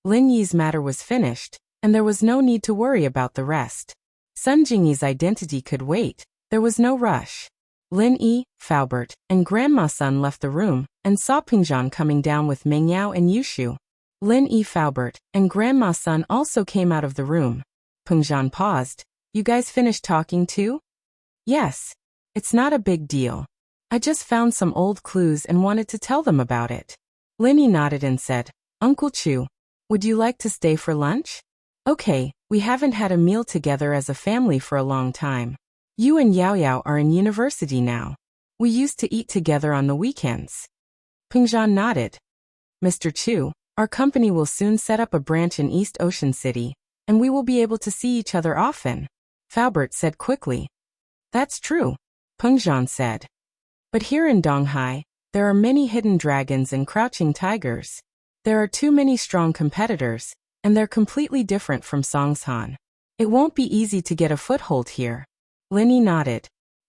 Lin Yi's matter was finished, and there was no need to worry about the rest. Sun Jingyi's identity could wait. There was no rush. Lin Yi, Faubert, and Grandma Sun left the room, and saw Pingzhan coming down with Meng Yao and Yushu. Lin Yi, Faubert, and Grandma Sun also came out of the room. Pingzhan paused. You guys finished talking too? Yes. It's not a big deal. I just found some old clues and wanted to tell them about it. Lin Yi nodded and said, Uncle Chu, would you like to stay for lunch? Okay, we haven't had a meal together as a family for a long time. You and Yao Yao are in university now. We used to eat together on the weekends. Pingzhan nodded. Mr. Chu, our company will soon set up a branch in East Ocean City, and we will be able to see each other often. Faubert said quickly. That's true, Pingzhan said. But here in Donghai, there are many hidden dragons and crouching tigers. There are too many strong competitors, and they're completely different from Songshan. It won't be easy to get a foothold here. Linny nodded.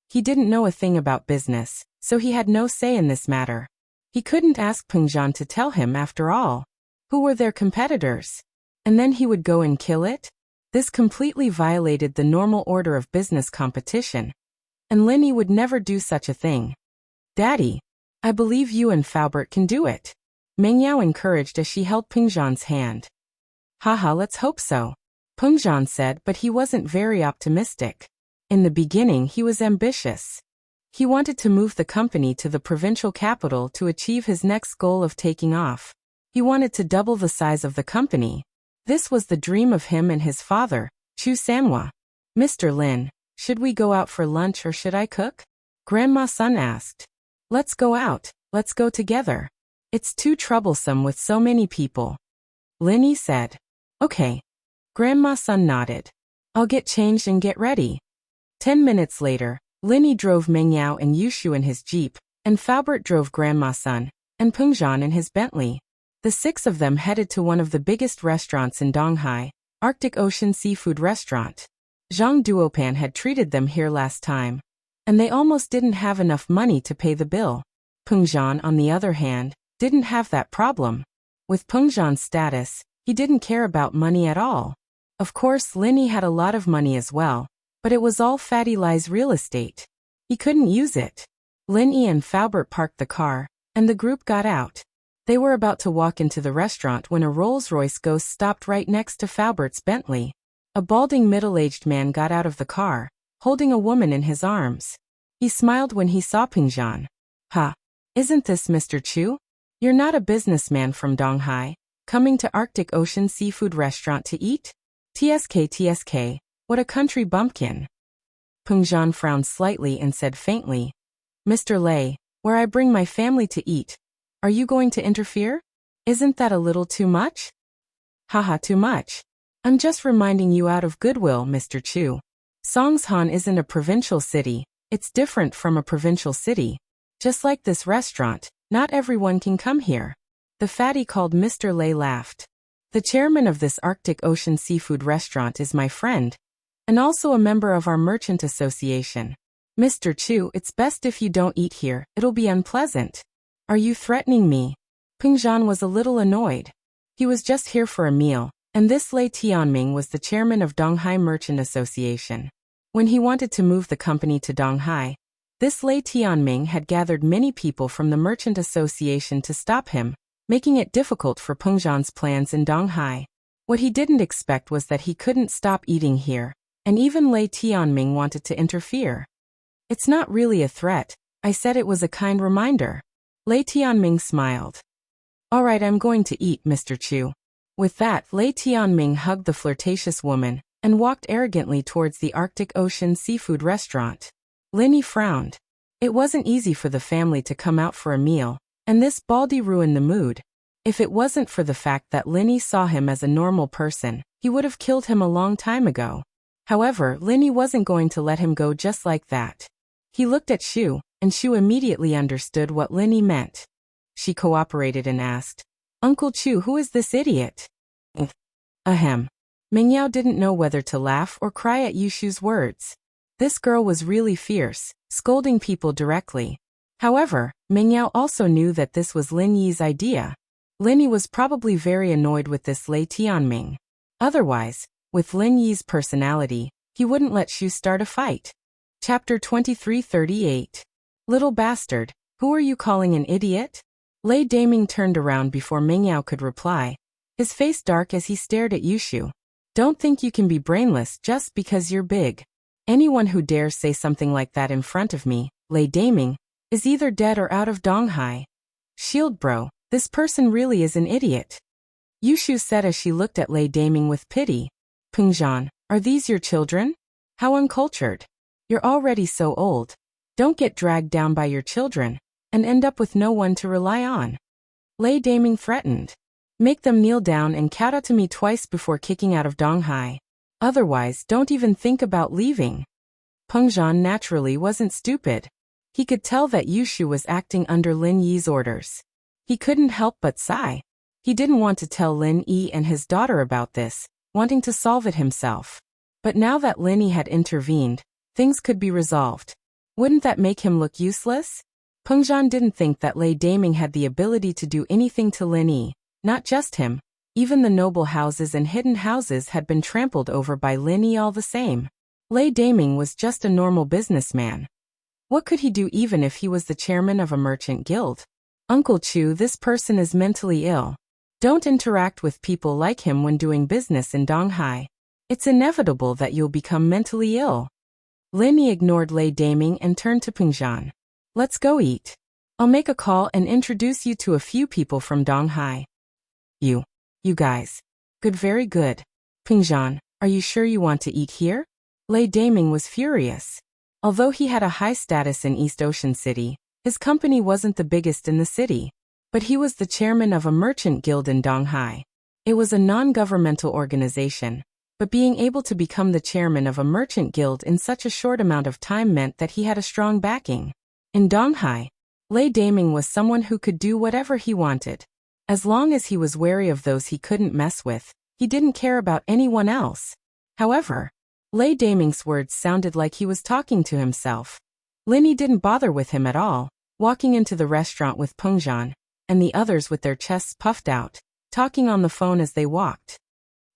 He didn't know a thing about business, so he had no say in this matter. He couldn't ask Pingzhan to tell him after all. Who were their competitors? And then he would go and kill it? This completely violated the normal order of business competition. And Linny would never do such a thing. Daddy, I believe you and Faubert can do it. Meng Yao encouraged as she held Pingzhan's hand. Haha, let's hope so. Pingzhan said, but he wasn't very optimistic. In the beginning, he was ambitious. He wanted to move the company to the provincial capital to achieve his next goal of taking off. He wanted to double the size of the company. This was the dream of him and his father, Chu Sanhua. Mr. Lin, should we go out for lunch or should I cook? Grandma Sun asked. Let's go out, let's go together. It's too troublesome with so many people. Linny said. Okay. Grandma Sun nodded. I'll get changed and get ready. 10 minutes later, Linny drove Meng Yao and Yushu in his jeep, and Faubert drove Grandma Sun, and Pingzhan in his Bentley. The 6 of them headed to one of the biggest restaurants in Donghai, Arctic Ocean Seafood Restaurant. Zhang Duopan had treated them here last time, and they almost didn't have enough money to pay the bill. Pingzhan, on the other hand, didn't have that problem. With Pingzhan's status, he didn't care about money at all. Of course, Linny had a lot of money as well, but it was all Fatty Lai's real estate. He couldn't use it. Linny and Faubert parked the car, and the group got out. They were about to walk into the restaurant when a Rolls-Royce Ghost stopped right next to Faubert's Bentley. A balding middle-aged man got out of the car, holding a woman in his arms. He smiled when he saw Pingzhan. Ha! Isn't this Mr. Chu? You're not a businessman from Donghai, coming to Arctic Ocean Seafood Restaurant to eat? TSK, What a country bumpkin. Peng Zhan frowned slightly and said faintly, Mr. Lei, where I bring my family to eat. Are you going to interfere? Isn't that a little too much? Haha, too much. I'm just reminding you out of goodwill, Mr. Chu. Songshan isn't a provincial city, it's different from a provincial city. Just like this restaurant, not everyone can come here. The fatty called Mr. Lei laughed. The chairman of this Arctic Ocean seafood restaurant is my friend, and also a member of our merchant association. Mr. Chu, it's best if you don't eat here, it'll be unpleasant. Are you threatening me? Peng Zhan was a little annoyed. He was just here for a meal, and this Lei Tianming was the chairman of Donghai Merchant Association. When he wanted to move the company to Donghai, this Lei Tianming had gathered many people from the Merchant Association to stop him, making it difficult for Peng Zhan's plans in Donghai. What he didn't expect was that he couldn't stop eating here, and even Lei Tianming wanted to interfere. It's not really a threat, I said it was a kind reminder. Lei Tianming smiled. Alright, I'm going to eat, Mr. Chu. With that, Lei Tianming hugged the flirtatious woman and walked arrogantly towards the Arctic Ocean seafood restaurant. Linny frowned. It wasn't easy for the family to come out for a meal, and this baldy ruined the mood. If it wasn't for the fact that Linny saw him as a normal person, he would have killed him a long time ago. However, Linny wasn't going to let him go just like that. He looked at Shu, and Shu immediately understood what Linny meant. She cooperated and asked, Uncle Chu, who is this idiot? Ahem. Mingyao didn't know whether to laugh or cry at Yushu's words. This girl was really fierce, scolding people directly. However, Mingyao also knew that this was Lin Yi's idea. Linny was probably very annoyed with this Lei Tianming. Otherwise, with Lin Yi's personality, he wouldn't let Shu start a fight. Chapter 2338. Little bastard, who are you calling an idiot? Lei Daming turned around before Mingyao could reply, his face dark as he stared at Yushu. Don't think you can be brainless just because you're big. Anyone who dares say something like that in front of me, Lei Daming, is either dead or out of Donghai. Shield bro, this person really is an idiot. Yushu said as she looked at Lei Daming with pity. Peng Zhan, are these your children? How uncultured. You're already so old. Don't get dragged down by your children and end up with no one to rely on. Lei Daming threatened. Make them kneel down and kowtow to me twice before kicking out of Donghai. Otherwise, don't even think about leaving. Peng Zhan naturally wasn't stupid. He could tell that Yushu was acting under Lin Yi's orders. He couldn't help but sigh. He didn't want to tell Lin Yi and his daughter about this, wanting to solve it himself. But now that Lin Yi had intervened, things could be resolved. Wouldn't that make him look useless? Peng Zhan didn't think that Lei Daming had the ability to do anything to Lin Yi. Not just him. Even the noble houses and hidden houses had been trampled over by Lin Yi all the same. Lei Daming was just a normal businessman. What could he do even if he was the chairman of a merchant guild? Uncle Chu, this person is mentally ill. Don't interact with people like him when doing business in Donghai. It's inevitable that you'll become mentally ill. Lin Yi ignored Lei Daming and turned to Peng Zhan. Let's go eat. I'll make a call and introduce you to a few people from Donghai. You guys. Good, very good. Peng Zhan, are you sure you want to eat here? Lei Daming was furious. Although he had a high status in East Ocean City, his company wasn't the biggest in the city. But he was the chairman of a merchant guild in Donghai. It was a non-governmental organization, but being able to become the chairman of a merchant guild in such a short amount of time meant that he had a strong backing. In Donghai, Lei Daming was someone who could do whatever he wanted. As long as he was wary of those he couldn't mess with, he didn't care about anyone else. However, Lei Daming's words sounded like he was talking to himself. Lin Yi didn't bother with him at all, walking into the restaurant with Peng Zhan, and the others with their chests puffed out, talking on the phone as they walked.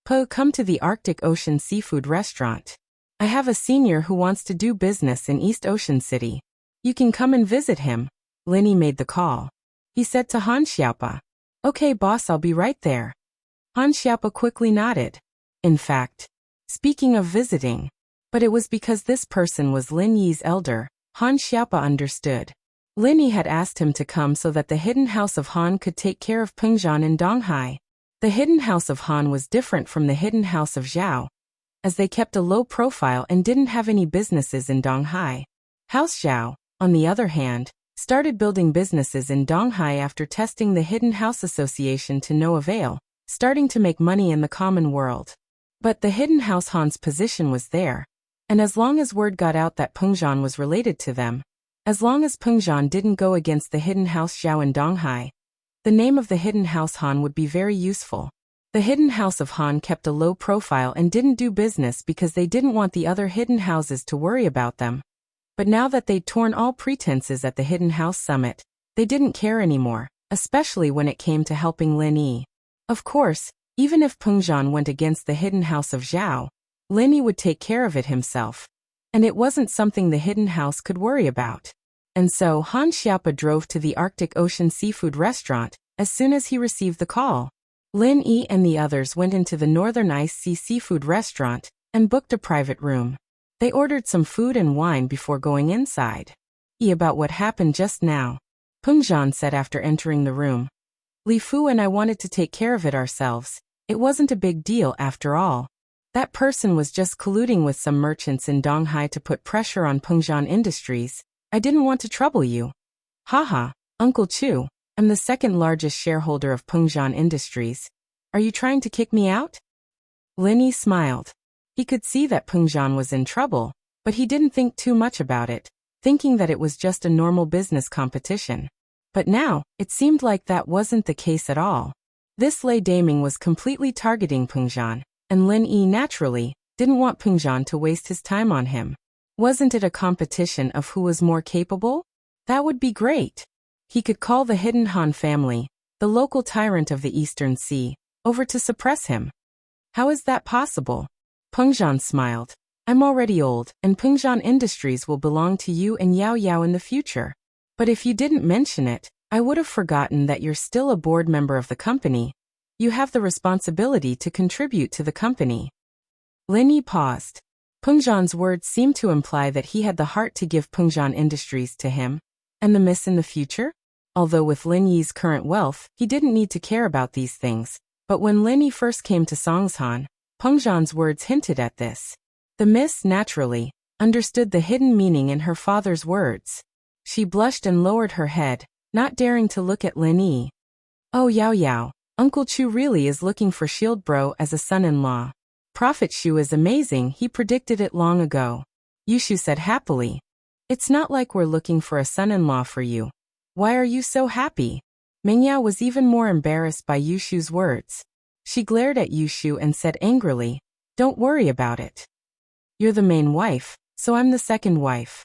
Po, come to the Arctic Ocean seafood restaurant. I have a senior who wants to do business in East Ocean City. You can come and visit him. Lin Yi made the call. He said to Han Xiaopa. Okay boss, I'll be right there. Han Xiaopa quickly nodded. In fact, speaking of visiting, but it was because this person was Lin Yi's elder, Han Xiaopa understood. Lin Yi had asked him to come so that the hidden house of Han could take care of Peng Zhan in Donghai. The hidden house of Han was different from the hidden house of Zhao. as they kept a low profile and didn't have any businesses in Donghai. House Zhao, on the other hand, started building businesses in Donghai after testing the Hidden House Association to no avail, starting to make money in the common world. But the Hidden House Han's position was there, and as long as word got out that Peng Zhan was related to them, as long as Peng Zhan didn't go against the Hidden House Zhao in Donghai, the name of the Hidden House Han would be very useful. The Hidden House of Han kept a low profile and didn't do business because they didn't want the other hidden houses to worry about them. But now that they'd torn all pretenses at the Hidden House Summit, they didn't care anymore, especially when it came to helping Lin Yi. Of course, even if Peng Zhan went against the Hidden House of Zhao, Lin Yi would take care of it himself. And it wasn't something the Hidden House could worry about. And so Han Xiaopa drove to the Arctic Ocean Seafood Restaurant as soon as he received the call. Lin Yi and the others went into the Northern Ice Sea Seafood Restaurant and booked a private room. They ordered some food and wine before going inside. About what happened just now, Peng Zhan said after entering the room. Li Fu and I wanted to take care of it ourselves. It wasn't a big deal after all. That person was just colluding with some merchants in Donghai to put pressure on Peng Zhan Industries. I didn't want to trouble you. Haha, Uncle Chu. I'm the second largest shareholder of Peng Zhan Industries. Are you trying to kick me out? Lin Yi smiled. He could see that Peng Zhan was in trouble, but he didn't think too much about it, thinking that it was just a normal business competition. But now, it seemed like that wasn't the case at all. This Lei Daming was completely targeting Peng Zhan, and Lin Yi naturally didn't want Peng Zhan to waste his time on him. Wasn't it a competition of who was more capable? That would be great. He could call the Hidden Han family, the local tyrant of the Eastern Sea, over to suppress him. How is that possible? Peng Zhan smiled. I'm already old, and Peng Zhan Industries will belong to you and Yao Yao in the future. But if you didn't mention it, I would have forgotten that you're still a board member of the company. You have the responsibility to contribute to the company. Lin Yi paused. Peng Zhan's words seemed to imply that he had the heart to give Peng Zhan Industries to him, and the miss in the future? Although with Lin Yi's current wealth, he didn't need to care about these things. But when Lin Yi first came to Songshan, Peng Zhan's words hinted at this. The miss, naturally, understood the hidden meaning in her father's words. She blushed and lowered her head, not daring to look at Lin Yi. Oh Yao Yao, Uncle Chu really is looking for Shield Bro as a son-in-law. Prophet Shu is amazing, he predicted it long ago. Yushu said happily. It's not like we're looking for a son-in-law for you. Why are you so happy? Mengyao was even more embarrassed by Yushu's words. She glared at Yushu and said angrily, don't worry about it. You're the main wife, so I'm the second wife.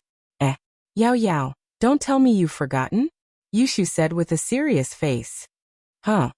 Yao Yao, don't tell me you've forgotten? Yushu said with a serious face. Huh?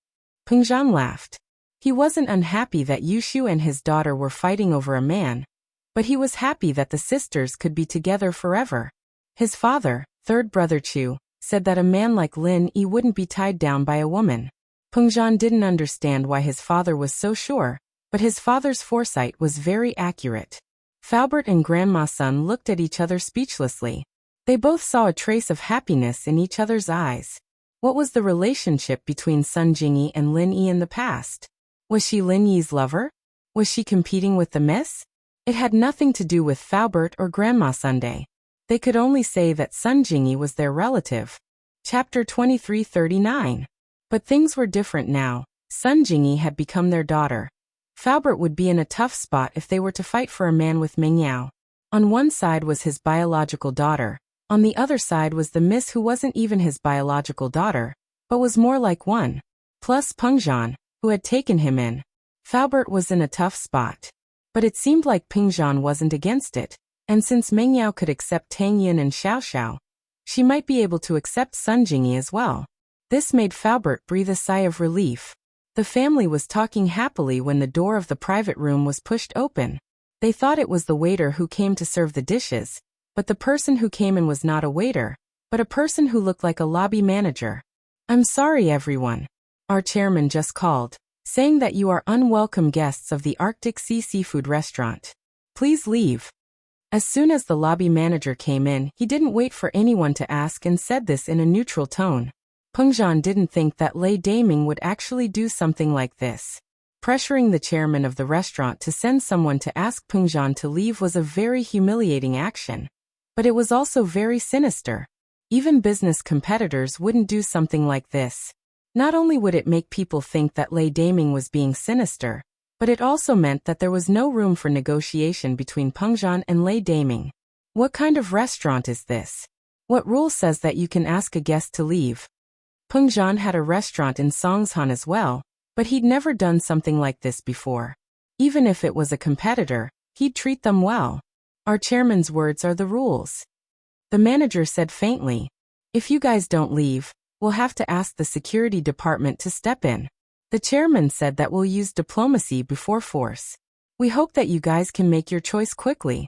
Peng Zhan laughed. He wasn't unhappy that Yushu and his daughter were fighting over a man, but he was happy that the sisters could be together forever. His father, third brother Chu, said that a man like Lin Yi wouldn't be tied down by a woman. Peng Zhan didn't understand why his father was so sure, but his father's foresight was very accurate. Faubert and Grandma Sun looked at each other speechlessly. They both saw a trace of happiness in each other's eyes. What was the relationship between Sun Jingyi and Lin Yi in the past? Was she Lin Yi's lover? Was she competing with the miss? It had nothing to do with Faubert or Grandma Sunday. They could only say that Sun Jingyi was their relative. Chapter 2339. But things were different now. Sun Jingyi had become their daughter. Faubert would be in a tough spot if they were to fight for a man with Mengyao. On one side was his biological daughter. On the other side was the miss who wasn't even his biological daughter, but was more like one. Plus Peng Zhan, who had taken him in. Faubert was in a tough spot. But it seemed like Peng Zhan wasn't against it, and since Mengyao could accept Tang Yin and Xiao Xiao, she might be able to accept Sun Jingyi as well. This made Faubert breathe a sigh of relief. The family was talking happily when the door of the private room was pushed open. They thought it was the waiter who came to serve the dishes, but the person who came in was not a waiter, but a person who looked like a lobby manager. I'm sorry everyone. Our chairman just called, saying that you are unwelcome guests of the Arctic Sea Seafood Restaurant. Please leave. As soon as the lobby manager came in, he didn't wait for anyone to ask and said this in a neutral tone. Peng Zhan didn't think that Lei Daming would actually do something like this. Pressuring the chairman of the restaurant to send someone to ask Peng Zhan to leave was a very humiliating action. But it was also very sinister. Even business competitors wouldn't do something like this. Not only would it make people think that Lei Daming was being sinister, but it also meant that there was no room for negotiation between Peng Zhan and Lei Daming. What kind of restaurant is this? What rule says that you can ask a guest to leave? Peng Zhan had a restaurant in Songshan as well, but he'd never done something like this before. Even if it was a competitor, he'd treat them well. Our chairman's words are the rules. The manager said faintly, "If you guys don't leave, we'll have to ask the security department to step in." The chairman said that we'll use diplomacy before force. We hope that you guys can make your choice quickly.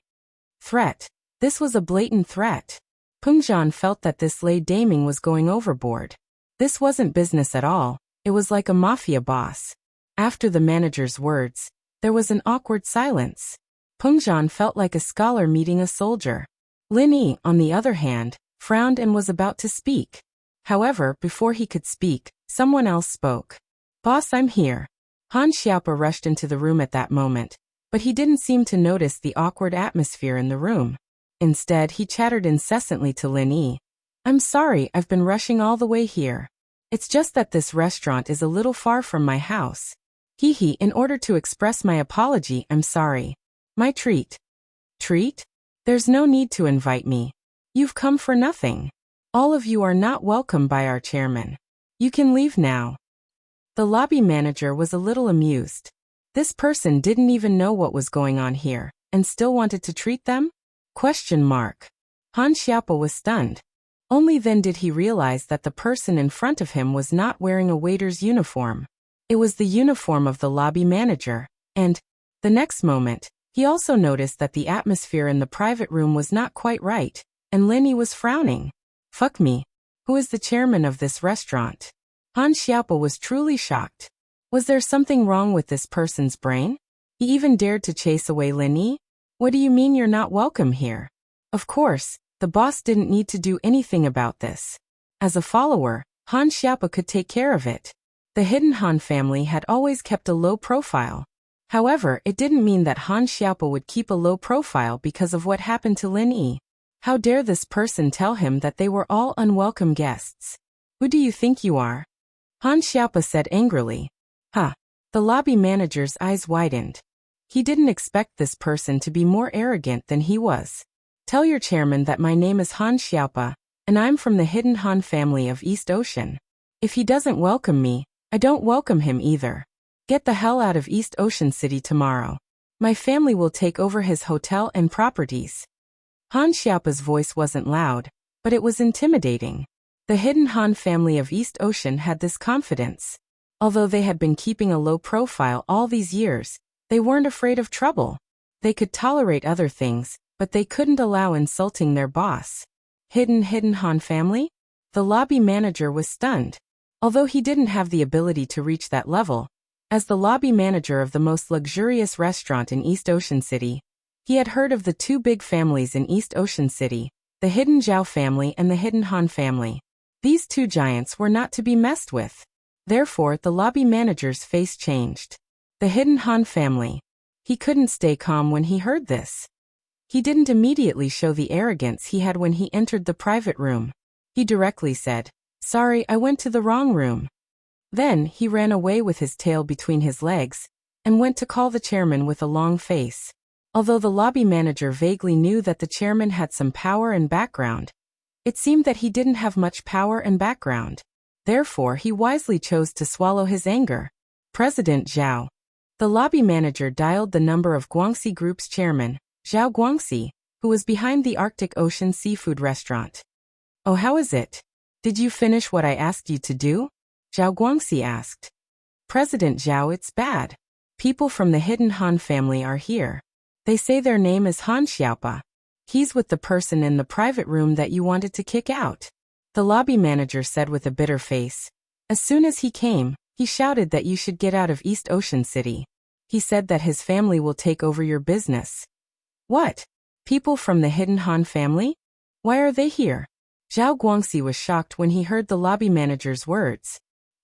Threat. This was a blatant threat. Peng Zhan felt that this Lei Daming was going overboard. This wasn't business at all, it was like a mafia boss. After the manager's words, there was an awkward silence. Peng Zhan felt like a scholar meeting a soldier. Lin Yi, on the other hand, frowned and was about to speak. However, before he could speak, someone else spoke. "Boss, I'm here." Han Xiaopa rushed into the room at that moment, but he didn't seem to notice the awkward atmosphere in the room. Instead, he chattered incessantly to Lin Yi. "I'm sorry, I've been rushing all the way here. It's just that this restaurant is a little far from my house. In order to express my apology, I'm sorry. My treat." "Treat? There's no need to invite me. You've come for nothing. All of you are not welcome by our chairman. You can leave now." The lobby manager was a little amused. This person didn't even know what was going on here, and still wanted to treat them? Han Xiaopa was stunned. Only then did he realize that the person in front of him was not wearing a waiter's uniform. It was the uniform of the lobby manager, and, the next moment, he also noticed that the atmosphere in the private room was not quite right, and Lin Yi was frowning. "Fuck me. Who is the chairman of this restaurant?" Han Xiaopa was truly shocked. Was there something wrong with this person's brain? He even dared to chase away Lin Yi? "What do you mean you're not welcome here?" Of course, the boss didn't need to do anything about this. As a follower, Han Xiaopa could take care of it. The hidden Han family had always kept a low profile. However, it didn't mean that Han Xiaopa would keep a low profile because of what happened to Lin Yi. How dare this person tell him that they were all unwelcome guests? "Who do you think you are?" Han Xiaopa said angrily. "Huh." The lobby manager's eyes widened. He didn't expect this person to be more arrogant than he was. "Tell your chairman that my name is Han Xiaopa, and I'm from the hidden Han family of East Ocean. If he doesn't welcome me, I don't welcome him either. Get the hell out of East Ocean City tomorrow. My family will take over his hotel and properties." Han Xiaopa's voice wasn't loud, but it was intimidating. The hidden Han family of East Ocean had this confidence. Although they had been keeping a low profile all these years, they weren't afraid of trouble. They could tolerate other things, but they couldn't allow insulting their boss. Hidden Han family? The lobby manager was stunned. Although he didn't have the ability to reach that level, as the lobby manager of the most luxurious restaurant in East Ocean City, he had heard of the two big families in East Ocean City, the hidden Zhao family and the hidden Han family. These two giants were not to be messed with. Therefore, the lobby manager's face changed. The hidden Han family. He couldn't stay calm when he heard this. He didn't immediately show the arrogance he had when he entered the private room. He directly said, "Sorry, I went to the wrong room." Then, he ran away with his tail between his legs, and went to call the chairman with a long face. Although the lobby manager vaguely knew that the chairman had some power and background, it seemed that he didn't have much power and background. Therefore, he wisely chose to swallow his anger. "President Zhao." The lobby manager dialed the number of Guangxi Group's chairman, Zhao Guangxi, who was behind the Arctic Ocean seafood restaurant. "Oh, how is it? Did you finish what I asked you to do?" Zhao Guangxi asked. "President Zhao, it's bad. People from the hidden Han family are here. They say their name is Han Xiaopa. He's with the person in the private room that you wanted to kick out," the lobby manager said with a bitter face. "As soon as he came, he shouted that you should get out of East Ocean City. He said that his family will take over your business." "What? People from the hidden Han family? Why are they here?" Zhao Guangxi was shocked when he heard the lobby manager's words.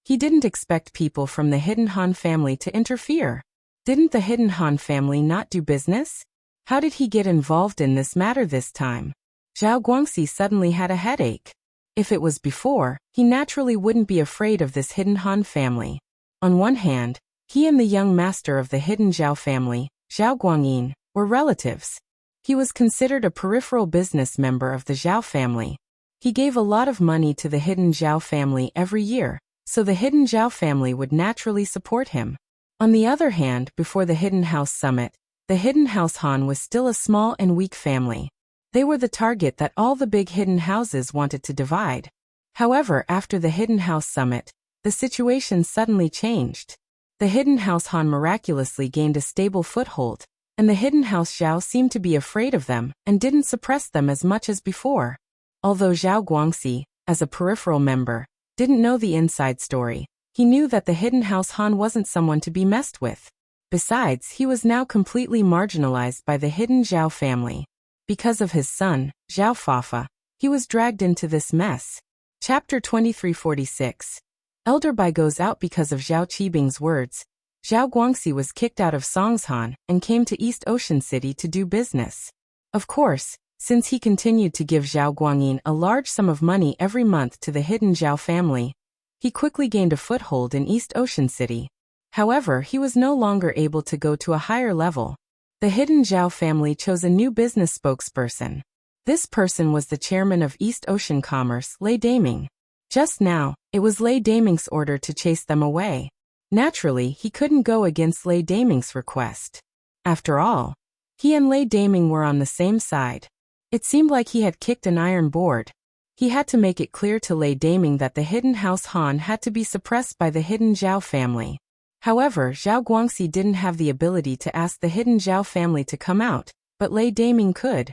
He didn't expect people from the Hidden Han family to interfere. Didn't the Hidden Han family not do business? How did he get involved in this matter this time? Zhao Guangxi suddenly had a headache. If it was before, he naturally wouldn't be afraid of this Hidden Han family. On one hand, he and the young master of the Hidden Zhao family, Zhao Guangyin, were relatives. He was considered a peripheral business member of the Zhao family. He gave a lot of money to the Hidden Zhao family every year, so the Hidden Zhao family would naturally support him. On the other hand, before the Hidden House Summit, the Hidden House Han was still a small and weak family. They were the target that all the big hidden houses wanted to divide. However, after the Hidden House Summit, the situation suddenly changed. The Hidden House Han miraculously gained a stable foothold, and the Hidden House Zhao seemed to be afraid of them and didn't suppress them as much as before. Although Zhao Guangxi, as a peripheral member, didn't know the inside story, he knew that the Hidden House Han wasn't someone to be messed with. Besides, he was now completely marginalized by the Hidden Zhao family. Because of his son, Zhao Fafa, he was dragged into this mess. Chapter 2346. Elder Bai goes out because of Zhao Qibing's words. Zhao Guangxi was kicked out of Songshan and came to East Ocean City to do business. Of course, since he continued to give Zhao Guangyin a large sum of money every month to the Hidden Zhao family, he quickly gained a foothold in East Ocean City. However, he was no longer able to go to a higher level. The Hidden Zhao family chose a new business spokesperson. This person was the chairman of East Ocean Commerce, Lei Daming. Just now, it was Lei Daming's order to chase them away. Naturally, he couldn't go against Lei Daming's request. After all, he and Lei Daming were on the same side. It seemed like he had kicked an iron board. He had to make it clear to Lei Daming that the Hidden House Han had to be suppressed by the Hidden Zhao family. However, Zhao Guangxi didn't have the ability to ask the Hidden Zhao family to come out, but Lei Daming could.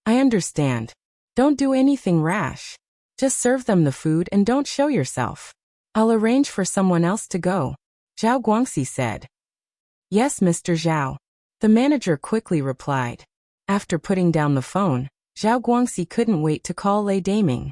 I understand. Don't do anything rash. Just serve them the food and don't show yourself. I'll arrange for someone else to go, Zhao Guangxi said. Yes, Mr. Zhao. The manager quickly replied. After putting down the phone, Zhao Guangxi couldn't wait to call Lei Daming.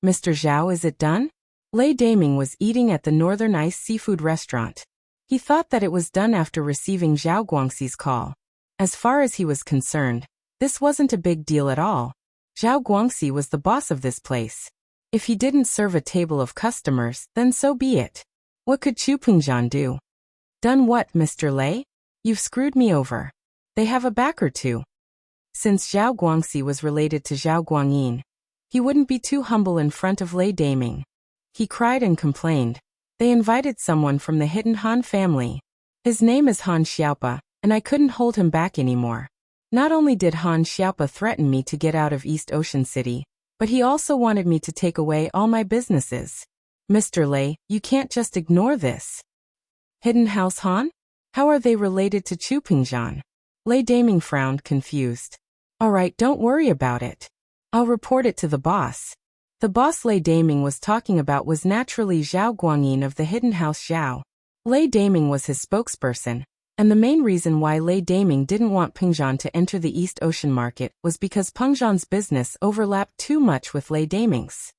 Mr. Zhao, is it done? Lei Daming was eating at the Northern Ice Seafood Restaurant. He thought that it was done after receiving Zhao Guangxi's call. As far as he was concerned, this wasn't a big deal at all. Zhao Guangxi was the boss of this place. If he didn't serve a table of customers, then so be it. What could Chu Pingzhan do? Done what, Mr. Lei? You've screwed me over. They have a back or two. Since Zhao Guangxi was related to Zhao Guangyin, he wouldn't be too humble in front of Lei Daming. He cried and complained. They invited someone from the Hidden Han family. His name is Han Xiaopa, and I couldn't hold him back anymore. Not only did Han Xiaopa threaten me to get out of East Ocean City, but he also wanted me to take away all my businesses. Mr. Lei, you can't just ignore this. Hidden House Han? How are they related to Chu Pingzhan? Lei Daming frowned, confused. All right, don't worry about it. I'll report it to the boss. The boss Lei Daming was talking about was naturally Zhao Guangyin of the Hidden House Zhao. Lei Daming was his spokesperson, and the main reason why Lei Daming didn't want Pingzhan to enter the East Ocean market was because Pingzhan's business overlapped too much with Lei Daming's.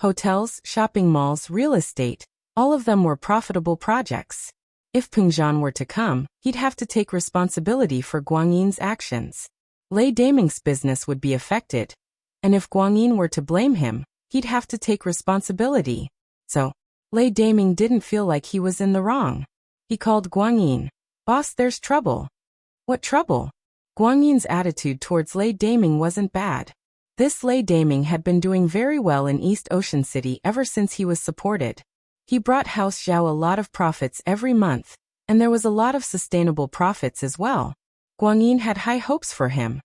Hotels, shopping malls, real estate, all of them were profitable projects. If Pingzhan were to come, he'd have to take responsibility for Guangyin's actions. Lei Daming's business would be affected, and if Guangyin were to blame him, he'd have to take responsibility. So, Lei Daming didn't feel like he was in the wrong. He called Guangyin. Boss, there's trouble. What trouble? Guangyin's attitude towards Lei Daming wasn't bad. This Lei Daming had been doing very well in East Ocean City ever since he was supported. He brought House Zhao a lot of profits every month, and there was a lot of sustainable profits as well. Guangyin had high hopes for him.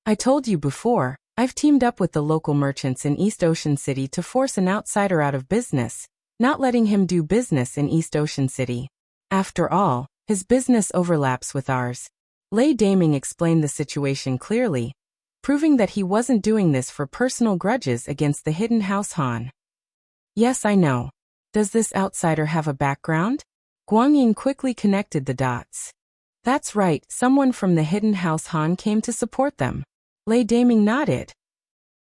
I told you before, I've teamed up with the local merchants in East Ocean City to force an outsider out of business, not letting him do business in East Ocean City. After all, his business overlaps with ours. Lei Daming explained the situation clearly, proving that he wasn't doing this for personal grudges against the Hidden House Han. Yes, I know. Does this outsider have a background? Guangyin quickly connected the dots. That's right, someone from the Hidden House Han came to support them. Lei Daming nodded.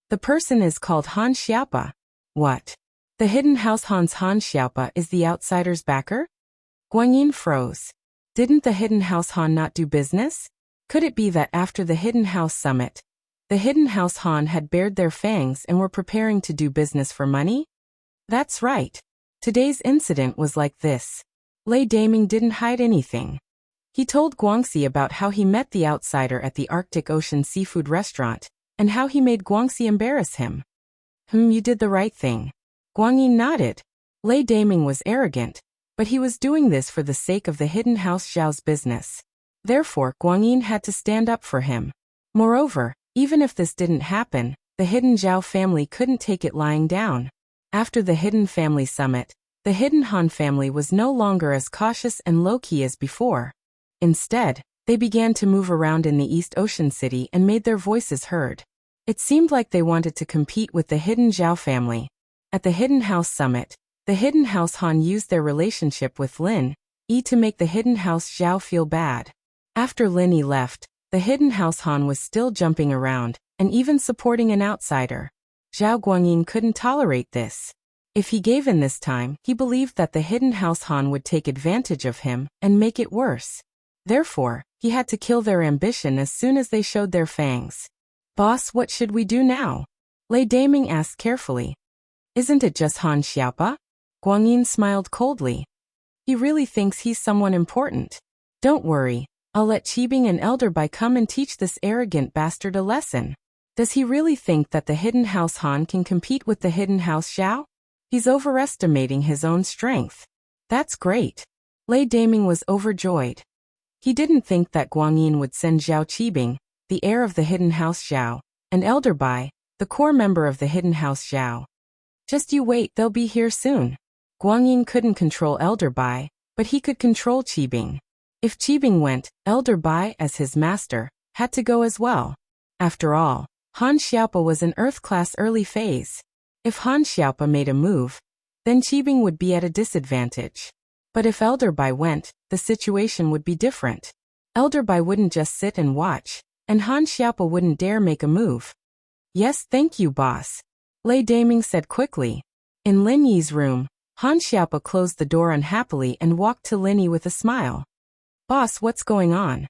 The person is called Han Xiaopa. What? The hidden house Han Xiaopa is the outsider's backer? Guanyin froze. Didn't the hidden house Han not do business? Could it be that after the hidden house summit, the hidden house Han had bared their fangs and were preparing to do business for money? That's right. Today's incident was like this. Lei Daming didn't hide anything. He told Guangxi about how he met the outsider at the Arctic Ocean seafood restaurant, and how he made Guangxi embarrass him. You did the right thing. Guanyin nodded. Lei Daming was arrogant, but he was doing this for the sake of the hidden house Zhao's business. Therefore, Guanyin had to stand up for him. Moreover, even if this didn't happen, the hidden Zhao family couldn't take it lying down. After the hidden family summit, the hidden Han family was no longer as cautious and low-key as before. Instead, they began to move around in the East Ocean City and made their voices heard. It seemed like they wanted to compete with the hidden Zhao family. At the hidden house summit, the hidden house Han used their relationship with Lin Yi to make the hidden house Zhao feel bad. After Lin Yi left, the hidden house Han was still jumping around, and even supporting an outsider. Zhao Guanyin couldn't tolerate this. If he gave in this time, he believed that the hidden house Han would take advantage of him and make it worse. Therefore, he had to kill their ambition as soon as they showed their fangs. Boss, what should we do now? Lei Daming asked carefully. Isn't it just Han Xiaopa? Guanyin smiled coldly. He really thinks he's someone important. Don't worry, I'll let Qibing and Elder Bai come and teach this arrogant bastard a lesson. Does he really think that the hidden house Han can compete with the hidden house Zhao? He's overestimating his own strength. That's great. Lei Daming was overjoyed. He didn't think that Guanyin would send Zhao Qibing, the heir of the hidden house Zhao, and Elder Bai, the core member of the hidden house Zhao. Just you wait, they'll be here soon. Guanyin couldn't control Elder Bai, but he could control Qibing. If Qibing went, Elder Bai, as his master, had to go as well. After all, Han Xiaopa was an Earth-class early phase. If Han Xiaopa made a move, then Qibing would be at a disadvantage. But if Elder Bai went, the situation would be different. Elder Bai wouldn't just sit and watch, and Han Xiaopa wouldn't dare make a move. Yes, thank you, boss. Lei Daming said quickly. In Lin Yi's room, Han Xiaopa closed the door unhappily and walked to Lin Yi with a smile. Boss, what's going on?